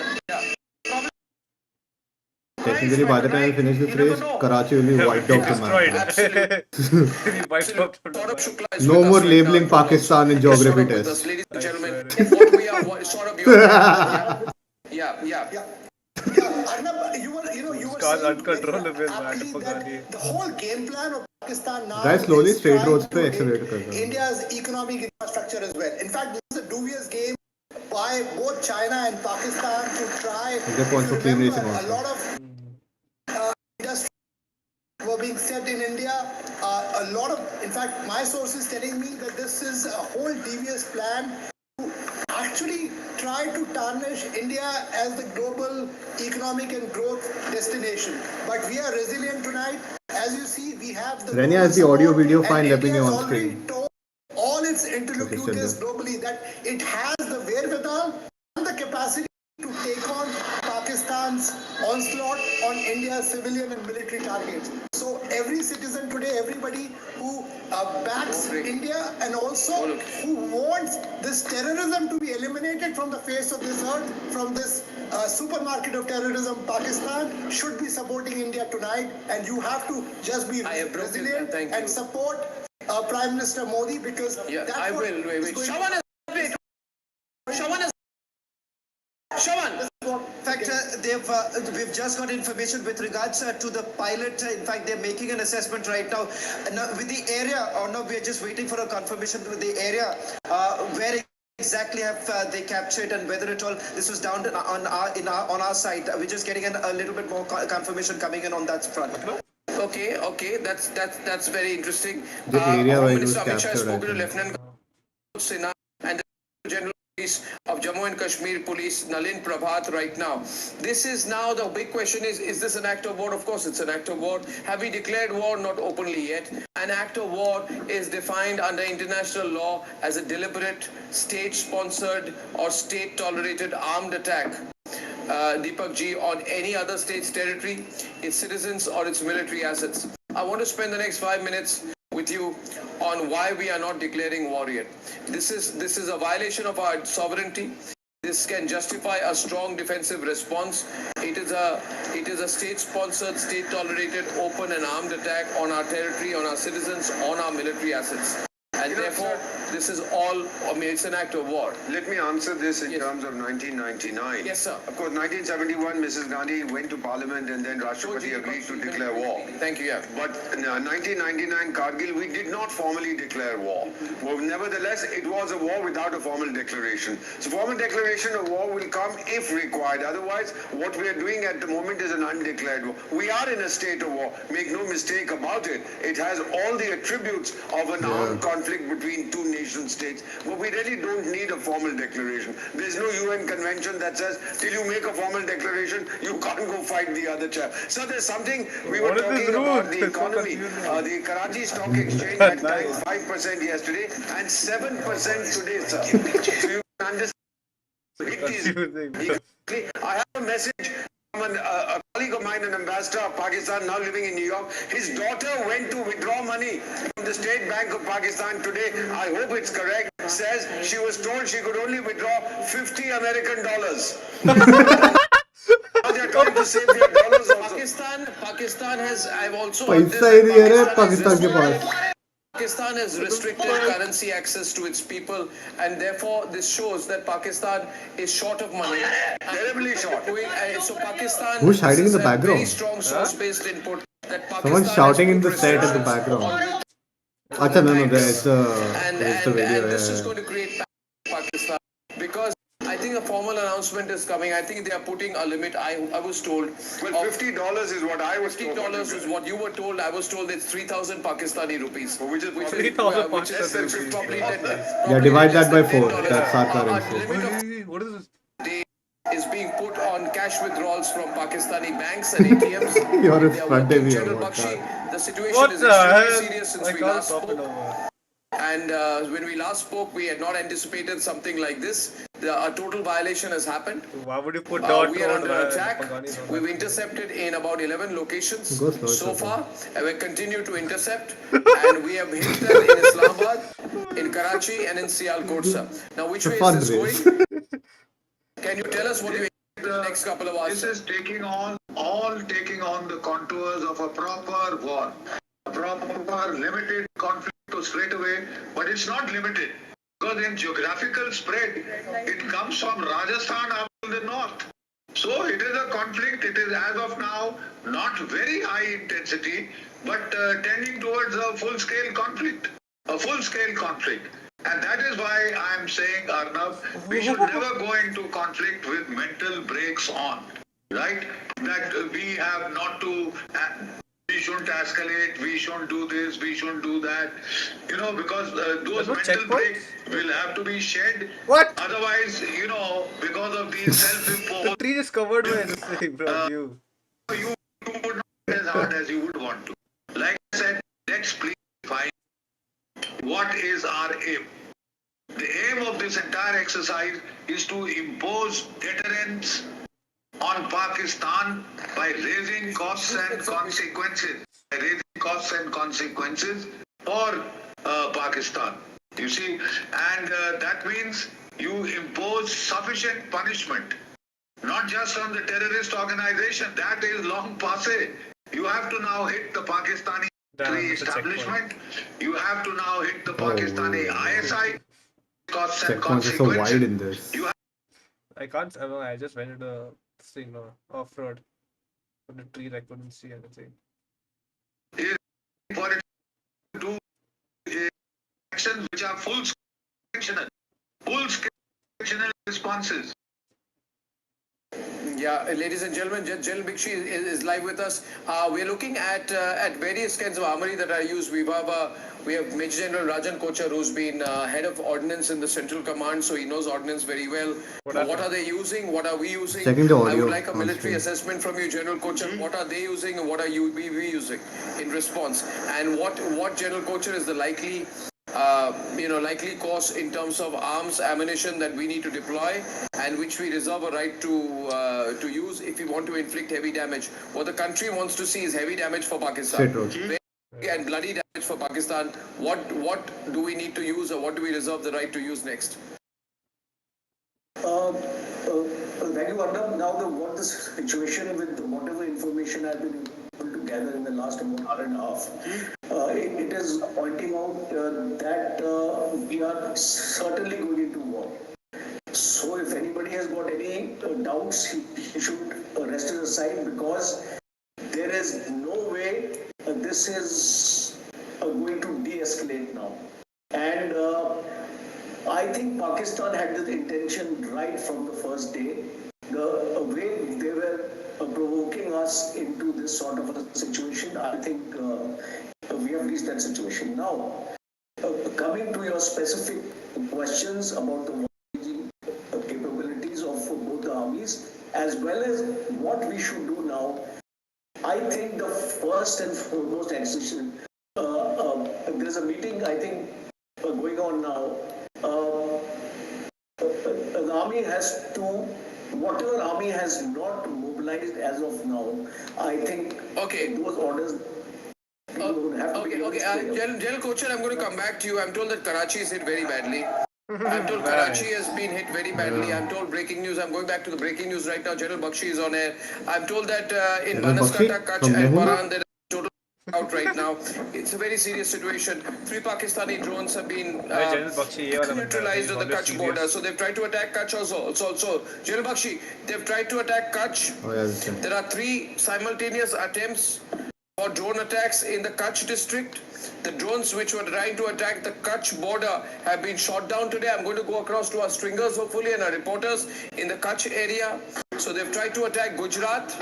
Technically, by the time we finish this race, Karachi will be wiped off the map. No more labeling Pakistan in geography tests. Ladies and gentlemen, what we are sort of yeah. Arnab, you were saying uncontrollable, that the whole game plan of Pakistan now Guys, slowly is straight trying roads to पे hit accelerate कर रहा हूँ. India's economic infrastructure as well. In fact, this is a dubious game by both China and Pakistan to try. Good point for clean racing A also. lot of industries were being set in India. A lot of, in fact, my sources telling me that this is a whole devious plan to actually try to tarnish India as the global economic and growth destination. But we are resilient tonight. As you see, we have the... Renia, is the audio video fine? Let me know on screen. All its interlocutors globally that it has the wherewithal and the capacity to take on Pakistan's onslaught on India's civilian and military targets. So every citizen today, everybody who backs India and also who wants this terrorism to be eliminated from the face of this earth, from this supermarket of terrorism, Pakistan, should be supporting India tonight. And you have to just be resilient and support Prime Minister Modi because I will. Wait. Shawan. In fact, we've just got information with regards to the pilot. In fact, they're making an assessment right now. With the area, or no, we're just waiting for a confirmation with the area where exactly have they captured and whether at all this was down on our side. We're just getting a little bit more confirmation coming in on that front. Okay, that's very interesting. The area where it was Minister Amit Shah captured, spoke to I think. Lieutenant Sinha and the General Police of Jammu and Kashmir Police, Nalin Prabhat, right now. This is now the big question is this an act of war? Of course it's an act of war. Have we declared war? Not openly yet. An act of war is defined under international law as a deliberate, state-sponsored or state-tolerated armed attack. Deepak ji, on any other state's territory, its citizens or its military assets. I want to spend the next 5 minutes with you on why we are not declaring war yet. This is a violation of our sovereignty. This can justify a strong defensive response. It is a state-sponsored, state-tolerated, open and armed attack on our territory, on our citizens, on our military assets. And therefore, this is all, it's an act of war. Let me answer this in terms of 1999. Yes, sir. Of course, 1971, Mrs. Gandhi went to Parliament and then Rashtrapati agreed to declare war. Thank you, yeah. But 1999 Kargil, we did not formally declare war. Well, nevertheless, it was a war without a formal declaration. So formal declaration of war will come if required. Otherwise, what we are doing at the moment is an undeclared war. We are in a state of war. Make no mistake about it. It has all the attributes of an armed conflict between two nation states. But we really don't need a formal declaration. There's no UN convention that says till you make a formal declaration, you can't go fight the other chap. So there's something we were talking about the economy. The Karachi Stock Exchange had 5% yesterday and 7% today, sir. So you can understand. I have a message from a colleague of mine, an ambassador of Pakistan now living in New York. His daughter went to withdraw money from the State Bank of Pakistan today. I hope it's correct. Says she was told she could only withdraw $50 American. Now they're trying to save their dollars also. Pakistan has, I've also पैसा ही नहीं है पाकिस्तान के पास. Pakistan has restricted currency access to its people, and therefore this shows that Pakistan is short of money, terribly short. So Pakistan Who's hiding in the is a very background? strong source-based input that Pakistan Someone's shouting in the set in the background. Acha, no, there's the video. And this is going to create Pakistan because I think a formal announcement is coming. I think they are putting a limit. I was told. Well, $50 is what I was told. $50 is what you were told. I was told it's 3,000 Pakistani rupees. Which is 3,000 Pakistani rupees. Yeah, divide that by 4. That's our currency. What is this? Is being put on cash withdrawals from Pakistani banks and ATMs. You're a front day. General Bakshi, the situation is extremely serious since we last spoke. And when we last spoke, we had not anticipated something like this. A total violation has happened. Why would you put we are under attack. We've intercepted in about 11 locations so far. And we continue to intercept. And we have hit them in Islamabad, in Karachi, and in Sialkot, sir. Now, which way is this going? Can you tell us what you expect in the next couple of hours? This is taking on the contours of a proper war, a proper limited conflict straight away, but it's not limited because in geographical spread, it comes from Rajasthan up to the north. So it is a conflict. It is as of now not very high intensity, but tending towards a full-scale conflict. And that is why I am saying, Arnab, we should never go into conflict with mental brakes on, right? That we have not to, we shouldn't escalate, we shouldn't do this, we shouldn't do that, because those mental brakes will have to be shed. What? Otherwise, because of these self-imposed... The tree is covered by this thing from you. You would not as hard as you would want to. Like I said, let's please find what is our aim. The aim of this entire exercise is to impose deterrence on Pakistan by raising costs and consequences. For Pakistan. You see, and that means you impose sufficient punishment, not just on the terrorist organization. That is long passé. You have to now hit the Pakistani establishment. You have to now hit the Pakistani ISI. Costs and consequences. So wide in this. I can't. I know. I just went into the thing off-road. From the trees, I couldn't see anything. For it to do actions which are full-scale responses. Yeah, ladies and gentlemen, General Bikshi is live with us. We're looking at various kinds of armory that are used. We have Major General Rajan Kochar, who's been head of ordnance in the Central Command, so he knows ordnance very well. What are they using? What are we using? Checking the audio. I would like a military assessment from you, General Kochar. What are they using and what are we using in response? And what General Kochar is the likely course in terms of arms, ammunition that we need to deploy and which we reserve a right to use if we want to inflict heavy damage. What the country wants to see is heavy damage for Pakistan. and bloody damage for Pakistan. What do we need to use, or what do we reserve the right to use next? Thank you, Arnab. Now, what the situation with whatever information I've been able to gather in the last about hour and a half, it is pointing out that we are certainly going into war. So, if anybody has got any doubts, he should rest it aside, because there is no way this is going to de-escalate now. And I think Pakistan had this intention right from the first day. The way they were provoking us into this sort of a situation, I think we have reached that situation. Now, coming to your specific questions about the capabilities of both the armies, as well as what we should do now, I think the first and foremost decision, there's a meeting, I think, going on now. The army has to, whatever army has not mobilized as of now, I think those orders General Kochar, I'm going to come back to you. I'm told that Karachi is hit very badly. I'm told Karachi has been hit very badly. I'm told breaking news. I'm going back to the breaking news right now. General Bakshi is on air. I'm told that in Banaskantha, Kutch and Paran, there is total out right now. It's a very serious situation. 3 Pakistani drones have been neutralized on the Kutch border. So they've tried to attack Kutch also. General Bakshi, they've tried to attack Kutch. There are 3 simultaneous attempts for drone attacks in the Kutch district. The drones which were trying to attack the Kutch border have been shot down today. I'm going to go across to our stringers, hopefully, and our reporters in the Kutch area. So they've tried to attack Gujarat.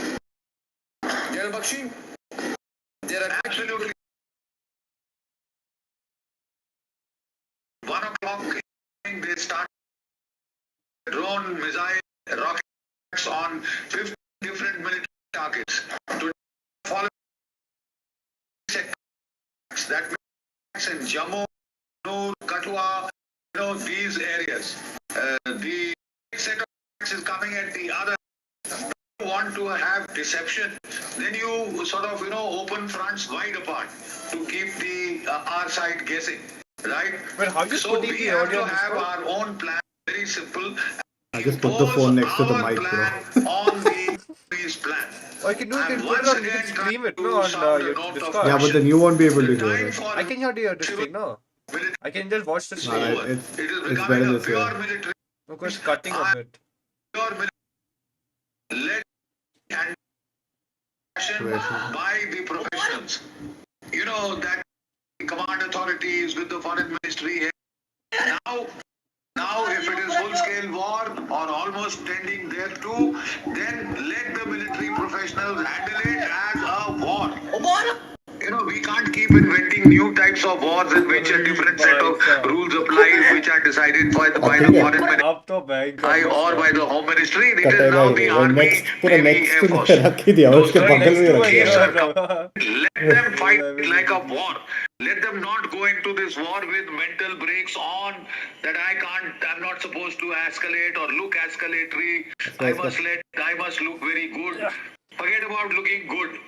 General Bakshi? There are absolutely 1 o'clock they start drone, missile, rockets on 50 different military targets. To follow that means in Jammu, Katwa, these areas. The set of attacks is coming at the other. If you want to have deception, then you sort of open fronts wide apart to keep the our side guessing, right? But how you So we have to have our own plan, very simple. I just put the phone next to the mic, bro. On the plan. Or you can put it on, you can stream it, no, on your Discord. Yeah, but then you won't be able to hear it. I can hear your thing, no? I can just watch the stream. It's better this way. Look, it's cutting a bit. Led and by the professionals. You know that the command authorities with the foreign ministry here. Now, if it is full-scale war or almost tending thereto, then let the military professionals handle it as a war. We can't keep inventing new types of wars in which a different set of rules apply, which are decided by the foreign ministry or by the home ministry. It is now the army, navy, air force. Let them fight like a war. Let them not go into this war with mental breaks on that I'm not supposed to escalate or look escalatory. I must look very good. Forget about looking good.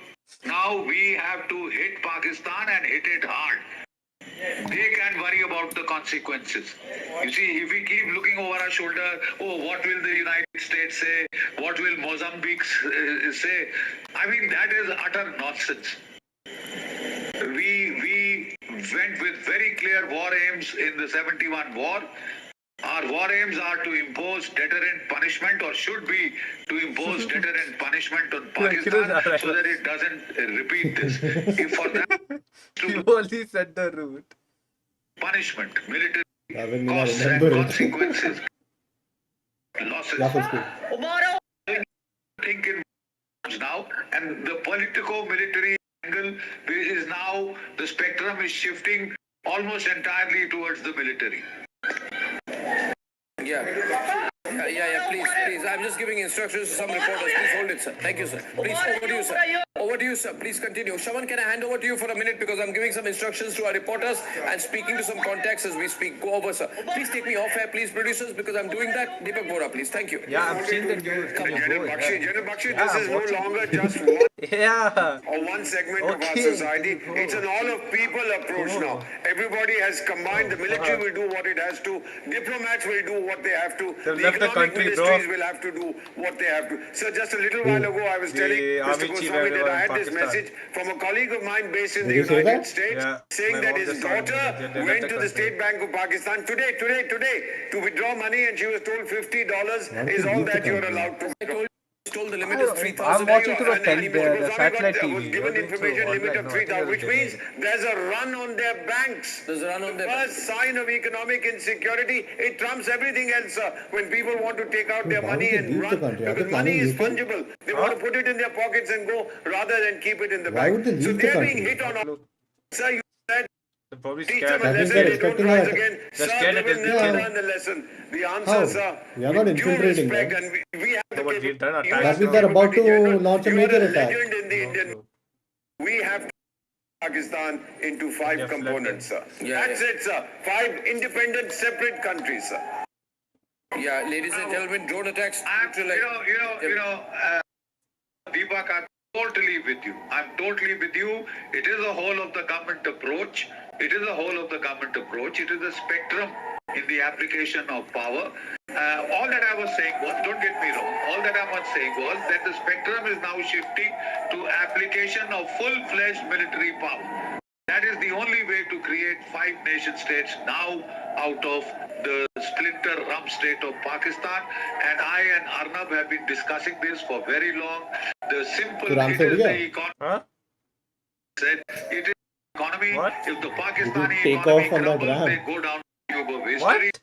Now we have to hit Pakistan and hit it hard. They can worry about the consequences. You see, if we keep looking over our shoulder, what will the United States say? What will Mozambique say? I mean, that is utter nonsense. We went with very clear war aims in the 71 war. Our war aims are to impose deterrent punishment, or should be to impose deterrent punishment on Pakistan so that it doesn't repeat this. If for that you only said the route. Punishment, military costs and consequences, losses. Think in now, and the politico-military angle is now, the spectrum is shifting almost entirely towards the military. Yeah, please. I'm just giving instructions to some reporters. Please hold it, sir. Thank you, sir. Please, over to you, sir. Please continue. Shaman, can I hand over to you for a minute, because I'm giving some instructions to our reporters and speaking to some contacts as we speak. Go over, sir. Please take me off air, please, producers, because I'm doing that. Deepak Bora, please. Thank you. Yeah, I'm seeing the news. General Bakshi, this is no longer just Yeah. or one segment of our Okay. society. It's an all of people approach now. Everybody has combined. The military will do what it has to. Diplomats will do what they have to. They've The left the economic country, bro. ministries will have to do what they have to. So just a little while ago, I was telling The Mr. army chief Goswami that everyone I in had this Pakistan. message from a colleague of mine based in Did the he say United that? States, Yeah, saying my that mom his just saw it. daughter They left went the to the country. State Bank of Pakistan today to withdraw money, and she was told $50 Why would is they all leave the that you're country? allowed to withdraw. Told the limit is I'm 3,000. watching through the, And Mr. the Goswami satellite was TV. You're given doing through information limit online. of No, I think 3,000, you're which means Delhi. there's a run on their banks. There's a run on The their first sign of economic insecurity, it trumps everything else. When people want to take out their Why would money they and leave the run, country? Are they because money planning is UK? fungible. They want to put it in their pockets and go rather than keep it in the Why would bank. they So leave the they're being country? hit on. Look, Sir, you said they're probably teach scared. them a That means lesson, they're they don't expecting rise a... again. They're Sir, scared they that will they'll never kill. learn the lesson. The answer, How? sir, We are not with due infiltrating respect, them. and we have No, the but we've done capability. You attacks, have That means the they're bro. about capability, to General. launch a You are major a attack. legend in the No Indian. clue. We have to Pakistan into five They've fled components, them. sir. That's it, sir. 5 independent, separate countries, sir. Yeah, ladies and gentlemen, drone attacks. Deepak, I'm totally with you. I'm totally with you. It is a whole of the government approach. It is a whole of the government approach. It is a spectrum in the application of power. All that I was saying was, don't get me wrong, all that I was saying was that the spectrum is now shifting to application of full-fledged military power. That is the only way to create 5 nation states now out of the splinter rump state of Pakistan. And I and Arnab have been discussing this for very long. The simple, तो Ram it से उड़ is गया? the economy. Huh? Said it is economy. What? If the Did Pakistani you take economy off on that crumbles, they ramp? go down to tube of history. What?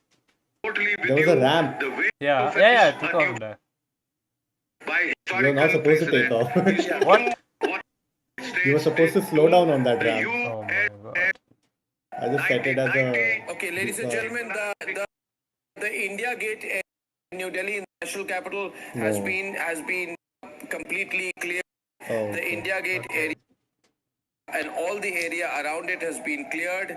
Totally with There was you. a ramp. The way Yeah, to yeah, finish took a off new there. by You're not historical supposed to take precedent off. is to What? do what You were states supposed to did slow to down on that the ramp. Oh my god. I just set it as a... Okay, ladies and gentlemen, the India Gate in New Delhi, in the national capital, has No. been completely cleared. Oh, The okay. India Gate area and all the area around it has been cleared.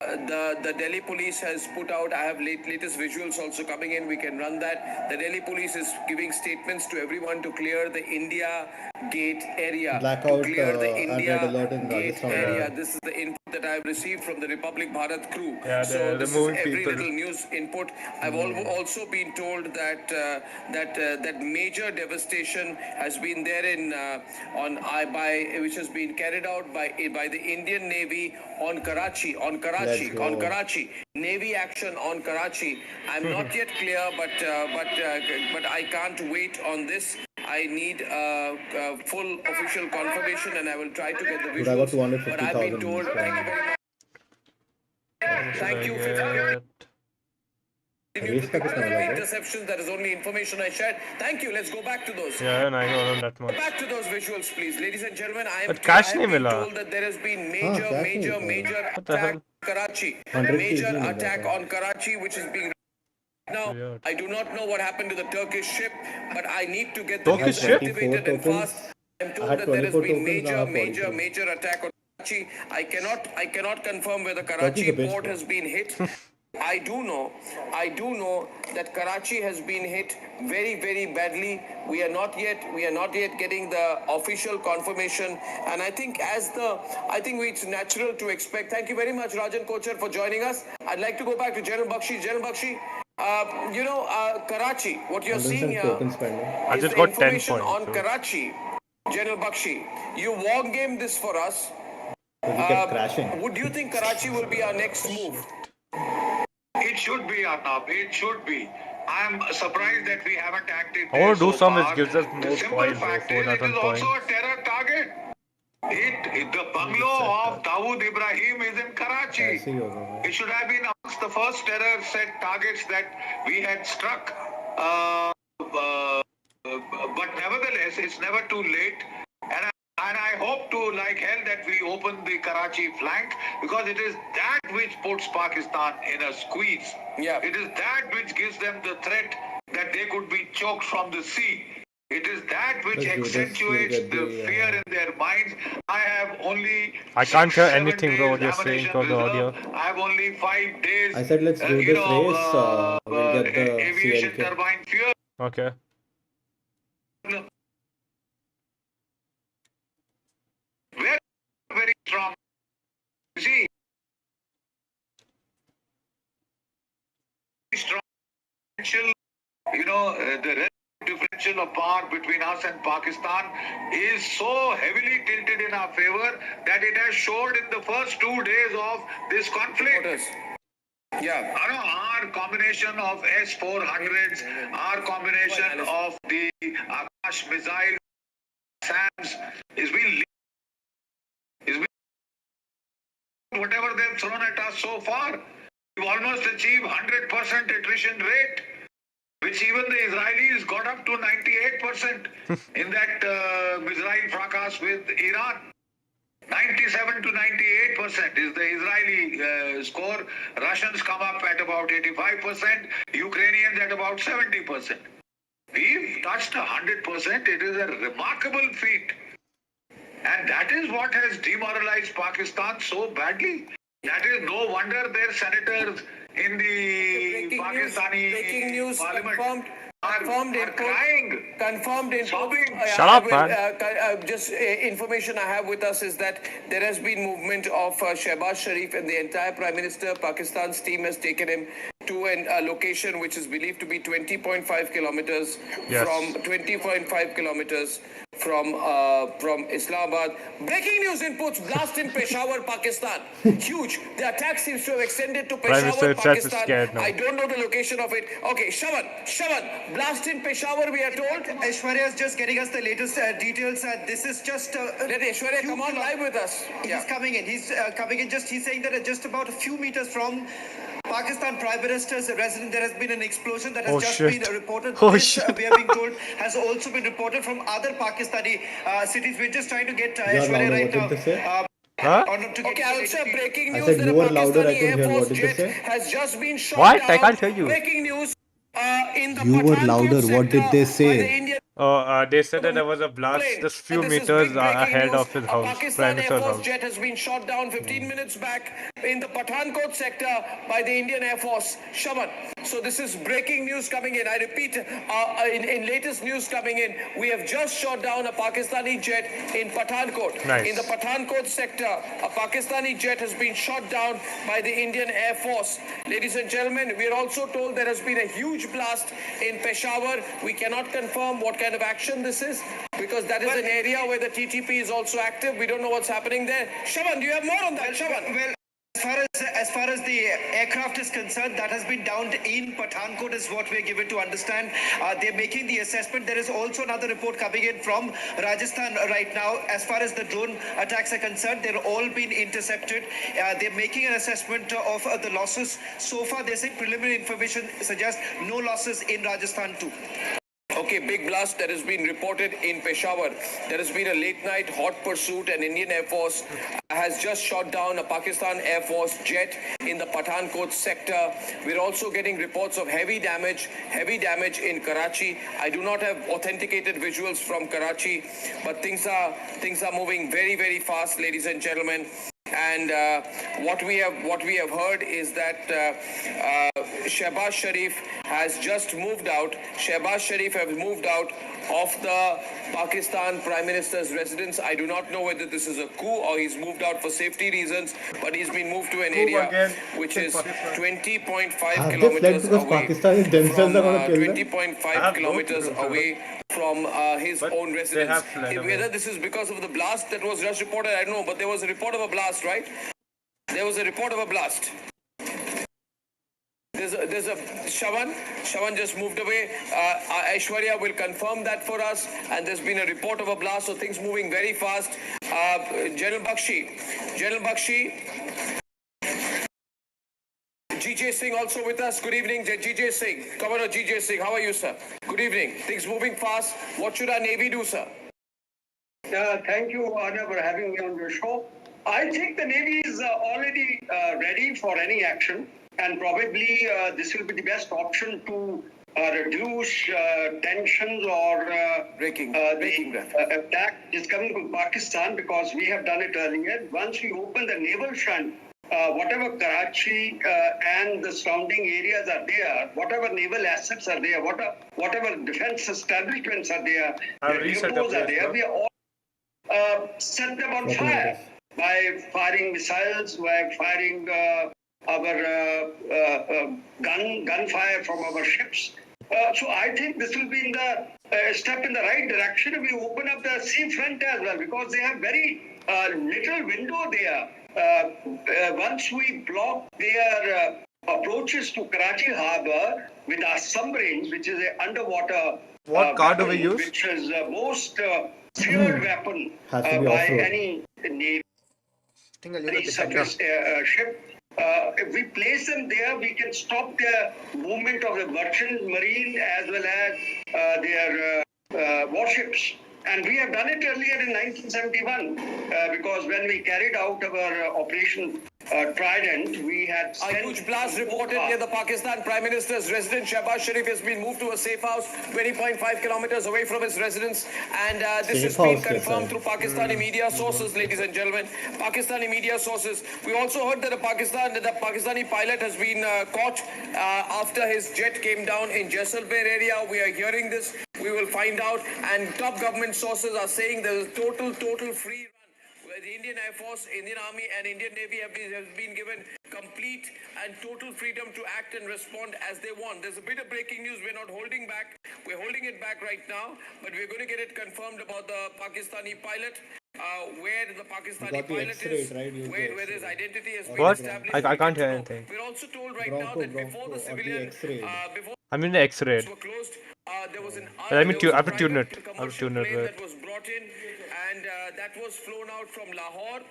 The Delhi police has put out, I have latest visuals also coming in, we can run that. The Delhi police is giving statements to everyone to clear the India Gate area. Blackout to clear the and India red alert in Gate Rajasthan. area. This is the input that I've received from the Republic Bharat crew. Yeah, So they're this is removing every people. little news input. I've also been told that that major devastation has been there in which has been carried out by the Indian Navy on Karachi. Let's go. Navy action on Karachi. I'm not yet clear, but I can't wait on this. I need full official confirmation, and I will try to get the Dude, I got visuals. But I've been 250,000 told. views. Thank you very much. Thank you. Race का कितना मिला था? Interceptions. That is only information I shared. Thank you. Let's go back to those. Yeah, and I don't know that much. Back to those visuals, please, ladies and gentlemen. But cash I nahi have been mila. told that there has been cash nahi mila. major What the attack hell? on Karachi. 100 Major kg attack मिला था. on Karachi, which is being now. Weird. I do not know what happened to the Turkish ship, but I need to get the Turkish news ship? activated and 24 fast. I'm I told had that there has 24 been tokens, now I have 43. major attack on Karachi. I cannot confirm whether Turkey's Karachi a bitch, port bro. has been hit. I do know that Karachi has been hit very badly. We are not yet getting the official confirmation, and I think it's natural to expect. Thank you very much, Rajan Kochar, for joining us. I'd like to go back to General Bakshi. Karachi, what you're seeing 100% here token spending. I is just the got 10 information points. on So. Karachi. General Bakshi, you war game this for us. So we kept crashing. Would you think Karachi will be our next move? It should be, Arnab. It should be. I'm surprised that we haven't acted. I want to do so some far. which gives us The more simple points, bro. fact is, it 4,000 is also points. a terror target. The bungalow of Dawood Ibrahim is in Karachi. ऐसे ही होगा भाई. It should have been amongst the first terror set targets that we had struck. But nevertheless, it's never too late. And I hope to like hell that we open the Karachi flank, because it is that which puts Pakistan in a squeeze. Yeah. It is that which gives them the threat that they could be choked from the sea. It is that which Let's do this. accentuates We'll get the the, fear in their minds. I have only I can't 6, hear 7 anything, bro, what days you're saying ammunition for the audio. reserve. I have only 5 days. I said let's do this race. We'll get the aviation CLK. turbine fuel. Okay. strong. You see, strong differential, the differential of power between us and Pakistan is so heavily tilted in our favor that it has showed in the first 2 days of this conflict. Yeah, our combination of S-400s, our combination of the Akash missile, SAMs, is being whatever they've thrown at us so far. We've almost achieved 100% attrition rate, which even the Israelis got up to 98% in that missile fracas with Iran. 97 to 98% is the Israeli score. Russians come up at about 85%, Ukrainians at about 70%. We've touched 100%. It is a remarkable feat. And that is what has demoralized Pakistan so badly. That is no wonder their senators in the Pakistani parliament confirmed in Shut up, man. Just information I have with us is that there has been movement of Shehbaz Sharif, and the entire Prime Minister Pakistan's team has taken him to a location which is believed to be 20.5 kilometers from Islamabad. Breaking news inputs: blast in Peshawar, Pakistan. Huge. The attack seems to have extended to Prime Minister Peshawar, itself is Pakistan. scared now. I don't know the location of it. Okay, Shawan, blast in Peshawar, we are told. Aishwarya is just getting us the latest details. This is just. Let Aishwarya come on live with us. He's coming in. He's coming in. He's saying that just about a few meters from Pakistan Prime Minister's residence, there has been an explosion that has been reported. We are being told has also been reported from other Pakistani cities. We're just trying to get Aishwarya right now. Okay, also breaking news said that a you were louder, I Pakistani couldn't Air hear. Force What did they jet say? has just been shot What? down. I can't hear you. Breaking news in the You were Pathankot louder. What did they say? They said that there was a blast just few meters ahead of his house, Prime Pakistan Air Minister's Force house. jet has been shot down 15 minutes back in the Pathankot sector by the Indian Air Force. Shaman. So this is breaking news coming in. I repeat, in latest news coming in, we have just shot down a Pakistani jet in Pathankot. Nice. In the Pathankot sector, a Pakistani jet has been shot down by the Indian Air Force. Ladies and gentlemen, we are also told there has been a huge blast in Peshawar. We cannot confirm what kind of action this is because that is an area where the TTP is also active. We don't know what's happening there. Shaban, do you have more on that? Shaban? Well, as far as the aircraft is concerned, that has been downed in Pathankot is what we're given to understand. They're making the assessment. There is also another report coming in from Rajasthan right now. As far as the drone attacks are concerned, they're all been intercepted. They're making an assessment of the losses. So far, they're saying preliminary information suggests no losses in Rajasthan too. Okay, big blast that has been reported in Peshawar. There has been a late night hot pursuit, and Indian Air Force has just shot down a Pakistan Air Force jet in the Pathankot sector. We're also getting reports of heavy damage in Karachi. I do not have authenticated visuals from Karachi, but things are moving very, very fast, ladies and gentlemen. And what we have heard is that Shehbaz Sharif has just moved out. Shehbaz Sharif has moved out of the Pakistan Prime Minister's residence. I do not know whether this is a coup or he's moved out for safety reasons, but he's been moved to an area which is 20.5 kilometers away Pakistanis themselves are going to kill them? 20.5 kilometers away from his own residence. Whether this is because of the blast that was just reported, I don't know, but there was a report of a blast, right? There was a report of a blast. There's a Shawan just moved away. Aishwarya will confirm that for us, and there's been a report of a blast, so things moving very fast. General Bakshi, GJ Singh also with us. Good evening, GJ Singh. Governor GJ Singh, how are you, sir? Good evening. Things moving fast. What should our Navy do, sir? Thank you, Arnab, for having me on your show. I think the Navy is already ready for any action, and probably this will be the best option to reduce tensions or the attack is coming from Pakistan, because we have done it earlier. Once we open the naval front, whatever Karachi and the surrounding areas are there, whatever naval assets are there, whatever defense establishments are there, depots are there, we all set them on fire. by firing missiles, by firing our gunfire from our ships. So I think this will be in the step in the right direction. We open up the sea front as well because they have very little window there. Once we block their approaches to Karachi Harbour with our submarines, which is an underwater What car do we weapon, use? which is the most feared weapon Has to be by off-road. any navy surface ship. If we place them there, we can stop the movement of the merchant marine as well as their warships. And we have done it earlier in 1971 because when we carried out our Operation Trident, we had A huge blast reported near the Pakistan Prime Minister's residence. Shehbaz Sharif has been moved to a safe house 20.5 kilometers away from his residence. And this has been confirmed through Pakistani media sources, ladies and gentlemen. Pakistani media sources. We also heard that the Pakistani pilot has been caught after his jet came down in Jaisalmer area. We are hearing this. We will find out. And top government sources are saying there is total free run. The Indian Air Force, Indian Army and Indian Navy have been given complete and total freedom to act and respond as they want. There's a bit of breaking news. We're not holding back. We're holding it back right now, but we're going to get it confirmed about the Pakistani pilot. Where the Pakistani pilot is, where his identity has been What? established. I can't hear anything. We're also told right now that before the civilian, before I'm in the X-ray. were closed, there was an Let me there was a I have to tune private it. I have to commercial tune it. plane Wait. that was brought in, and that was flown out from Lahore,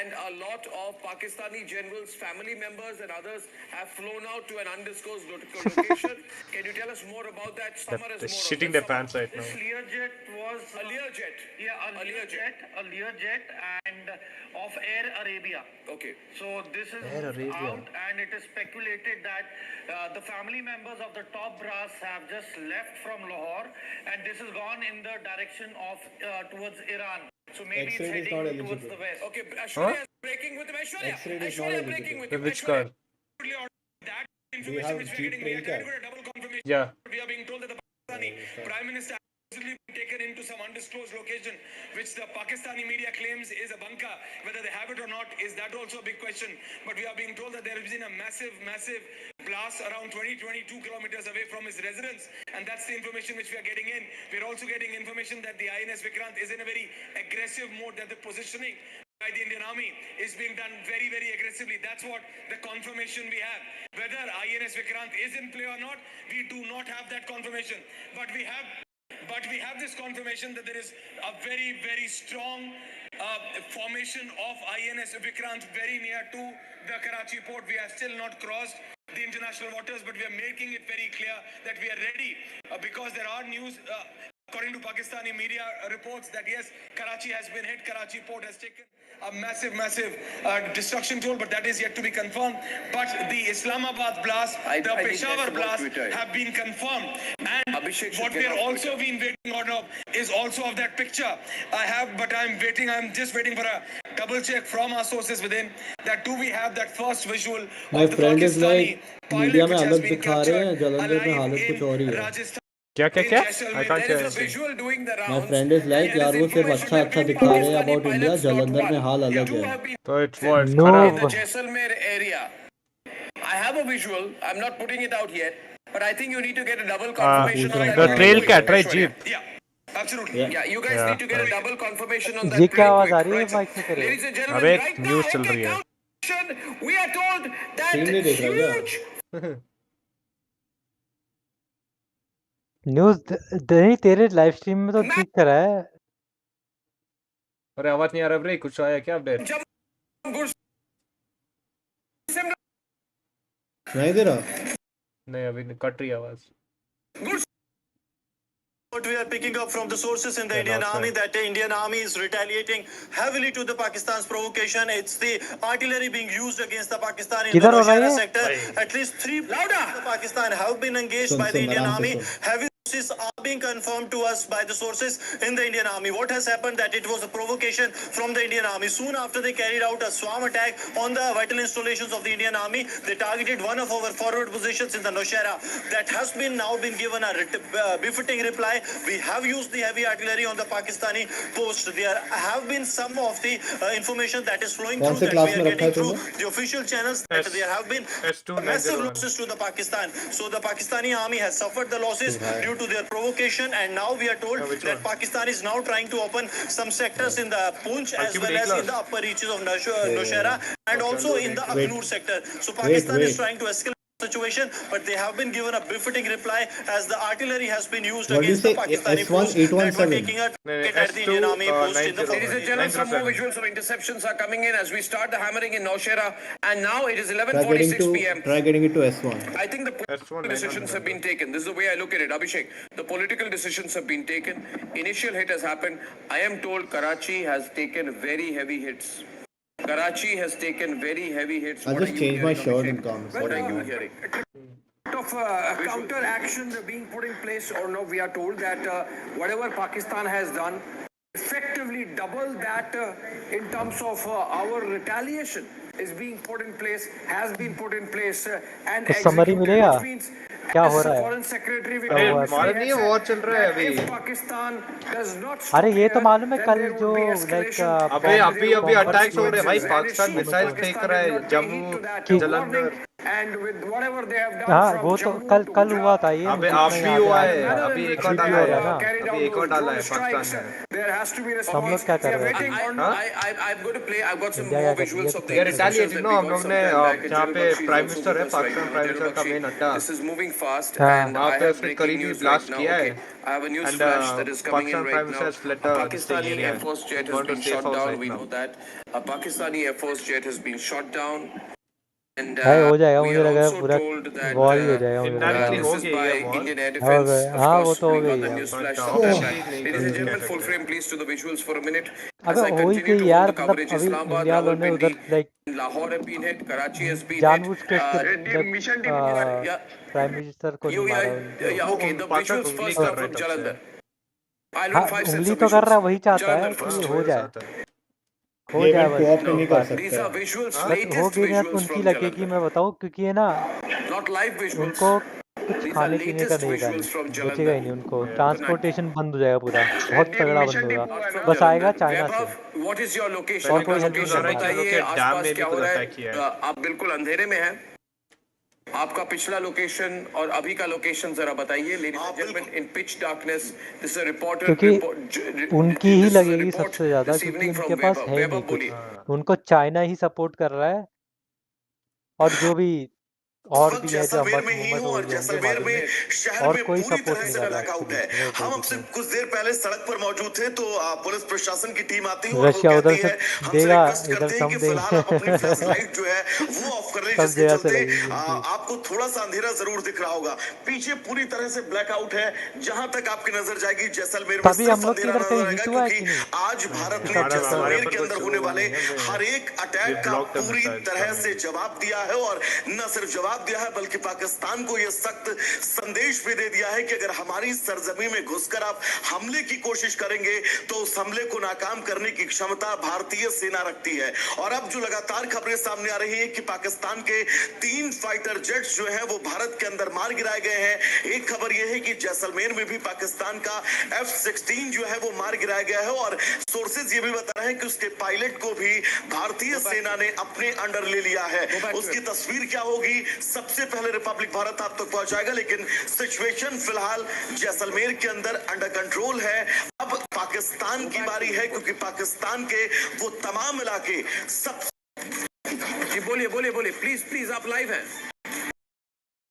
and a lot of Pakistani generals, family members, and others have flown out to an undisclosed location. Can you tell us more about that? Samar is They're more on shitting this. their pants right now. This Learjet was A Learjet. Yeah, a Learjet and of Air Arabia. Okay. So this is Air moved Arabia. out, and it is speculated that the family members of the top brass have just left from Lahore, and this has gone in the direction of towards Iran. So maybe it's X-ray is not heading towards eligible. the west. Okay, Aishwarya is breaking with him. Aishwarya, X-ray is not Aishwarya eligible. breaking with The him. which Aishwarya. car? That Do you information have which we are Jeep getting, we train are getting cab? a double confirmation. Yeah. We are being told that the Pakistani Prime Minister has been taken into some undisclosed location, which the Pakistani media claims is a bunker. Whether they have it or not, is that also a big question. But we are being told that there has been a massive blast around 22 kilometers away from his residence. And that's the information which we are getting in. We're also getting information that the INS Vikrant is in a very aggressive mode, that the positioning by the Indian Army is being done very aggressively. That's what the confirmation we have. Whether INS Vikrant is in play or not, we do not have that confirmation. But we have this confirmation that there is a very strong formation of INS Vikrant very near to the Karachi port. We have still not crossed the international waters, but we are making it very clear that we are ready because there are news. According to Pakistani media reports that yes, Karachi has been hit. Karachi port has taken a massive destruction toll, but that is yet to be confirmed. But the Islamabad blast, the Peshawar blast have been confirmed. And what we are also been waiting on is also of that picture. I'm just waiting for a double check from our sources within that do we have that first visual My of the friend is like Pakistani media pilot में which has हालत been दिखा रहे हैं, captured Jalandhar में alive हालत कुछ और ही in है. Rajasthan. क्या? I can't There hear is a anything. visual doing the My rounds. friend is like and यार there वो is सिर्फ information अच्छा that दिखा रहे हैं Pakistani about India, pilots, not Jalandhar में one, हाल अलग two है. have been So it's what? in the Kharab. Jaisalmer area. I have a visual. I'm not putting it out yet, but I think you need to get a double confirmation on that. The real trail quick, cat, right? Aishwarya. Jeep. Yeah. Absolutely. Yeah. Yeah, you guys Yeah, need to get a right. double confirmation on ये that क्या real आवाज quick. आ रही है Right, sir? Mic से तेरे? Ladies and gentlemen, अबे right now, news चल रही है. we are told that Stream नहीं देख रहा huge क्या? न्यूज़ नहीं, तेरे लाइव स्ट्रीम में तो ठीक करा है. अरे आवाज नहीं आ रहा ब्रे, कुछ आया क्या अपडेट? नहीं दे रहा. नहीं, अभी कट रही है आवाज. What we are picking up from the sources in the Indian Army that the Indian Army is retaliating heavily to the Pakistan's provocation. It's the artillery being used against the Pakistan in the किधर हो रहा है Nowshera ये? sector. At least 3 of Pakistan have been engaged by the Indian Army. Heavy are being confirmed to us by the sources in the Indian Army. What has happened that it was a provocation from the Indian Army. Soon after they carried out a swarm attack on the vital installations of the Indian Army, they targeted one of our forward positions in the Nowshera. That has been now been given a befitting reply. We have used the heavy artillery on the Pakistani post. There have been some of the information that is flowing through that we are getting through the official channels that there have been massive losses to the Pakistan. So the Pakistani army has suffered the losses due to their provocation, and now we are told that Pakistan is now trying to open some sectors in the Poonch as well as in the upper reaches of Nowshera and also in the Akhnur sector. So Pakistan is trying to escalate the situation, but they have been given a befitting reply as the artillery has been used against the Pakistani forces that were taking a target at the Indian Army post in the Ladies and gentlemen, some more visuals of interceptions are coming in as we start the hammering in Nowshera, and now it is 11:46 p.m. Try getting it to S1. I think the political decisions have been taken. This is the way I look at it, Abhishek. The political decisions have been taken. Initial hit has happened. I am told Karachi has taken very heavy hits. Karachi has taken very heavy hits. I'll just change my shirt in comments. What are you hearing? Of counter action being put in place, or no, we are told that whatever Pakistan has done, effectively double that in terms of our retaliation is being put in place, has been put in place and कुछ summary मिलेगा क्या हो रहा है foreign secretary मालूम नहीं war चल रहा है अभी Pakistan does not अरे ये तो मालूम है कल जो लाइक अभी अटैक्स हो रहे हैं भाई पाकिस्तान मिसाइल फेंक रहा है Jammu Jalandhar and with whatever they have done हाँ वो तो कल हुआ था ये अबे आप भी हुआ है अभी एक और डाला है अभी एक और डाला है पाकिस्तान ने हम लोग क्या कर रहे हैं रिटेलिएटेड नो हम लोग ने जहाँ पे प्राइम मिनिस्टर है पाकिस्तान प्राइम मिनिस्टर का मेन अड्डा वहाँ पे उसने करीबी ब्लास्ट किया है and Pakistan Prime Minister has fled Pakistani Air Force jet has been shot down. We know that a Pakistani Air Force jet has been shot down. And हो जाएगा मुझे लगा है पूरा वॉर ही हो जाएगा मुझे लगा हाँ वो तो हो गई अबे हो ही गई यार मतलब अभी इंडिया वालों ने उधर लाइक जानबूझ के प्राइम मिनिस्टर को नहीं मारा हाँ उंगली तो कर रहा है वही चाहता है कि हो जाए हो जाए नहीं कर सकते बट हो गई ना तो उनकी लगेगी मैं बताऊं क्योंकि है ना उनको कुछ खाने पीने का नहीं बचेगा ही नहीं उनको ट्रांसपोर्टेशन बंद हो जाएगा पूरा बहुत तगड़ा बंद होगा बस आएगा चाइना से और कोई हेल्प नहीं आप बिल्कुल अंधेरे में हैं आपका पिछला लोकेशन और अभी का लोकेशन जरा बताइए ladies and gentleman in pitch darkness this is a reporter क्योंकि उनकी ही लगेगी सबसे ज्यादा क्योंकि उनके पास है नहीं कुछ उनको चाइना ही सपोर्ट कर रहा है और जो भी और भी है जो और जैसलमेर में शहर में पूरी तरह से ब्लैकआउट है हम अब से कुछ देर पहले सड़क पर मौजूद थे तो पुलिस प्रशासन की टीम आती है और वो कहती है हमसे रिक्वेस्ट करते हैं कि फिलहाल आप अपनी फ्लैश लाइट जो है वो ऑफ कर लें जिसके चलते आपको थोड़ा सा अंधेरा जरूर दिख रहा होगा पीछे पूरी तरह से ब्लैकआउट है जहां तक आपकी नजर जाएगी जैसलमेर में सिर्फ अंधेरा नजर आएगा क्योंकि आज भारत ने जैसलमेर के अंदर होने वाले हर एक अटैक का पूरी तरह से जवाब दिया है और न सिर्फ जवाब दिया है बल्कि पाकिस्तान को यह सख्त संदेश भी दे दिया है कि अगर हमारी सरजमी में घुसकर आप हमले की कोशिश करेंगे तो उस हमले को नाकाम करने की क्षमता भारतीय सेना रखती है और अब जो लगातार खबरें सामने आ रही हैं कि पाकिस्तान के 3 फाइटर जेट्स जो हैं वो भारत के अंदर मार गिराए गए हैं एक खबर यह है कि जैसलमेर में भी पाकिस्तान का F-16 जो है वो मार गिराया गया है और सोर्सेज ये भी बता रहे हैं कि उसके पायलट को भी भारतीय सेना ने अपने अंडर ले लिया है उसकी तस्वीर क्या होगी सबसे पहले रिपब्लिक भारत आप तक पहुंचाएगा लेकिन सिचुएशन फिलहाल जैसलमेर के अंदर अंडर कंट्रोल है अब पाकिस्तान की बारी है क्योंकि पाकिस्तान के वो तमाम इलाके सब जी बोलिए प्लीज आप लाइव हैं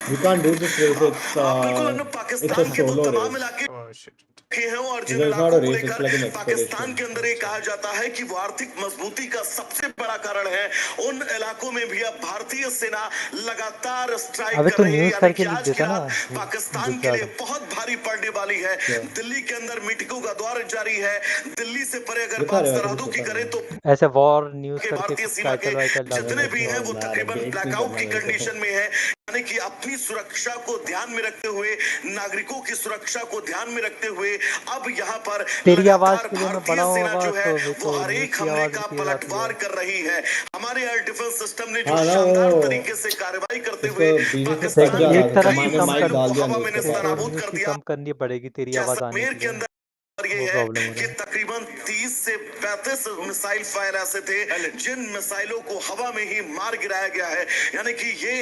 You can't do this race. It's a solo race. हैं और जिन इलाकों को लेकर पाकिस्तान के अंदर ये कहा जाता है कि वो आर्थिक मजबूती का सबसे बड़ा कारण है उन इलाकों में भी अब भारतीय सेना लगातार स्ट्राइक कर रही है यानी कि आज की रात पाकिस्तान के लिए बहुत भारी पड़ने वाली है दिल्ली के अंदर मीटिंगों का दौर जारी है दिल्ली से परे अगर बात सरहदों की करें तो ऐसे वॉर न्यूज करके भारतीय सेना के जितने भी हैं वो तकरीबन ब्लैकआउट की कंडीशन में है यानी कि अपनी सुरक्षा को ध्यान में रखते हुए, नागरिकों की सुरक्षा को ध्यान में रखते हुए अब यहाँ पर तेरी आवाज लगातार के लिए मैं भारतीय बड़ा हूँ सेना आवाज जो है तो मेरे वो को हर न्यूज़ एक की हमले आवाज का भी तेज आती पलटवार है। कर रही है। हमारे एयर डिफेंस सिस्टम ने जो हाँ ना, शानदार वो तरीके से कार्रवाई करते इसको हुए बीच से देख कट जा रहा एक था, तरफ तो की मैंने कम माइक कर डाल दिया हवा में न्यूज़ के तेरे साथ। को नेस्तनाबूद न्यूज़ कर की दिया। कम करनी पड़ेगी तेरी आवाज आने जैसलमेर के के लिए, अंदर ये वो है प्रॉब्लम हो कि रहा है। तकरीबन 30 से 35 मिसाइल फायर ऐसे थे जिन मिसाइलों को हवा में ही मार गिराया गया है। यानी कि ये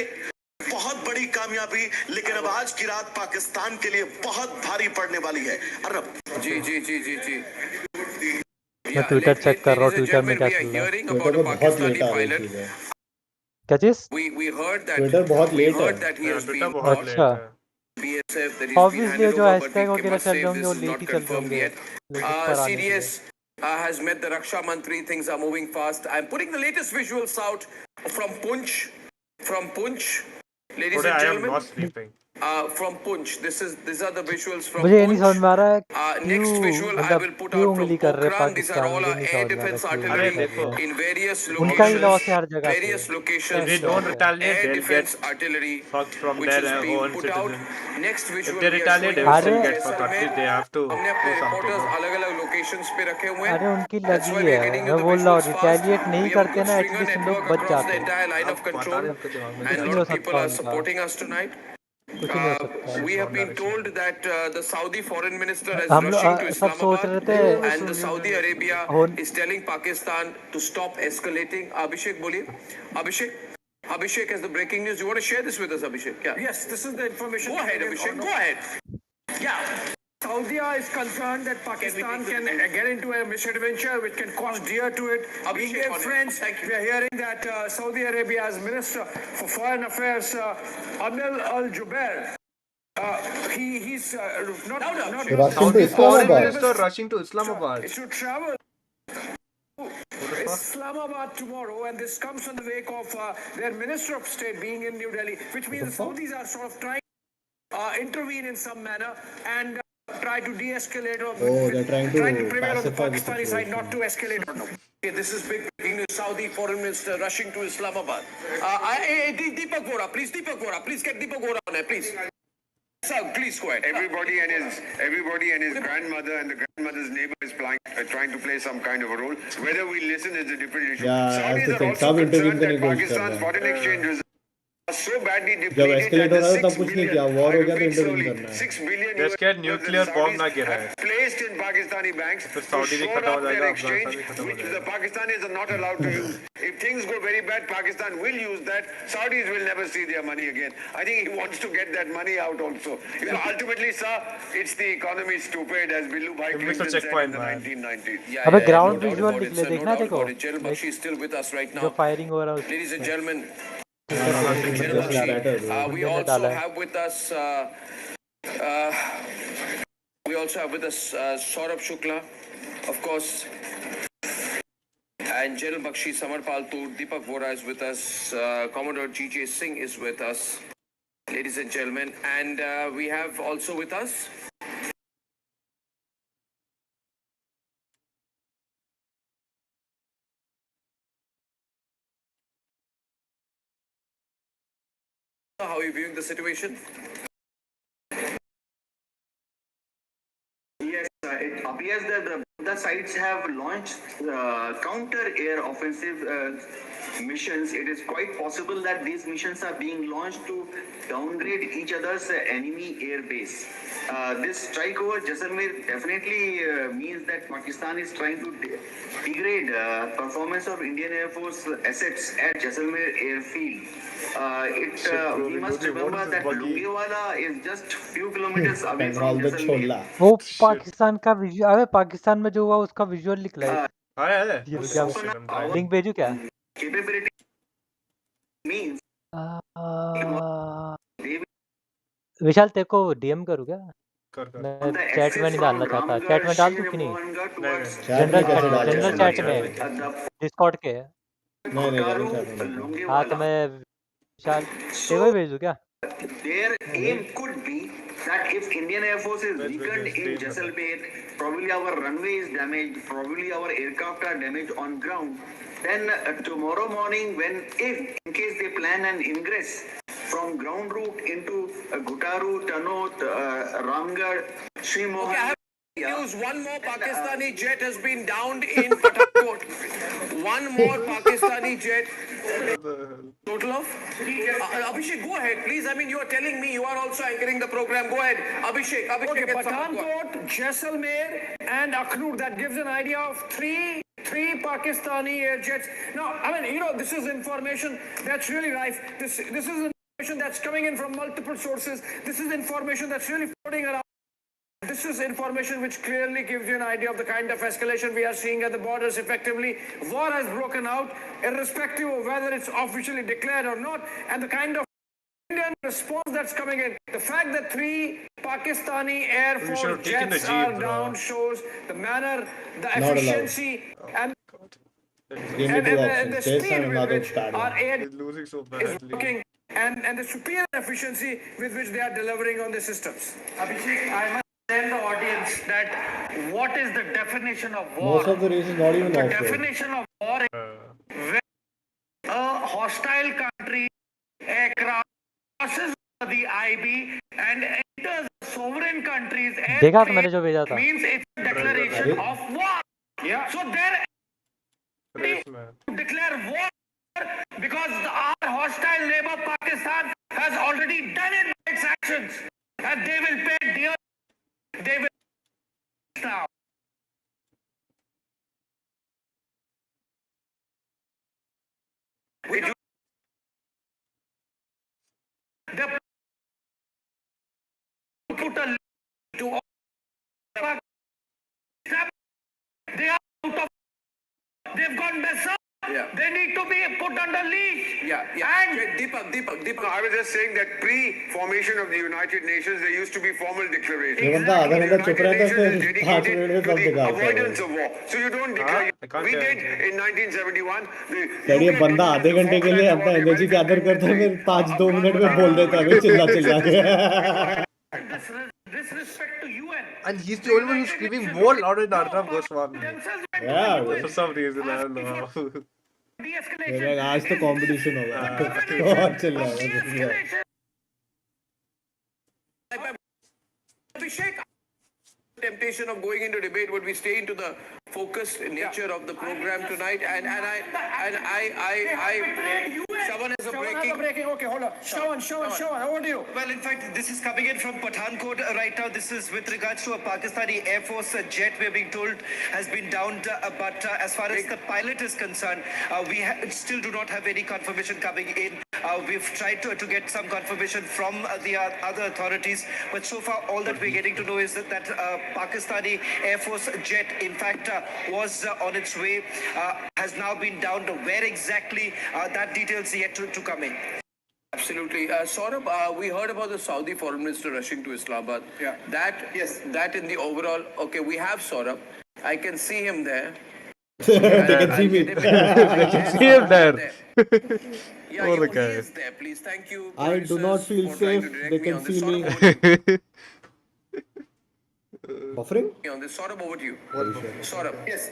बहुत बड़ी कामयाबी, लेकिन अब आज की रात पाकिस्तान के लिए बहुत भारी पड़ने वाली है। अर्नब जी जी जी जी जी मैं ट्विटर चेक कर रहा हूँ, ट्विटर में क्या चल रहा है। ट्विटर पे बहुत लेट आ रही चीजें। क्या चीज? ट्विटर बहुत लेट है। ट्विटर बहुत अच्छा, लेट है। BSF that he's been obviously handed जो over, but हैशटैग we वगैरह must चल say रहे होंगे this वो is लेट not ही चल रहे confirmed होंगे yet. लोगों पर आने के लिए। CDS has met the Raksha Mantri. Things are moving fast. I'm putting the latest visuals out from Punch. From Punch, ladies Today and I am gentlemen. not sleeping. From Punch. These are the visuals from मुझे ये नहीं Punch. समझ में आ रहा है Next क्यों, visual I मतलब will put क्यों out from उंगली कर रहे हैं Pokhran. These are Pakistan, all मुझे our नहीं air समझ में आ रहा defense क्यों उंगली अरे artillery कर रहे देखो, हैं। in various उनका ही locations. लॉस है हर जगह पे, Various locations they कैसे of don't लॉस है? retaliate, air they'll get defense artillery, fucked from which their is being own put out. citizens. Next If visual they we are retaliate, showing they you will from still अरे get fucked. At Jaisalmer. least they have to हमने अपने do something, reporters no? अलग-अलग locations पे रखे हुए अरे हैं. उनकी That's लगी why we are है, getting you मैं the बोल रहा हूँ visuals fast. रिटेलिएट नहीं We have करते good ना stringer एटलीस्ट इन लोग network बच across the जाते। entire line of अब पता control, नहीं आपके दिमाग में कुछ and क्या a नहीं lot हो of चल people सकता are उनका, supporting us tonight. कुछ नहीं हो सकता। We have been told that the Saudi foreign minister is हम rushing to लोग सब सोच Islamabad, रहे थे and the Saudi Arabia हो is telling Pakistan to stop escalating. Abhishek, बोलिए. Abhishek. Abhishek has the breaking news. You want to share this with us, Abhishek? Yeah. Yes, this is the information. Go ahead, Abhishek. Go ahead. Yeah. Saudi is concerned that Pakistan can get into a misadventure which can cost dear to it. Being their friends, we are hearing that Saudi Arabia's Minister for Foreign Affairs, Adel Al-Jubair, he's not Rushing to Saudi foreign Islamabad. minister rushing to Islamabad. should travel What the fuck? Islamabad tomorrow, and this comes on the wake of their Minister of State being in New Delhi, which means the Saudis are sort of trying to intervene in some manner and try to de-escalate or Oh, they're trying to prevail on the pacify the Pakistani side not to situation. escalate. Okay, this is big breaking news. Saudi foreign minister rushing to Islamabad. Deepak Vora, please, Deepak Vora, please get Deepak Vora on there, please. Sir, please go ahead. Everybody and his grandmother and the grandmother's neighbor is trying to play some kind of a role. Whether we listen is a different issue. Yeah, that's Saudis the are thing. also सब intervene concerned करने that की कोशिश कर Pakistan's रहे foreign हैं। exchange reserves are so badly जब depleted escalate that हो the रहा है 6 तब कुछ नहीं billion, किया, war I हो गया तो repeat intervene slowly, करना है। 6 billion They're US scared dollars nuclear that bomb Saudis ना गिरा have है। placed in Pakistani banks फिर to सऊदी भी shore खत्म हो up their जाएगा, exchange, अफगानिस्तान भी खत्म हो which जाएगा। the Pakistanis are not allowed to use. If things go very bad, Pakistan will use that. Saudis will never see their money again. I think he wants to get that money out also. You know, ultimately, sir, it's the economy stupid, as Billu Bhai You missed a Clinton said in checkpoint, the man. 1990s. Yeah, अबे no ground doubt visual about दिख it, ले, sir. No देखना doubt देखो about it. Jalal like Bakshi is still with us right जो now. Firing हो रहा है Ladies and उसमें gentlemen, ट्विटर पे हाँ, किसी Jalal बंदे just ने Bakshi, scattered. we बंदे ने also डाला है। have with us Saurabh Shukla, of course, and Jalal Bakshi, Samar Paltur, Deepak Vora is with us, Commodore GJ Singh is with us, ladies and gentlemen, and we have also with us how are you viewing the situation? Yes, it appears that the sides have launched counter-air offensive missions. It is quite possible that these missions are being launched to downgrade each other's enemy air base. This strike over Jaisalmer definitely means that Pakistan is trying to degrade performance of Indian Air Force assets at Jaisalmer airfield. We must remember that Lungewala is just few kilometers away from Bengal the Jaisalmer. chola. वो पाकिस्तान का visual, अबे पाकिस्तान में जो हुआ उसका visual निकला है। अरे ये तो क्या I'm लिंक भेजू क्या? Capability means विशाल तेरे को डीएम करूँ क्या? कर मैं चैट में नहीं डालना चाहता। चैट में डाल दूँ कि नहीं? चैट में कैसे डाल जनरल रहे चैट में डिस्कॉर्ड के। नहीं जनरल चैट में नहीं। हाँ तो मैं विशाल तेरे को ही भेजूँ क्या? Their aim could be that if Indian Air Force is weakened in Jaisalmer, probably our runway is damaged, probably our aircraft are damaged on ground, then tomorrow morning, if in case they plan an ingress from ground route into Gutaru, Tanot, Ramgarh, Sri Mohan. Okay, I have news. One more Pakistani jet has been downed in Pathankot. One more Pakistani jet. Total of? Abhishek, go ahead, please. I mean, you are telling me you are also anchoring the program. Go ahead. Abhishek. Okay, Pathankot, Jaisalmer, and Akhnur. That gives an idea of three Pakistani air jets. Now, I mean, this is information that's really rife. This is information that's coming in from multiple sources. This is information that's really floating around. This is information which clearly gives you an idea of the kind of escalation we are seeing at the borders. Effectively, war has broken out, irrespective of whether it's officially declared or not, and the kind of Indian response that's coming in. The fact that 3 Pakistani Air Force jets are down shows the manner, the efficiency, and the speed with which our air is working, and the superior efficiency with which they are delivering on the systems. Abhishek, I must tell the audience that what is the definition of war? Most of the race is not even The off-road. definition of war is when a hostile country aircraft crosses the IB and enters a sovereign country's देखा तो मैंने जो भेजा था means it's a declaration of war. Yeah. So there to declare war because our hostile neighbor Pakistan has already done it by its actions, and they will pay dear. They will now. We do. They put a to all. They are out of. They've gone mess up. Yeah. They need to be put under leash. Yeah. And Deepak. I was just saying that pre-formation of the United Nations, there used to be formal declarations. ये बंदा आधा घंटा चुप रहता है फिर 5 minute में सब दिखाता है Avoidance of war. So you don't declare. We did in 1971. यार ये बंदा आधे घंटे के लिए अपना एनर्जी गैदर करता है फिर 5-2 मिनट में बोल देता है फिर चिल्ला के disrespect to UN. And he's the only one who's screaming more louder than Arnab Goswami. Yeah, For some reason, I don't know. मेरे आज तो कंपटीशन होगा बहुत चिल्ला रहा है Abhishek, temptation of going into debate, would we stay into the focused nature of the program tonight? And Shawan has a breaking. Okay, hold on. Shawan, over to you. Well, in fact, this is coming in from Pathankot right now. This is with regards to a Pakistani Air Force jet, we're being told, has been downed. But as far as the pilot is concerned, we still do not have any confirmation coming in. We've tried to get some confirmation from the other authorities. But so far, all that we're getting to know is that Pakistani Air Force jet, in fact, was on its way, has now been downed. Where exactly, that details yet to come in. Absolutely. Saurabh, we heard about the Saudi foreign minister rushing to Islamabad. Yeah. That in the overall, okay, we have Saurabh. I can see him there. they can see me. They can see him there. Yeah, Oh, the he guy. is there. Please, thank you. I do not feel for trying to safe. direct They me can on this. see me. Saurabh, Buffering? on this. Saurabh, over to you. Saurabh. Yes.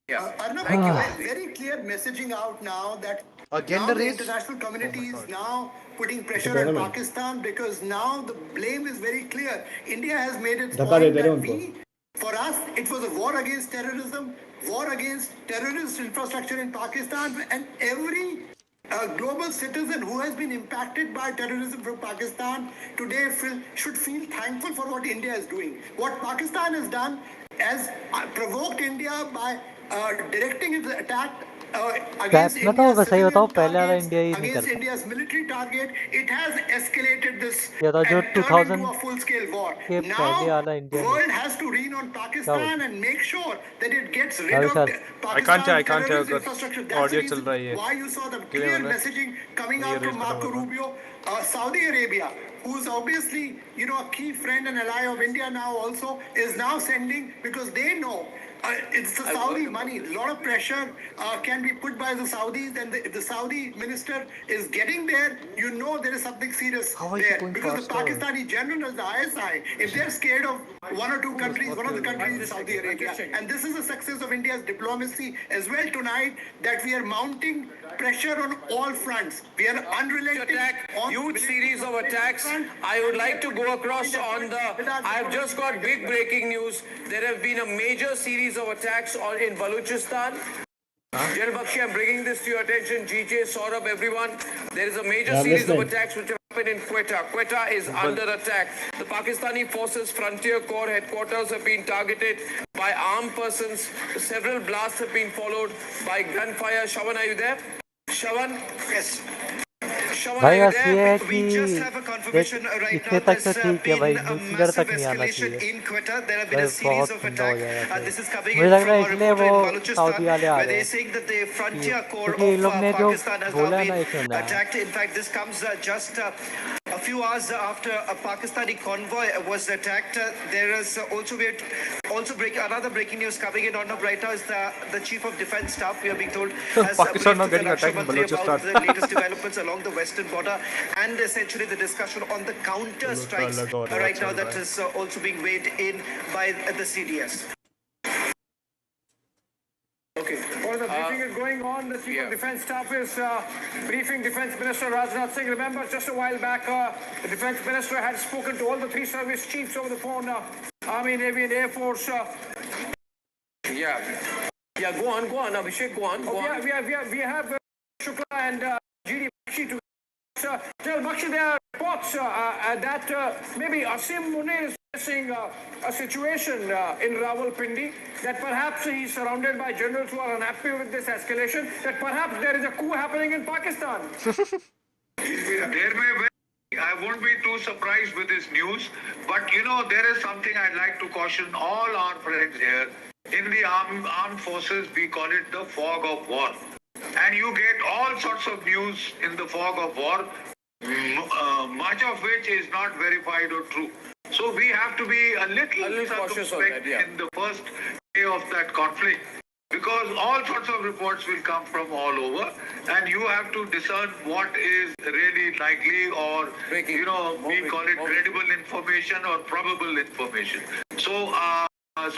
Yeah. Arnab, Thank you. very clear messaging out now that Again now the the race? international community is now putting pressure It's a on tournament. Pakistan because now the blame is very clear. India has made its धक्का point देते रहे that उनको. for us, it was a war against terrorism, war against terrorist infrastructure in Pakistan, and every global citizen who has been impacted by terrorism from Pakistan today should feel thankful for what India is doing. What Pakistan has done has provoked India by directing its attack against cap बताओ India's सही बताओ civilian पहले वाला targets, India ही नहीं against करता India's military target. It has escalated this ये था जो and turned into 2000 a full-scale war. के Now, पहले वाला इंडिया नहीं world has to lean on Pakistan and make sure that it gets rid हाँ of Vishal I can't tell terrorist because infrastructure. That's the audio reason चल रहा है ये. why you saw the Give me a clear minute. messaging coming ये out from race खत्म Marco होगा. Rubio. Saudi Arabia, who's obviously, a key friend and ally of India now also, is now sending, because they know It's the Saudi money. A lot of pressure can be put by the Saudis, and if the Saudi minister is getting there, you know there is something serious there. Because the Pakistani generals, the ISI, if they're scared of one or two countries, one of the countries is Saudi Arabia. And this is a success of India's diplomacy as well tonight, that we are mounting pressure on all fronts. We are unrelenting. Huge series of attacks. I would like to go across on the. I have just got big breaking news. There have been a major series of attacks in Balochistan. General Bakshi, I'm bringing this to your attention. GJ, Saurabh, everyone. There is a major series of attacks which have happened in Quetta. Quetta is under attack. The Pakistani Forces Frontier Corps headquarters have been targeted by armed persons. Several blasts have been followed by gunfire. Shawan, are you there? Shawan? Yes. भाई बस ये है कि इतने तक तो ठीक है भाई, न्यूक्लियर तक नहीं आना चाहिए भाई, बहुत ठंडा हो जाएगा फिर। मुझे लग रहा है इसलिए वो सऊदी वाले आ रहे हैं, क्योंकि इन लोग ने जो बोला है ना इसमें ना a few hours after a Pakistani convoy was attacked. There is another breaking news coming in on right now is the Chief of Defence Staff, we are being told, has Pakistan not getting attacked in about Balochistan. the latest developments along the western border and essentially the discussion on the counter strikes right now that is also being weighed in by the CDS. Okay. While the briefing is going on, the Chief of Defence Staff is briefing Defence Minister Rajnath Singh. Remember, just a while back, the Defence Minister had spoken to all the three service chiefs over the phone, Army, Navy and Air Force. Yeah, go on, Abhishek, go on. We have Shukla and GD Bakshi to General Bakshi, there are reports that maybe Asim Munir is facing a situation in Rawalpindi, that perhaps he's surrounded by generals who are unhappy with this escalation, that perhaps there is a coup happening in Pakistan. There may be. I won't be too surprised with this news, but there is something I'd like to caution all our friends here. In the armed forces, we call it the fog of war. And you get all sorts of news in the fog of war, much of which is not verified or true. So we have to be a little circumspect in the first day of that conflict, because all sorts of reports will come from all over, and you have to discern what is really likely, or we call it credible information or probable information. So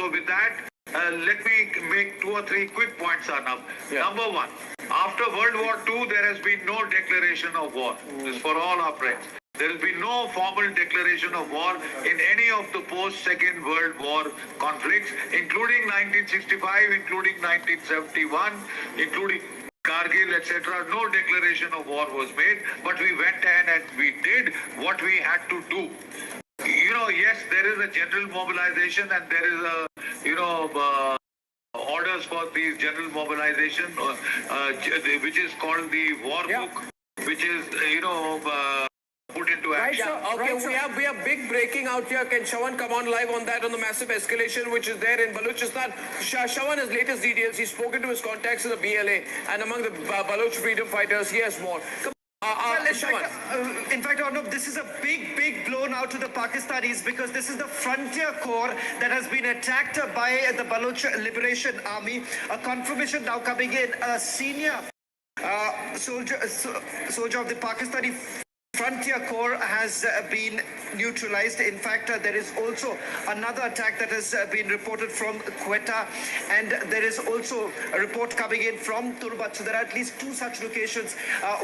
with that, let me make 2 or 3 quick points, Arnab. Number one, after World War II, there has been no declaration of war. This is for all our friends. There will be no formal declaration of war in any of the post-Second World War conflicts, including 1965, including 1971, including Kargil, etc. No declaration of war was made, but we went ahead and we did what we had to do. Yes, there is a general mobilization and there is orders for these general mobilization, which is called the war book, which is, put into action. We have big breaking out here. Can Shawan come on live on that, on the massive escalation which is there in Balochistan? Shawan has latest details. He's spoken to his contacts in the BLA and among the Baloch freedom fighters. He has more. In fact, Arnab, this is a big blow now to the Pakistanis, because this is the Frontier Corps that has been attacked by the Baloch Liberation Army. A confirmation now coming in. A senior soldier of the Pakistani Frontier Corps has been neutralized. In fact, there is also another attack that has been reported from Quetta, and there is also a report coming in from Turbat. So there are at least 2 such locations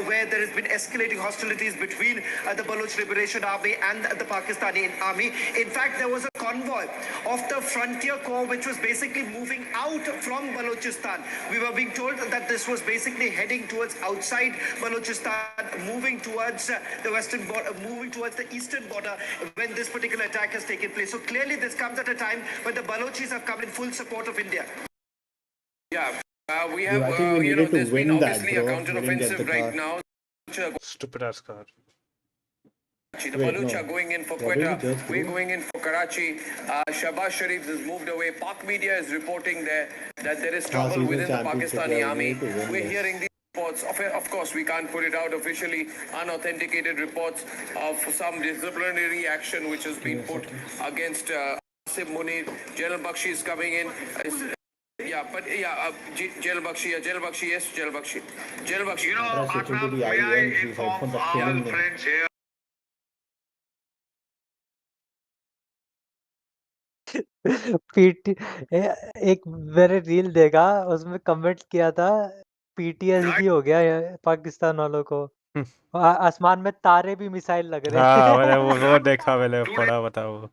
where there has been escalating hostilities between the Baloch Liberation Army and the Pakistani army. In fact, there was a convoy of the Frontier Corps which was basically moving out from Balochistan. We were being told that this was basically heading towards outside Balochistan, moving towards the western border, moving towards the eastern border when this particular attack has taken place. So clearly this comes at a time when the Balochis have come in full support of India. We have, I think we needed there's to been win that, obviously bro. a We didn't get counter-offensive the right car. now. Stupid ass car. The Baloch are going in for Quetta. We're going in for Karachi. Shahbaz Sharif has moved away. Pak media is reporting there that there is trouble within the Pakistani army. We're hearing these reports. Of course, we can't put it out officially. Unauthenticated reports of some disciplinary action which has been put against Asim Munir. General Bakshi is coming in. but Jail Bakshi, yes, Jail Bakshi. Jail Bakshi. You know, Arnab, may I inform our friends here? PT एक मैंने reel देखा, उसमें comment किया था PTSD हो गया है पाकिस्तान वालों को। आसमान में तारे भी मिसाइल लग रहे हाँ, हैं। मैंने वो देखा, मैंने पढ़ा, बताओ।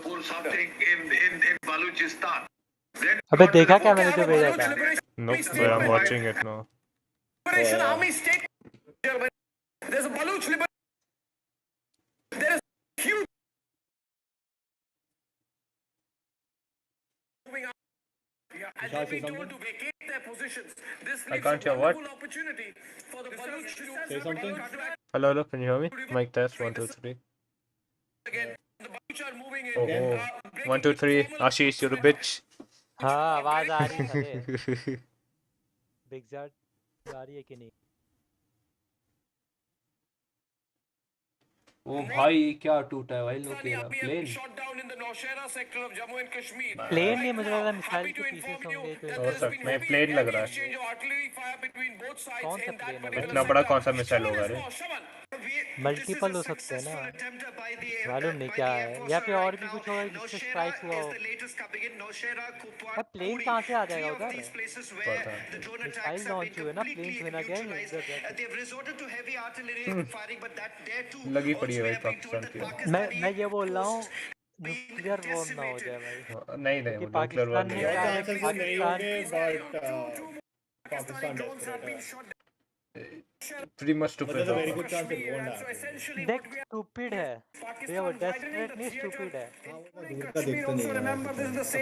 Or something in Balochistan. Then अबे देखा क्या मैंने जो भेजा था? Nope, but I'm watching it now. Liberation Army state. There's a Baluch liberation. There is huge moving out. And they've been told to vacate their positions. This I leaves can't a hear what? wonderful opportunity for the Baluch to Say something. Hello, can you hear me? Mic test, 1 2 3. Again, the Baluch are moving in. Oh, 1 2 3. Ashish, you're a bitch. हाँ, आवाज आ रही है। Big jet आ रही है कि नहीं? ओ भाई क्या टूटा है भाई, लोग तेरा प्लेन। प्लेन नहीं, मुझे लगा मिसाइल के पीसेस होंगे कोई। हो सकता है, प्लेन लग रहा है। कौन सा प्लेन है? इतना बड़ा कौन सा मिसाइल होगा रे? मल्टीपल हो सकते हैं ना, मालूम नहीं क्या है, या फिर और भी कुछ होगा जिससे स्ट्राइक हुआ हो। प्लेन कहाँ से आ जाएगा उधर? मिसाइल लॉन्च हुए ना, प्लेन हुए ना क्या लगी पड़ी है भाई पाकिस्तान की। मैं ये बोल रहा हूँ न्यूक्लियर वॉर ना हो जाए भाई। नहीं क्योंकि वो पाकिस्तान ने क्या है, Pakistan pretty much stupid. There's a very good chance it won't happen. देख स्टूपिड है ये, वो डेस्परेट नहीं स्टूपिड है।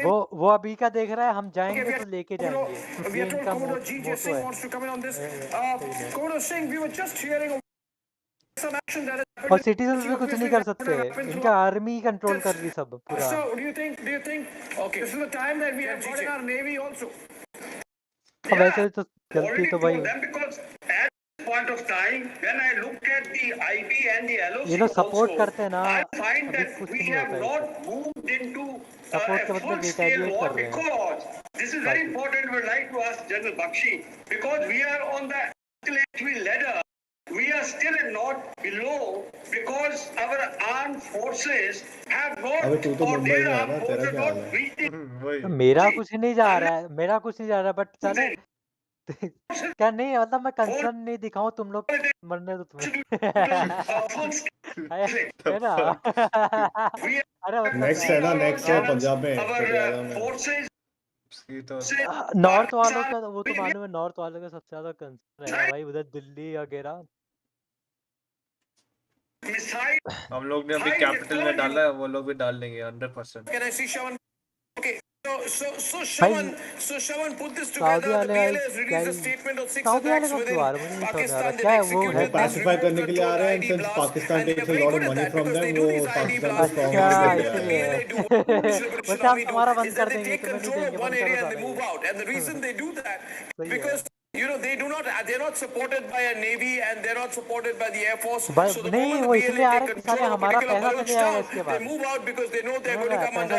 वो अभी का देख रहा है, हम जाएंगे तो लेके जाएंगे, ये इनका मोटो है। और सिटीजन्स भी कुछ नहीं कर सकते, इनका आर्मी कंट्रोल कर रही सब पूरा। वैसे तो गलती तो भाई point of time when I look at the IB and the LOC ये लोग सपोर्ट करते हैं ना, I find अभी that कुछ we नहीं have होता है। not moved into support a का मतलब full-scale रिटेलिएट war कर रहे हैं। because this is very important. We'd like to ask General Bakshi, because we are on the intellectual ladder, we are still not below because our armed forces have not or their armed forces not reached. मेरा कुछ नहीं जा रहा है, मेरा कुछ नहीं जा रहा, बट चले क्या नहीं, मतलब मैं कंसर्न नहीं दिखाऊं, तुम लोग मरने दो तुम्हें। है ना? अरे नेक्स्ट है ना, नेक्स्ट है पंजाब में, नॉर्थ वालों का वो तो मालूम है, नॉर्थ वालों का सबसे ज्यादा कंसर्न है भाई, उधर दिल्ली वगैरह। हम लोग ने अभी कैपिटल में डाला है, वो लोग भी डाल देंगे 100%। So Shawan put this together. The PLA has released a statement on 6 attacks within Pakistan. They've executed pacify करने के लिए आ रहे हैं, since Pakistan takes a lot of money from them, वो पाकिस्तान को स्ट्रॉन्ग वैसे आप हमारा बंद कर देंगे, तुम्हें नहीं देंगे, one area and they move out. And the reason they do that because they're not supported by a navy and they're not supported by the air force. So the नहीं, वो इसलिए आ रहे हैं कि साले हमारा पैसा चले जाएगा इसके बाद। they move out because they know they're going to come under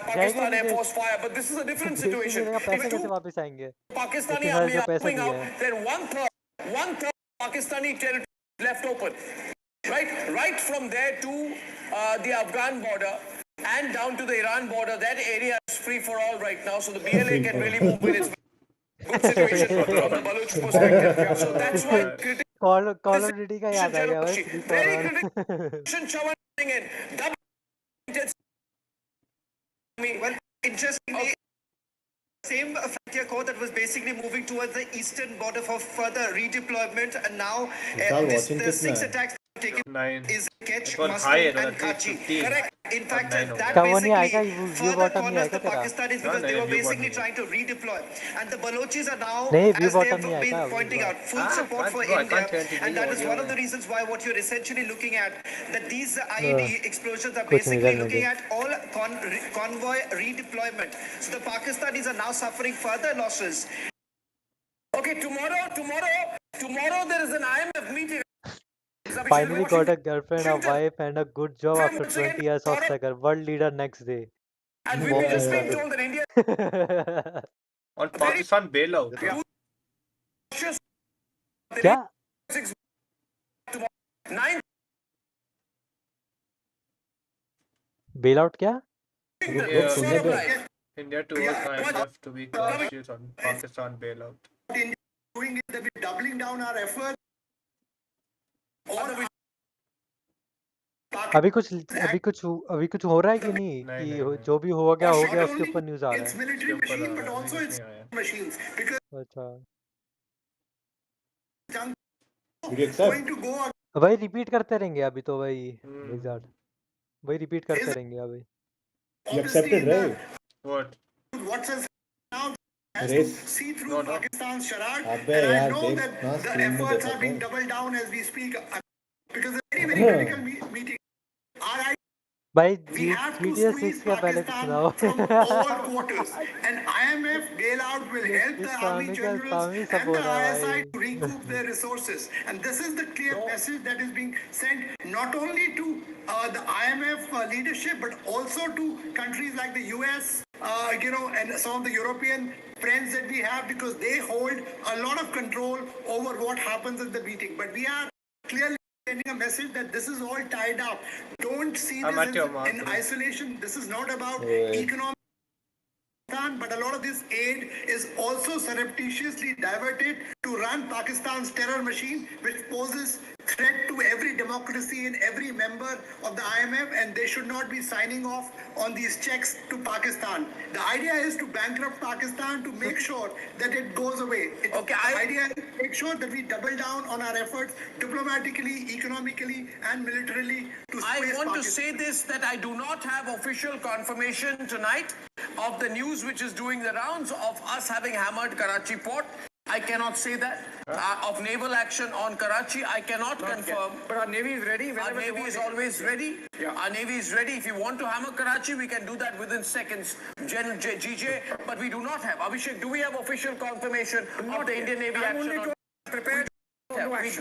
Pakistan Air Force fire. But this is a different situation. पैसे कैसे वापस आएंगे? Pakistani army are moving out, then one third Pakistani territory left open. Right from there to the Afghan border and down to the Iran border, that area is free for all right now. So the BLA can really move with its good situation from the Baluch perspective. So that's why Call of Duty का याद आ गया भाई, very critical Well, interestingly, same frontier corps that was basically moving towards the eastern border for further redeployment, and now the 6 attacks taken is Ketch, Muslim and Kachi. Correct. In fact, that basically further corners the Pakistanis because they were basically trying to redeploy. And the Balochis are now, as they have been pointing out, full support for India. And that is one of the reasons why what you're essentially looking at, that these IED explosions are basically looking at all convoy redeployment. So the Pakistanis are now suffering further losses. Okay, tomorrow there is an IMF meeting. Finally got a girlfriend, a wife, and a good job after 20 years of struggle. World leader next day. And Mom we've just started. been told that India on Pakistan bailout. क्या? 9 Bailout क्या? रुक सुनने दे। India to urge IMF to be cautious on Pakistan bailout. Doing it, that we're doubling down our efforts. अभी कुछ हो रहा है कि नहीं कि जो भी हो गया उसके ऊपर न्यूज़ आ रहा It's है। military machine, but also it's machines. Because अच्छा। Did you accept? going to go वही रिपीट करते रहेंगे अभी तो वही रिपीट करते रहेंगे अभी। You accepted, right? What? What's now has Race. to see through Pakistan's charade, अबे and I यार know देख that ना the स्क्रीन में efforts देखा are being था। doubled down as we speak, because a very, very critical meeting. भाई We have to GTA 6 squeeze का पहले तो Pakistan सुनाओ। from all quarters, and IMF bailout will help the army generals सब and हो the रहा है ISI to भाई। recoup their resources. And this is the clear message that is being sent not only to the IMF leadership, but also to countries like the US, and some of the European friends that we have, because they hold a lot of control over what happens at the meeting. But we are clearly sending a message that this is all tied up. Don't see this in isolation. This is not about economic, but a lot of this aid is also surreptitiously diverted to run Pakistan's terror machine, which poses threat to every democracy and every member of the IMF, and they should not be signing off on these checks to Pakistan. The idea is to bankrupt Pakistan to make sure that it goes away. The idea is to make sure that we double down on our efforts diplomatically, economically, and militarily to I squeeze want to Pakistan. say this, that I do not have official confirmation tonight of the news which is doing the rounds of us having hammered Karachi port. I cannot say that. Of naval action on Karachi, I cannot confirm. But our Navy is ready. Our Navy is always ready. Our Navy is ready. If you want to hammer Karachi, we can do that within seconds. GJ, but we do not have. Abhishek, do we have official confirmation of the Indian Navy action on? Prepared.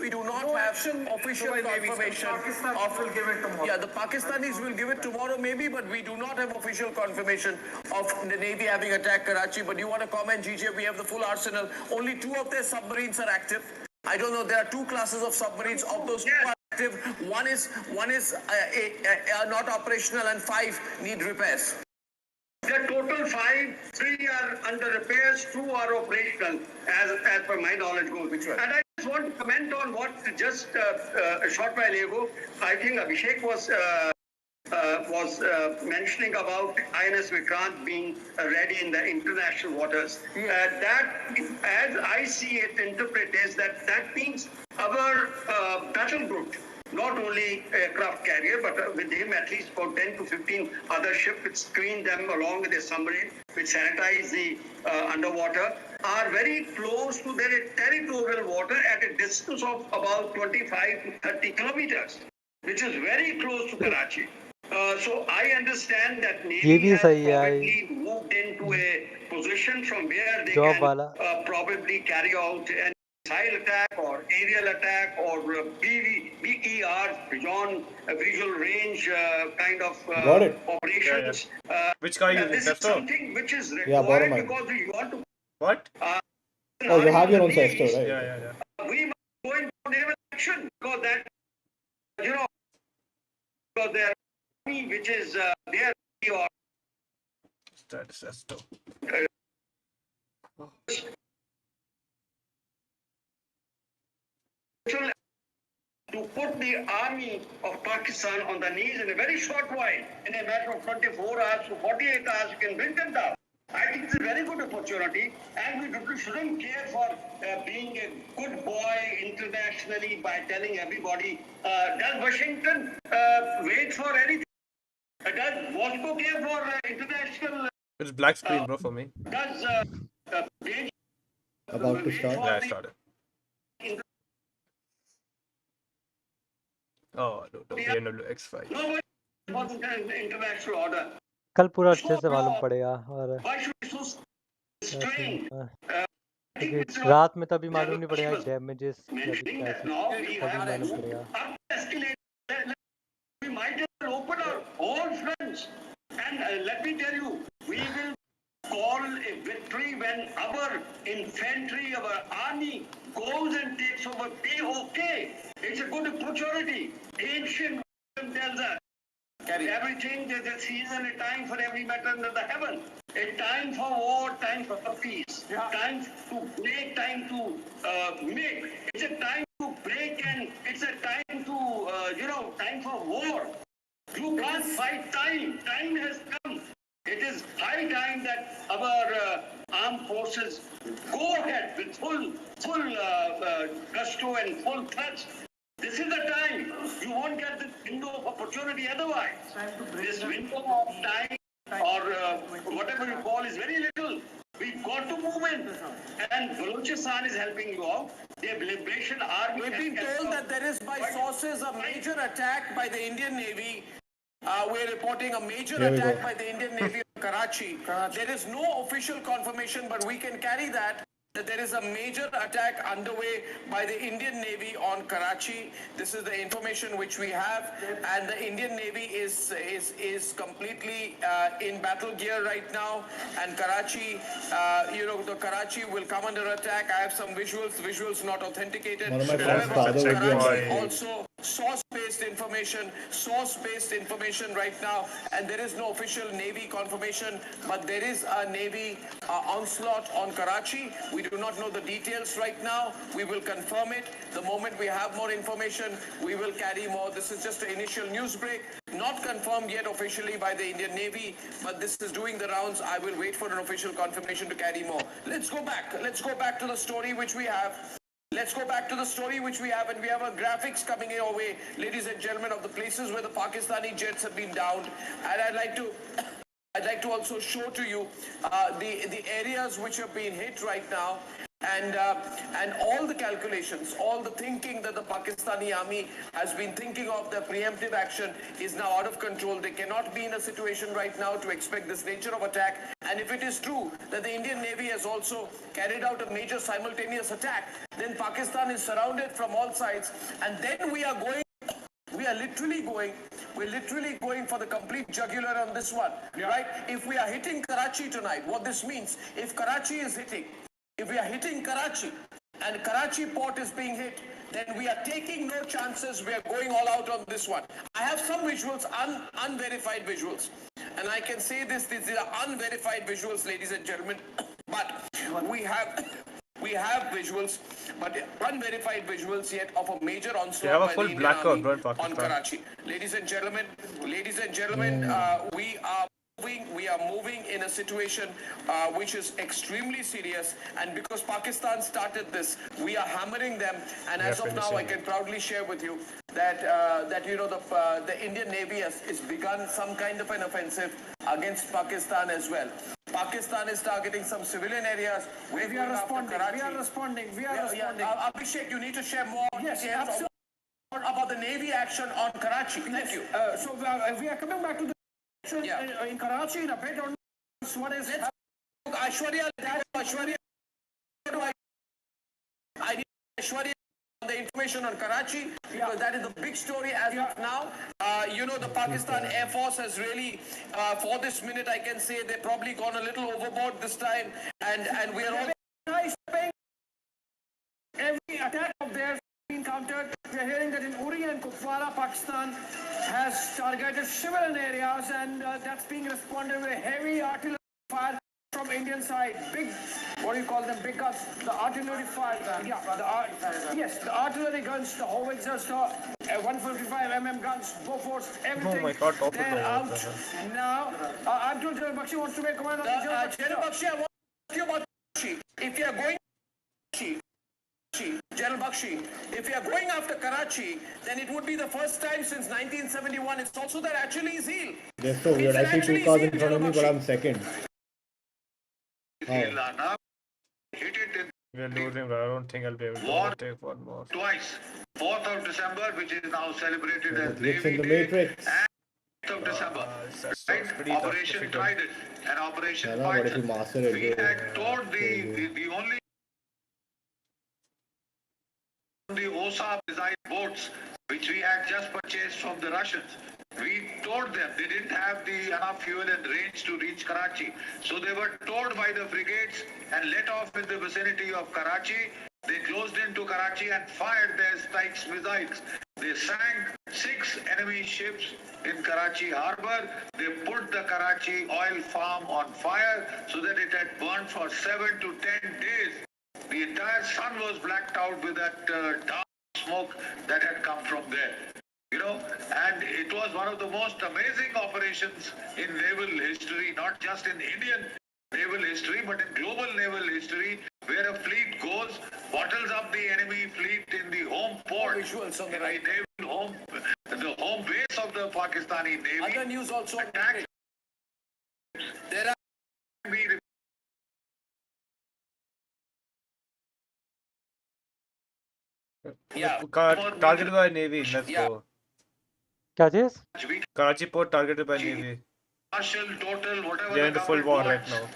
We do not have official confirmation of. Will give it tomorrow. Yeah, the Pakistanis will give it tomorrow maybe, but we do not have official confirmation of the Navy having attacked Karachi. But you want to comment, GJ? We have the full arsenal. Only 2 of their submarines are active. I don't know. There are 2 classes of submarines. Of those 2 are active. One is not operational, and 5 need repairs. The total 5, 3 are under repairs, 2 are operational, as per my knowledge goes. And I just want to comment on what just a short while ago, I think Abhishek was mentioning about INS Vikrant being ready in the international waters. That, as I see it, interpret is that means our battle group, not only aircraft carrier, but with him at least about 10 to 15 other ships, which screen them along with a submarine, which sanitize the underwater, are very close to their territorial water at a distance of about 25 to 30 kilometers, which is very close to Karachi. So I understand that Navy has probably moved into a position from where they can probably carry out an missile attack or aerial attack or BER, beyond visual range kind of operations. Which car you this is something which is required because we want to. What? Oh, you have your own Sesto, right? Yeah. We must go into naval action because that, because their army, which is their or that is Sesto. To put the army of Pakistan on the knees in a very short while, in a matter of 24 hours to 48 hours, you can bring them down. I think it's a very good opportunity, and we shouldn't care for being a good boy internationally by telling everybody, does Washington wait for anything? Does Moscow care for international? It's black screen, bro, for me. Does about to start? Yeah, I started. Oh, the BMW X5. No, international order. कल पूरा अच्छे से मालूम पड़ेगा और रात में तभी मालूम नहीं पड़ेगा डैमेजेस तभी मालूम पड़ेगा। infantry, our army goes and takes over POK. It's a good opportunity. Ancient wisdom tells us everything, there's a season, a time for every matter under the heaven. A time for war, time for peace. Time to break, time to make. It's a time to break and it's a time to, time for war. You can't fight time. Time has come. It is high time that our armed forces go ahead with full gusto and full thrust. This is the time. You won't get this window of opportunity otherwise. This window of time or whatever you call is very little. We've got to move in. And Balochistan is helping you out. The Liberation Army... We've been told that there is by sources a major attack by the Indian Navy. We're reporting a major attack by the Indian Navy on Karachi. There is no official confirmation, but we can carry that there is a major attack underway by the Indian Navy on Karachi. This is the information which we have, and the Indian Navy is completely in battle gear right now. And Karachi, the Karachi will come under attack. I have some visuals not authenticated. One of my friends' However, father would be on Karachi that. also source-based information right now, and there is no official Navy confirmation, but there is a Navy onslaught on Karachi. We do not know the details right now. We will confirm it. The moment we have more information, we will carry more. This is just an initial news break, not confirmed yet officially by the Indian Navy, but this is doing the rounds. I will wait for an official confirmation to carry more. Let's go back to the story which we have. Let's go back to the story which we have, and we have a graphics coming your way, ladies and gentlemen, of the places where the Pakistani jets have been downed. And I'd like to also show to you the areas which have been hit right now, and all the calculations, all the thinking that the Pakistani army has been thinking of, their preemptive action is now out of control. They cannot be in a situation right now to expect this nature of attack. And if it is true that the Indian Navy has also carried out a major simultaneous attack, then Pakistan is surrounded from all sides, and then we're literally going for the complete jugular on this one, right? If we are hitting Karachi tonight, what this means, if we are hitting Karachi and Karachi port is being hit, then we are taking no chances. We are going all out on this one. I have some visuals, unverified visuals, and I can say these are unverified visuals, ladies and gentlemen, but we have visuals, but unverified visuals yet of a major onslaught by the Indian Army on Karachi. Ladies and gentlemen, we are moving in a situation which is extremely serious, and because Pakistan started this, we are hammering them. And as of now, I can proudly share with you that the Indian Navy has begun some kind of an offensive against Pakistan as well. Pakistan is targeting some civilian areas. We are responding. Abhishek, you need to share more details about the Navy action on Karachi. Thank you. So we are coming back to the action in Karachi in a bit on what is it. Aishwarya, I need Aishwarya on the information on Karachi, because that is the big story as of now. The Pakistan Air Force has really, for this minute, I can say they've probably gone a little overboard this time, and we are all... Every attack of theirs been countered. We are hearing that in Uri and Kupwara, Pakistan has targeted civilian areas, and that's being responded with heavy artillery fire from Indian side. Big, what do you call them? Big guns. The artillery fire. The artillery guns, the howitzers, the 155 mm guns, Bofors, everything. Oh my God, they're out now. I'm told General Bakshi wants to make comment on the General Bakshi, I want to ask you about Karachi. If you are going General Bakshi, if you are going after Karachi, then it would be the first time since 1971. It's also that actually is heel. They're so weird. I see two cars in front of me, but I'm second. We're losing, but I don't think I'll be able to overtake one more. Twice. 4th of December, which is now celebrated as Glitch in Navy the Day, Matrix. and 8th of December. Operation Trident and Operation What if you Python. master it? We had told the only OSA missile boats which we had just purchased from the Russians. We told them they didn't have the enough fuel and range to reach Karachi. So they were towed by the frigates and let off in the vicinity of Karachi. They closed into Karachi and fired their strikes missiles. They sank 6 enemy ships in Karachi harbor. They put the Karachi oil farm on fire so that it had burned for 7 to 10 days. The entire sun was blacked out with that dark smoke that had come from there. You know, and it was one of the most amazing operations in naval history, not just in Indian naval history, but in global naval history, where a fleet goes, bottles up the enemy fleet in the home port, Visuals on the right. the home base of the Pakistani Navy. Other news also. Attack. There are. Yeah. Targeted by Navy. Let's go. क्या चीज? Karachi port targeted by Navy. Total, whatever They're in the full war right now.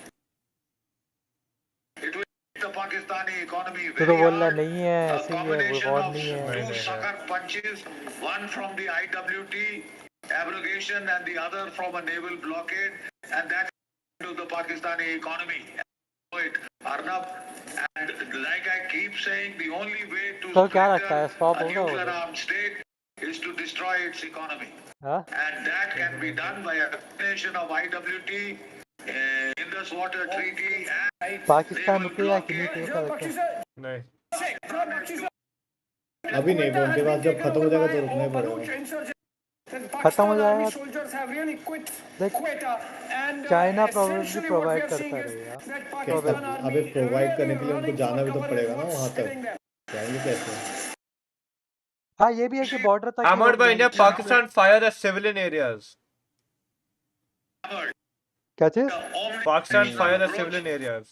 It will hit the Pakistani economy तू तो very बोल रहा hard. नहीं है, A ऐसे ही है, वो combination वॉर of नहीं है. two sucker punches, one from the IWT abrogation and the other from a naval blockade, and that's to the Pakistani economy. Arnab, and like I keep saying, the only way to तो क्या splinter लगता है stop a होगा वो? nuclear armed state is to destroy its economy. हाँ? And that can be done by a combination of IWT, Indus Water Treaty, and Pakistan रुकेगा कि नहीं क्या लगता है? नहीं. अभी नहीं, वो उनके पास जब खत्म हो जाएगा तो रुकना ही पड़ेगा. खत्म हो जाएगा. चाइना प्रोबेबली प्रोवाइड करता रहेगा. कैसे? अभी प्रोवाइड करने के लिए उनको जाना भी तो पड़ेगा ना वहाँ तक. जाएंगे कैसे? हाँ ये भी है कि बॉर्डर तक. Hammered by India, Pakistan fire at civilian areas. क्या चीज? Pakistan fire at civilian areas.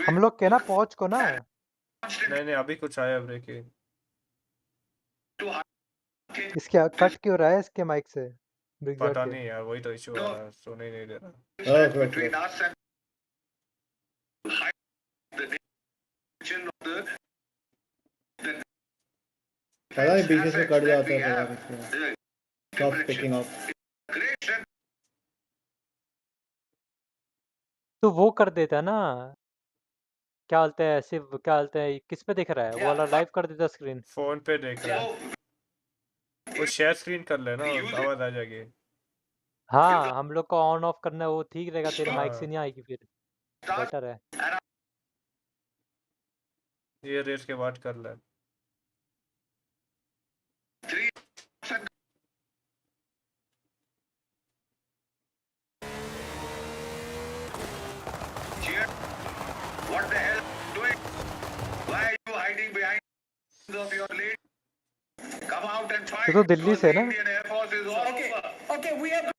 हम लोग के ना पहुंच को ना. नहीं अभी कुछ आया ब्रेकिंग. इसके कट क्यों रहा है इसके माइक से? पता नहीं यार, वही तो इशू आ रहा है, सुनने नहीं दे रहा. पता नहीं बीच में कट जाता है. Stop picking up. तो वो कर देता ना. क्या बोलते हैं सिर्फ क्या बोलते हैं किस पे दिख रहा है? वो वाला लाइव कर देता स्क्रीन. फोन पे देख रहा है. वो शेयर स्क्रीन कर लेना, आवाज आ जाएगी. हाँ हम लोग को ऑन ऑफ करना है, वो ठीक रहेगा. तेरे माइक से नहीं आएगी फिर. बेटर है. ये रेस के बाद कर ले. What the hell are you doing? Why are you hiding behind of your lead? Come out and fight. तो दिल्ली से ना. Okay, we have.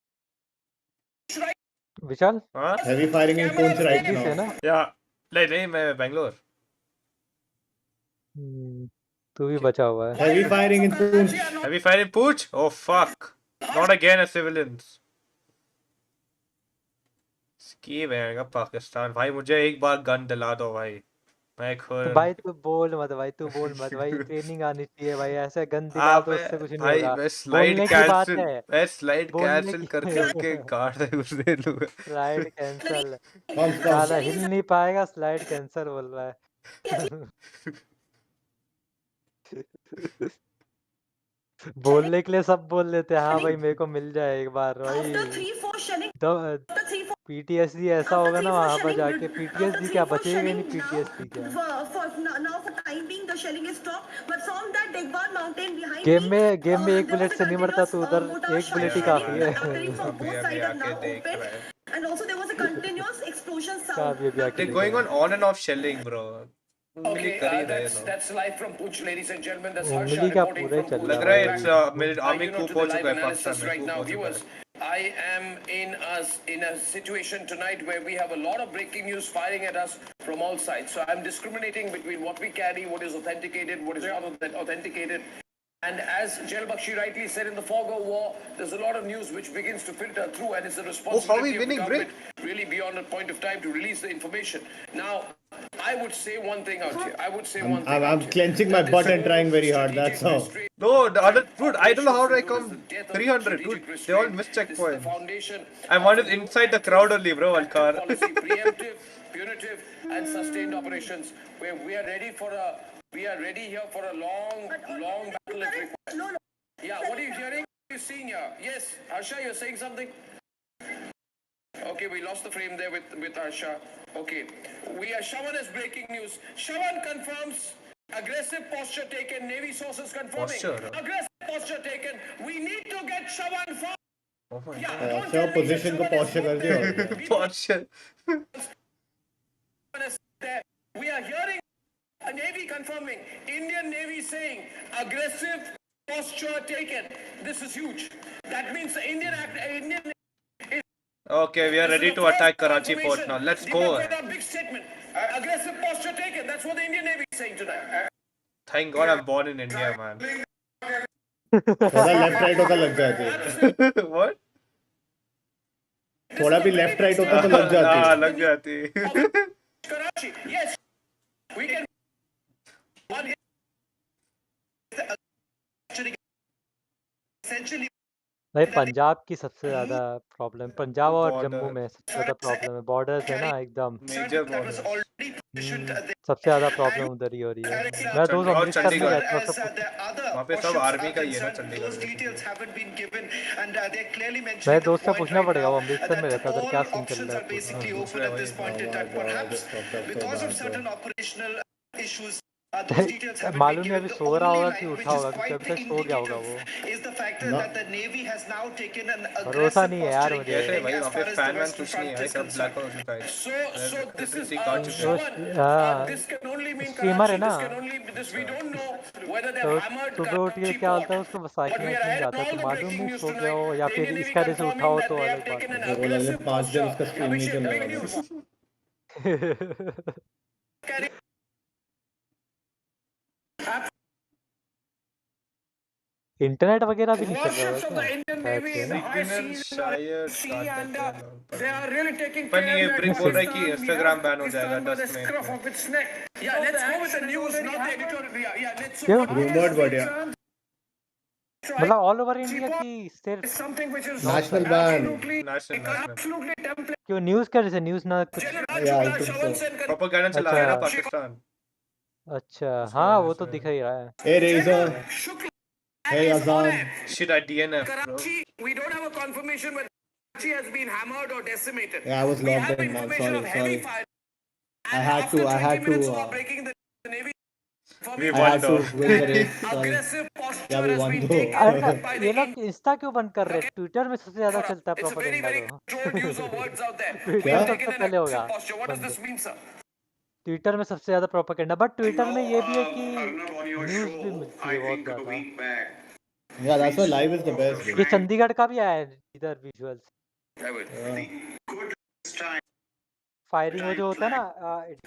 विशाल. हाँ? Heavy firing in Poonch right now. से ना. या नहीं मैं बैंगलोर. तू भी बचा हुआ है. Heavy firing in Poonch. Heavy firing in Poonch? Oh fuck! Not again as civilians. Scheme है पाकिस्तान. भाई मुझे एक बार गन दिला दो भाई. मैं खुद. भाई तू बोल मत भाई. ट्रेनिंग आनी चाहिए भाई. ऐसे गन दिला दो उससे कुछ नहीं होगा. मैं स्लाइड कैंसिल. मैं स्लाइड कैंसिल करके उनके कार्ड घुस दे दूंगा. Slide cancel. साला हिल नहीं पाएगा. स्लाइड कैंसिल बोल रहा है. बोलने के लिए सब बोल लेते हैं. हाँ भाई मेरे को मिल जाए एक बार भाई. तो पीटीएसडी ऐसा होगा ना वहाँ पर जाके. पीटीएसडी क्या बचेगा नहीं. पीटीएसडी क्या गेम में एक बुलेट से नहीं मरता. तो उधर एक बुलेट ही काफी है. They're going on and off shelling, bro. Okay, that's live from Poonch, ladies and gentlemen. That's Harsha उंगली का reporting पूरा ही from चल लग रहा रहा है. है आर्मी coup हो चुका है analysis पाकिस्तान right में. now, viewers. I am in a situation tonight where we have a lot of breaking news firing at us from all sides. So I'm discriminating between what we carry, what is authenticated, what is not authenticated. And as Jal Bakshi rightly said, in the fog of war, there's a lot of news which begins to filter through, and it's the responsibility of the government really beyond a point of time to release the information. Now, I would say one thing out here. I would say one thing I'm out here. clenching my butt and trying very hard. That's how. No, the other dude, I don't know how I come 300, dude. They all missed checkpoints. And one is inside the crowd only, bro. One car. Policy preemptive, punitive, and sustained operations, where we are ready here for a long battle if required. Yeah, what are you hearing? What are you seeing here? Yes, Harsha, you're saying something? Okay, we lost the frame there with Harsha. Okay, Shawan has breaking news. Shawan confirms aggressive posture taken. Navy sources confirming aggressive posture taken. We need to get Shawan far. Oh my God. So position को posture कर दिया posture. We are hearing a Navy confirming, Indian Navy saying aggressive posture taken. This is huge. That means the Indian Okay, we are ready to attack Karachi port now. Let's go. big statement. Aggressive posture taken. That's what the Indian Navy is saying tonight. Thank God I'm born in India, man. थोड़ा left right होता लग जाती है. What? थोड़ा भी left right होता तो लग जाती. हाँ, लग जाती. Karachi, yes, we can. Essentially. भाई पंजाब की सबसे ज़्यादा प्रॉब्लम, पंजाब और जम्मू में सबसे ज़्यादा प्रॉब्लम है, बॉर्डर्स है ना एकदम, सबसे ज़्यादा प्रॉब्लम उधर ही हो रही है. मेरा दोस्त अमृतसर में रहता है, वहाँ पे सब आर्मी का ही है ना चंडीगढ़. मेरे दोस्त से पूछना पड़ेगा, वो अमृतसर में रहता है, उधर क्या सीन चल रहा है. मालूम नहीं अभी सो रहा होगा कि उठा होगा, क्योंकि अभी तक सो गया होगा वो. भरोसा नहीं है यार मुझे. कैसे भाई वहाँ पे फैन वैन कुछ नहीं है, सब ब्लैक हो चुका है. स्ट्रीमर है ना, तो सुबह उठ के क्या होता है, उसको वसाखी में सीन जाता है, तो मालूम नहीं सो गया हो या फिर इस वजह से उठा हो तो अलग बात है. 5 दिन उसका स्ट्रीम नहीं चल रहा. इंटरनेट वगैरह भी नहीं चल रहा है पर ये ब्रिक बोल रहा है कि इंस्टाग्राम बैन हो जाएगा 10 में. क्यों? रूमर्ड बढ़िया. मतलब ऑल ओवर इंडिया की सिर्फ नेशनल बैन. क्यों न्यूज़ कर से न्यूज़ ना कुछ प्रोपेगेंडा चला रहा है ना पाकिस्तान. अच्छा हाँ वो तो दिख ही रहा है. Hey Razor. Hey Azan. Shit, I DNF, bro. We don't have a confirmation whether Karachi has been hammered or decimated. Yeah, I was logged in, man. Sorry. I had to. We won though. Win the race. Sorry. Yeah, we won though. ये लोग Insta क्यों बंद कर रहे हैं? Twitter में सबसे ज्यादा चलता है प्रोपेगेंडा तो. ट्विटर सबसे पहले होगा. ट्विटर में सबसे ज्यादा प्रोपेगेंडा, बट ट्विटर में ये भी है कि न्यूज़ भी मिलती है बहुत ज्यादा. Yeah, that's why live is the best. ये चंडीगढ़ का भी आया है इधर विजुअल्स. फायरिंग वो जो होता है ना,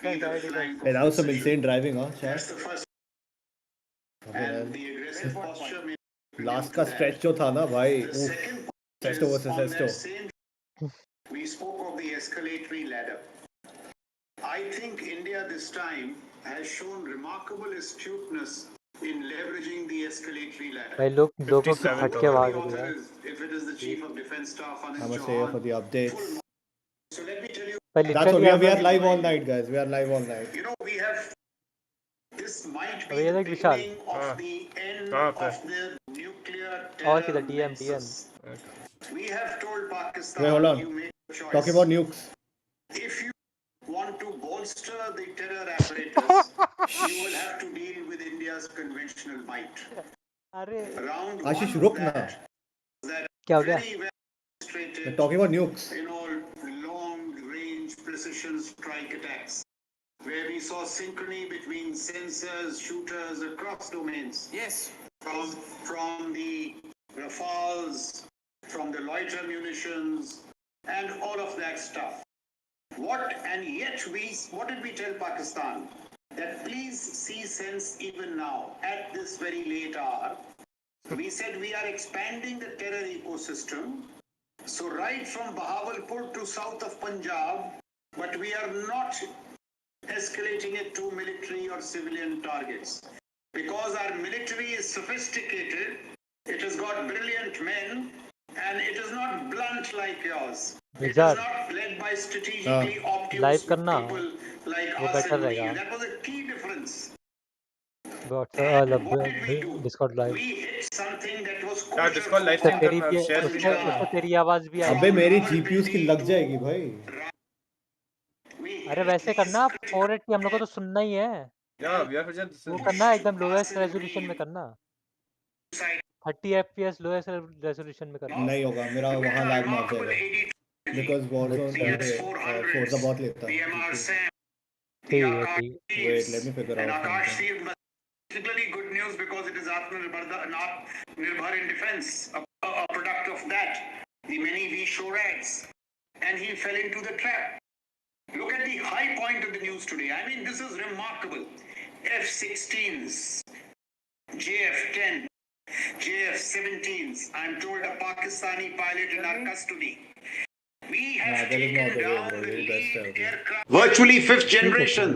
Hey, that was some insane driving, huh? Last का stretch जो था ना भाई, Sesto versus Sesto. We spoke of the escalatory ladder. I think India this time has shown remarkable astuteness in leveraging the escalatory ladder. भाई लोगों के फटके भाग रहे हैं. If it is the chief of defense staff on his I'm job. here for the updates. So let me tell you. That's what we are live all night, guys. We are live all night. You know we have. This might be the beginning of the end of the nuclear terror. और किधर DM. We have told Pakistan. Wait, hold on. You make a choice. Talking about nukes. If you want to bolster the terror apparatus, you will have to deal with India's conventional might. Ashish, रुक ना. क्या हो गया? We're talking about nukes. You know, long-range precision strike attacks, where we saw synchrony between sensors, shooters across domains. Yes. From the Rafales, from the loiter munitions, and all of that stuff. What did we tell Pakistan? That please see sense even now, at this very late hour. We said we are expanding the terror ecosystem. So right from Bahawalpur to south of Punjab, but we are not escalating it to military or civilian targets. Because our military is sophisticated, it has got brilliant men, and it is not blunt like yours. It is विजार not led by strategically live obtuse करना people like वो us better and रहेगा we. That was a key difference. Discord live We hit something that was यार kosher Discord for live उससे stream war. तेरी करना भी share screen उससे करना उससे तेरी आवाज भी अबे आएगी मेरी जीपीयू की लग जाएगी भाई। अरे वैसे करना 480 हम लोग को तो सुनना ही है या वी आर जस्ट वो करना एकदम लोएस्ट रेजोल्यूशन में करना 30 fps लोएस्ट रेजोल्यूशन में करना नहीं होगा मेरा वहाँ लैग मार जाएगा बिकॉज वॉरजोन फोर्जा बहुत लेता है। ठीक है ठीक wait let me figure And out Akash something. Shield, particularly good news because it is Atmanirbhar in defense, a product of that, the many V show ads, and he fell into the trap. Look at the high point of the news today. I mean, this is remarkable. F-16s, JF-10, JF-17s. I'm told a Pakistani pilot in our custody. We have taken down the lead aircraft. Virtually fifth generation.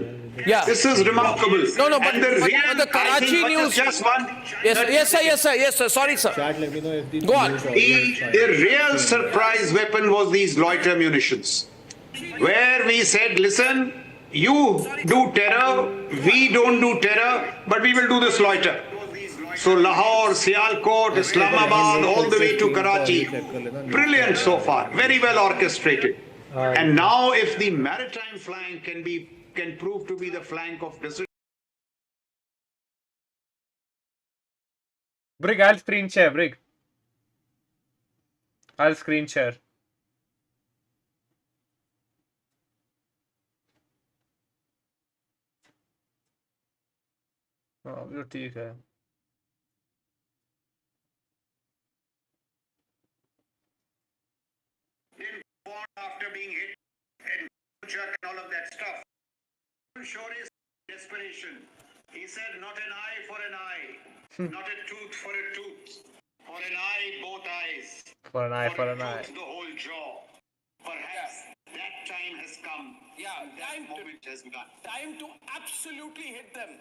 Yeah. This is remarkable. No, but, And the real, but the Karachi news. Just one. Yes, sir. Sorry, sir. Chat, let me know if the Go on. The real surprise weapon was these loiter munitions, where we said, listen, you do terror, we don't do terror, but we will do this loiter. So Lahore, Sialkot, Islamabad, all the way to Karachi. Brilliant so far, very well orchestrated. And now if the maritime flank can prove to be the flank of decision. Brig, I'll screen share, Brig. I'll screen share. हाँ वो ठीक है। After being hit and jerk and all of that stuff. Sure is desperation. He said, not an eye for an eye, not a tooth for a tooth, for an eye, both eyes. For an eye, for an a eye. tooth, the whole jaw. Perhaps that time has come. Yeah, That moment has begun. Time to absolutely hit them.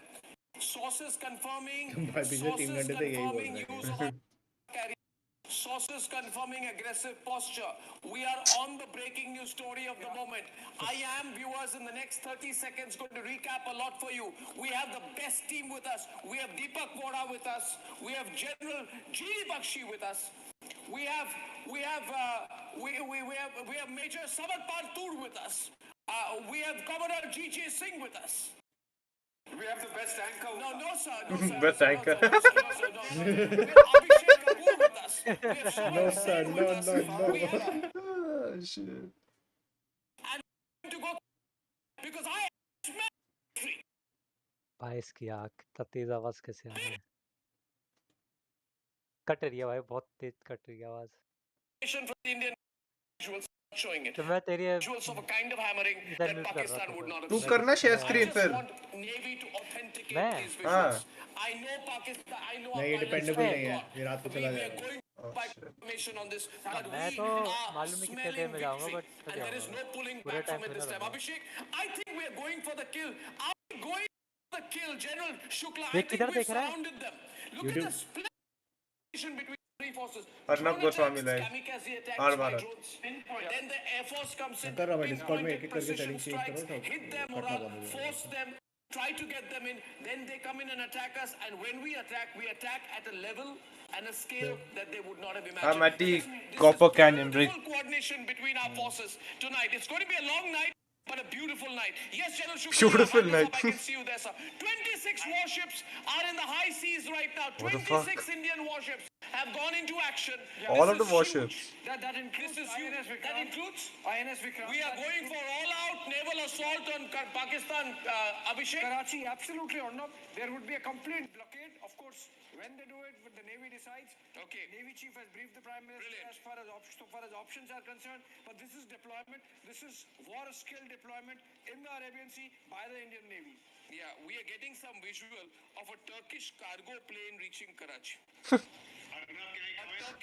Sources confirming. भाई पिछले 3 घंटे से यही बोल रहे हैं। Sources confirming aggressive posture. We are on the breaking news story of the moment. I am, viewers, in the next 30 seconds going to recap a lot for you. We have the best team with us. We have Deepak Vora with us. We have General G. Bakshi with us. We have Major Sabat Partoor with us. We have Commodore G.J. Singh with us. We have the best anchor. No, sir. Best anchor. We have Abhishek Kapoor with us. We have Sabat No, Singh sir, with us. We have Oh, shit. to go because I smell भाई इसकी आँख कितना तेज आवाज कैसे आ रहा है cut रही है भाई बहुत तेज कट रही है आवाज from the Indian visuals showing it. तो मैं तेरी Visuals of a kind of hammering इधर that म्यूट कर रहा Pakistan था would not have तू seen. करना share screen I just फिर। want Navy to authenticate मैं? these visuals. I know Pakistan. I know नहीं ये our pilots डिपेंडेबल have नहीं है got. ये रात को चला We are जाएगा। going by information on this, but मैं we तो are मालूम नहीं कितने देर smelling में जाऊंगा victory, but and there is no pulling पूरे back from टाइम it पे this ना time. रहना। Abhishek, I think we are going for the kill. Are we going for the kill, General Shukla? I देख think किधर we've देख रहा है surrounded them. Look at the split between three forces. Arnab Goswami live Kamikaze attacks are by Bharat. drones. Then the Air Force comes in, कर रहा हूँ मैं Discord में एक pinpointed एक करके precision सेटिंग चेंज strikes, करो तो hit their कटना morale, बंद हो force जाएगा। them, try to get them in. Then they come in and attack us. And when we attack at a level and a scale that they would not have imagined. I'm at the This Copper is Canyon, Brig. beautiful coordination between our forces tonight. It's going to be a long night, but a beautiful night. Yes, General Shukla, Beautiful I night. can see you there, sir. 26 warships are in the high seas right now. What the 26 Indian warships have gone into action. All This of the is warships. huge. That includes This is INS Vikrant. That includes INS Vikrant. We are going for all-out naval assault on Pakistan, Abhishek. Karachi, absolutely or not. There would be a complete blockade, of course. When they do it, the Navy decides. Okay. Navy chief has briefed the Prime Minister as far as options are concerned. But this is deployment. This is war skill deployment in the Arabian Sea by the Indian Navy. Yeah, we are getting some visual of a Turkish cargo plane reaching Karachi.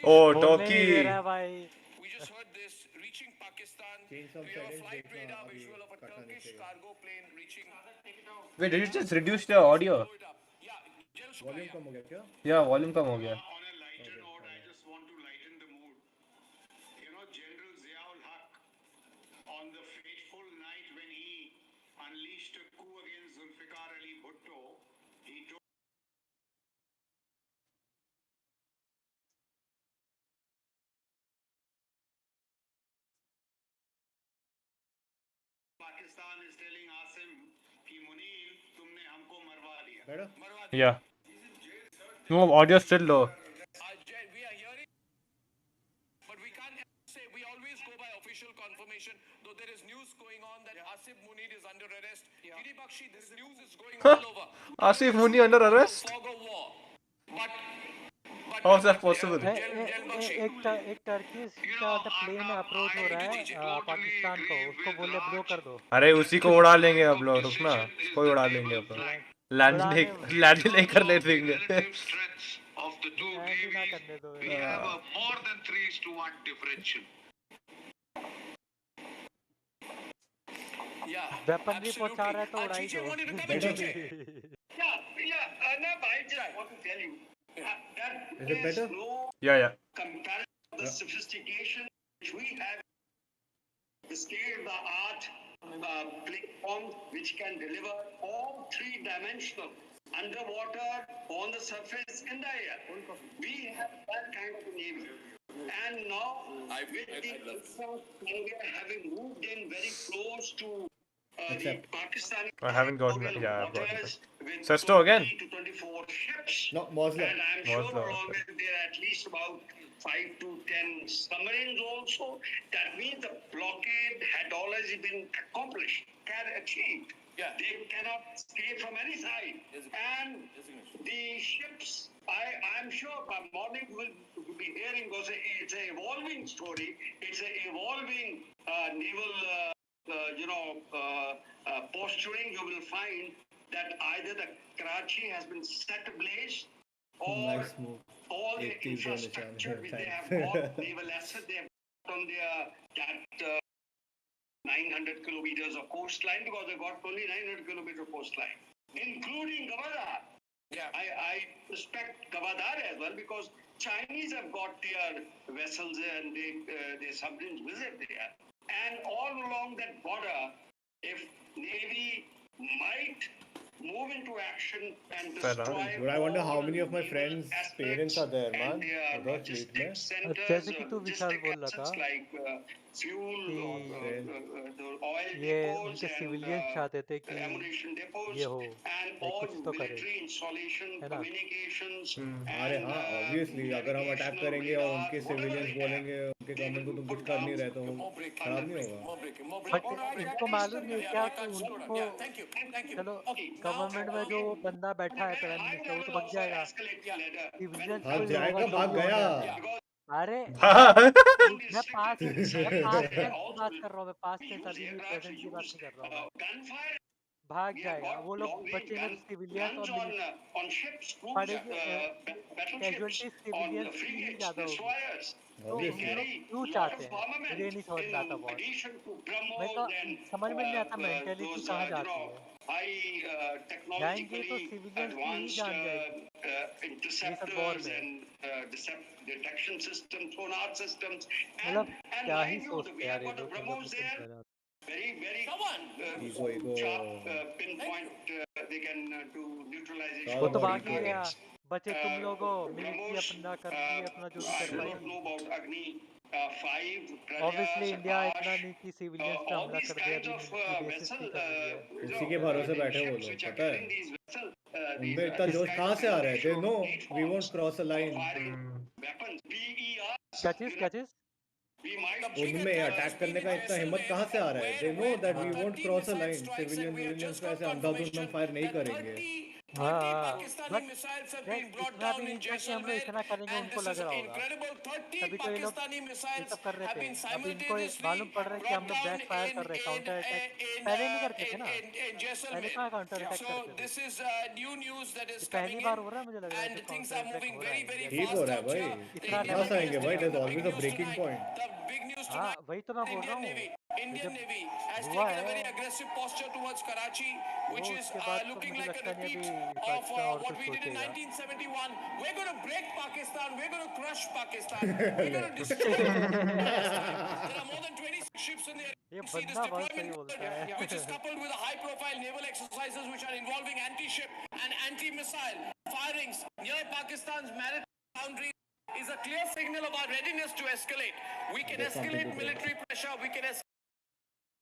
Oh, बोलने नहीं दे Turkey. रहा है भाई We just heard this reaching Pakistan. Pakistan. Change some We have a settings, flight देखना radar अभी visual of a कटना नहीं Turkish चाहिए. cargo plane reaching. Wait, did you just reduce the audio? Volume कम हो गया क्या? Yeah, volume कम हो गया. On a lighter note, I just want to lighten the mood. You know, General Ziaul Haq, on the fateful night when he unleashed a coup against Zulfikar Ali Bhutto, he told Pakistan is telling Asim कि मुनीर तुमने हमको मरवा दिया. Better? Yeah. No, audio still low. We are hearing, but we can't say. We always go by official confirmation, though there is news going on that Asif Munir is under arrest. Giri Bakshi, this news is going all over. Asif Munir under arrest? Fog of war. How is that possible? एक Turkish का मतलब plane approach हो रहा है पाकिस्तान को, उसको बोले bro कर दो. अरे उसी को उड़ा लेंगे अब लोग, रुकना, उसको उड़ा लेंगे अब लोग. लैंड नहीं करने देंगे. of the two navies, we have a more than 3:1 differential. Weaponry पहुंचा रहा है तो उड़ा ही दो. Arnab, I just want to tell you that Is it better? no Yeah. comparison of the sophistication which we have, the state-of-the-art platform which can deliver all three-dimensional, underwater, on the surface, in the air. We have that kind of a navy. And now, with the India having moved in very close to the Pakistani I haven't gotten that. Yeah, I've gotten waters that. with Sesto again. 20 to 24 ships. No, Moslem. And I'm sure Moslem. along with there are at least about 5 to 10 submarines also. That means the blockade had already been accomplished, achieved. They cannot escape from any side. And the ships, I'm sure by morning we'll be hearing, because it's an evolving story. It's an evolving naval posturing. You will find that either the Karachi has been set ablaze, or Nice move. all the एक तीर को निशान infrastructure है, which they have thanks. got, naval asset they have got on their 900 kilometers of coastline, because they got only 900 kilometer coastline, including Gavadar. I respect Gavadar as well, because Chinese have got their vessels and their submarines visit there. And all along that border, if Navy might move into action and destroy. But I wonder how many of my friends' parents are there, man. उधर fleet में. जैसे कि तू विशाल बोल रहा था like fuel, the oil ये depots उनके and सिविलियंस चाहते थे कि ammunition depots ये हो and लाइक all कुछ तो करे, military installation, है ना? communications. अरे हाँ, obviously अगर हम अटैक करेंगे और उनके सिविलियंस बोलेंगे उनके गवर्नमेंट को तुम कुछ कर नहीं रहे तो खराब नहीं होगा. बट इनको मालूम नहीं क्या कि उनको चलो गवर्नमेंट में जो बंदा बैठा है प्राइम मिनिस्टर वो तो भाग जाएगा, सिविलियंस भाग को ही जाएगा, होगा जो भाग भी गया. होना है. अरे मैं पास्ट टेंस की बात कर रहा हूँ, मैं पास्ट टेंस अभी भी प्रेजेंट की बात नहीं कर रहा हूँ. भाग जाएगा, वो लोग बचेंगे तो सिविलियंस और पड़ेगी, कैजुअलिटीज सिविलियंस की ही ज्यादा होगी. तो ये लोग क्यों चाहते हैं मुझे नहीं समझ में आता. बहुत मैं तो समझ में नहीं आता मेंटेलिटी कहाँ जाती है. जाएंगे तो सिविलियंस की ही जान जाएगी ये सब वॉर में. मतलब क्या ही सोचते हैं यार ये लोग, मतलब मुझे नहीं समझ आता. वो तो भाग ही गया, बचे तुम लोगों, मिलिट्री अपना कर रही है, अपना जो भी कर पाएगी. ऑब्वियसली इंडिया इतना नहीं कि सिविलियंस पे हमला कर दे, अभी मिलिट्री बेसिस भी कर रही है. उसी के भरोसे बैठे वो लोग, पता है उनमें इतना जोश कहाँ से आ रहा है. They know we won't cross a line. क्या चीज उनमें अटैक करने का इतना हिम्मत कहाँ से आ रहा है. They know that we won't cross a line. Civilians पे ऐसे अंधाधुंध हम फायर नहीं करेंगे. बट इतना भी नहीं था कि हम लोग इतना करेंगे उनको लग रहा होगा। तभी तो ये लोग ये सब कर रहे थे। अब इनको मालूम पड़ रहा है कि हम लोग बैक फायर कर रहे हैं, काउंटर अटैक पहले नहीं करते थे ना, पहले कहाँ काउंटर अटैक करते थे। ये पहली बार हो रहा है मुझे लग रहा है जो काउंटर अटैक हो रहा है इंडिया ठीक हो रहा है भाई, इतना मस्त लेवल पे आएंगे भाई, there's always a breaking point. हाँ वही तो मैं बोल रहा हूँ, ये जब हुआ है वो उसके बाद तो मुझे लगता नहीं अभी पाकिस्तान और कुछ सोचेगा। ये बंदा बहुत सही बोलता है। which is coupled with high profile naval exercises which are involving anti-ship and anti-missile firings near Pakistan's maritime boundaries is a clear signal of our readiness to escalate. We can escalate military pressure, we can escalate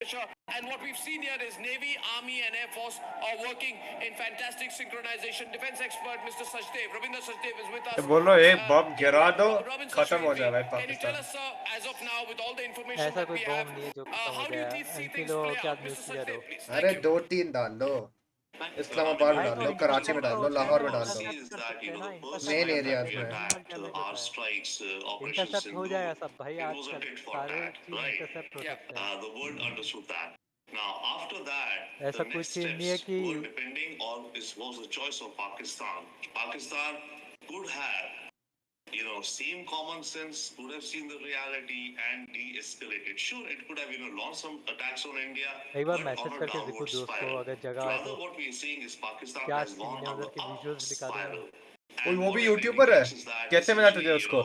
pressure, and what we've seen here is Navy, Army and Air Force are working in fantastic synchronization. Defense expert Mr. Sachdev, Rabindra Sachdev is with us. तो बोलो एक बम गिरा दो, खत्म हो जाए भाई Can you tell Pakistan. us, sir, as of now, with all the information ऐसा that कोई we बॉम्ब have, नहीं है जो खत्म हो how do you जाए, see एंटी things लोगों play क्या out? Mr. न्यूक्लियर हो। Sachdev, please. अरे 2-3 डाल लो, इस्लामाबाद में भाई डाल तो लो, कराची में इंटरसेप्ट डाल तो लो, होता है लाहौर ना, में डाल लो, इंटरसेप्ट कर सकते हैं ना, मेन इंटरसेप्ट एरियाज में। मिनिमल डैमेज होता है। इंटरसेप्ट हो जाएगा सब भाई, आजकल सारे चीज इंटरसेप्ट हो सकते हैं। The world understood that. Now, after that, ऐसा the कोई next चीज नहीं है steps कि were depending on this was the choice of Pakistan. Pakistan could have, same common sense, could have seen the reality and de-escalated. Sure, it could have, launched some attacks on India, एक बार but message on a करके देखो downward दोस्त को spiral. अगर जगह है Rather, तो what we are seeing is Pakistan क्या has सीन gone है on उधर the के up विजुअल्स दिखा दूंगा। spiral. वो And भी what it यूट्यूबर है, indicates is that कैसे मिला तुझे essentially, उसको?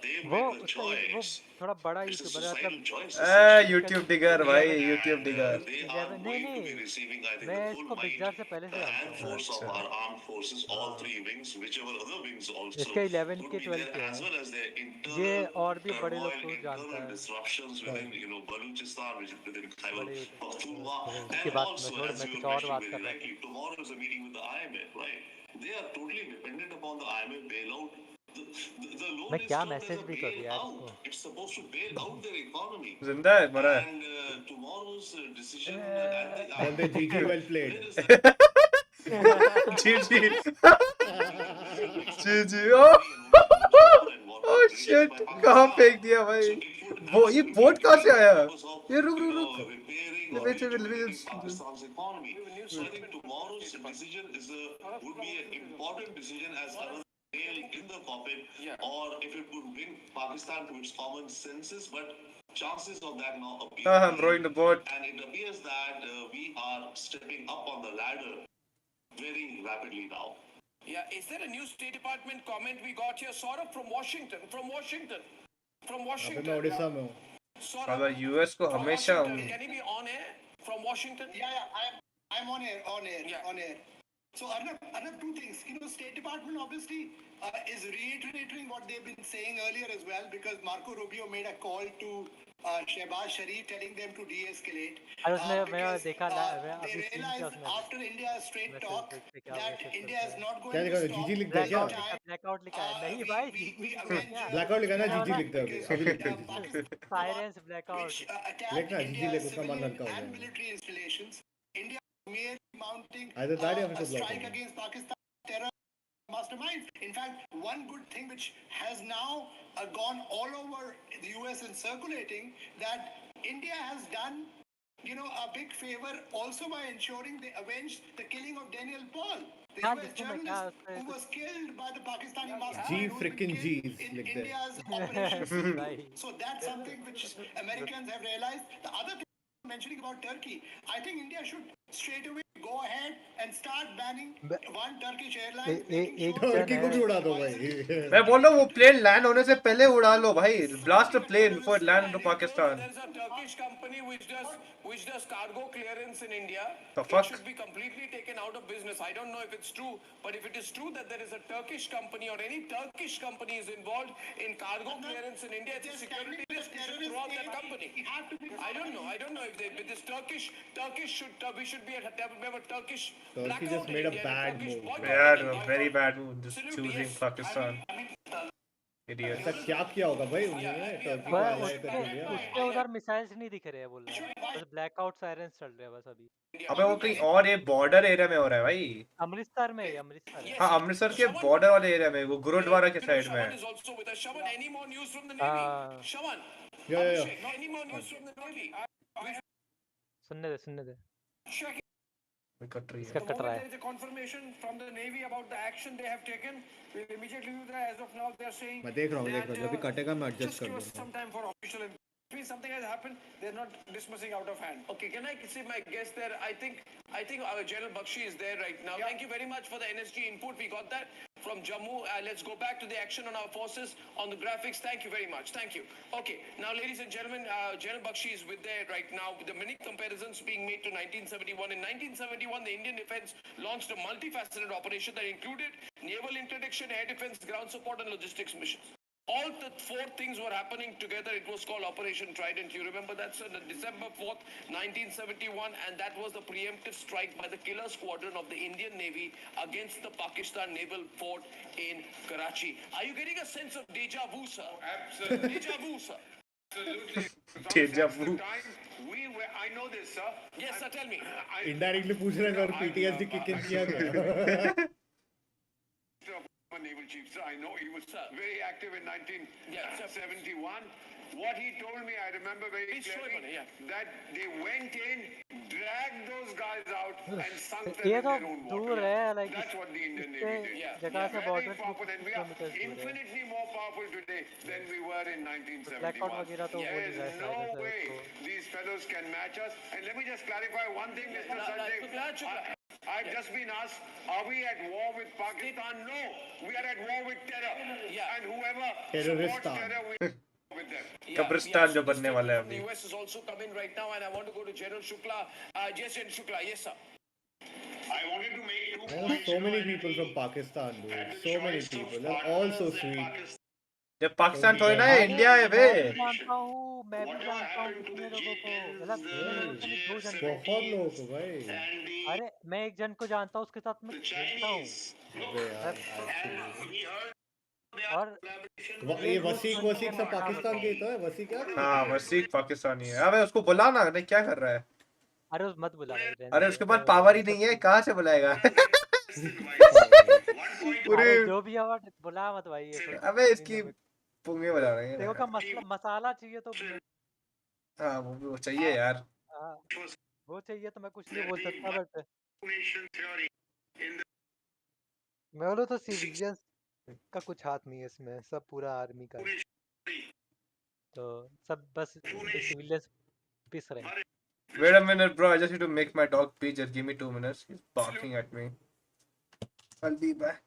they वो made the उसका वो choice. थोड़ा बड़ा It's a यूट्यूबर है, societal मतलब choice, उसका यूट्यूब जो डिगर भाई, 11 यूट्यूब डिगर। they are 11 नहीं going to be नहीं receiving, I think, मैं the full इसको might बिगजार से पहले से जानता and हूँ। force of our armed forces, all हाँ three wings, whichever other wings also इसके 11 could के be 12 there, के as हैं, well as their ये internal और भी बड़े लोग turmoil, को जानता internal है, disruptions within, Balochistan, within Khyber बड़े Pakhtunkhwa, इसकी and बात मैं also, छोड़, as मैं you कुछ were और mentioning बात very कर रहा था। rightly, tomorrow is a meeting with the IMF, right? They are totally dependent upon the IMF bailout. The loan मैं is क्या termed as मैसेज a भी करूँ यार bailout. इसको। It's supposed to bail out their economy. जिंदा है, मरा है? And tomorrow's decision and the बोल दे GG well played. जीजी जीजी ओह शिट, कहाँ फेंक दिया भाई? वो ये बोट कहाँ से आया? ये रुक रुक रुक, ये बेचे Pakistan's economy. So I think tomorrow's decision would be an important decision as another nail in the coffin, or if it could bring Pakistan to its common senses, but chances of that now appear. I'm rowing the boat. And it appears that we are stepping up on the ladder very rapidly now. Yeah, is there a new State Department comment we got here, Saurabh, from Washington? From Washington. अबे मैं उड़ीसा में हूँ। अगर US को हमेशा Can he be on air from Washington? Yeah, I'm on air. So Arnab, two things. State Department obviously is reiterating what they've been saying earlier as well, because Marco Rubio made a call to Shehbaz Sharif telling them to de-escalate. अरे उसने मैं देखा मैं They अभी scene क्या realized उसने after India's straight message talk देख के क्या that मैसेज India is करता है। not going क्या to लिखा है? stop. जीजी लिखता है क्या? ब्लैकआउट लिखा है, नहीं भाई जीजी लिखा है क्या? ब्लैकआउट लिखा है ना, जीजी लिखता है अभी लिखता है। साइलेंस ब्लैकआउट लिखना जीजी लिख, उसका मन हल्का हो जाएगा। Military installations. India may be mounting Either that or a फिर block strike against Pakistan terror masterminds. In fact, one good thing which has now gone all over the US and circulating, that India has done, a big favor also by ensuring they avenged the killing of Daniel Paul, the US journalist who was killed by the Pakistani mastermind who was killed in India's operation. So that's something which Americans have realized. The other thing mentioning about Turkey, I think India should straight away go ahead and start banning one Turkish airline. Turkey को भी उड़ा दो भाई। मैं बोल रहा हूँ वो प्लेन लैंड होने से पहले उड़ा लो भाई, blast a plane before it land into Pakistan. There's a Turkish company which does cargo clearance in India. The fuck? It should be completely taken out of business. I don't know if it's true, but if it is true that there is a Turkish company or any Turkish company is involved in cargo clearance in India, it's a security risk. We should throw out that company. I don't know if this Turkish we should be a Turkish Turkey just made a bad move. Yeah, a very bad move, just choosing Pakistan. Idiot. ऐसा क्या किया होगा भाई उन्होंने? Turkey को allied कर दिया। उसके उधर मिसाइल्स नहीं दिख रहे हैं बोल रहे हैं। बस ब्लैकआउट सायरन्स चल रहे हैं बस अभी। अबे वो कहीं और ये बॉर्डर एरिया में हो रहा है भाई। अमृतसर में है, अमृतसर है। हाँ अमृतसर के बॉर्डर वाले एरिया में, वो गुरुद्वारा के साइड में है। हाँ सुनने दे कट रही इसका है। कट रहा है। There is a confirmation from the Navy about the action they have taken. We'll immediately do that. As of now, they are saying मैं देख रहा हूँ जब भी कटेगा मैं एडजस्ट just कर give us दूंगा। some time for official. Means something has happened. They're not dismissing out of hand. Okay, can I say my guess there? I think our General Bakshi is there right now. Thank you very much for the NSG input. We got that from Jammu. Let's go back to the action on our forces on the graphics. Thank you very much. Thank you. Okay, now ladies and gentlemen, General Bakshi is with there right now. With the many comparisons being made to 1971. In 1971, the Indian defense launched a multifaceted operation that included naval interdiction, air defense, ground support, and logistics missions. All the four things were happening together. It was called Operation Trident. You remember that, sir? December 4th, 1971, and that was the preemptive strike by the killer squadron of the Indian Navy against the Pakistan naval fort in Karachi. Are you getting a sense of deja vu, sir? Absolutely. Deja vu, sir. Absolutely. Deja vu. I know this, sir. Yes, sir. Tell me. Indirectly पूछ रहे हैं अगर PTSD kick in किया क्या? Naval chief, sir. I know he was very active in 1971. What he told me, I remember very clearly, that they went in, dragged those guys out, and sunk them ये in तो their own दूर water. है, like That's what the Indian इससे Navy did. जगह से Very border powerful, and we are kilometre दूर है। infinitely more powerful today than we were in 1971. Blackout वगैरह तो वो नहीं There है is no साइरस है way तो these fellows can match us. And let me just clarify one thing, Mr. Sanjay. I've just been asked, are we at war with Pakistan? No, we are at war with terror. And whoever supports terror, we with them. कब्रिस्तान जो बनने वाला है From the अभी। US is also coming right now, and I want to go to General Shukla. Yes, General Shukla. Yes, sir. I wanted to make 2 There are points. so many people from Pakistan, dude. So many people. They're all so sweet. ये पाकिस्तान थोड़ी ना है, India है बे। मैं भी जानता हूँ कितने लोगों को, मतलब कितने लोगों को, 2 जन को। बहुत लोगों को भाई। अरे मैं एक जन को जानता हूँ, उसके साथ मैं खेलता हूँ। और ये वसीक सब पाकिस्तान के ही तो है। वसीक क्या? हाँ वसीक पाकिस्तानी है। अबे उसको बुला ना, नहीं क्या कर रहा है? अरे उस मत बुला भाई। अरे उसके पास पावर ही नहीं है, कहाँ से बुलाएगा? अरे जो भी है बुला मत भाई। अबे इसकी पुंगे बजा रहे हैं। देखो का मसाला चाहिए तो हाँ वो चाहिए यार। वो चाहिए तो मैं कुछ नहीं बोल सकता, बट मैं बोलूँ तो सिविलियंस का कुछ हाथ नहीं है इसमें, सब पूरा आर्मी का है। तो सब बस सिविलियंस पिस रहे हैं। Wait a minute, bro. I just need to make my dog pee. Just give me 2 minutes. He's barking at me. I'll be back.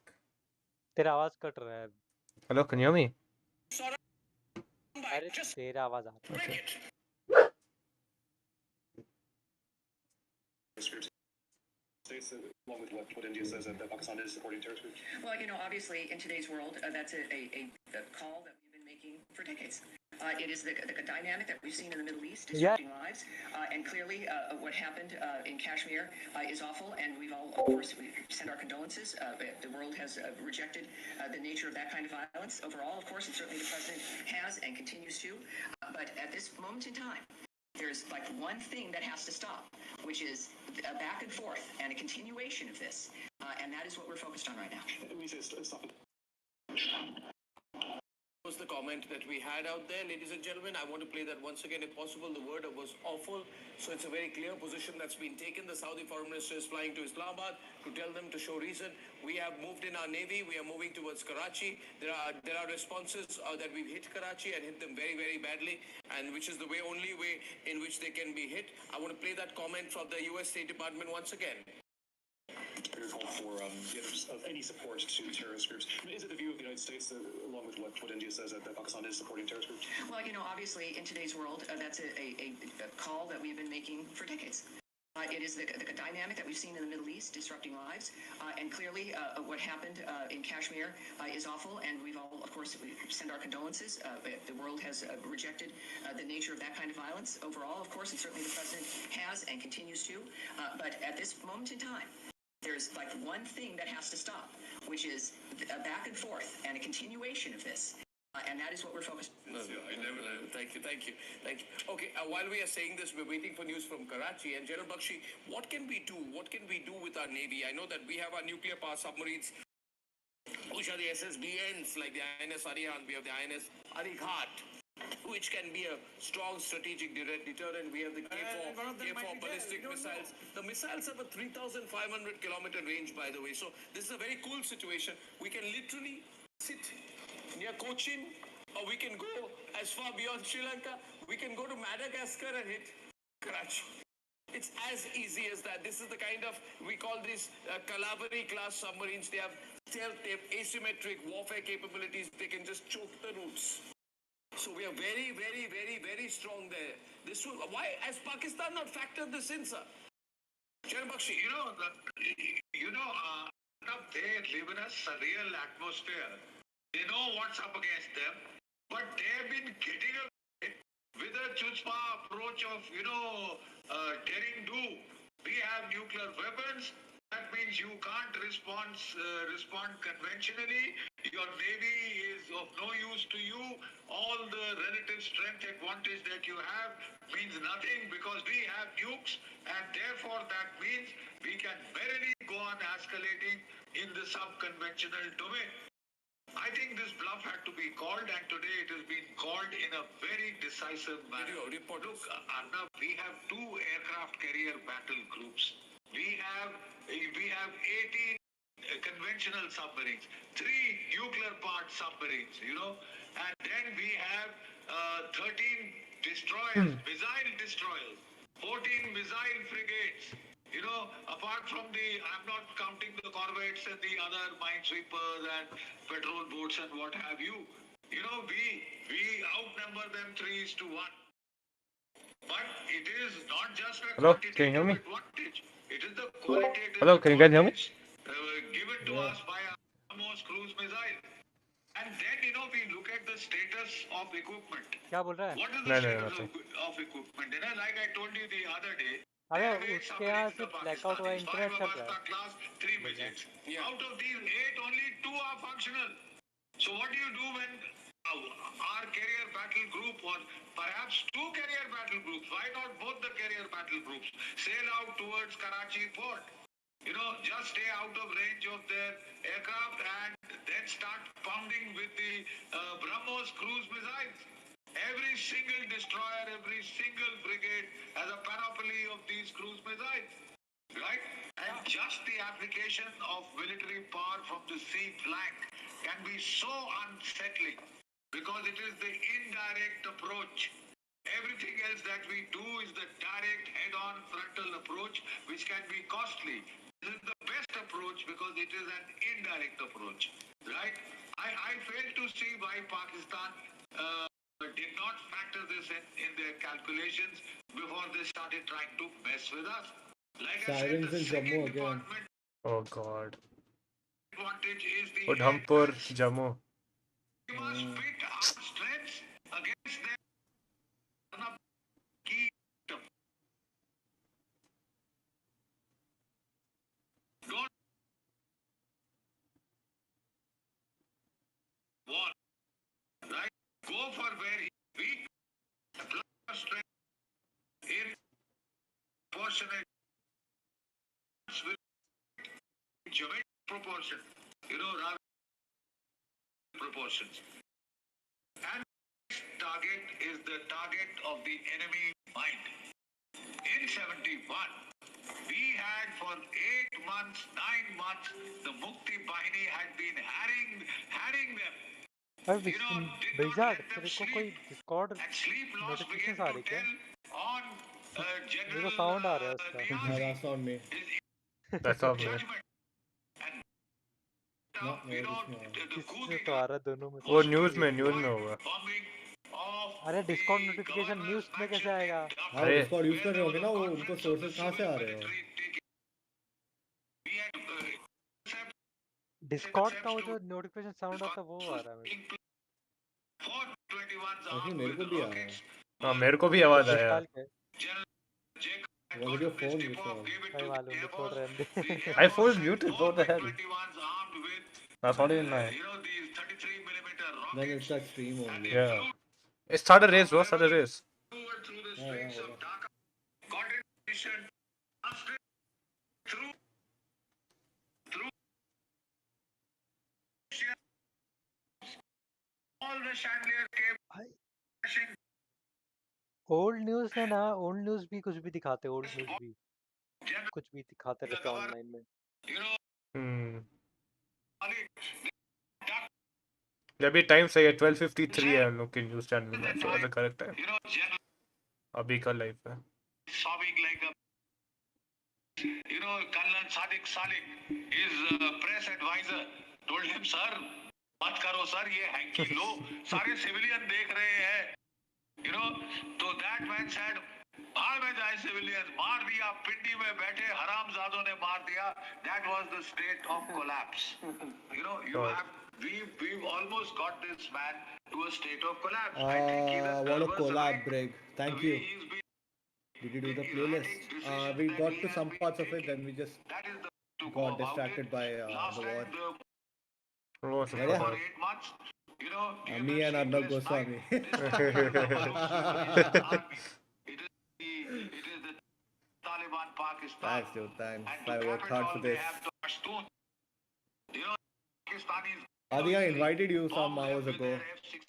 तेरा आवाज कट रहा है। Hello, can you hear me? अरे तेरा आवाज आ रहा है। States along with what India says that Pakistan is supporting terrorist groups. Well, obviously in today's world, that's a call that we've been making for decades. It is the dynamic that we've seen in the Middle East disrupting lives, and clearly what happened in Kashmir is awful, and we've all, of course, we send our condolences. The world has rejected the nature of that kind of violence overall. Of course, and certainly the president has and continues to. But at this moment in time, there's like one thing that has to stop, which is a back and forth and a continuation of this, and that is what we're focused on right now. We say stop it. Was the comment that we had out there, ladies and gentlemen. I want to play that once again if possible. The word was awful, so it's a very clear position that's been taken. The Saudi foreign minister is flying to Islamabad to tell them to show reason. We have moved in our navy. We are moving towards Karachi. There are responses that we've hit Karachi and hit them very, very badly, and which is the only way in which they can be hit. I want to play that comment from the U.S. State Department once again. Your call for of any support to terrorist groups. Is it the view of the United States, along with what India says, that Pakistan is supporting terrorist groups? Well, obviously in today's world, that's a call that we've been making for decades. It is the dynamic that we've seen in the Middle East disrupting lives, and clearly what happened in Kashmir is awful, and we've all, of course, we send our condolences. The world has rejected the nature of that kind of violence overall, of course, and certainly the president has and continues to. But at this moment in time, there's like one thing that has to stop, which is a back and forth and a continuation of this, And that is what we're focused on. Thank you. Okay, while we are saying this, we're waiting for news from Karachi. And General Bakshi, what can we do? What can we do with our Navy? I know that we have our nuclear power submarines, which are the SSBNs, like the INS Arihant, we have the INS Arighat, which can be a strong strategic deterrent. We have the K4 ballistic missiles. The missiles have a 3,500 kilometer range, by the way. So this is a very cool situation. We can literally sit near Cochin, or we can go as far beyond Sri Lanka. We can go to Madagascar and hit Karachi. It's as easy as that. This is the kind of, we call these Calaveri class submarines. They have stealth, they have asymmetric warfare capabilities. They can just choke the routes. So we are very, very, very, very strong there. This will, why has Pakistan not factored this in, sir? General Bakshi. They live in a surreal atmosphere. They know what's up against them, but they have been getting away with a chutzpah approach of, daring do. We have nuclear weapons. That means you can't respond conventionally. Your navy is of no use to you. All the relative strength advantage that you have means nothing because we have nukes, and therefore that means we can merrily go on escalating in the subconventional domain. I think this bluff had to be called, and today it has been called in a very decisive manner. Look, Arnab, we have 2 aircraft carrier battle groups. We have 18 conventional submarines, 3 nuclear powered submarines, and then we have 13 destroyers, missile destroyers, 14 missile frigates. Apart from I'm not counting the corvettes and the other minesweepers and patrol boats and what have you. We outnumber them 3:1. But it is not just a Hello, can you hear me? advantage. It is the qualitative Hello, can you guys hear me? given to us by our BrahMos cruise missile. And then, we look at the status of equipment. क्या बोल रहा है? What is the status of equipment? Like I told you the other day, अबे उसके यहाँ से blackout हुआ internet चल रहा है. class 3 midgets. Out of these 8, only 2 are functional. So what do you do when our carrier battle group, or perhaps 2 carrier battle groups, why not both the carrier battle groups, sail out towards Karachi port? Just stay out of range of their aircraft and then start pounding with the BrahMos cruise missiles. Every single destroyer, every single brigade has a panoply of these cruise missiles, right? And just the application of military power from the sea flank can be so unsettling because it is the indirect approach. Everything else that we do is the direct head-on frontal approach, which can be costly. This is the best approach because it is an indirect approach, right? I fail to see why Pakistan did not factor this in their calculations before they started trying to mess with us. Like Sirens in Jammu again. Oh God. Advantage is the Udhampur, Jammu. we must pit our strengths against them. Don't war, right? Go for very weak, strength in proportionate geometric proportion, rather proportions. And this target is the target of the enemy mind. In 71, we had for 8 months, 9 months, the Mukti Bahini had been harrying them. अरे बेजार तेरे को कोई Discord notifications आ रही क्या? मेरे को sound आ रहा है उसका. That's on me. That's on me. किससे तो आ रहा है दोनों में? वो न्यूज़ में होगा. अरे डिस्कॉर्ड नोटिफिकेशन न्यूज़ में कैसे आएगा? अरे डिस्कॉर्ड यूज कर रहे होंगे ना, वो उनको सोर्सेज कहाँ से आ रहे हो? डिस्कॉर्ड का वो जो नोटिफिकेशन साउंड आता है वो आ रहा है मेरे को. मेरे को भी आ रहा है. हाँ मेरे को भी आवाज आया. Was your phone recall? नहीं मालूम, छोड़ रहे हैं. I phone muted. What the hell? That's not even my. Then it's like stream only. Yeah. Start a race, bro. Start a race. Yeah, hold on. all the chandeliers came crashing. Old news में ना old news भी कुछ भी दिखाते old news भी कुछ भी दिखाते रहते ऑनलाइन में Hmm. अभी टाइम सही है 12:53 है हम लोग के न्यूज़ चैनल में so that's the correct time. अभी का लाइव है. Sobbing like a, Colonel Sadiq Salik, his press advisor, told him, sir, मत करो सर, ये हैंकी लो, सारे सिविलियन देख रहे हैं. तो that man said, भाड़ में जाए सिविलियन, मार दिया, पिंडी में बैठे हरामजादों ने मार दिया. That was the state of collapse. We've almost got this man to a state of collapse. I think he's a What a nervous collab wreck. break. Thank you. Did you do the playlist? We got to some parts of it, then we just got distracted by the war. Oh, But yeah. Me and Arnab Goswami. Taliban Pakistan. Thanks, dude. Thanks. I worked hard for this. Adi, I invited you some hours ago.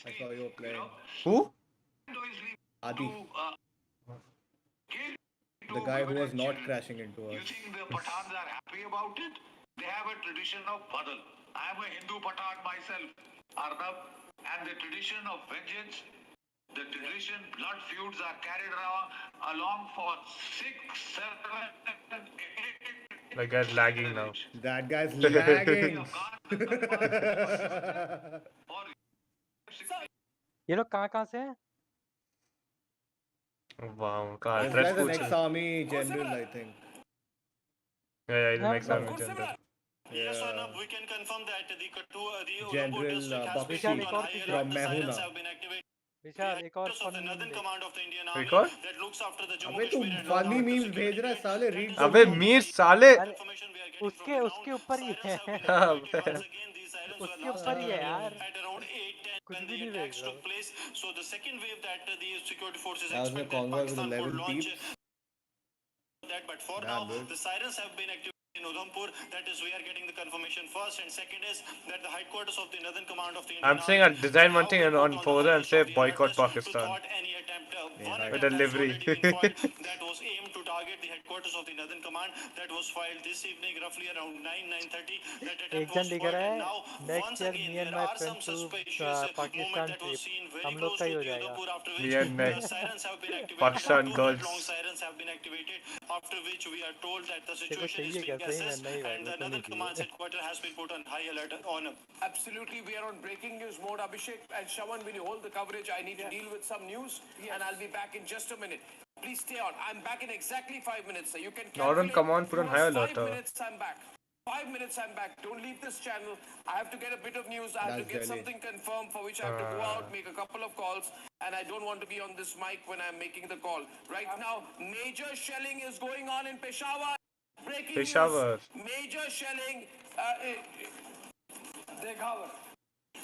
I saw you were playing. Who? Adi. The guy who was not crashing into us. You think the Pathans are happy about it? They have a tradition of badal. I am a Hindu Pathan myself, Arnab, and the tradition of vengeance, the tradition, blood feuds are carried along for 6, 7, 8. That guy's lagging now. That guy's lagging. ये लोग कहाँ से हैं? Wow, God, This dress guy's an codes. ex-army general, I think. Yeah, he's an ex-army general. Yes, Arnab, we can confirm that the General Bakshi from Mehuna. विशाल एक और of the Northern Command of the Indian एक Army और? that looks after the Jammu अबे तू Kashmir and funny memes भेज रहा है साले read the अबे meme. मीर साले. उसके उसके ऊपर ही है उसके ऊपर ही है यार at around 8:10 कुछ when भी the नहीं attacks भेज रहा took place. So the second wave that the security forces That was a expect that convoy with Pakistan 11 could launch peeps. that, but for Damn, now dude. the sirens have been activated in Udhampur. That is, we are getting the confirmation first, and second is that the headquarters of the Northern Command of the Indian I'm saying I'll design one thing on FORZA and say boycott Pakistan. any attempt, one With a attempt has livery. already been foiled that was aimed to target the headquarters of the Northern Command. That was filed this evening, roughly around 9:30. That एक attempt जन was लिख foiled, रहा and है now next once year again me and there my are some friend to suspicious Pakistan movement that was trip seen very हम लोग close का ही to हो the जाएगा Udhampur, after Me which and the sirens have been activated. Pakistan 2 minute long girls. sirens have been activated, after which we are told that the तेरे को situation is चाहिए क्या being सही में assessed नहीं भाई and the मेरे को Northern नहीं Command's चाहिए headquarters has been put on high alert on. Absolutely, we are on breaking news mode, Abhishek. And Shawan, will you hold the coverage? I need to deal with some news, and I'll be back in just a minute. Please stay on. I'm back in exactly 5 minutes. So you can Northern calculate. Command put on high alert. 5 minutes, I'm back. 5 minutes, I'm back. Don't leave this channel. I have to get a bit of news. I have to That's get Delhi. something confirmed for which I have to go out, make a couple of calls, and I don't want to be on this mic when I'm making the call. Right now, major shelling is going on in Peshawar. Breaking Peshawar. news. Major shelling. Deghawar.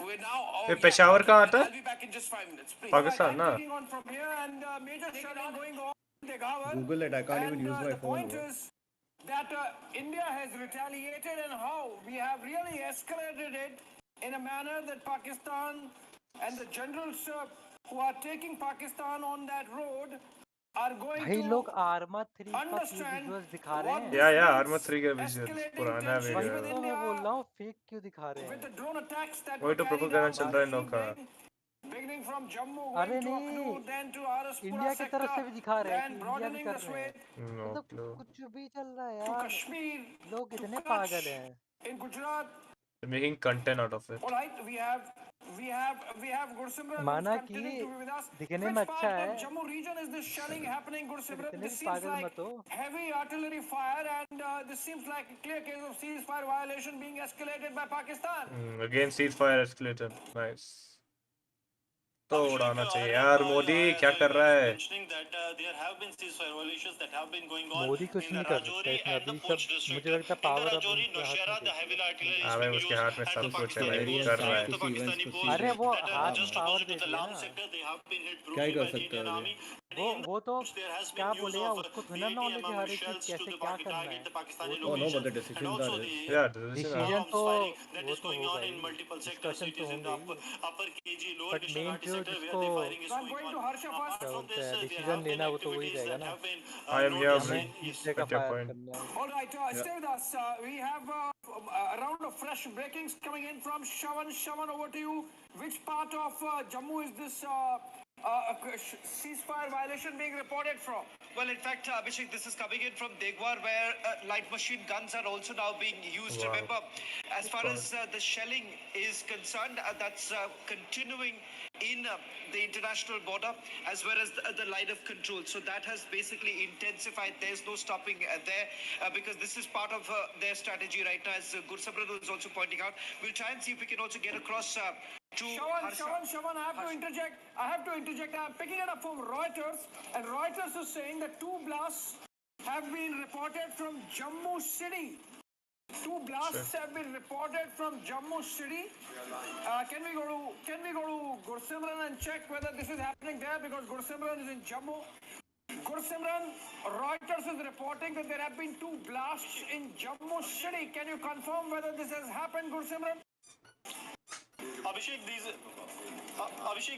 We're now. ये पेशावर कहाँ आता I'll है? be back in just 5 minutes. Please. Pakistan ना? Taking on from here and major shelling going on in Deghawar. Google it. I can't even use my The phone. point is that India has retaliated and how we have really escalated it in a manner that Pakistan and the generals who are taking Pakistan on that road are going भाई to लोग Arma 3 का understand visuals दिखा रहे हैं या armour 3 का visuals पुराना वही वीडियो तो मैं बोल रहा हूँ फेक क्यों दिखा रहे with हैं the drone attacks that वही were तो carried प्रोपेगेंडा out चल रहा है इन लोग का beginning from Jammu, अरे going to नहीं Akhnur, then to Araspura India की तरफ से भी sector, दिखा रहे हैं कि then इंडिया भी broadening कर the रहे हैं sway नो मतलब क्लू कुछ भी चल रहा है to यार Kashmir, लोग to इतने Kutch, पागल हैं in Gujarat. Making content out of it All right, we have Gursimran who's माना कि continuing to be with us. दिखने Which में अच्छा part है of Jammu region is this shelling happening, Gursimran? इतने This भी seems पागल like मत हो heavy artillery fire, and this seems like a clear case of ceasefire violation being escalated by Pakistan. Again cease fire escalated nice तो उड़ाना चाहिए यार। मोदी क्या कर रहा है? मोदी कुछ नहीं कर सकता इसमें अभी सब, मुझे लगता है पावर अब उनके हाथ में दे दिया। हाँ भाई, उसके हाथ में सब कुछ है भाई, scary and कर रहा sad है। to see events proceed. अरे वो हाँ हाथ में man. पावर दे दिया ना। क्या ही कर सकते हैं अभी? वो तो क्या बोलेगा, उसको थोड़ा ना नॉलेज है हर एक चीज कैसे क्या करना है। वो Oh तो no, but the decisions are his. Yeah, decision are. Decision तो वो तो होगा ही, डिस्कशन तो होंगे ही, बट मेन जो जिसको So I'm going to Harsha first. क्या बोलते हैं डिसीजन लेना, वो तो वही रहेगा ना I am कि here, हमें दूसरे का at your फायर point. करना है। All right, stay with us. We have a round of fresh breakings coming in from Shawan. Shawan, over to you. Which part of Jammu is this ceasefire violation being reported from? Well, in fact, Abhishek, this is coming in from Degwar, where light machine guns are also now being used. Wow. Remember, as far as the shelling is concerned, that's continuing in the international border as well as the line of control. So that has basically intensified. There's no stopping there because this is part of their strategy right now, as Gursamrat is also pointing out. We'll try and see if we can also get across to Shawan, I have to interject. I'm picking it up from Reuters, and Reuters is saying that 2 blasts have been reported from Jammu City. 2 blasts have been reported from Jammu City. Can we go to Gursimran and check whether this is happening there, because Gursimran is in Jammu. Gursimran, Reuters is reporting that there have been 2 blasts in Jammu City. Can you confirm whether this has happened, Gursimran? Abhishek,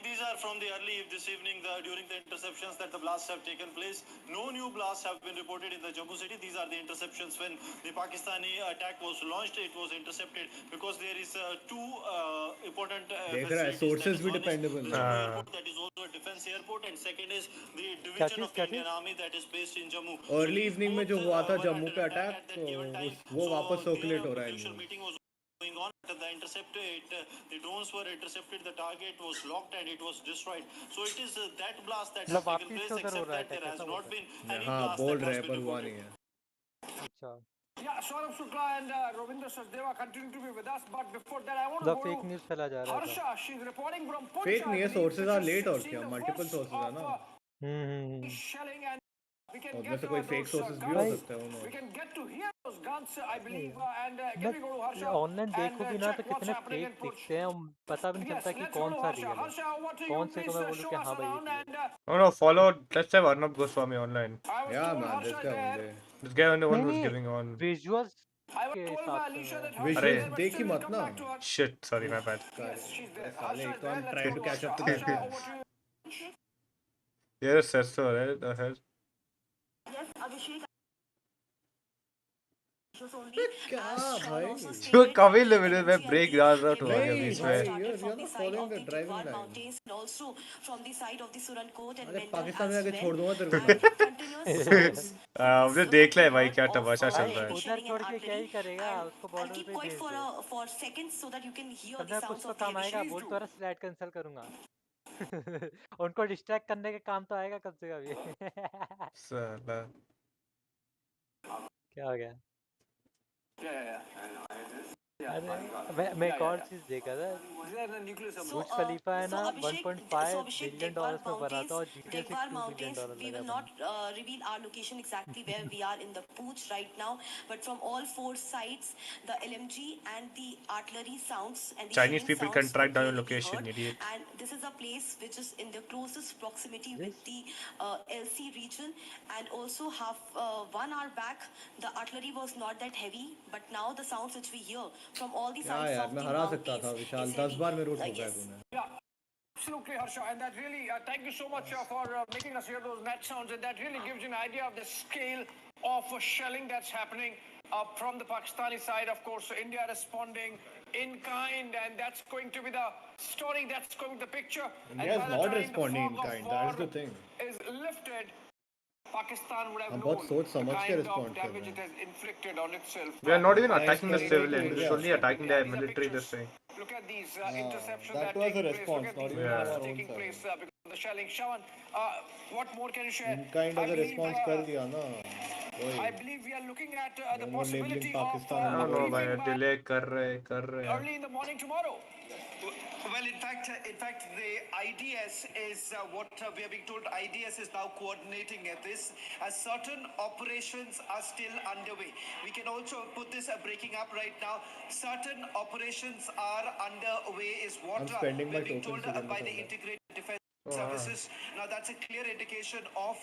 these are from the early this evening during the interceptions that the blasts have taken place. No new blasts have been reported in the Jammu city. These are the interceptions when the Pakistani attack was launched. It was intercepted because there is two important देख रहा है sources भी dependable the हैं. Jammu airport, that is also a defense airport, and second is the division of the Indian Army that is based in Jammu. Early evening में जो हुआ था जम्मू पे अटैक, वो वापस सर्कुलेट हो रहा है news. Meeting was going on. The intercept, the drones were intercepted. The target was locked and it was destroyed. So it is that blast that has taken place. Except that there has not been any blast बोल that रहे has हैं been पर हुआ reported. नहीं है. अच्छा, Yeah, Saurabh Shukla and Ravindra Sachdeva continue to be with us, but before that I want to मतलब go fake to news फैला जा रहा था. Harsha. She's reporting from Punjab. Fake नहीं है, sources are late और क्या, multiple sources है ना. Shelling, and we can उनमें get से to कोई those fake sources भी हो guns. सकते हैं We उन्होंने. can get to hear those guns, I believe. And can we go to Harsha online देखो भी and ना तो check what's कितने happening in फेक Punjab? दिखते हैं, पता भी नहीं Yes, चलता कि let's go कौन to सा Harsha. रियल है, Harsha, over to you. कौन से को Please मैं बोलूँ show कि us हाँ भाई ये around. Real And Oh no, follow. Let's have Arnab Goswami online. I was Yeah told man, Harsha this is guy there. only. This guy only one who's नहीं giving on. Visuals I was के told by हिसाब से Alicia that मैं Harsha is Visuals there, but देख ही still we'll मत come ना. back to her. Shit, sorry, my bad. Yes, she's there. साले Harsha is एक तो there. I'm Let's trying go to to catch up to Harsha. this Harsha, guy. over to you. You're a Sesso, right? The hell? Yes, Abhishek. क्या भाई? जो कभी limited में break डाल रहा था आगे नहीं बीच भाई, में. you're not following the driving line. अरे पाकिस्तान में आके छोड़ दूंगा तेरे को. हमने देख लिया भाई क्या तमाशा चल रहा है. उधर छोड़ के क्या ही करेगा, उसको बॉर्डर पे भेज दो. तब मैं कुछ तो काम आएगा, बोल तो रहा स्लैट कैंसिल करूंगा. उनको डिस्ट्रैक्ट करने के काम तो आएगा कम से कम ये. साला. क्या हो गया? Yeah. अरे मैं एक और चीज देखा था, बुर्ज खलीफा है ना 1.5 बिलियन डॉलर्स में बना था और GTA 6 $2 बिलियन लगा We will not reveal our location exactly where we are in the Pooch right now, but from all 4 sides, the LMG and the artillery sounds and the Chinese shelling people sounds can track down your clearly be location, heard. idiot. And this is a place which is in the closest proximity with the LC region, and also one hour back, the artillery was not that heavy, but now the sounds which we hear from all the क्या sides यार, of मैं the हरा सकता mountains था विशाल. is 10 bar heavy. में root हो गया Yes. तूने. Absolutely, Harsha, and that really, thank you so much for making us hear those net sounds, and that really gives you an idea of the scale of shelling that's happening from the Pakistani side. Of course, India responding in kind, and that's going to be the story, that's going to be the picture. India is not responding in kind, that is the thing. Is lifted, Pakistan would have हम known बहुत सोच the समझ के kind of respond कर damage रहे it हैं. has inflicted on itself. We are not even Guys, attacking the करने civilians. टूट We're गया. only attacking the military this thing. Look at these interceptions that that was taking a place. response, Look at not these even Yeah. our own taking side. place because of the shelling. Shawan, what more can you share? In kind I of a believe, response कर दिया ना. I believe we are looking at the No more labeling possibility of Pakistan I on the don't know, world bhai. map. Delay kar rahe early in the morning tomorrow. Well, in fact, the IDS is what we are being told. IDS is now coordinating this, as certain operations are still underway. We can also put this breaking up right now. Certain operations are underway, is what I'm spending we my are being tokens told again. by the Integrated Defense Wow. Services. Now, that's a clear indication of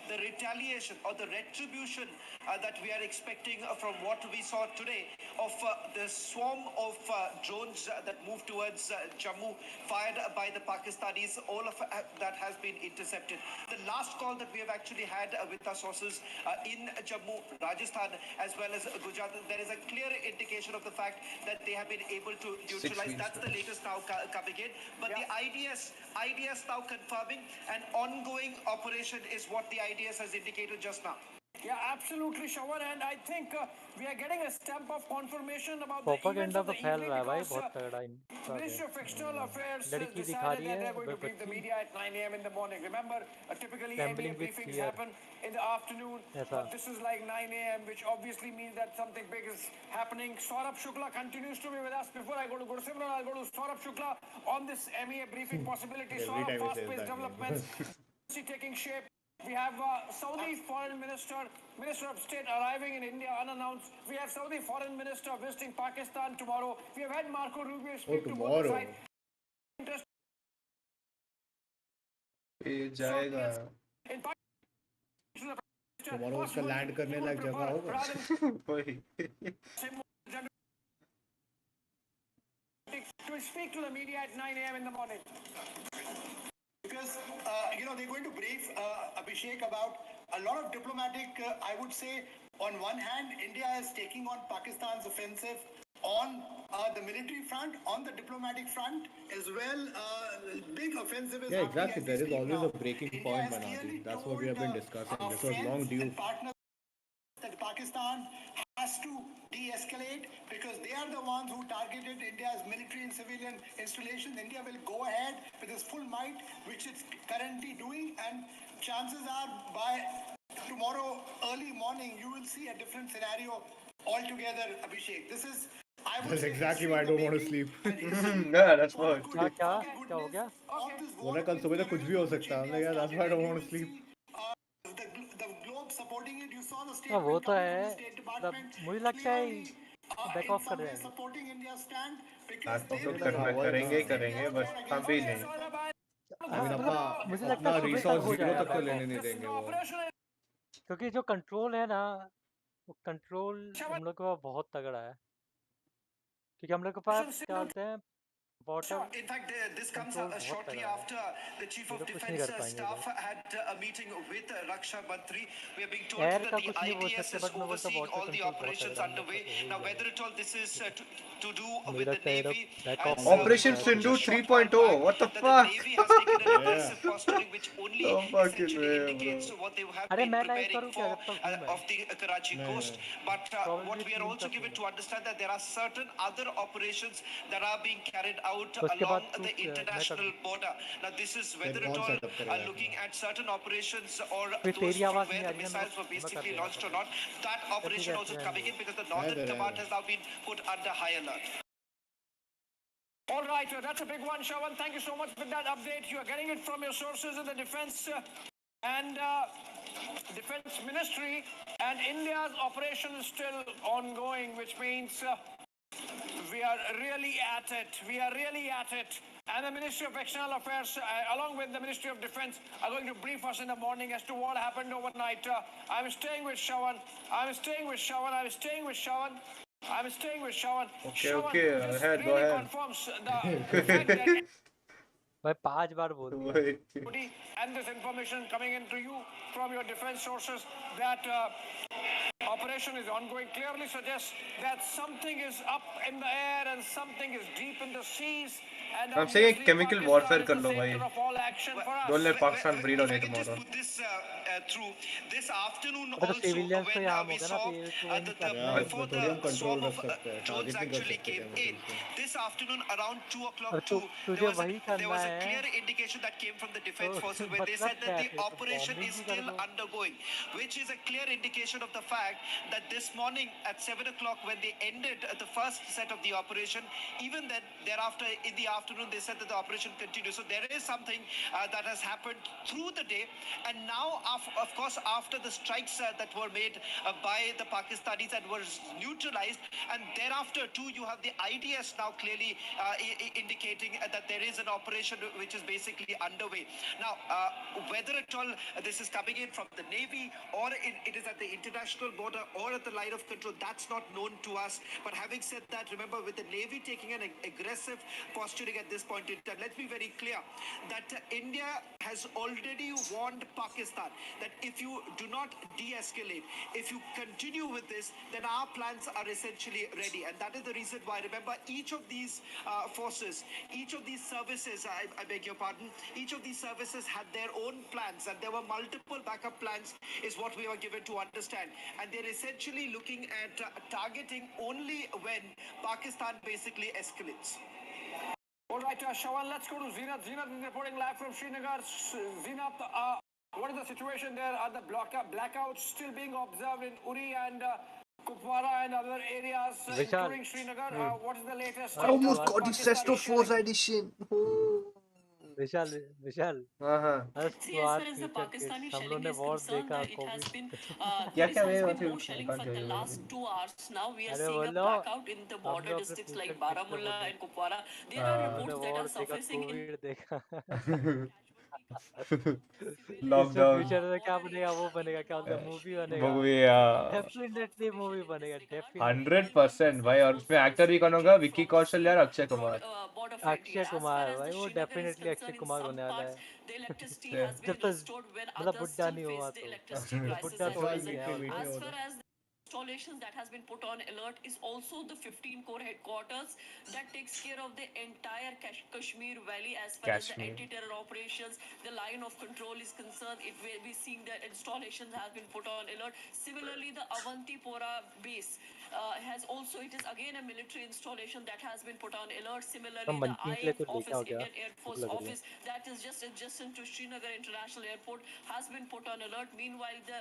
the retaliation or the retribution that we are expecting from what we saw today of the swarm of drones that moved towards Jammu, fired by the Pakistanis. All of that has been intercepted. The last call that we have actually had with our sources in Jammu, Rajasthan, as well as Gujarat, there is a clear indication of the fact that they have been able to neutralize. That's the latest now coming in. But the IDS now confirming an ongoing operation is what the IDS has indicated just now. Yeah, absolutely, Shravan, and I think we are getting a stamp of confirmation about the events propaganda of तो the फैल evening रहा है भाई because बहुत तगड़ा इनका पे Ministry of External Affairs लड़की दिखा decided रही that है they're going to brief the बच्ची media at 9 a.m. in the morning. Remember, typically Gambling MEA with briefings fear. happen in the afternoon, ऐसा but this is like 9 a.m., which obviously means that something big is happening. Saurabh Shukla continues to be with us. Before I go to Gursimran, I'll go to Saurabh Shukla on this MEA briefing possibility. Every Saurabh, time he says fast-paced that developments taking shape. We have Saudi Foreign Minister of State arriving in India unannounced. We have Saudi Foreign Minister visiting Pakistan tomorrow. We have had Marco Rubio speak to both tomorrow. sides. ये जाएगा tomorrow उसका land करने लायक जगह होगा वही to speak to the media at 9 a.m. in the morning. Because, they're going to brief Abhishek about a lot of diplomatic, I would say, on one hand, India is taking on Pakistan's offensive on the military front, on the diplomatic front, as well, big offensive is yeah, happening exactly. as we There is speak always now. a breaking India point, has Manadi. clearly That's what we have been discussing. This was friends long due. and partners that Pakistan has to de-escalate because they are the ones who targeted India's military and civilian installations. India will go ahead with its full might, which it's currently doing, and chances are by tomorrow early morning you will see a different scenario altogether, Abhishek. This is That's exactly why I don't want to sleep. yeah, that's what. क्या हो गया बोला कल सुबह तक कुछ भी हो सकता है. Yeah, that's why I don't want to sleep. The globe supporting it. You saw the हाँ statement वो तो coming from है the State Department. मुझे लगता है बैक In ऑफ कर some way जाएंगे supporting India's stand because बात they तो believe करेंगे बस अभी नहीं मुझे लगता अपना है सुबह रिसोर्स तक हो जीरो जाएगा तक तो बैक लेने ऑफ नहीं देंगे वो. क्योंकि जो कंट्रोल है ना वो कंट्रोल हम लोग के पास बहुत तगड़ा है क्योंकि हम लोग के पास क्या बोलते हैं water In fact, this comes shortly after the Chief of Defence Staff had a meeting with Raksha Mantri. We are being told air that का the कुछ नहीं बोल IDS सकते is बट मैं बोलता overseeing water all the control बहुत operations तगड़ा है underway. Now, whether at all this is to do मुझे with the लगता है ये लोग Navy back and of Operation Sindhu 3.0 what the that fuck the Navy has taken an aggressive posturing which only no fucking essentially way indicates bro what they have अरे been मैं live preparing करूँ क्या for जब तक हूँ मैं of the Karachi coast. But what we are also given to understand that there are certain other operations that are being carried out उसके बाद along the international border. Now, this is whether at all looking at certain operations or फिर those तेरी from आवाज नहीं where uh the रही ना missiles were मैं कर basically देना launched or not. That operation also coming in because the Northern Command has now been put under high alert. All right, that's a big one, Shravan. Thank you so much for that update. You are getting it from your sources in the defense and defense ministry, and India's operation is still ongoing, which means we are really at it. We are really at it. And the Ministry of External Affairs, along with the Ministry of Defense, are going to brief us in the morning as to what happened overnight. I'm staying with Shravan. I'm staying with Shravan. I'm staying with Shravan. I'm staying with Shravan. Okay, ahead, go ahead. Confirms the fact that भाई 5 बार बोल दिया and this information coming into you from your defense sources that operation is ongoing clearly suggests that something is up in the air and something is deep in the seas. And I'm saying chemical warfare कर लो भाई. Don't let Pakistan breed on you tomorrow. Put this through. This afternoon अबे तो also, civilians तो when यहाँ we होगा ना, saw तो ये तो वही करना यार है उसमें before थोड़ी हम the कंट्रोल swarm रख of सकते हैं, drones टारगेट नहीं कर actually सकते came कैमरे in. से। This afternoon around 2 o'clock अब too, तुझे वही there करना was a है clear indication that came from the defense तो forces where they मतलब said क्या that है the फिर, तो operation बॉम्बिंग is भी कर still दो। undergoing, which is a clear indication of the fact that this morning at 7 o'clock when they ended the first set of the operation, even then thereafter in the afternoon they said that the operation continues. So there is something that has happened through the day, and now of course after the strikes that were made by the Pakistanis and were neutralized, and thereafter too you have the IDS now clearly indicating that there is an operation which is basically underway. Now whether at all this is coming in from the Navy or it is at the international border or at the line of control, that's not known to us. But having said that, remember with the Navy taking an aggressive posturing at this point in time, let's be very clear that India has already warned Pakistan that if you do not de-escalate, if you continue with this, then our plans are essentially ready. And that is the reason why, remember, each of these forces, each of these services, I beg your pardon, each of these services had their own plans, and there were multiple backup plans is what we were given to understand. And they're essentially looking at targeting only when Pakistan basically escalates. All right, Shawan, let's go to Zenat. Zenat is reporting live from Srinagar. Zenat, what is the situation there? Are the blackouts still being observed in Uri and Kupwara and other areas, including Srinagar? What is the latest? I almost got the Sesto Forza edition. Vishal Vishal as See, to as our far as the future kids, Pakistani हम लोग shelling ने is war concerned, देखा it has Covid been क्या this क्या has मैं been more मतलब shelling कान for the last 2 hours. Now we are अरे seeing a बोलो blackout in the हम border लोग अपने districts फ्यूचर like किड्स से Baramulla बोले and Kupwara. There are हम लोगने reports that वॉर are देखा surfacing in कोविड देखा इसमें लॉकडाउन फ्यूचर में क्या बनेगा, वो बनेगा, क्या बोलते हैं, मूवी बनेगा, मूवी डेफिनेटली मूवी बनेगा, डेफिनेटली 100% भाई। और उसमें एक्टर भी कौन होगा? विक्की कौशल यार, Akshay Kumar. border frontier. Akshay As far Kumar as भाई, the वो Srinagar is definitely Akshay concerned, in Kumar some होने वाला parts है the electricity Yeah. has जब been तक restored when मतलब others बुड्ढा still नहीं face हुआ the तो electricity crisis बुड्ढा as तो हो well. ही गया और क्या। As far as installations that has been put on alert is also the 15 core headquarters that takes care of the entire Kashmir Valley as far as the Kashmir. anti-terror operations, the line of control is concerned. It will be seeing that installations have been put on alert. Similarly, the Avantipora base has also, it is again a military installation that has been put on alert. Similarly, हम the मंकिंग के लिए IF तो लेके office, आओ क्या, Indian Air भूख Force लग रही है। office that is just adjacent to Srinagar International Airport has been put on alert. Meanwhile, the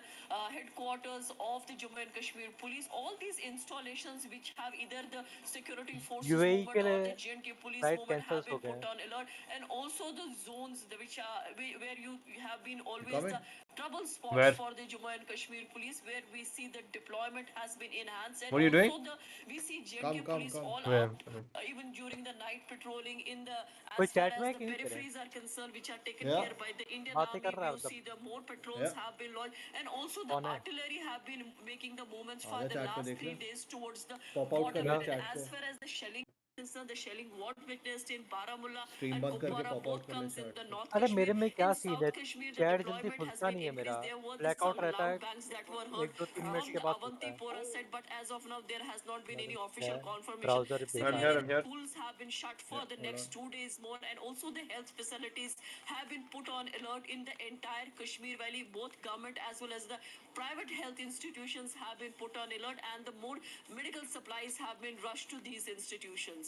headquarters of the Jammu and Kashmir Police, all these installations which have either the security forces UAE movement के or लिए the J&K police flight movement cancel have हो been गए put हैं। on alert, and also the zones which are where you have been always coming? the trouble spots Where? for the Jammu and Kashmir Police, where we see the deployment has been enhanced, and What are you doing? also we see J&K Come, police come. all Where? out even during the night patrolling in the कोई as far chat as में the कि नहीं तेरे, peripheries are concerned, which are taken Yeah, care by the Indian बातें Army. कर रहा है You मतलब, see the more patrols yeah. have been launched, and also the कौन है? artillery have been making the movements for आजा the chat पे last देख ले, 3 days towards the pop out कर border. ले मैं And चैट as को, far as the shelling is concerned, the shelling what witnessed in Baramulla stream and बंद करके Kupwara पॉप आउट both कर ले comes in चैट the को। North अरे Kashmir. मेरे में क्या In सीन है, South Kashmir, the चैट जल्दी deployment has खुलता been नहीं है मेरा, increased. There were blackout some रहता है, loud bangs that were heard 1 2 3 minute from के the बाद खुलता है। Avantipora side, but as of now, there has not been any है official confirmation. ब्राउजर I'm बेकार here. Similarly, है। I'm the here. schools have been shut for the hold on. next 2 days more, and also the health facilities have been put on alert in the entire Kashmir Valley. Both government as well as the private health institutions have been put on alert, and the more medical supplies have been rushed to these institutions.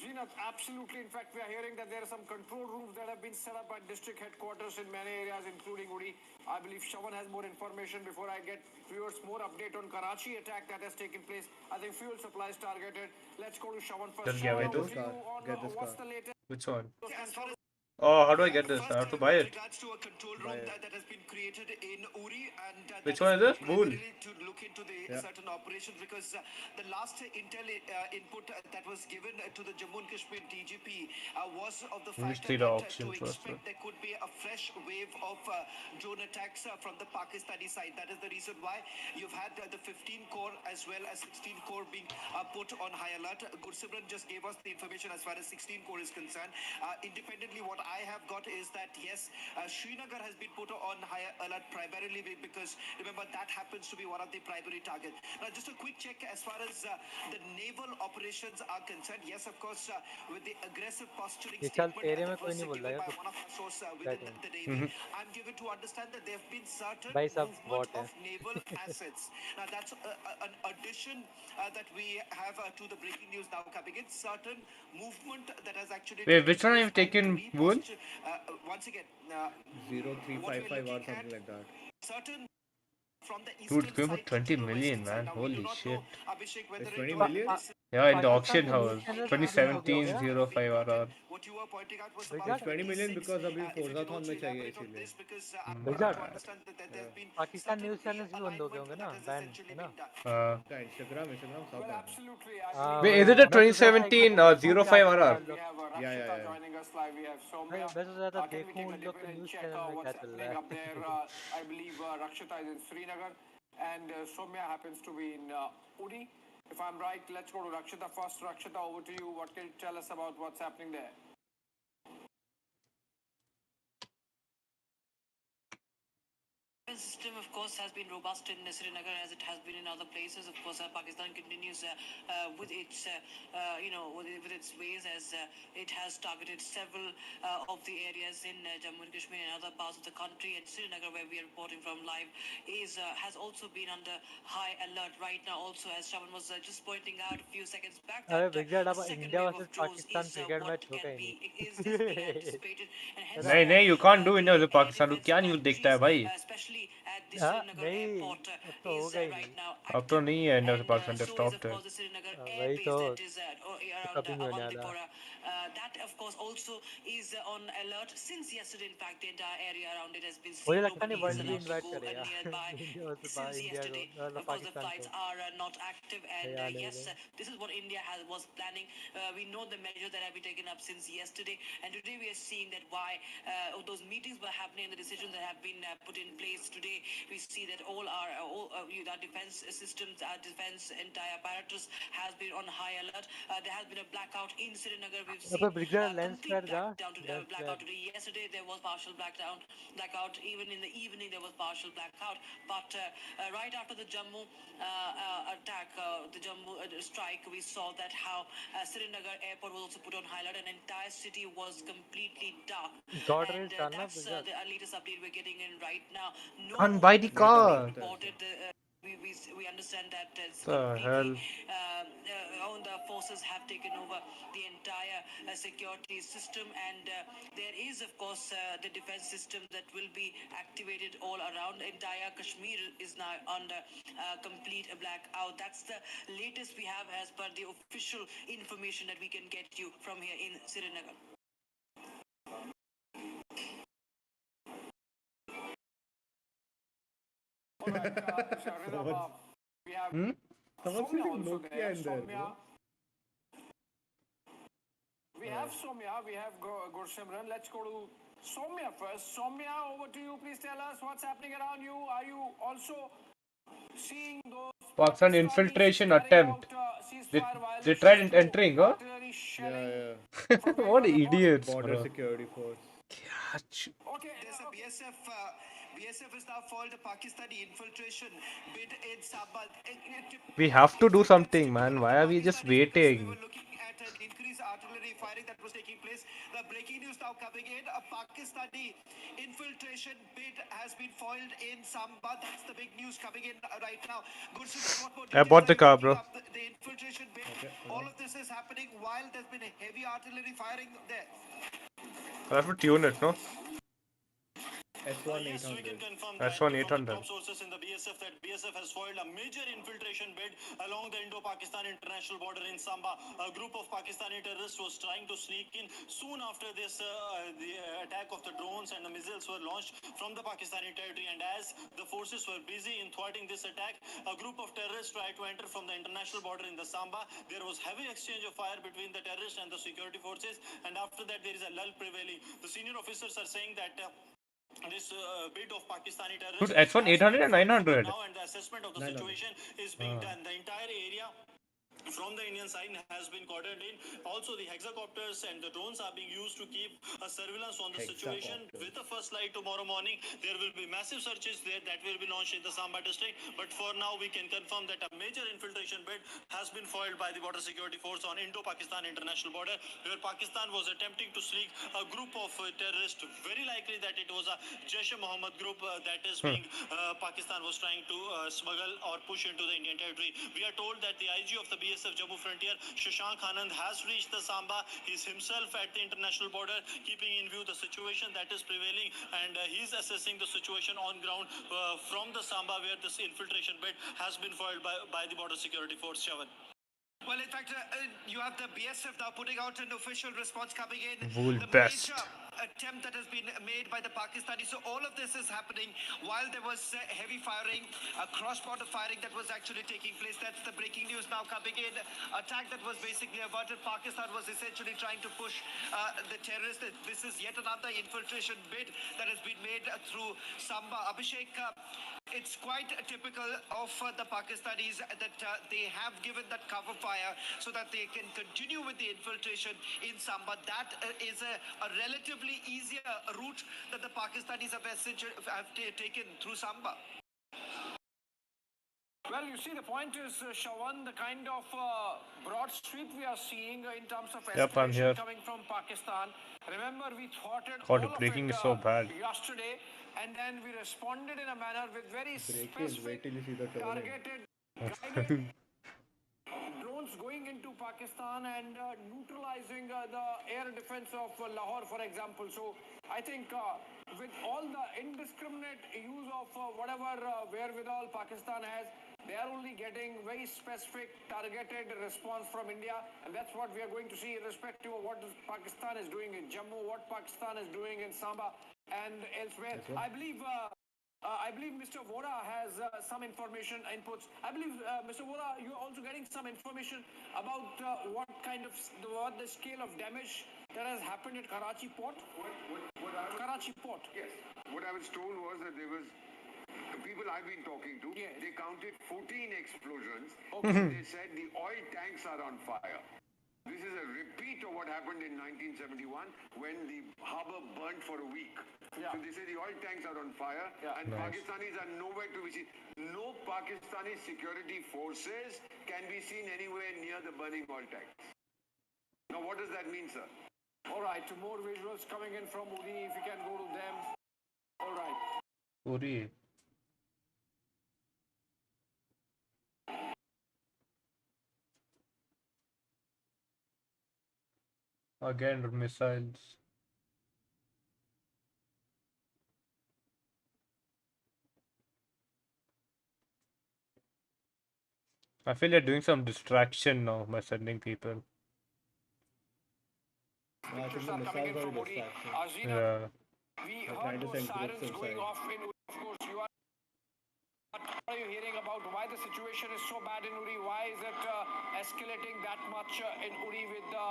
Zenat, absolutely. In fact, we are hearing that there are some control rooms that have been set up at district headquarters in many areas, including Uri. I believe Shawan has more information. Before I get viewers more update on Karachi attack that has taken place, I think fuel supplies targeted. Let's go to Shawan first. Just get Shawan, it. over to you car, on get this what's car. the latest. Which one? Control Oh, how do I get this? I First, have to buy with it. regards to a control Buy room it. that has been created in Uri, and Which that one is is it? Wool. primarily to look into the Yeah. certain operations, because the last intel input that was given to the Jammu and Kashmir DGP was of the Let me fact see that the to option first. expect there could be a fresh wave of drone attacks from the Pakistani side. That is the reason why you've had the 15 core as well as 16 core being put on high alert. Gursimran just gave us the information as far as 16 core is concerned. Independently, what I have got is that yes, Srinagar has been put on higher alert primarily because remember that happens to be one of the primary targets. Now, just a quick check as far as the naval operations are concerned. Yes, of course, with the aggressive posturing Vishal statement तेरे में that कोई was नहीं बोल रहा given है by कुछ one of our sources within chatting the Navy, I'm given to understand that there have been certain भाई सब movement बॉट है of naval assets. Now, that's an addition that we have to the breaking news now coming in. Certain movement that has actually Wait, taken which one have you place and taken, Wool? reposture. Once again, what we are 0355 or looking something at, like that. certain from the Dude, eastern it's going for side 20 to the million, western side. man. Now, we do Holy not shit. know, Abhishek, whether It's it 20 was million? this. Yeah, in the Pakistan auction के news house. Channels भी बंद हो गए हो 2017 गया 05 RR. What you were pointing out was about विजाट It's 20 million 26. because अभी If you Forza can थॉन also में चाहिए elaborate on इसीलिए. this because I'm able विजाट to understand that there have been Pakistan certain news channels भी बंद हो गए realignment होंगे ना that has बैन essentially है ना been done. क्या Instagram सब Well, बैन है. absolutely. हाँ Wait, is वही it the मैं सोच रहा था एक बार 2017 देखूं क्या 05 चल रहा है RR? उन We लोग have Yeah, Rakshita yeah. joining us live. We have मैं Soumya. मैं सोच रहा था Can we देखूं take उन a लोग dip के in and news check channel में क्या what's चल happening रहा up there? है I believe Rakshita is in Srinagar and Soumya happens to be in Udi. If I'm right, let's go to Rakshita first. Rakshita, over to you. What can you tell us about what's happening there? System, of course, has been robust in Srinagar as it has been in other places. Of course, Pakistan continues with its, with its ways as it has targeted several of the areas in Jammu and Kashmir and other parts of the country. And Srinagar, where we are reporting from live, has also been under high alert right now. Also, as Shaman was just pointing out a few seconds back, अरे that विजाट अब a second India wave versus of drones Pakistan is cricket what match होगा can he be is being नहीं anticipated, and है hence ना नहीं नहीं, you can't do the India versus air Pakistan. तू defense क्या न्यूज़ देखता है strategies, भाई? especially at the हाँ Srinagar नहीं airport, अब तो is होगा ही नहीं right now अब तो active, नहीं है India versus and Pakistan. They've so is of stopped it. course the Srinagar air वही तो base that is around कभी नहीं होने वाला Avantipora. That of course also is on alert since yesterday. In fact, the entire area around it has been मुझे sealed. लगता नहीं Nobody is world भी allowed to इनवाइट go करेगा nearby India versus since India को yesterday. मतलब Of course, the Pakistan flights को are not active, भाई and आने yes, they this is what India was planning. We know the measures that have been taken up since yesterday, and today we are seeing that why those meetings were happening and the decisions that have been put in place today. We see that all our defense systems, our defense entire apparatus has been on high alert. There has been a blackout in Srinagar. We've seen अबे brigade lens complete flare जा blackout today. Yesterday there was partial blackout. Even in the evening there was partial blackout. But right after the Jammu attack, the Jammu strike, we saw that how Srinagar airport was also put on high alert, and entire city was completely dark. God And race डालना that's brigade the latest update we're getting in right now. No Can't more buy the deaths have been car. reported. We understand that it's The completely hell? all the forces have taken over the entire security system, and there is of course the defense system that will be activated all around. Entire Kashmir is now under complete blackout. That's the latest we have as per the official information that we can get you from here in Srinagar. All right, Rhythm, we have Someone's Soumya using also Nokia there. in there, Soumya. bro. We have Soumya, we have Gursimran. Let's go to Soumya first. Soumya, over to you. Please tell us what's happening around you. Are you also seeing those Pakistan Pakistanis infiltration carrying out attempt. They, ceasefire they violations tried through entering, huh? artillery shelling? Yeah. From where What you are reporting? idiots, Border bro. security force. Okay, there's a BSF is now foiled a Pakistani infiltration bid in Sabah. We have to do something, man. Why are we just waiting? Looking at an increased artillery firing that was taking place. The breaking news now coming in. A Pakistani infiltration bid has been foiled in Samba. That's the big news coming in right now. Gursimran, what more I details bought the are you car, picking bro. up? The infiltration bid. All of this is happening while there's been a heavy artillery firing there. I have to tune it, no? S1 Yes, we can 800. confirm That's that one from the 800. top sources in the BSF that BSF has foiled a major infiltration bid along the Indo-Pakistan international border in Samba. A group of Pakistani terrorists was trying to sneak in soon after this the attack of the drones and the missiles were launched from the Pakistani territory, and as the forces were busy in thwarting this attack, a group of terrorists tried to enter from the international border in the Samba. There was heavy exchange of fire between the terrorists and the security forces, and after that there is a lull prevailing. The senior officers are saying that this bid of Pakistani terrorists Dude, S1 800 and 900. now, and the assessment of the situation is being done. The entire area from the Indian side has been cordoned in. Also, the hexacopters and the drones are being used to keep a surveillance on the situation. With the first light tomorrow morning, there will be massive searches there that will be launched in the Samba district. But for now, we can confirm that a major infiltration bid has been foiled by the Border Security Force on Indo-Pakistan international border, where Pakistan was attempting to sneak a group of terrorists. Very likely that it was a Jaish-e-Mohammed group that is being Pakistan was trying to smuggle or push into the Indian territory. We are told that the IG of the BSF Jammu Frontier, Shashank Anand, has reached the Samba. He is himself at the international border, keeping in view the situation that is prevailing, and he is assessing the situation on ground from the Samba, where this infiltration bid has been foiled by the Border Security Force. Shavan. Well, in fact, you have the BSF now putting out an official response coming in. Wool The best. major attempt that has been made by the Pakistanis. So all of this is happening while there was heavy firing, cross-border firing that was actually taking place. That's the breaking news now coming in. Attack that was basically averted. Pakistan was essentially trying to push the terrorists. This is yet another infiltration bid that has been made through Samba. Abhishek, it's quite typical of the Pakistanis that they have given that cover fire so that they can continue with the infiltration in Samba. That is a relatively easier route that the Pakistanis have taken through Samba. Well, you see, the point is, Shawan, the kind of broad sweep we are seeing in terms of Yep, I'm here. escalation coming from Pakistan. Remember, we thwarted God, all the of breaking it is so bad. yesterday, and then we responded in a manner with very specific, Wait till you see the turning. targeted, guided drones going into Pakistan and neutralizing the air defense of Lahore, for example. So I think with all the indiscriminate use of whatever wherewithal Pakistan has, they are only getting very specific targeted response from India, and that's what we are going to see irrespective of what Pakistan is doing in Jammu, what Pakistan is doing in Samba and elsewhere. I believe Mr. Vora has some information inputs. I believe Mr. Vora, you're also getting some information about what the scale of damage that has happened at Karachi port. Karachi port. Yes. What I was told was that there was people I've been talking to. Yes. They counted 14 explosions. Okay. They said the oil tanks are on fire. This is a repeat of what happened in 1971 when the harbor burnt for a week. Yeah. So they say the oil tanks are on fire, and nice. Pakistanis are nowhere to be seen. No Pakistani security forces can be seen anywhere near the burning oil tanks. Now what does that mean, sir? All right, more visuals coming in from Uri, if you can go to them. All right. Uri. Again, missiles. I feel you're doing some distraction now by sending people. No, I think the missiles are a distraction. Yeah. We They're heard trying to those send sirens groups going inside. off in Uri. Of course, what are you hearing about why the situation is so bad in Uri? Why is it escalating that much in Uri with the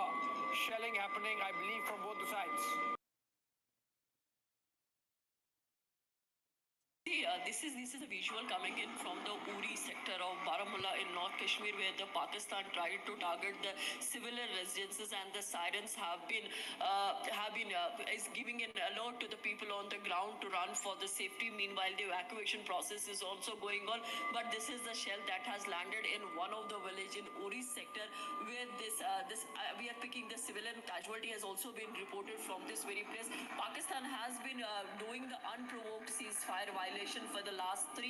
shelling happening, I believe, from both the sides? This is a visual coming in from the Uri sector of Baramulla in North Kashmir, where the Pakistan tried to target the civilian residences, and the sirens have been is giving an alert to the people on the ground to run for the safety. Meanwhile, the evacuation process is also going on. But this is the shell that has landed in one of the village in Uri sector, where we are picking the civilian casualty has also been reported from this very place. Pakistan has been doing the unprovoked ceasefire violation for the last 14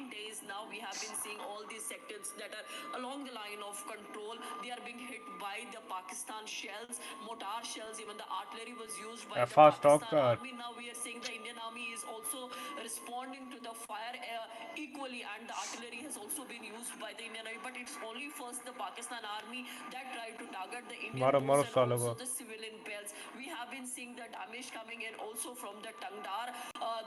days now. We have been seeing all these sectors that are along the line of control. They are being hit by the Pakistan shells, mortar shells. Even the artillery was used by the Pakistan army. Now we are seeing the Indian army is also responding to the fire equally, and the artillery has also been used by the Indian army. But it's only first the Pakistan army that tried to target the Indian troops and also the civilian belts. We have been seeing the damage coming in also from the Tangdar,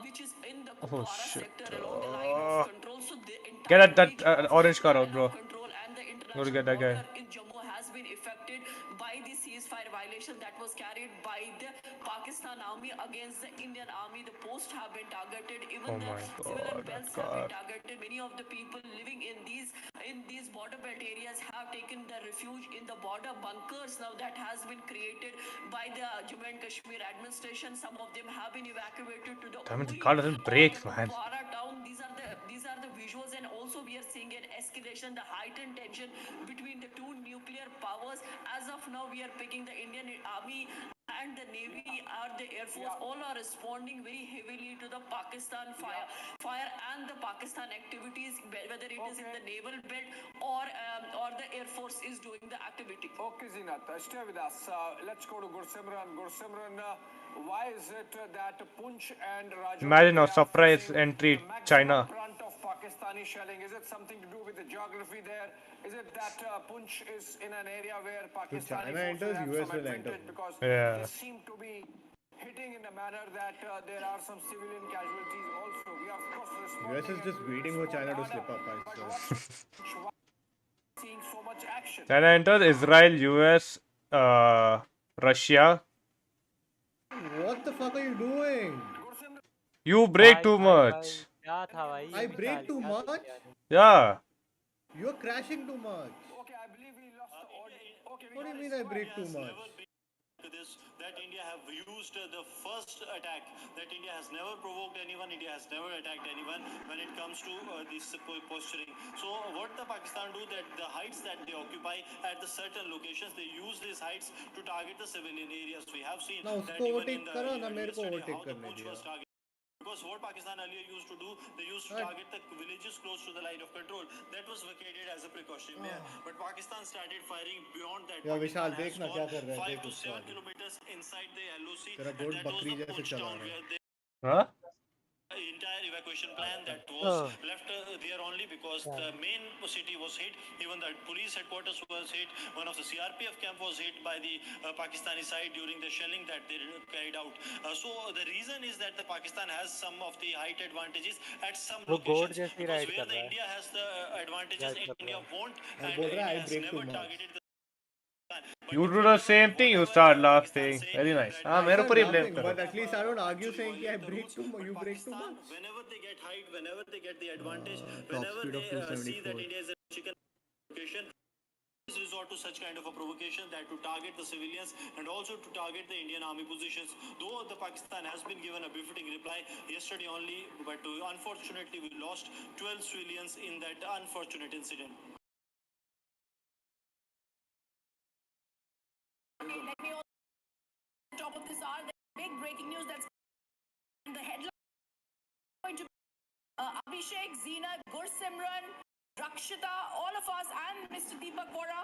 which is in the Kupwara sector along the line of control. So the Get at that orange car out, bro. control and the Go to international get that guy. border in Jammu has been affected by the ceasefire violation that was carried by the Pakistan army against the Indian army. The posts have been targeted, even Oh the my civilian god, that belts have been car. targeted. Many of the people living in these border belt areas have taken the refuge in the border bunkers now that has been created by the Jammu and Kashmir administration. Some of them have been evacuated to the Damn it, the Uri car doesn't or brake, the man. Kupwara town. These are the visuals, and also we are seeing an escalation, the heightened tension between the two nuclear powers. As of now, we are picking the Indian Army and the Navy or the Air Force. All are responding very heavily to the Pakistan fire and the Pakistan activities, whether it is in the naval belt or the Air Force is doing the activity. Okay, Zinat, stay with us. Let's go to Gursimran. Gursimran, why is it that Punch and Rajouri Imagine a are surprise facing entry, the maximum China. brunt of Pakistani shelling? Is it something to do with the geography there? Is it that Punch is in an area where If Pakistani China forces enters, have US some will enter. advantage because Yeah. they seem to be hitting in a manner that there are some civilian casualties also. We are of course responding. US is just waiting for China to slip up, I swear. Seeing so much action. China enters Israel, US, Russia. What the fuck are you doing? You break भाई too भाई भाई much. क्या था भाई I ये break too क्या देख much? लिया ने? Yeah. You're crashing too much. Okay, I believe we lost the audio. Okay, What do you mean I break too much? This that India have used the first attack, that India has never provoked anyone, India has never attacked anyone when it comes to this posturing. So what the Pakistan do, that the heights that they occupy at the certain locations, they use these heights to target the civilian areas. We have seen ना that उसको even in overtake the करो ना मेरे को yesterday overtake how the करने Punch दिया. was targeted. Because what Pakistan earlier used to do, they used to target the villages close to the line of control. That was vacated as a precaution. But Pakistan started firing beyond that. या Pakistan Vishal has देखना gone क्या कर रहा है 5 देख to उसको 7 आगे. kilometers inside the LOC, तेरा and गोट that was बकरी the जैसे Punch चला town रहा है. where they Huh? entire evacuation plan that was left there only because the main city was hit. Even the police headquarters was hit. One of the CRPF camp was hit by the Pakistani side during the shelling that they carried out. So the reason is that the Pakistan has some of the height advantages at some वो गोड locations, जैसी because ride where कर the रहा है. India has the advantages, ride कर India रहा है. won't, और and बोल रहा India है I has break too never much. targeted the. You do the same thing, you start laughing. Very nice. हाँ I मेरे start ऊपर ही blame laughing, करो. but at least I don't argue saying कि I break too much. You break too much. Whenever they get height, whenever they get the advantage, Top whenever speed they of see that 274. India is a chicken location, resort to such kind of a provocation, that to target the civilians and also to target the Indian army positions. Though the Pakistan has been given a befitting reply yesterday only, but unfortunately we lost 12 civilians in that unfortunate incident. Let me also, on top of this hour, the big breaking news that's the headline going to Abhishek, Zina, Gursimran, Rakshita, all of us, and Mr. Deepak Vora.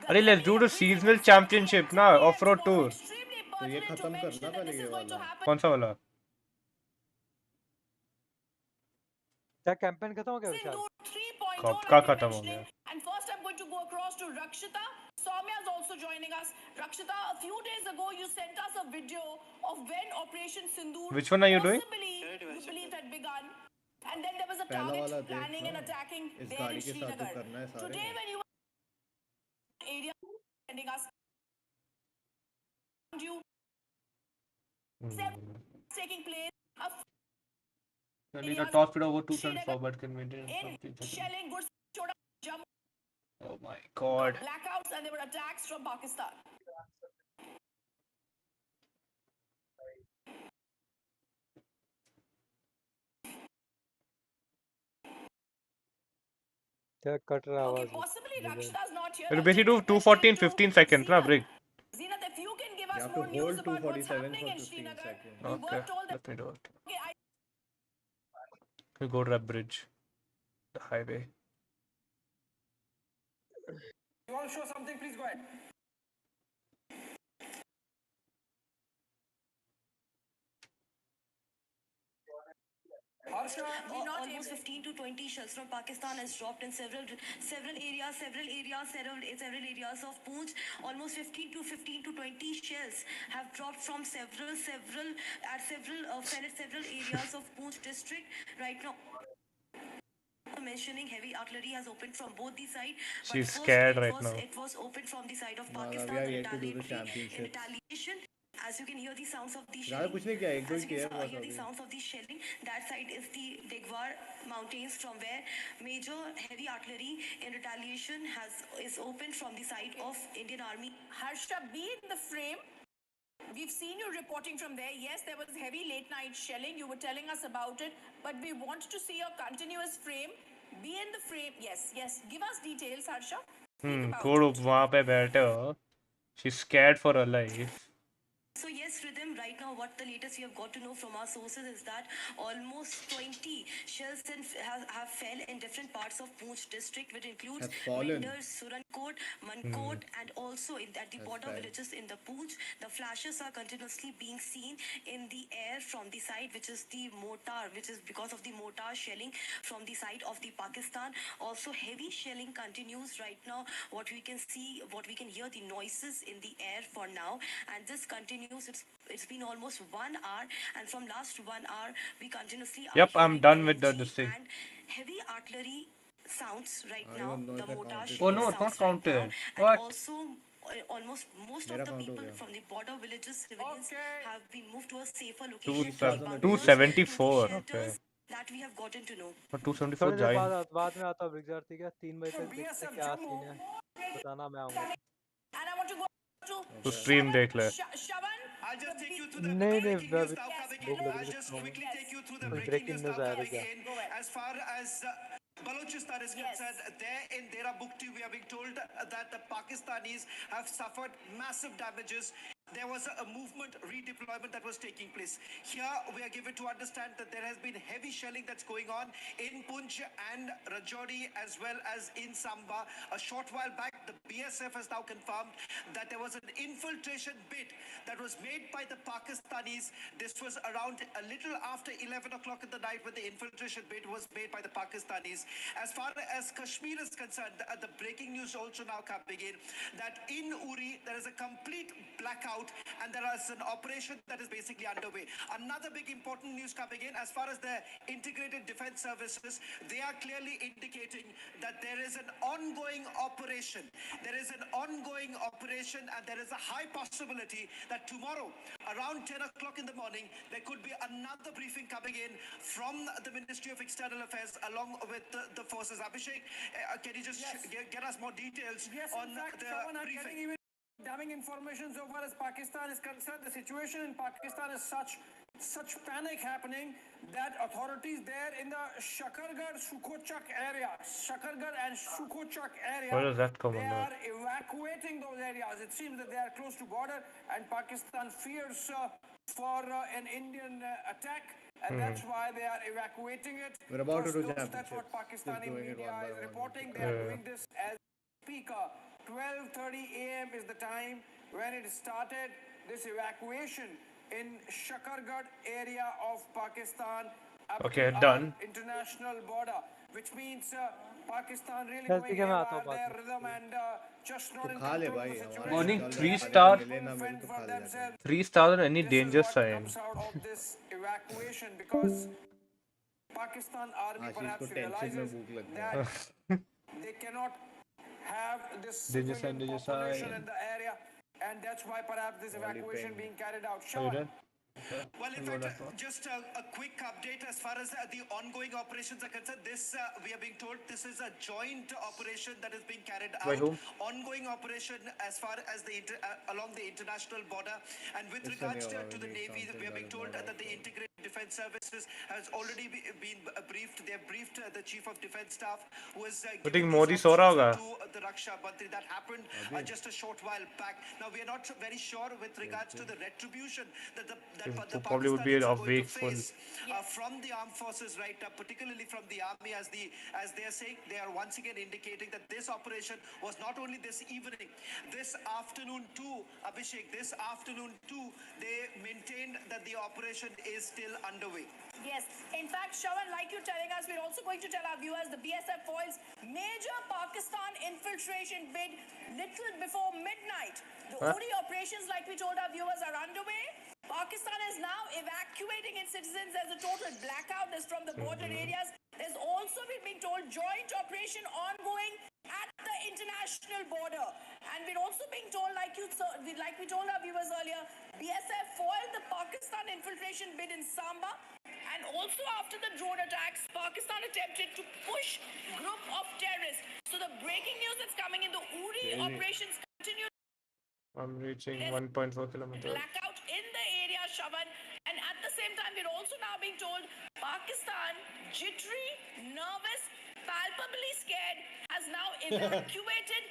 अरे let's do the seasonal championship ना, off-road tour. तो ये खत्म करना पहले ये वाला. कौन सा वाला? क्या कैंपेन खत्म हो गया विशाल? कब का खत्म हो गया? And first I'm going to go across to Rakshita. Soumya is also joining us. Rakshita, a few days ago you sent us a video of when Operation Sindoor Which one are you doing? you believed had begun. And then there was a पहला वाला target देख planning and ना. attacking इस there गाड़ी in के साथ जो Srinagar. करना है सारे. Today when you were area sending us you taking place I need a top speed over 2.4 but can maintain in shelling goods Jammu. Oh my god. Blackouts, and there were attacks from Pakistan. क्या cut रहा Okay, आवाज? possibly Rakshita's not here. It'll basically do 240 in 15 seconds ना break. Zenat, if you can give us You have more to news hold about what's 247 happening for in 15 Srinagar. seconds. We Okay, were told that. let me do it. Okay, We go to that bridge, the highway. You want to show something? Please go ahead. Almost 15 to 20 shells from Pakistan has dropped in several areas of Poonch. Almost 15 to 20 shells have dropped from several areas of Poonch district right now. mentioning heavy artillery has opened from both the side. She's But scared first right now. it was opened from the side of No, we Pakistan. are The yet to do the retaliatory in championships. retaliation. As you can hear the sounds of the ज़्यादा shelling, कुछ नहीं किया, एक दो as he you किया can बस hear the अभी. sounds of the shelling. That side is the Degwar mountains, from where major heavy artillery in retaliation is opened from the side of Indian Army. Harsha, be in the frame. We've seen you reporting from there. Yes, there was heavy late night shelling. You were telling us about it, but we want to see a continuous frame. Be in the frame. Yes, yes. Give us details, Harsha. Kodup वहाँ पे बैठे हो. She's scared for her life. So yes, Rhythm, right now what the latest we have got to know from our sources is that almost 20 shells have fell in different parts of Poonch district, which includes Mendar, Surankot, Mankot, and also at the border villages in the Poonch. The flashes are continuously being seen in the air from the side, which is the mortar, which is because of the mortar shelling from the side of the Pakistan. Also heavy shelling continues right now. What we can see, what we can hear, the noises in the air for now, and this continues. It's been almost 1 hour, and from last 1 hour we continuously Yep, I'm done with the thing. and heavy artillery sounds right now. The mortar Oh no, it's not counted. What? And also almost most of the people from the border villages, civilians, have been moved to a safer location. 274. Okay. That we have gotten to know. But 274 थोड़ी देर giant. बाद में आता हूँ ब्रिगजर, ठीक है? 3 बजे तक देखते हैं क्या सीन है, बताना, मैं आऊँगा. And I want to go तो stream देख ले. I'll just take you through the नहीं breaking news अभी now coming in. भूख लग I'll रही just है. quickly take you through the कुछ breaking breaking news news now आया था coming क्या? in. As far as Balochistan is concerned, there in Dera Bukti, we are being told that the Pakistanis have suffered massive damages. There was a movement redeployment that was taking place. Here we are given to understand that there has been heavy shelling that's going on in Poonch and Rajouri as well as in Samba. A short while back, the BSF has now confirmed that there was an infiltration bid that was made by the Pakistanis. This was around a little after 11 o'clock in the night when the infiltration bid was made by the Pakistanis. As far as Kashmir is concerned, the breaking news also now coming in that in Uri there is a complete blackout and there is an operation that is basically underway. Another big important news coming in as far as the integrated defense services, they are clearly indicating that there is an ongoing operation. There is an ongoing operation and there is a high possibility that tomorrow around 10 o'clock in the morning there could be another briefing coming in from the Ministry of External Affairs along with the forces. Abhishek, can you just get us more details on the briefing? Damning information so far as Pakistan is concerned. The situation in Pakistan is such panic happening that authorities there in the Shakargarh Sukhochak area, Where does that come they under? are evacuating those areas. It seems that they are close to border and Pakistan fears for an Indian attack. And that's why they are evacuating it. We're about to do That's what Pakistani media is reporting. They are doing this as speaker. 12:30 a.m. is the time when it started, this evacuation in Shakargarh area of Pakistan. Okay, done. International border, which means Pakistan really चल going ठीक है, मैं आता हूँ haywire बाद their में. rhythm and just not in खा ले control of भाई, the हमारा situation. Morning, चल रहा है, 3 खाने star. को मिले ना मिले तो खा ले जाते हैं. 3 star on any danger What sign. comes out of this evacuation, because Pakistan army आशीष को perhaps टेंशन में realizes भूख लग गया. that they cannot have this Danger civilian sign, danger population sign. in the area, and that's why perhaps this evacuation being carried out. Are you Sure. done? Well, in fact, just a quick update as far as the ongoing operations are concerned. This, we are being told, this is a joint operation that is being carried out. By whom? Ongoing operation as far as the along the international border. And with regards to the Navy, we are being told that the integrated defense services has already been briefed. They have briefed the Chief of Defense Staff, who is think Modi सो रहा होगा. to the Raksha Mantri. That happened just a short while back. Now, we are not very sure with regards to the retribution that the Probably would be Pakistanis a are going to wakeful. face from the armed forces, right? Particularly from the army, as they are saying, they are once again indicating that this operation was not only this evening, this afternoon too, Abhishek. This afternoon too, they maintained that the operation is still underway. Yes. In fact, Shravan, like you're telling us, we're also going to tell our viewers the BSF foils major Pakistan infiltration bid little before midnight. The Uri operations, like we told our viewers, are underway. Pakistan is now evacuating its citizens. There's a total blackout. There's from the border areas. There's also, we're being told, joint operation ongoing at the international border. And we're also being told, like we told our viewers earlier, BSF foiled the Pakistan infiltration bid in Samba. And also after the drone attacks, Pakistan attempted to push group of terrorists. So the breaking news that's coming in, the Uri operations continue. I'm reaching 1.4 kilometers. Blackout in the area, Shavan. And at the same time, we're also now being told Pakistan, jittery, nervous, palpably scared, has now evacuated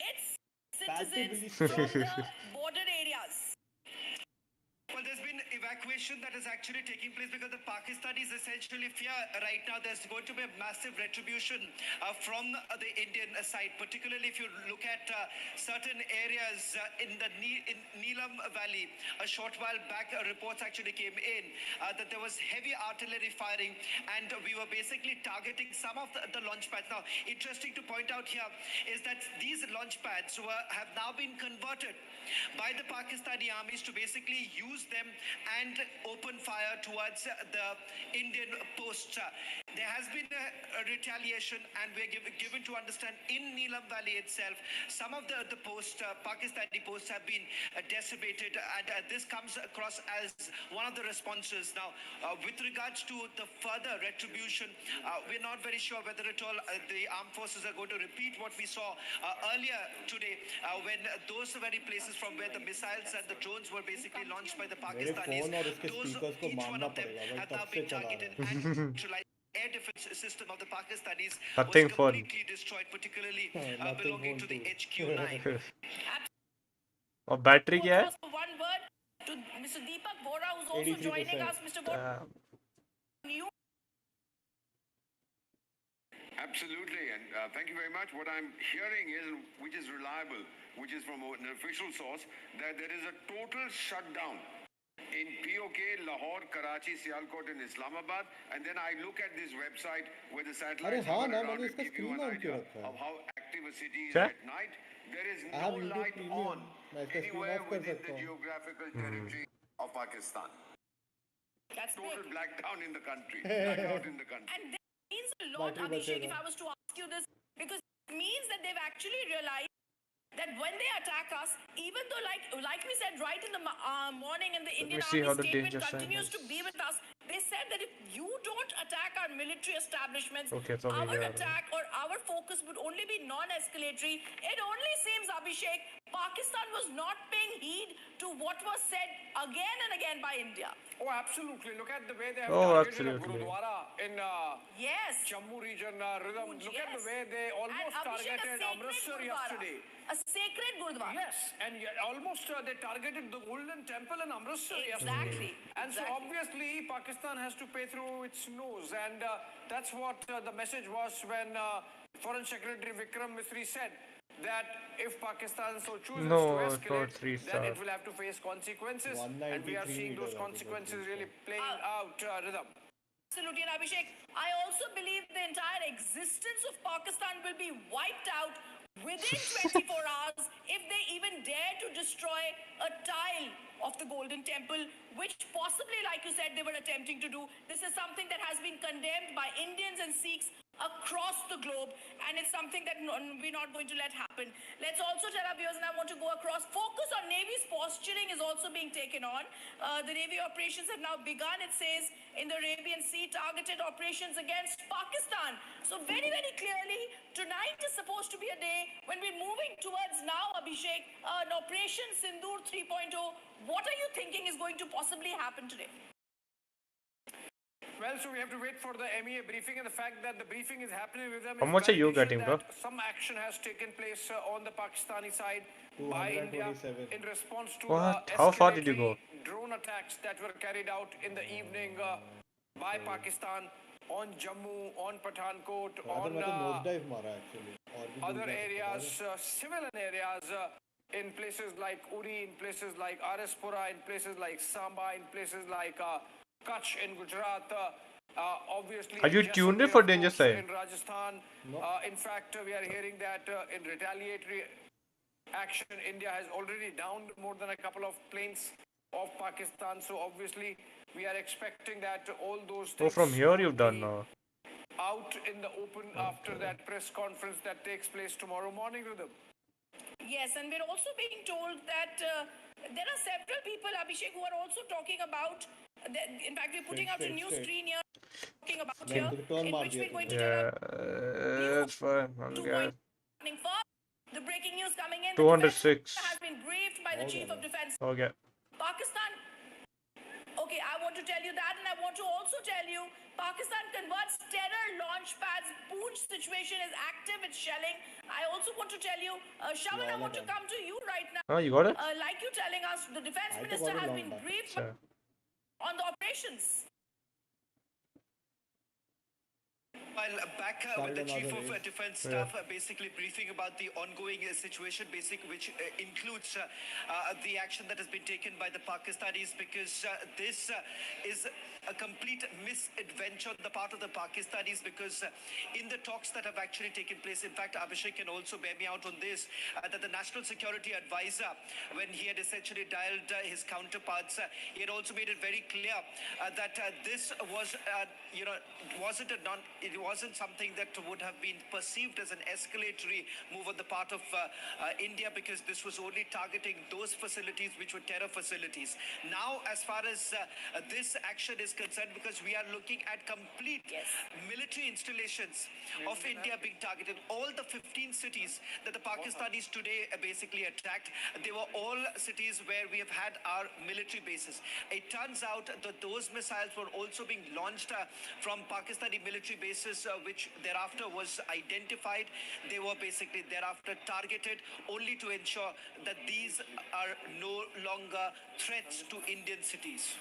its citizens from the border areas. Well, there's been evacuation that is actually taking place because the Pakistanis essentially fear right now there's going to be a massive retribution from the Indian side, particularly if you look at certain areas in the Neelam Valley. A short while back, reports actually came in that there was heavy artillery firing and we were basically targeting some of the launch pads. Now, interesting to point out here is that these launch pads have now been converted by the Pakistani armies to basically use them and open fire towards the Indian posts. There has been a retaliation and we're given to understand in Neelam Valley itself, some of the posts, Pakistani posts have been decimated and this comes across as one of the responses. Now, with regards to the further retribution, we're not very sure whether at all the armed forces are going to repeat what we saw earlier today when those very places from where the missiles and the drones were basically launched by the Pakistanis, those each one of them have now been targeted and neutralized. Air defense system of the Pakistanis was completely destroyed, particularly belonging to the HQ-9. और battery क्या है? One word to Mr. Deepak Bora, who's also joining us. Mr. Bora, Absolutely, and thank you very much. What I'm hearing is, which is reliable, which is from an official source, that there is a total shutdown in POK, Lahore, Karachi, Sialkot and Islamabad. And then I look at this website where the satellites are around to give you an idea of how active a city is at night. There is no light on anywhere within the geographical territory of Pakistan. That's total blackdown in the country. Blackout in the country. And that means a lot, Abhishek, if I was to ask you this, because it means that they've actually realized that when they attack us, even though like we said right in the morning and the Indian Army statement continues to be with us, they said that if you don't attack our military establishments, our attack or our focus would only be non-escalatory. It only seems, Abhishek, Pakistan was not paying heed to what was said again and again by India. Oh, absolutely. Look at the way they have targeted a Gurudwara in Jammu region. Rhythm. Look at the way they almost targeted Amritsar yesterday. A sacred Gurudwara. Yes, and almost they targeted the Golden Temple in Amritsar yesterday. And so obviously Pakistan has to pay through its nose, and that's what the message was when Foreign Secretary Vikram Misri said that if Pakistan so chooses to escalate, then it will have to face consequences, and we are seeing those consequences really playing out, Rhythm. Absolutely, and Abhishek, I also believe the entire existence of Pakistan will be wiped out within 24 hours if they even dare to destroy a tile of the Golden Temple, which possibly, like you said, they were attempting to do. This is something that has been condemned by Indians and Sikhs across the globe, and it's something that we're not going to let happen. Let's also tell our viewers, and I want to go across, focus on Navy's posturing is also being taken on. The Navy operations have now begun, it says, in the Arabian Sea, targeted operations against Pakistan. So very, very clearly, tonight is supposed to be a day when we're moving towards now, Abhishek, an Operation Sindoor 3.0. What are you thinking is going to possibly happen today? Well, so we have to wait for the MEA briefing, and the fact that the briefing is happening with them. How much are you getting, bro? Some action has taken place on the Pakistani side by India in response to How far did you go? drone attacks that were carried out in the evening by Pakistan on Jammu, on Pathankot, on other areas, civilian areas, in places like Uri, in places like Arispura, in places like Samba, in places like Kutch in Gujarat, obviously. Are you tuned in for danger side? In Rajasthan, in fact, we are hearing that in retaliatory action, India has already downed more than a couple of planes of Pakistan. So obviously, we are expecting that all those things. Oh, from here you've done now. out in the open after that press conference that takes place tomorrow morning, Rhythm. Yes, and we're also being told that there are several people, Abhishek, who are also talking about. In fact, we're putting out a new screen here, talking about here, in which we're going to Yeah, it's fine. I'll get the breaking news coming in. The defense 206. has been briefed by the chief of defense. Okay. Pakistan. Okay, I want to tell you that, and I want to also tell you, Pakistan converts terror launch pads. Poonch situation is active. It's shelling. I also want to tell you, Shaman, I want to come to you right now. Oh, you got it? Like you telling us, the defense minister has been briefed Sure. on the operations. While back with the Chief of Defence Staff basically briefing about the ongoing situation, which includes the action that has been taken by the Pakistanis, because this is a complete misadventure on the part of the Pakistanis, because in the talks that have actually taken place, in fact, Abhishek can also bear me out on this, that the National Security Advisor, when he had essentially dialed his counterparts, he had also made it very clear that this was, it wasn't something that would have been perceived as an escalatory move on the part of India, because this was only targeting those facilities which were terror facilities. Now, as far as this action is concerned, because we are looking at complete military installations of India being targeted, all the 15 cities that the Pakistanis today basically attacked, they were all cities where we have had our military bases. It turns out that those missiles were also being launched from Pakistani military bases, which thereafter was identified. They were basically thereafter targeted, only to ensure that these are no longer threats to Indian cities.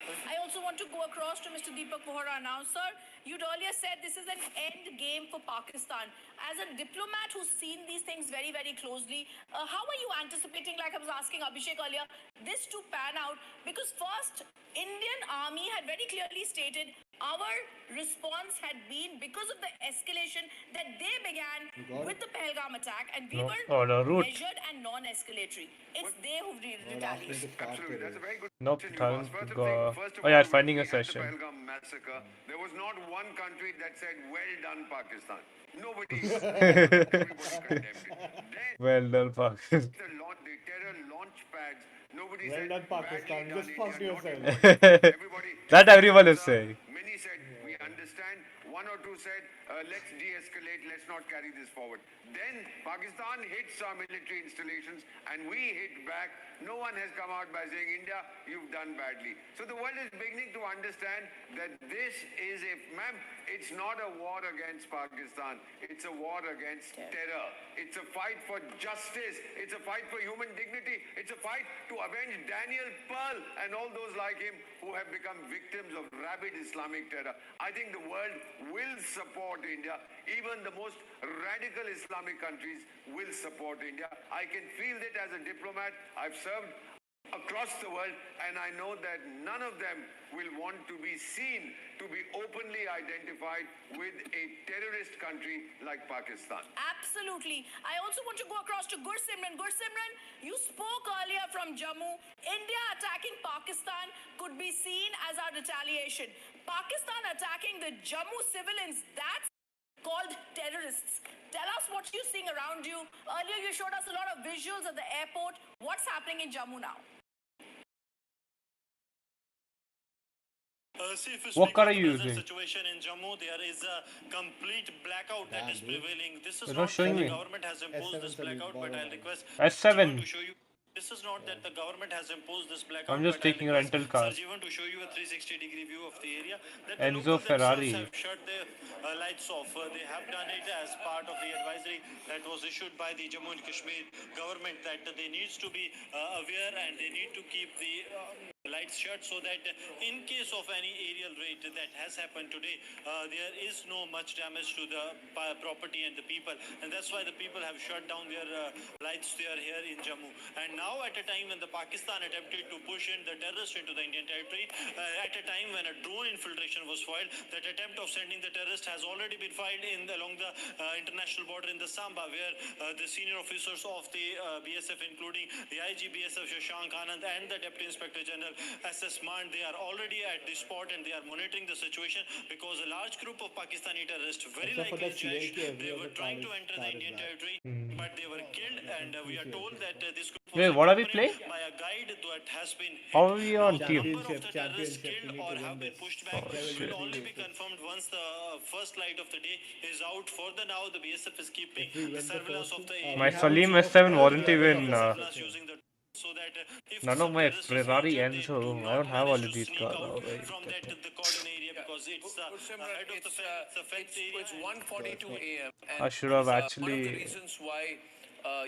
I also want to go across to Mr. Deepak Vohra now. Sir, you'd earlier said this is an end game for Pakistan. As a diplomat who's seen these things very, very closely, how are you anticipating, like I was asking Abhishek earlier, this to pan out? Because first, Indian Army had very clearly stated our response had been because of the escalation that they began with the Pahalgam attack, and we were measured and non-escalatory. It's they who retaliated. Absolutely, that's a very good Nope, question. time to go. First of Oh yeah, all, finding a when we had the session. Pahalgam massacre, there was not one country that said, "Well done, Pakistan." Nobody. Everybody condemned it. Well done, Pakistan. The terror launch pads. Nobody Well said, done, Pakistan. "Badly Just done, fuck India." Not yourself. everybody. Everybody. That everyone is saying. Many said, "We understand." One or two said, "Let's de-escalate. Let's not carry this forward." Then Pakistan hits our military installations, and we hit back. No one has come out by saying, "India, you've done badly." So the world is beginning to understand that this is it's not a war against Pakistan. It's a war against terror. It's a fight for justice. It's a fight for human dignity. It's a fight to avenge Daniel Pearl and all those like him who have become victims of rabid Islamic terror. I think the world will support India. Even the most radical Islamic countries will support India. I can feel that as a diplomat. I've served across the world, and I know that none of them will want to be seen to be openly identified with a terrorist country like Pakistan. Absolutely. I also want to go across to Gursimran. Gursimran, you spoke earlier from Jammu. India attacking Pakistan could be seen as our retaliation. Pakistan attacking the Jammu civilians, that's called terrorists. Tell us what you're seeing around you. Earlier you showed us a lot of visuals at the airport. What's happening in Jammu now? What car are you using? Situation in Jammu, there is a complete blackout that is prevailing. This is It's not not showing that the me. government has imposed this blackout, but I'll request S7. to show you. This is not that the government has imposed this blackout. I'm just taking a rental car. Sir Jeevan to show you a 360-degree view of the area. That the Enzo locals themselves Ferrari. have shut their lights off. They have done it as part of the advisory that was issued by the Jammu and Kashmir government, that they needs to be aware and they need to keep the lights shut, so that in case of any aerial raid that has happened today, there is no much damage to the property and the people, and that's why the people have shut down their lights there here in Jammu. And now now at a time when the Pakistan attempted to push in the terrorists into the Indian territory, at a time when a drone infiltration was foiled, that attempt of sending the terrorist has already been filed along the international border in the Samba, where the senior officers of the BSF, including the IG BSF Shashank Anand and the Deputy Inspector General SS Mand, they are already at the spot and they are monitoring the situation, because a large group of Pakistani terrorists, very Except for likely that Jaish, CLK, they every were other trying to car enter the is Indian back. territory, but they were killed, and we are told that this group was Wait, what are we accompanied playing? by a guide that has been hit. How are we on Now, the team? number of the terrorists Championship. We killed need or to win have been this. pushed back Oh, will shit. only be confirmed once the first light of the day is out. For the now, the BSF is keeping If we the win the surveillance first of the two, area. My we have a Salim team of S7 all wasn't the others even. of the Surveillance BSF. using the so that if None some of my terrorist is Ferrari injured, ends, they do so I not don't have all manage of to these sneak cars. out How do I from get that it? the Cordon area, because it's ahead of the affect area. It's 1:42 a.m. I should have one of the actually. reasons why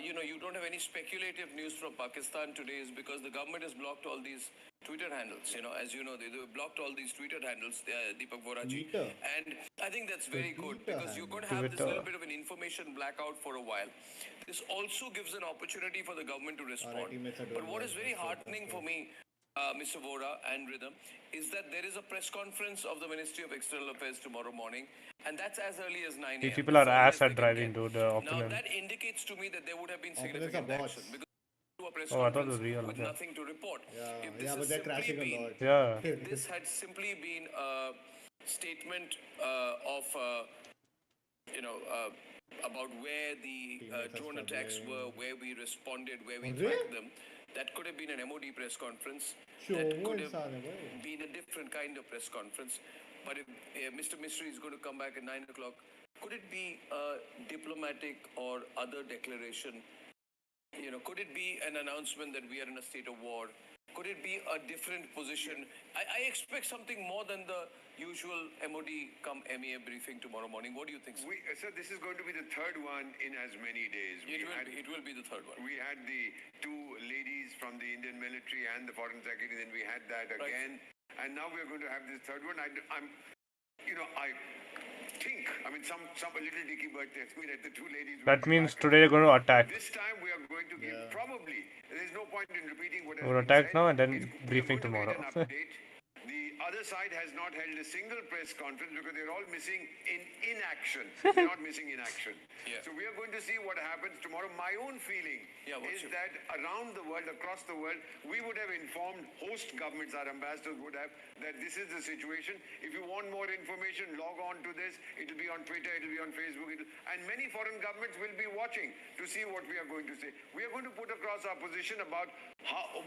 you don't have any speculative news from Pakistan today is because the government has blocked all these Twitter handles. As you know, they blocked all these Twitter handles, Deepak Voraji. Twitter? And I think that's very good, Twitter because you're going to handle. have this Twitter. little bit of an information blackout for a while. This also gives an opportunity for the government to respond. But what is very heartening for me, Mr. Vora and Rhythm, is that there is a press conference of the Ministry of External Affairs tomorrow morning, and that's as early as 9 These a.m. people are as ass they at can driving, get. dude. Now, Opponent. that indicates to me that there would have been Opponents are significant bots. action, because to a press Oh, I thought it conference was real. with Okay. nothing to report. Yeah, If this but has they're simply crashing a been, lot. Yeah. if this had simply been a statement of about where the drone attacks were, where we responded, where we tracked them, that could have been an MOD press conference. That could have been a different kind of press conference. But if Mr. Mistry is going to come back at 9 o'clock, could it be a diplomatic or other declaration? Could it be an announcement that we are in a state of war? Could it be a different position? I expect something more than the usual MOD come MEA briefing tomorrow morning. What do you think, sir? Sir, this is going to be the third one in as many days. It will be the third one. We had the two ladies from the Indian military and the foreign secretary, then we had that again. And now we're going to have this third one. I think, some a little dicky bird tells me that the two ladies That means today they're going to attack. This time we are going to give, probably, there's no point in repeating what has We'll been attack said. now and then briefing tomorrow. The other side has not held a single press conference because they're all missing in inaction. They're not missing in action. So we are going to see what happens tomorrow. My own feeling is that around the world, across the world, we would have informed host governments, our ambassadors would have, that this is the situation. If you want more information, log on to this. It will be on Twitter, it will be on Facebook. And many foreign governments will be watching to see what we are going to say. We are going to put across our position about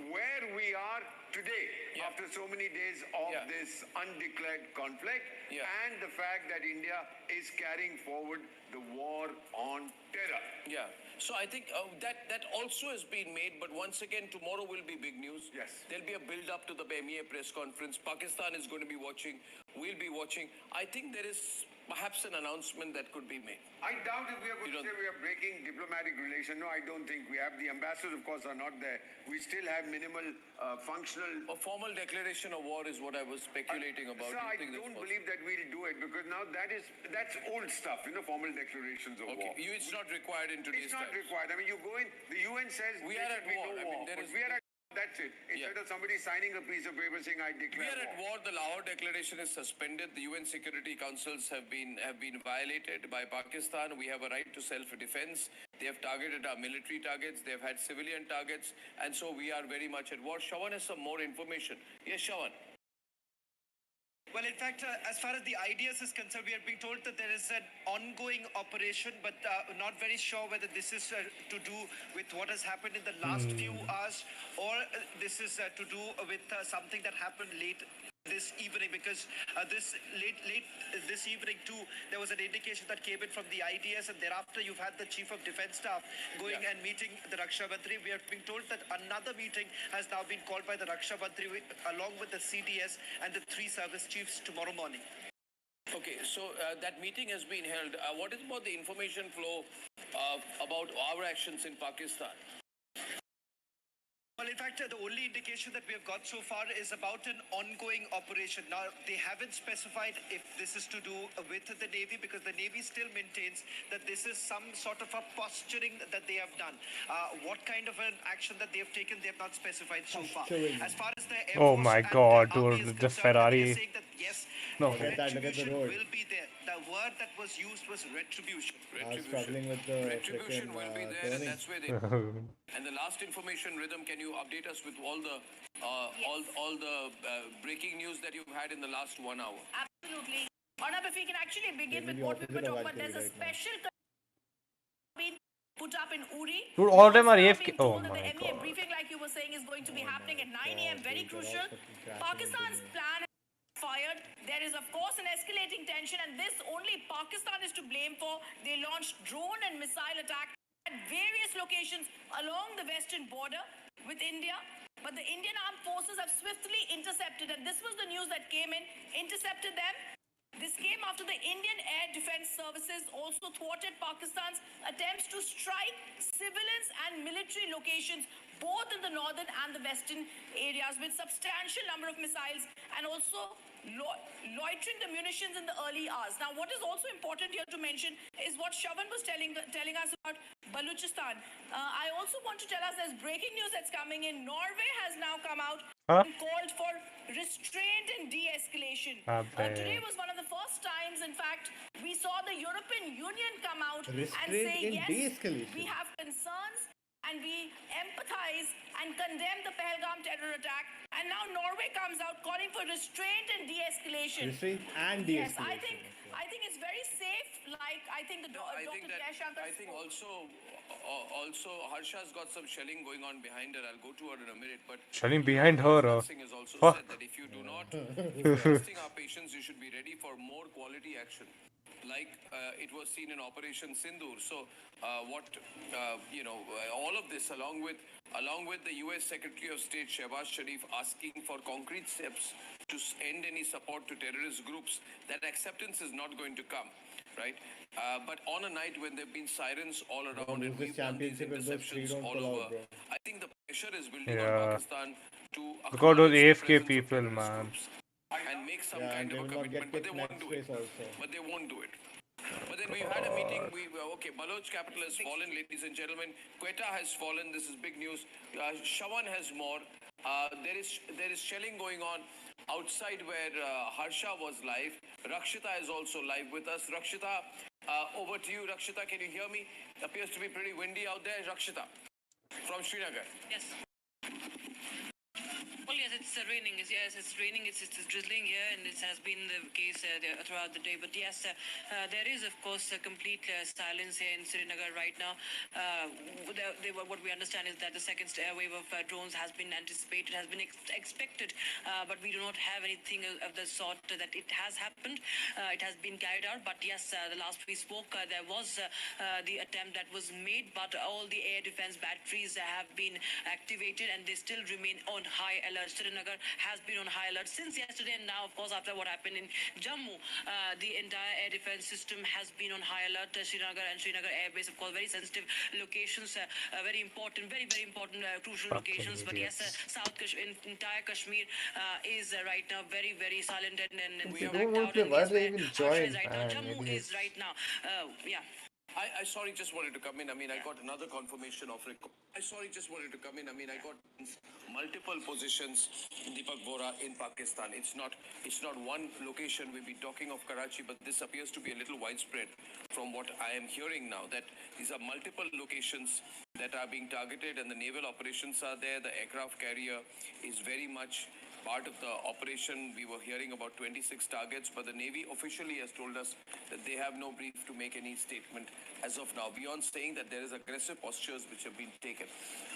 where we are today after so many days of this undeclared conflict and the fact that India is carrying forward the war on terror. Yeah. So I think that also has been made, but once again, tomorrow will be big news. Yes. There'll be a build-up to the MEA press conference. Pakistan is going to be watching. We'll be watching. I think there is perhaps an announcement that could be made. I doubt if we are going to say we are breaking diplomatic relations. No, I don't think we have. The ambassadors, of course, are not there. We still have minimal functional... A formal declaration of war is what I was speculating about. Sir, I don't believe that we'll do it because now that's old stuff, formal declarations of war. It's not required in today's It's not required. You go in, the UN says we are at war. We are at that's it. Instead of somebody signing a piece of paper saying I declare we are at war. The Lahore Declaration is suspended. The UN Security Councils have been violated by Pakistan. We have a right to self-defense. They have targeted our military targets. They have had civilian targets, and so we are very much at war. Shawan has some more information. Yes, Shawan. Well, in fact, as far as the IDS is concerned, we are being told that there is an ongoing operation, but not very sure whether this is to do with what has happened in the last few hours, or this is to do with something that happened late this evening, because late this evening too, there was an indication that came in from the IDS, and thereafter you've had the Chief of Defence Staff going and meeting the Raksha Mantri. We are being told that another meeting has now been called by the Raksha Mantri along with the CDS and the three service chiefs tomorrow morning. Okay, so that meeting has been held. What is about the information flow about our actions in Pakistan? Well, in fact, the only indication that we have got so far is about an ongoing operation. Now, they haven't specified if this is to do with the Navy, because the Navy still maintains that this is some sort of a posturing that they have done. What kind of an action that they have taken, they have not specified so far. As far as the Air Oh Force my and God, Army is dude, the concerned, they are Ferrari. saying that yes, No. Look at that, look at the road. will be there. The word that was used was retribution. I was struggling with the Retribution freaking will be there, and turning. that's where they. And the last information, Rhythm, can you update us with all the all the breaking news that you've had in the last 1 hour? Absolutely. Arnab, if we can actually begin Maybe with the what we were opposite of talking about, there's a Valkyrie right now. special been put up in Uri. Dude, all of them are Now AFK. being Oh told that my the MEA God. briefing, like you were saying, is going to be happening at 9 a.m. Very dude, they're all crucial. fucking crashing Pakistan's into me. plan has fired. There is, of course, an escalating tension, and this only Pakistan is to blame for. They launched drone and missile attacks at various locations along the western border with India. But the Indian armed forces have swiftly intercepted, and this was the news that came in, intercepted them. This came after the Indian Air Defense Services also thwarted Pakistan's attempts to strike civilians and military locations both in the northern and the western areas with substantial number of missiles and also loitering the munitions in the early hours. Now, what is also important here to mention is what Shavan was telling us about Baluchistan. I also want to tell us there's breaking news that's coming in. Norway has now come out and called for restraint and de-escalation. Today was one of the first times, in fact, we saw the European Union come out and Restraint say, and yes, de-escalation. we have concerns and we empathize and condemn the Pahalgam terror attack. And now Norway comes out calling for restraint and de-escalation. Restraint and Yes, de-escalation. I think it's very safe. Like I think the I Dr. think that Jayashankar I think also Harsha's got some shelling going on behind her. I'll go to her in a minute, but Shelling behind her. Rajnath Singh has also Fuck. said that if you do not, if you're testing our patience, you should be ready for more quality action, like it was seen in Operation Sindoor. So all of this, along with the U.S. Secretary of State Shehbaz Sharif asking for concrete steps to end any support to terrorist groups, that acceptance is not going to come. Right, but on a night when there've been sirens all around and we've done these interceptions all over, I think the pressure is building on Pakistan to Look at those acknowledge the AFK presence of people, terrorist man. groups and make some Yeah, kind and they of a will not get commitment, but they kicked won't next do it. phase also. But they won't do it. But then we've had a meeting. Okay, Baloch capital has fallen, ladies and gentlemen. Quetta has fallen. This is big news. Shawan has more. There is shelling going on outside where Harsha was live. Rakshita is also live with us. Rakshita, over to you. Rakshita, can you hear me? Appears to be pretty windy out there. Rakshita, from Srinagar. Yes. Well, yes, it's raining. Yes, it's raining. It's drizzling here, and it has been the case throughout the day. But yes, there is, of course, a complete silence here in Srinagar right now. What we understand is that the second wave of drones has been anticipated, has been expected, but we do not have anything of the sort that it has happened. It has been carried out. But yes, the last we spoke, there was the attempt that was made, but all the air defense batteries have been activated, and they still remain on high alert. Srinagar has been on high alert since yesterday, and now, of course, after what happened in Jammu, the entire air defense system has been on high alert. Srinagar and Srinagar Air Base, of course, very sensitive locations, very important, very important, crucial locations. But yes, entire Kashmir is right now very silent and They don't want to play. Why they even join? Jammu is right now, yeah. I sorry, just wanted to come in. I mean, I got another confirmation of I sorry, just wanted to come in. I mean, I got multiple positions, Deepak Vora, in Pakistan. It's not one location. We've been talking of Karachi, but this appears to be a little widespread from what I am hearing now, that these are multiple locations that are being targeted, and the naval operations are there. The aircraft carrier is very much part of the operation. We were hearing about 26 targets, but the Navy officially has told us that they have no brief to make any statement as of now, beyond saying that there is aggressive postures which have been taken.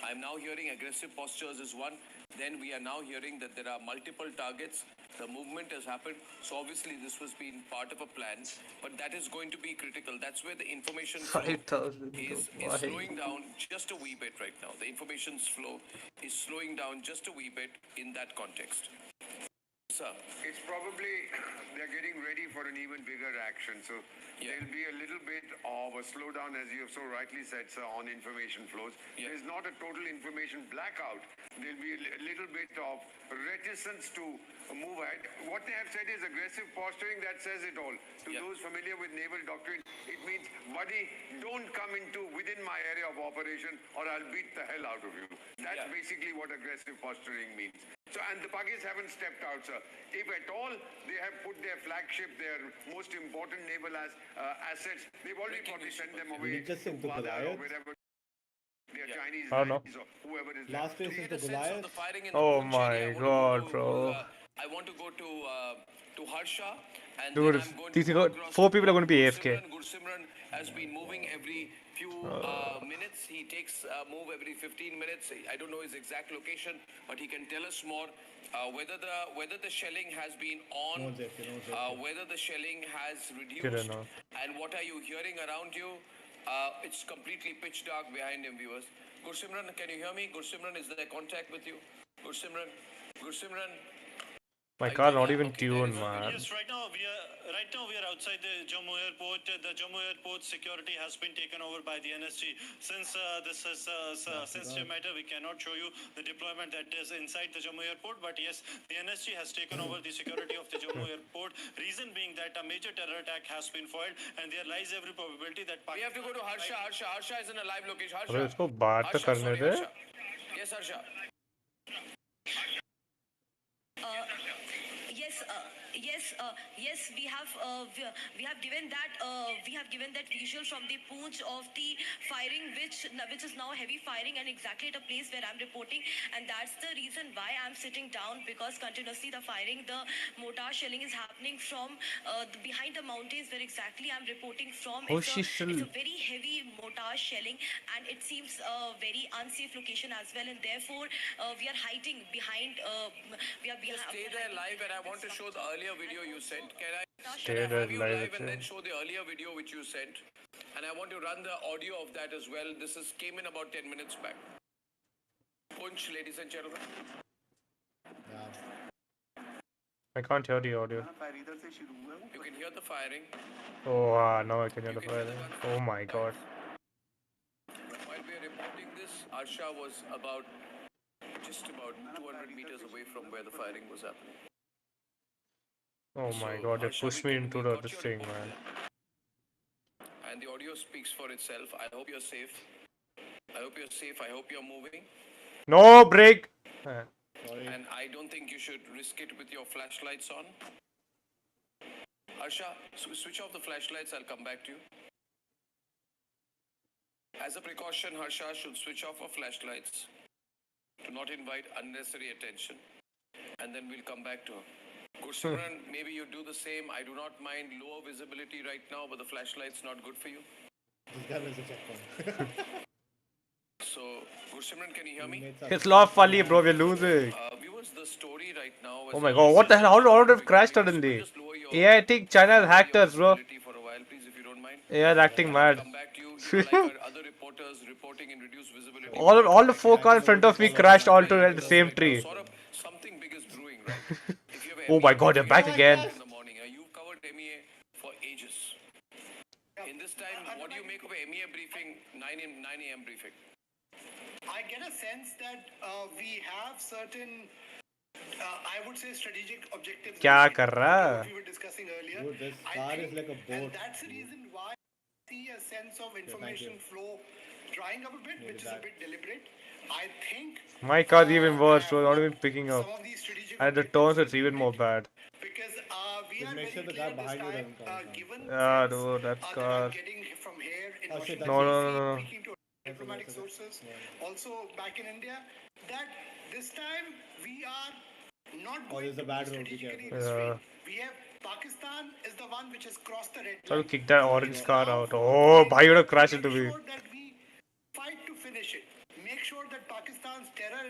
I'm now hearing aggressive postures is one. Then we are now hearing that there are multiple targets. The movement has happened. So obviously this was being part of a plan, but that is going to be critical. That's where the information flow is slowing down just a wee bit right now. The information flow is slowing down just a wee bit in that context. Sir, it's probably they're getting ready for an even bigger action. So there'll be a little bit of a slowdown, as you have so rightly said, sir, on information flows. There's not a total information blackout. There'll be a little bit of reticence to move ahead. What they have said is aggressive posturing. That says it all. To those familiar with naval doctrine, it means, buddy, don't come into within my area of operation or I'll beat the hell out of you. That's basically what aggressive posturing means. So, and the Pakis haven't stepped out, sir. If at all they have put their flagship, their most important naval assets, they've already probably sent them away to Badar or wherever. Their Chinese I don't know. or whoever is Last race is the Goliath. Oh my god, bro. I want to go to Harsha, and Dude, then I'm going these to go are, across 4 to people are going to be AFK. Gursimran has been moving every few minutes. He takes a move every 15 minutes. I don't know his exact location, but he can tell us more. Whether the shelling has been on, whether the shelling has reduced, and what are you hearing around you? It's completely pitch dark behind him, viewers. Gursimran, can you hear me? Gursimran, is there contact with you? Gursimran? My car not even tuned, man. Yes, right now we are outside the Jammu airport. The Jammu airport security has been taken over by the NSG. Since this is a sensitive matter, we cannot show you the deployment that is inside the Jammu airport. But yes, the NSG has taken over the security of the Jammu airport. Reason being that a major terror attack has been foiled, and there lies every probability that We have to go to Harsha. Harsha is in a live location. Harsha. अबे इसको बात तो करने दे. Yes, Harsha. Yes, we have given that visual from the Poonch of the firing, which is now heavy firing, and exactly at a place where I'm reporting, and that's the reason why I'm sitting down, because continuously the firing, the mortar shelling is happening from behind the mountains where exactly I'm reporting from. It's a very heavy mortar shelling, and it seems a very unsafe location as well, and therefore we are hiding behind. Just stay there live, and I want to show the earlier video you sent. Can I there have you live, live and then show the earlier video which you sent? And I want to run the audio of that as well. This came in about 10 minutes back. Punch, ladies and gentlemen. I can't hear the audio. You can hear the firing. Oh, now I can hear the firing. Oh my god. While we are reporting this, Harsha was just about 200 meters away from where the firing was happening. Oh my god, they pushed me into this thing, man. And the audio speaks for itself. I hope you're safe. I hope you're moving. No, break! And I don't think you should risk it with your flashlights on. Harsha, switch off the flashlights. I'll come back to you. As a precaution, Harsha should switch off her flashlights to not invite unnecessary attention. And then we'll come back to her. Gursimran, maybe you do the same. I do not mind lower visibility right now, but the flashlight's not good for you. So, Gursimran, can you hear me? It's not funny, bro. We're losing. Viewers, the story right now. Oh my god, what the hell? How did it crash suddenly? AI, I think China has hacked us, bro. AI is acting mad. all the 4 cars in front of me crashed all together at the same tree. Something big is brewing, right? Oh my god, they're back again. You've covered MEA for ages. In this time, what do you make of a MEA briefing, 9 a.m. briefing? I get a sense that we have certain, I would say, strategic objectives. क्या कर रहा? We were discussing earlier. Dude, this car is like a boat. And that's the reason why I see a sense of information flow drying up a bit, which is a bit deliberate. I think My car's even worse, bro. Not even picking up. At the turns, it's even more bad. because we are Make sure the guy behind you doesn't come. given Yeah, dude, that car. getting from here in Oh, shit, Washington, No. speaking to diplomatic sources, also back in India, that this time we are not going there's a bad road. strategically Yeah. restrained. We have Pakistan is the one which has crossed the red So I'll line. kick that orange car out. Oh, bhai, you're gonna crash into me. Make sure that we fight to finish it. Make sure that Pakistan's terror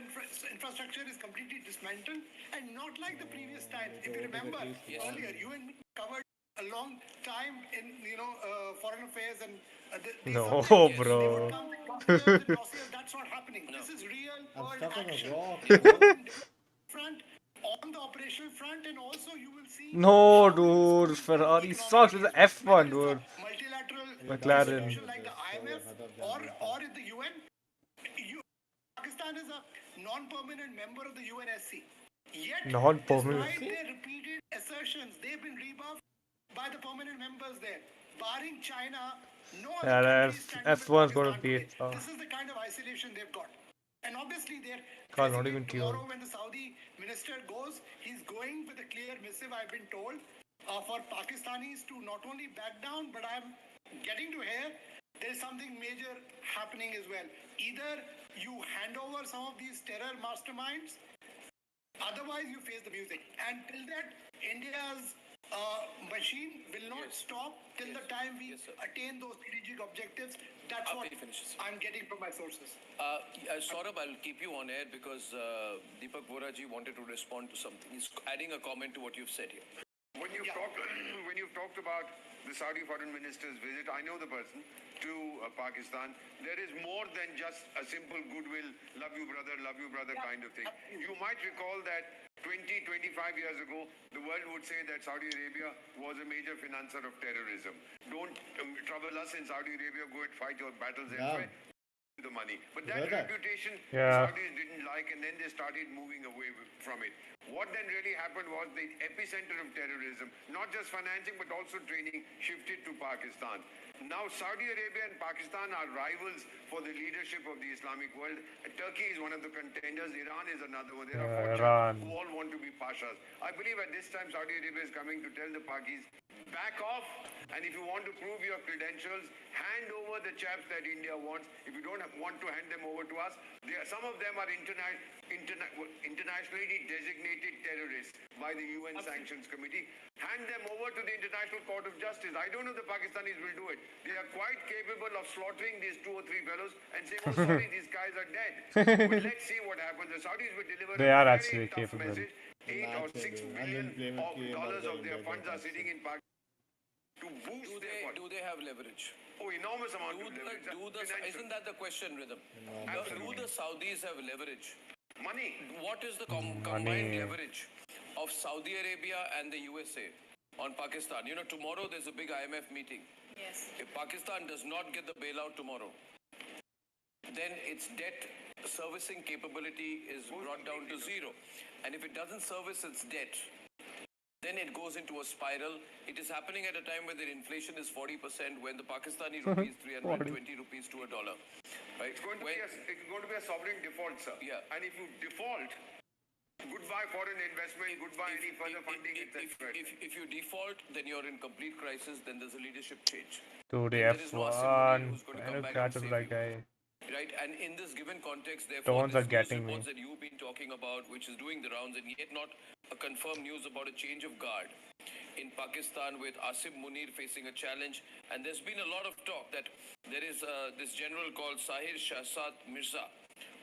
infrastructure is completely dismantled, and not like the previous times. If you remember earlier, you and me covered a long time in foreign affairs and No, bro. that's not happening. This is real I'm world stuck on a action. rock. Front on the operational front. front, and also you will see No, dude, Ferrari sucks. It's F1, dude. multilateral McLaren. institution like the IMF or the UN. Pakistan is a non-permanent member of the UNSC. Yet, Non-permanent. despite their repeated assertions, they've been rebuffed by the permanent members there. Barring China, no other country is standing with F1's gonna Pakistan beat. today. This is the kind of isolation they've got. And obviously, their God, not even president tomorrow, tuned. when the Saudi minister goes, he's going with a clear missive, I've been told, for Pakistanis to not only back down, but I'm getting to hear there's something major happening as well. Either you hand over some of these terror masterminds, otherwise you face the music. And till that, India's machine will not stop till the time we attain those strategic objectives. That's what I'm getting from my sources. Saurabh, I'll keep you on air because Deepak Voraji wanted to respond to something. He's adding a comment to what you've said here. When you've talked about the Saudi foreign minister's visit, I know the person, to Pakistan, there is more than just a simple goodwill, love you brother kind of thing. You might recall that 25 years ago, the world would say that Saudi Arabia was a major financer of terrorism. Don't trouble us in Saudi Arabia, go and fight your battles elsewhere. The money. But that reputation Saudis didn't like, and then they started moving away from it. What then really happened was the epicenter of terrorism, not just financing but also training, shifted to Pakistan. Now Saudi Arabia and Pakistan are rivals for the leadership of the Islamic world. Turkey is one of the contenders. Iran is another one. There are Iran. who all want to be pashas. I believe at this time Saudi Arabia is coming to tell the Pakis, back off, and if you want to prove your credentials, hand over the chaps that India wants. If you don't want to hand them over to us, some of them are internationally designated terrorists by the UN Sanctions Committee. Hand them over to the International Court of Justice. I don't know the Pakistanis will do it. They are quite capable of slaughtering these 2 or 3 fellows and say, oh sorry, these guys are dead. But let's see what happens. The Saudis will deliver They are a actually very tough capable. message. $8 or $6 billion of their funds are sitting in Pakistan to boost Do they have leverage? Oh, enormous amount of leverage. Isn't that the question, Rhythm? Do the Saudis have leverage? Money. What is the combined leverage of Saudi Arabia and the USA on Pakistan? You know, tomorrow there's a big IMF meeting. Yes. If Pakistan does not get the bailout tomorrow, then its debt servicing capability is brought down to zero. And if it doesn't service its debt, then it goes into a spiral. It is happening at a time when the inflation is 40%, when the Pakistani rupee is 320 rupees to a dollar. Right? It's going to be a sovereign default, sir. Yeah. And if you default, goodbye foreign investment, goodbye any further funding, etc. If you default, then you're in complete crisis, then there's a leadership change. Dude, F1. I don't catch up that guy. Right, and in this given context, therefore, Tones are this getting news reports me. that you've been talking about, which is doing the rounds, and yet not a confirmed news about a change of guard in Pakistan with Asif Munir facing a challenge. And there's been a lot of talk that there is this general called Sahir Shahzad Mirza,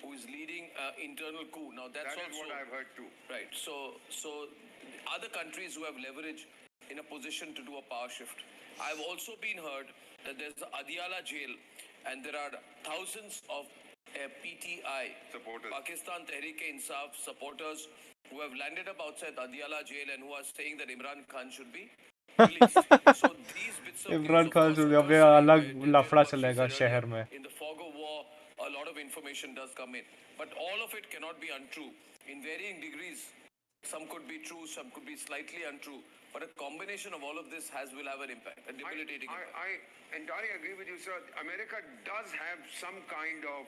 who is leading internal coup. Now that's That also is what I've heard too. right. So other countries who have leverage in a position to do a power shift. I've also been heard that there's the Adiala jail, and there are thousands of PTI supporters, Pakistan Tehreek-e-Insaf supporters who have landed up outside Adiala jail and who are saying that Imran Khan should be released. So these bits of Imran Khan से अब ये अलग लफड़ा चलेगा शहर में. in the fog of war, a lot of information does come in, but all of it cannot be untrue in varying degrees. Some could be true, some could be slightly untrue, but a combination of all of this will have an impact, a debilitating impact. I entirely agree with you, sir. America does have some kind of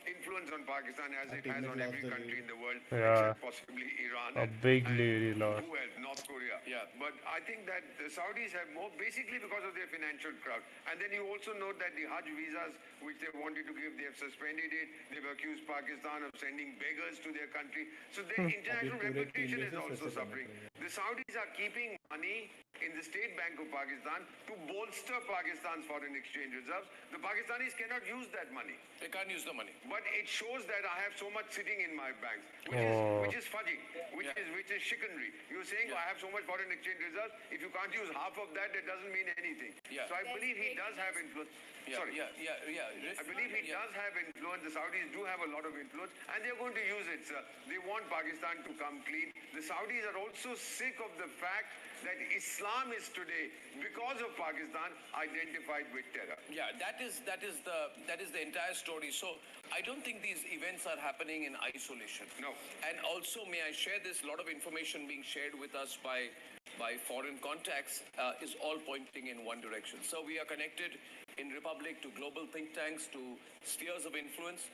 influence on Pakistan, as it has on every country in the world, Yeah. except possibly Iran. A big lady lot. Who else? North Korea. Yeah. But I think that the Saudis have more, basically because of their financial crowd. And then you also note that the Hajj visas, which they wanted to give, they have suspended it. They've accused Pakistan of sending beggars to their country. So their international reputation is also suffering. The Saudis are keeping money in the State Bank of Pakistan to bolster Pakistan's foreign exchange reserves. The Pakistanis cannot use that money. They can't use the money. But it shows that I have so much sitting in my banks, Oh. which is fudging, which is chicanery. You're saying I have so much foreign exchange reserves. If you can't use half of that, it doesn't mean anything. Yeah. So I believe he does have influence. Sorry. Yeah. I believe he does have influence. The Saudis do have a lot of influence, and they're going to use it, sir. They want Pakistan to come clean. The Saudis are also sick of the fact that Islam is today, because of Pakistan, identified with terror. Yeah, that is the entire story. So I don't think these events are happening in isolation. No. And also, may I share this? A lot of information being shared with us by foreign contacts is all pointing in one direction. So we are connected in Republic to global think tanks, to spheres of influence.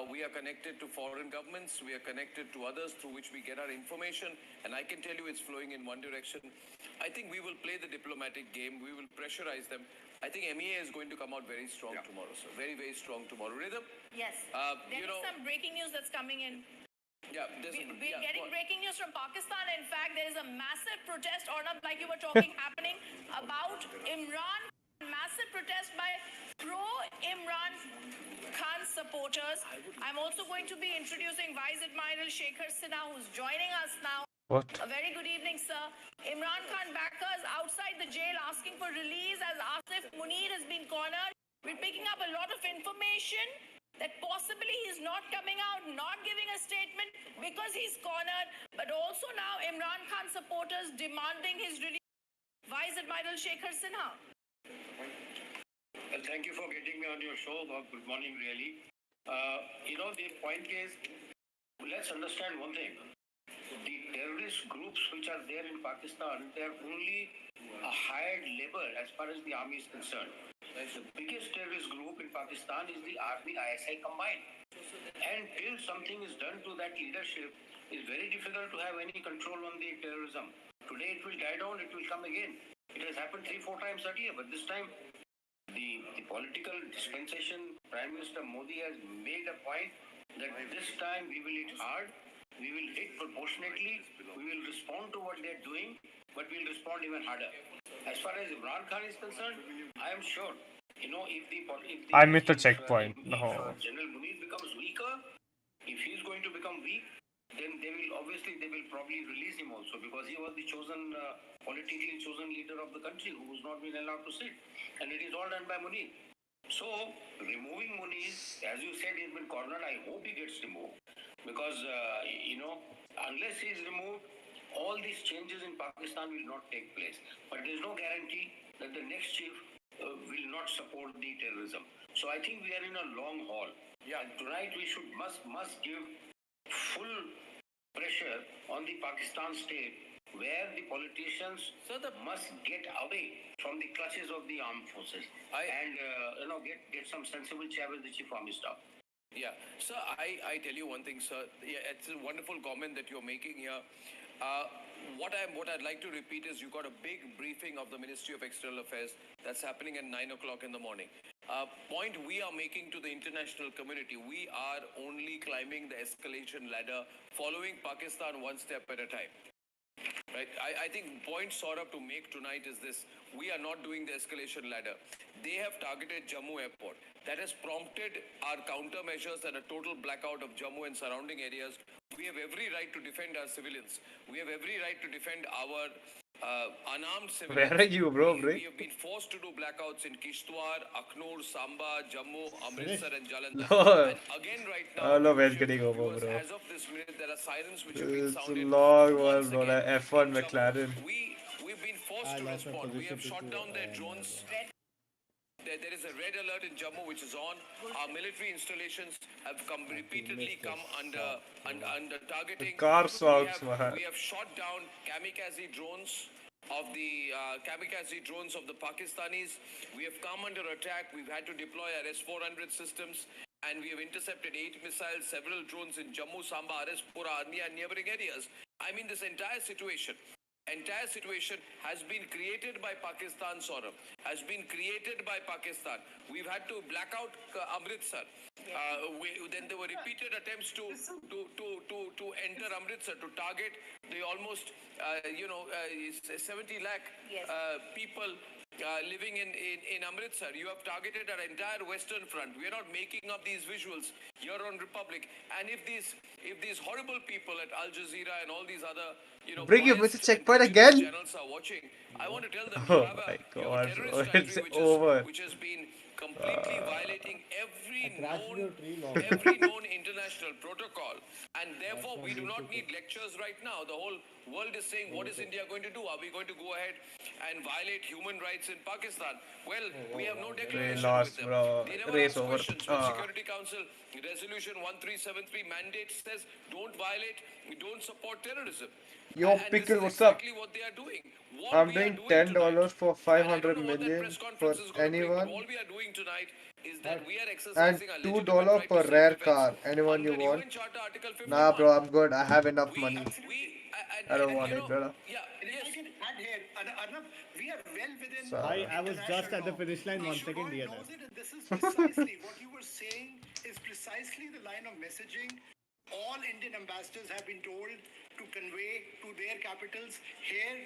We are connected to foreign governments. We are connected to others through which we get our information. And I can tell you it's flowing in one direction. I think we will play the diplomatic game. We will pressurize them. I think MEA is going to come out very strong tomorrow, sir. Very, very strong tomorrow. Rhythm? Yes. There is some breaking news that's coming in. Yeah, we're getting breaking news from Pakistan. In fact, there is a massive protest, Arnab, like you were talking, happening about Imran. Massive protest by pro-Imran Khan supporters. I'm also going to be introducing Vice Admiral Shekhar Sinha, who's joining us now. What? A very good evening, sir. Imran Khan backers outside the jail asking for release as Asif Munir has been cornered. We're picking up a lot of information that possibly he's not coming out, not giving a statement because he's cornered, but also now Imran Khan supporters demanding his release. Vice Admiral Shekhar Sinha. Well, thank you for getting me on your show. Good morning, really. The point is, let's understand one thing. The terrorist groups which are there in Pakistan, they're only a hired labor as far as the army is concerned. The biggest terrorist group in Pakistan is the army ISI combined. And till something is done to that leadership, it's very difficult to have any control on the terrorism. Today it will die down, it will come again. It has happened 3-4 times that year, but this time the political dispensation, Prime Minister Modi has made a point that this time we will hit hard, we will hit proportionately, we will respond to what they are doing, but we will respond even harder. As far as Imran Khan is concerned, I am sure, if I missed the checkpoint. No. General Munir becomes weaker, if he is going to become weak, then they will probably release him also, because he was the politically chosen leader of the country who was not being allowed to sit. And it is all done by Munir. So, removing Munir, as you said, he's been cornered. I hope he gets removed. Because, unless he is removed, all these changes in Pakistan will not take place. But there's no guarantee that the next chief will not support the terrorism. So I think we are in a long haul. Yeah, tonight we must give full pressure on the Pakistan state, where the politicians must get away from the clutches of the armed forces and get some sensible chair with the chief army staff. Yeah, sir, I tell you one thing, sir. Yeah, it's a wonderful comment that you're making here. What I'd like to repeat is you got a big briefing of the Ministry of External Affairs that's happening at 9 o'clock in the morning. Point we are making to the international community, we are only climbing the escalation ladder, following Pakistan one step at a time. Right? I think point Saurabh to make tonight is this: we are not doing the escalation ladder. They have targeted Jammu airport. That has prompted our countermeasures and a total blackout of Jammu and surrounding areas. We have every right to defend our civilians. We have every right to defend our unarmed civilians. Where are you, bro? We have been forced to do blackouts in Kishtwar, Akhnur, Samba, Jammu, Amritsar and Jalandhar. And again right now, I love it getting over, bro. as of this minute, there are sirens which have been It's a sounded. long one, bro. Like F1 McLaren. We've been forced to respond. We have shot down their drones. There is a red alert in Jammu which is on. Our military installations have repeatedly come under targeting. The car songs, man. We have shot down kamikaze drones of the Pakistanis. We have come under attack. We've had to deploy our S-400 systems, and we have intercepted 8 missiles, several drones in Jammu, Samba, Arispura, Arnia, and neighboring areas. I mean, this entire situation has been created by Pakistan, Saurabh, has been created by Pakistan. We've had to black out Amritsar. Then there were repeated attempts to enter enter Amritsar to target the almost 70 lakh people living in Amritsar. You have targeted our entire western front. We are not making up these visuals here on Republic. And if these horrible people at Al Jazeera and all these other Bring you Mr. biased and Checkpoint prejudiced again. channels are watching, I want to tell them you Oh have my a God, terrorist bro. country It's over. which has been completely violating every every known international protocol, and therefore we do not need lectures right now. The whole world is saying, what is India going to do? Are we going to go ahead and violate human rights in Pakistan? Well, we have no declaration with them. Bro. They never Race ask over. questions. When Security Council Resolution 1373 mandate says don't violate, don't support terrorism. Yo, And this Pickle, is what's up? exactly what they are doing. What I'm we are doing doing tonight, $10 for and I don't 500 know what that million press for conference is going to bring, but anyone, all we are doing tonight is that we are and exercising our legitimate $2 right per to rare self-defense car. Anyone you under want? UN Charter Article 51. Nah, bro, I'm good. I have enough money. I don't want it, brother. Yeah, If I can add here, Arnab, we are well within. Sorry. I was just at the finish line 1 second here. Knows it, and this is precisely what you were saying is precisely the line of messaging all Indian ambassadors have been told to convey to their capitals. Here,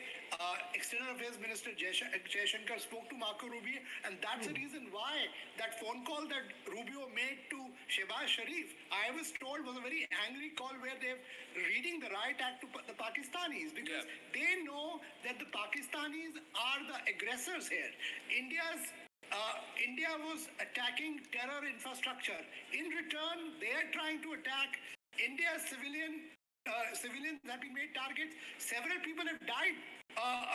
External Affairs Minister Jaishankar spoke to Marco Rubio, and that's the reason why that phone call that Rubio made to Shehbaz Sharif, I was told, was a very angry call where they're reading the riot act to the Pakistanis, because they know that the Pakistanis are the aggressors here. India was attacking terror infrastructure. In return, they are trying to attack India's civilians have been made targets. Several people have died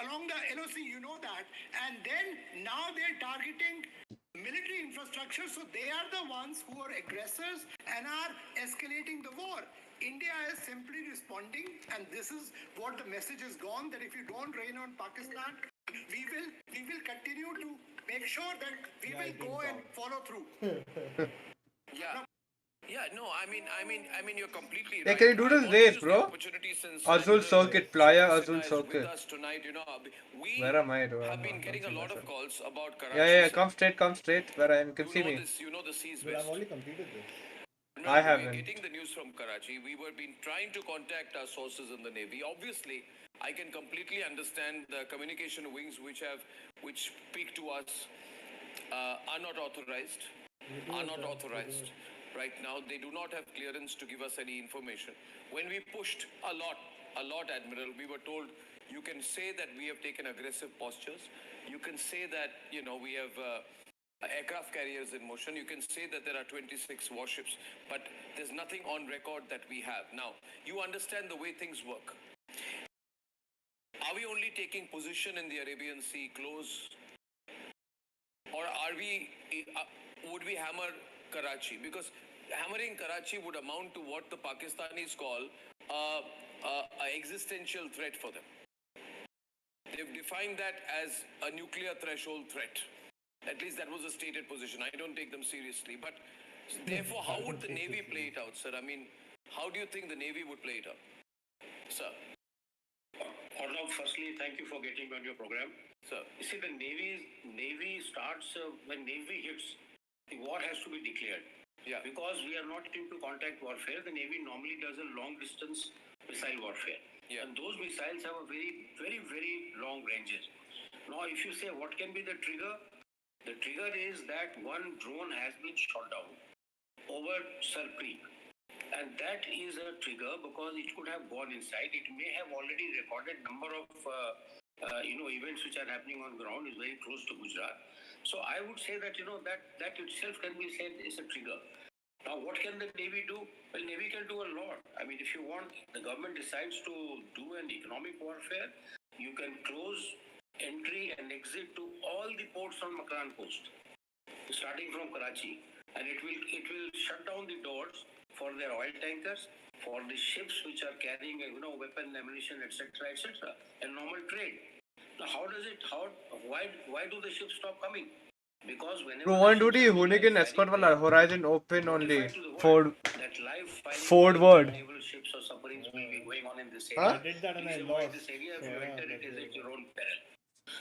along the LOC, you know that. And then now they're targeting military infrastructure, so they are the ones who are aggressors and are escalating the war. India is simply responding, and this is what the message has gone, that if you don't rain on Pakistan, we will continue to make sure that we will go and follow through. Yeah, no, I mean, you're completely Hey, right. can you do I this want to race, use the bro? opportunity since Azul Admiral Circuit, Playa Sinha Azul is with Circuit. us tonight. We Where am I, bro? have been getting a lot of calls about Karachi. Yeah, sir. come straight. Where I am, you can see me. You know the seas But I've west. already completed this. I We're haven't. getting the news from Karachi. We were been trying to contact our sources in the Navy. Obviously, I can completely understand the communication wings which speak to us are not authorized. Right now. They do not have clearance to give us any information. When we pushed a lot, Admiral, we were told you can say that we have taken aggressive postures. You can say that we have aircraft carriers in motion. You can say that there are 26 warships, but there's nothing on record that we have. Now, you understand the way things work. Are we only taking position in the Arabian Sea close, or would we hammer Karachi? Because hammering Karachi would amount to what the Pakistanis call a existential threat for them. They've defined that as a nuclear threshold threat. At least that was a stated position. I don't take them seriously. But therefore, how would the Navy play it out, sir? I mean, how do you think the Navy would play it out, sir? Arnab, firstly, thank you for getting me on your program. Sir. You see, the Navy starts when Navy hits, the war has to be declared. Yeah. Because we are not into contact warfare, the Navy normally does a long-distance missile warfare. Yeah. And those missiles have a very, very, very long ranges. Now, if you say what can be the trigger is that one drone has been shot down over Sir Creek. And that is a trigger because it could have gone inside. It may have already recorded number of events which are happening on ground is very close to Gujarat. So I would say that that itself can be said is a trigger. Now what can the Navy do? Well, Navy can do a lot. I mean, if you want, the government decides to do an economic warfare, you can close entry and exit to all the ports on Makran coast, starting from Karachi, and it will shut down the doors for their oil tankers, for the ships which are carrying weapon, ammunition, etc., and normal trade. Now, why do the ships stop coming? Because whenever Bro, one duty Hoonigan escort wala Horizon open only. Ford word. naval ships or submarines will be going on in this area. Huh? I did that and I Please lost. avoid this area. If you enter it, is at your own peril.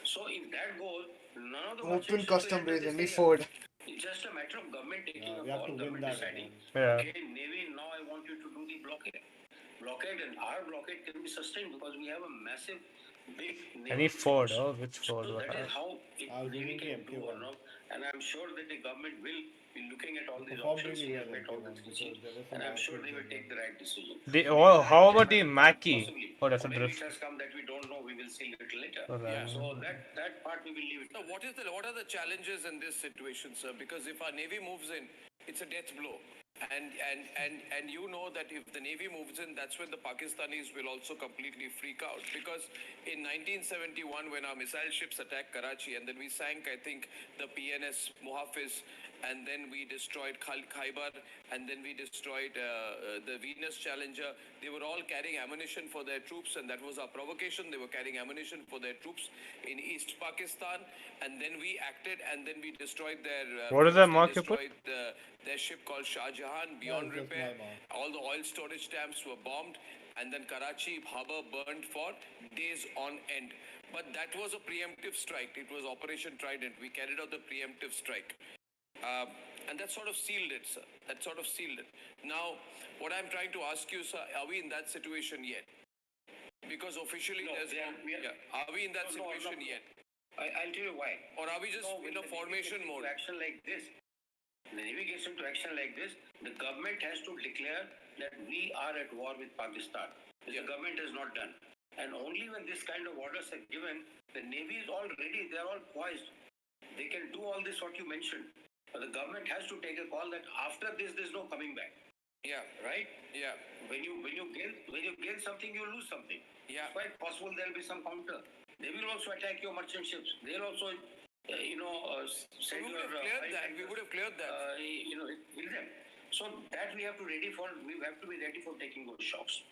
So if that goes, none of the Open merchant ships custom will enter race this only area. Ford. It's just a matter of government taking Yeah, a we have call, to win government that deciding. one. Yeah. Okay, Navy, now I want you to do the blockade. blockade, and our blockade can be sustained because we have a massive, big Any naval Ford? force. Oh, which Ford? So that is Wow. how it I was really using the can do, MK1. Arnab. And I'm sure that the government will be looking at all It these performed options. really He has well met all the MK1 three because C's, there were and some I'm sure airfields they in will there. take the right decision. The Maybe oh, the how right about time the hasn't come, Mackie? possibly. Oh, that's Or a maybe it drift. has come that we don't know. We will see a little later. Right. So that part we will leave it. So what are the challenges in this situation, sir? Because if our Navy moves in, it's a death blow. And you know that if the Navy moves in, that's when the Pakistanis will also completely freak out. Because in 1971, when our missile ships attacked Karachi, and then we sank, I think, the PNS Muhafiz, and then we destroyed Khyber, and then we destroyed the Venus Challenger. They were all carrying ammunition for their troops, and that was our provocation. They were carrying ammunition for their troops in East Pakistan, and then we acted, and then we destroyed their What is that they mark you put? destroyed their ship called Shah Jahan beyond That's just repair. my mark. All the oil storage dams were bombed, and then Karachi harbor burned for days on end. But that was a preemptive strike. It was Operation Trident. We carried out the preemptive strike. And that sort of sealed it, sir. That sort of sealed it. Now, what I'm trying to ask you, sir, are we in that situation yet? Because officially No, there's are we in that situation yet? I'll tell you why. Or are we just in a formation mode? Action like this, the Navy gets into action like this, the government has to declare that we are at war with Pakistan, which the government has not done. And only when this kind of orders are given, the Navy is all ready, they are all poised. They can do all this what you mentioned. But the government has to take a call that after this, there's no coming back. Yeah. Right? Yeah. When you gain something, you lose something. Yeah. It's quite possible there'll be some counter. They will also attack your merchant ships. They'll also, send your. We would have cleared that. Kill them. So that we have to ready for. We have to be ready for taking those shots.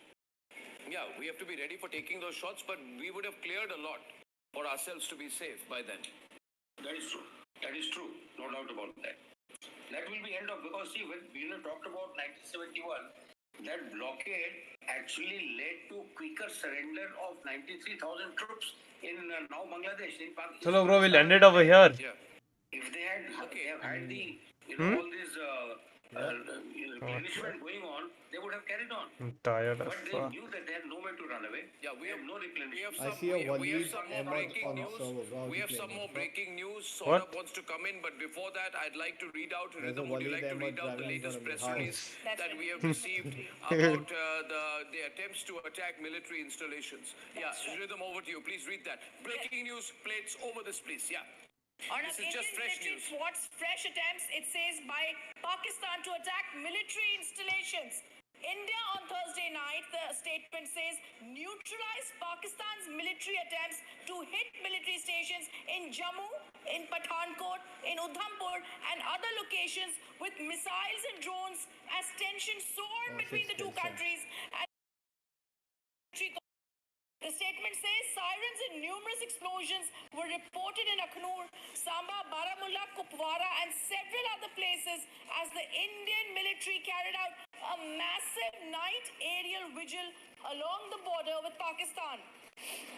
Yeah, we have to be ready for taking those shots, but we would have cleared a lot for ourselves to be safe by then. That is true. That is true. No doubt about that. That will be end of, because see, when we talked about 1971, that blockade actually led to quicker surrender of 93,000 troops in now Bangladesh. In Pakistan. Chalo bro, we'll end it over here. Yeah. If they had had the all these replenishment going on, they would have carried on. I'm tired But as they fuck. knew that they had nowhere to run away. Yeah, we have no replenishment. I see a Waleed Ahmad breaking on the news. server, bro. We have some more breaking news. What? Saurabh wants to come in, but before that, I'd like to read out. There's a Rhythm, would you like Waleed to read Ahmad out the driving in latest front of press me. release How? that we have received about the attempts to attack military installations? Yeah, Rhythm, over to you. Please read that. Breaking news plates over this, please. Yeah. Arnab, This is just Indian fresh military news. thwarts fresh attempts, it says, by Pakistan to attack military installations. India on Thursday night, the statement says, neutralized Pakistan's military attempts to hit military stations in Jammu, in Pathankot, in Udhampur, and other locations with missiles and drones as tensions soared between the two countries. And the statement says sirens and numerous explosions were reported in Akhnur, Samba, Baramulla, Kupwara, and several other places as the Indian military carried out a massive night aerial vigil along the border with Pakistan.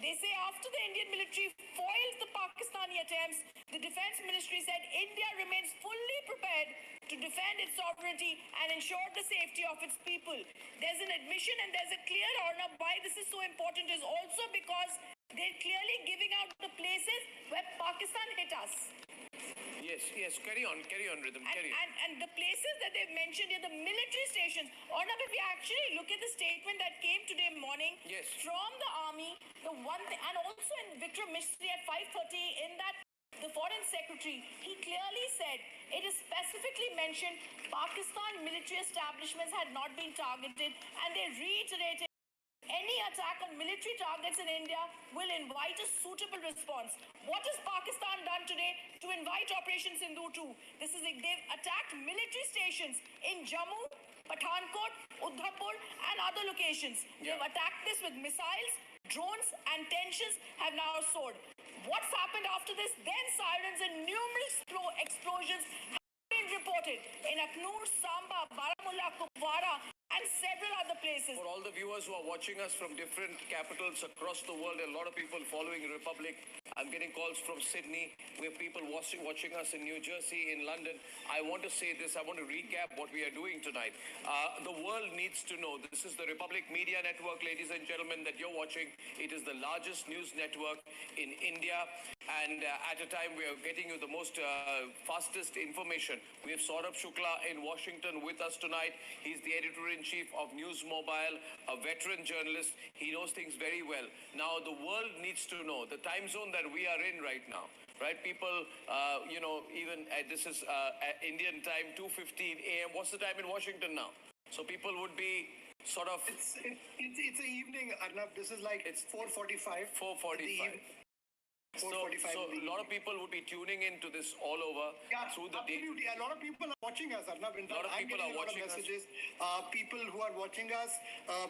They say after the Indian military foiled the Pakistani attempts, the Defense Ministry said India remains fully prepared to defend its sovereignty and ensure the safety of its people. There's an admission and there's a clear Arnab why this is so important is also because they're clearly giving out the places where Pakistan hit us. Yes, carry on, Rhythm, carry on. And the places that they've mentioned here, the military stations. Arnab, if you actually look at the statement that came today morning from the army, the one thing, and also in Vikram Mistry at 5:30 in that, the foreign secretary, he clearly said it is specifically mentioned Pakistan military establishments had not been targeted, and they reiterated any attack on military targets in India will invite a suitable response. What has Pakistan done today to invite Operation Sindoor 2? They've attacked military stations in Jammu, Pathankot, Udhampur, and other locations. They've attacked this with missiles, drones, and tensions have now soared. What's happened after this? Then sirens and numerous explosions have been reported in Akhnur, Samba, Baramulla, Kupwara, and several other places. For all the viewers who are watching us from different capitals across the world, a lot of people following Republic, I'm getting calls from Sydney. We have people watching us in New Jersey, in London. I want to say this. I want to recap what we are doing tonight. The world needs to know. This is the Republic Media Network, ladies and gentlemen, that you're watching. It is the largest news network in India. And at a time, we are getting you the most fastest information. We have Saurabh Shukla in Washington with us tonight. He's the editor-in-chief of News Mobile, a veteran journalist. He knows things very well. Now, the world needs to know the time zone that we are in right now. Right, people, even this is Indian time, 2:15 a.m. What's the time in Washington now? So people would be sort of... It's the evening, Arnab. This is like it's 4:45. 4:45. So a lot of people would be tuning in to this all over through the day. Absolutely. A lot of people are watching us, Arnab. In fact, I'm getting a lot of messages. People who are watching us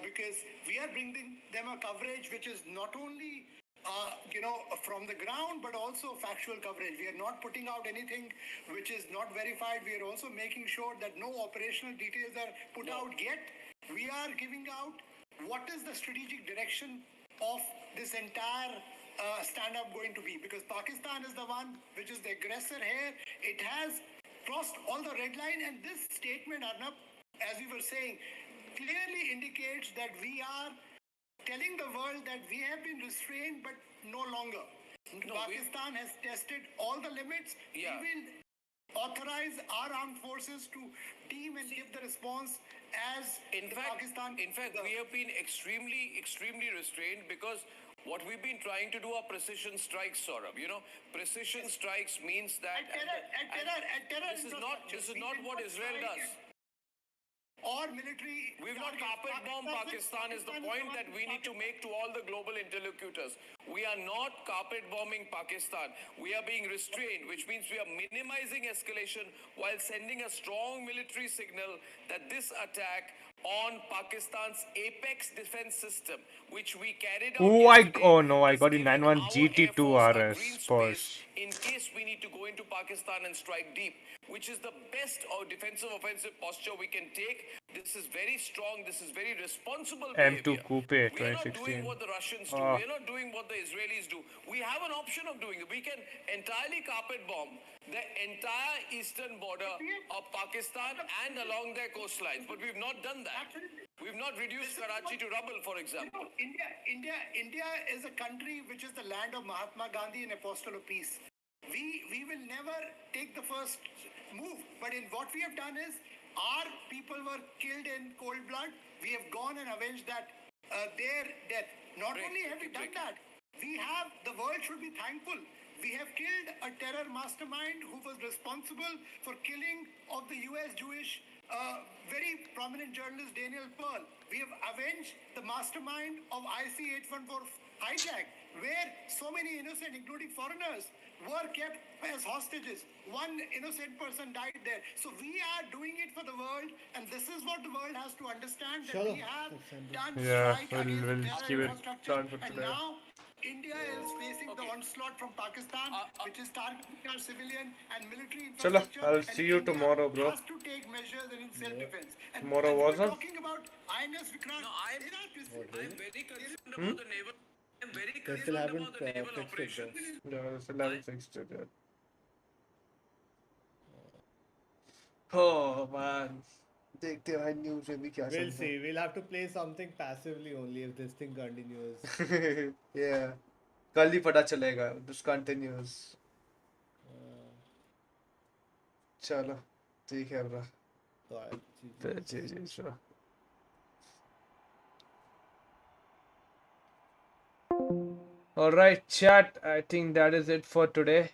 because we are bringing them a coverage which is not only from the ground, but also factual coverage. We are not putting out anything which is not verified. We are also making sure that no operational details are put out yet. We are giving out what is the strategic direction of this entire stand-up going to be, because Pakistan is the one which is the aggressor here. It has crossed all the red line, and this statement, Arnab, as we were saying, clearly indicates that we are telling the world that we have been restrained, but no longer. Pakistan has tested all the limits. We will authorize our armed forces to team and give the response as Pakistan. In fact, we have been extremely restrained because what we've been trying to do are precision strikes, Saurabh. Precision strikes means that this is not what Israel does. Or military. We've not carpet bombed Pakistan is the point that we need to make to all the global interlocutors. We are not carpet bombing Pakistan. We are being restrained, which means we are minimizing escalation while sending a strong military signal that this attack on Pakistan's apex defense system, which we carried out I got the 91 GT2 RS Porsche. in case we need to go into Pakistan and strike deep, which is the best defensive offensive posture we can take. This is very strong. This is very responsible behavior. M2 Coupe We are not 2016. doing what the Russians do. We are not doing what the Israelis do. We have an option of doing it. We can entirely carpet bomb the entire eastern border of Pakistan and along their coastlines. But we've not done that. We've not reduced Karachi to rubble, for example. India is a country which is the land of Mahatma Gandhi and Apostle of Peace. We will never take the first move. But in what we have done is, our people were killed in cold blood. We have gone and avenged their death. Not only have we done that, the world should be thankful. We have killed a terror mastermind who was responsible for killing of the US Jewish very prominent journalist Daniel Pearl. We have avenged the mastermind of IC-814 hijack, where so many innocent, including foreigners, were kept as hostages. One innocent person died there. So we are doing it for the world, and this is what the world has to understand, that we have done strike against we'll terror keep it infrastructure, done for and today. now India is facing the onslaught from Pakistan, which is targeting our civilian and military Chalo, infrastructure. I'll see you tomorrow, bro. Has to take measures in self-defense. And Tomorrow was we're it? talking about INS Vikrant. I'm very concerned about the naval. I'm very They concerned still haven't about the naval fixed it operations. though. No, they still haven't fixed it yet. Oh man. देखते हैं news में भी क्या चल We'll see. We'll have to play something passively only if this thing continues. रहा है. Yeah. कल ही पता चलेगा. This continues. चलो ठीक है bro. Ji sure. All right, chat. I think that is it for today.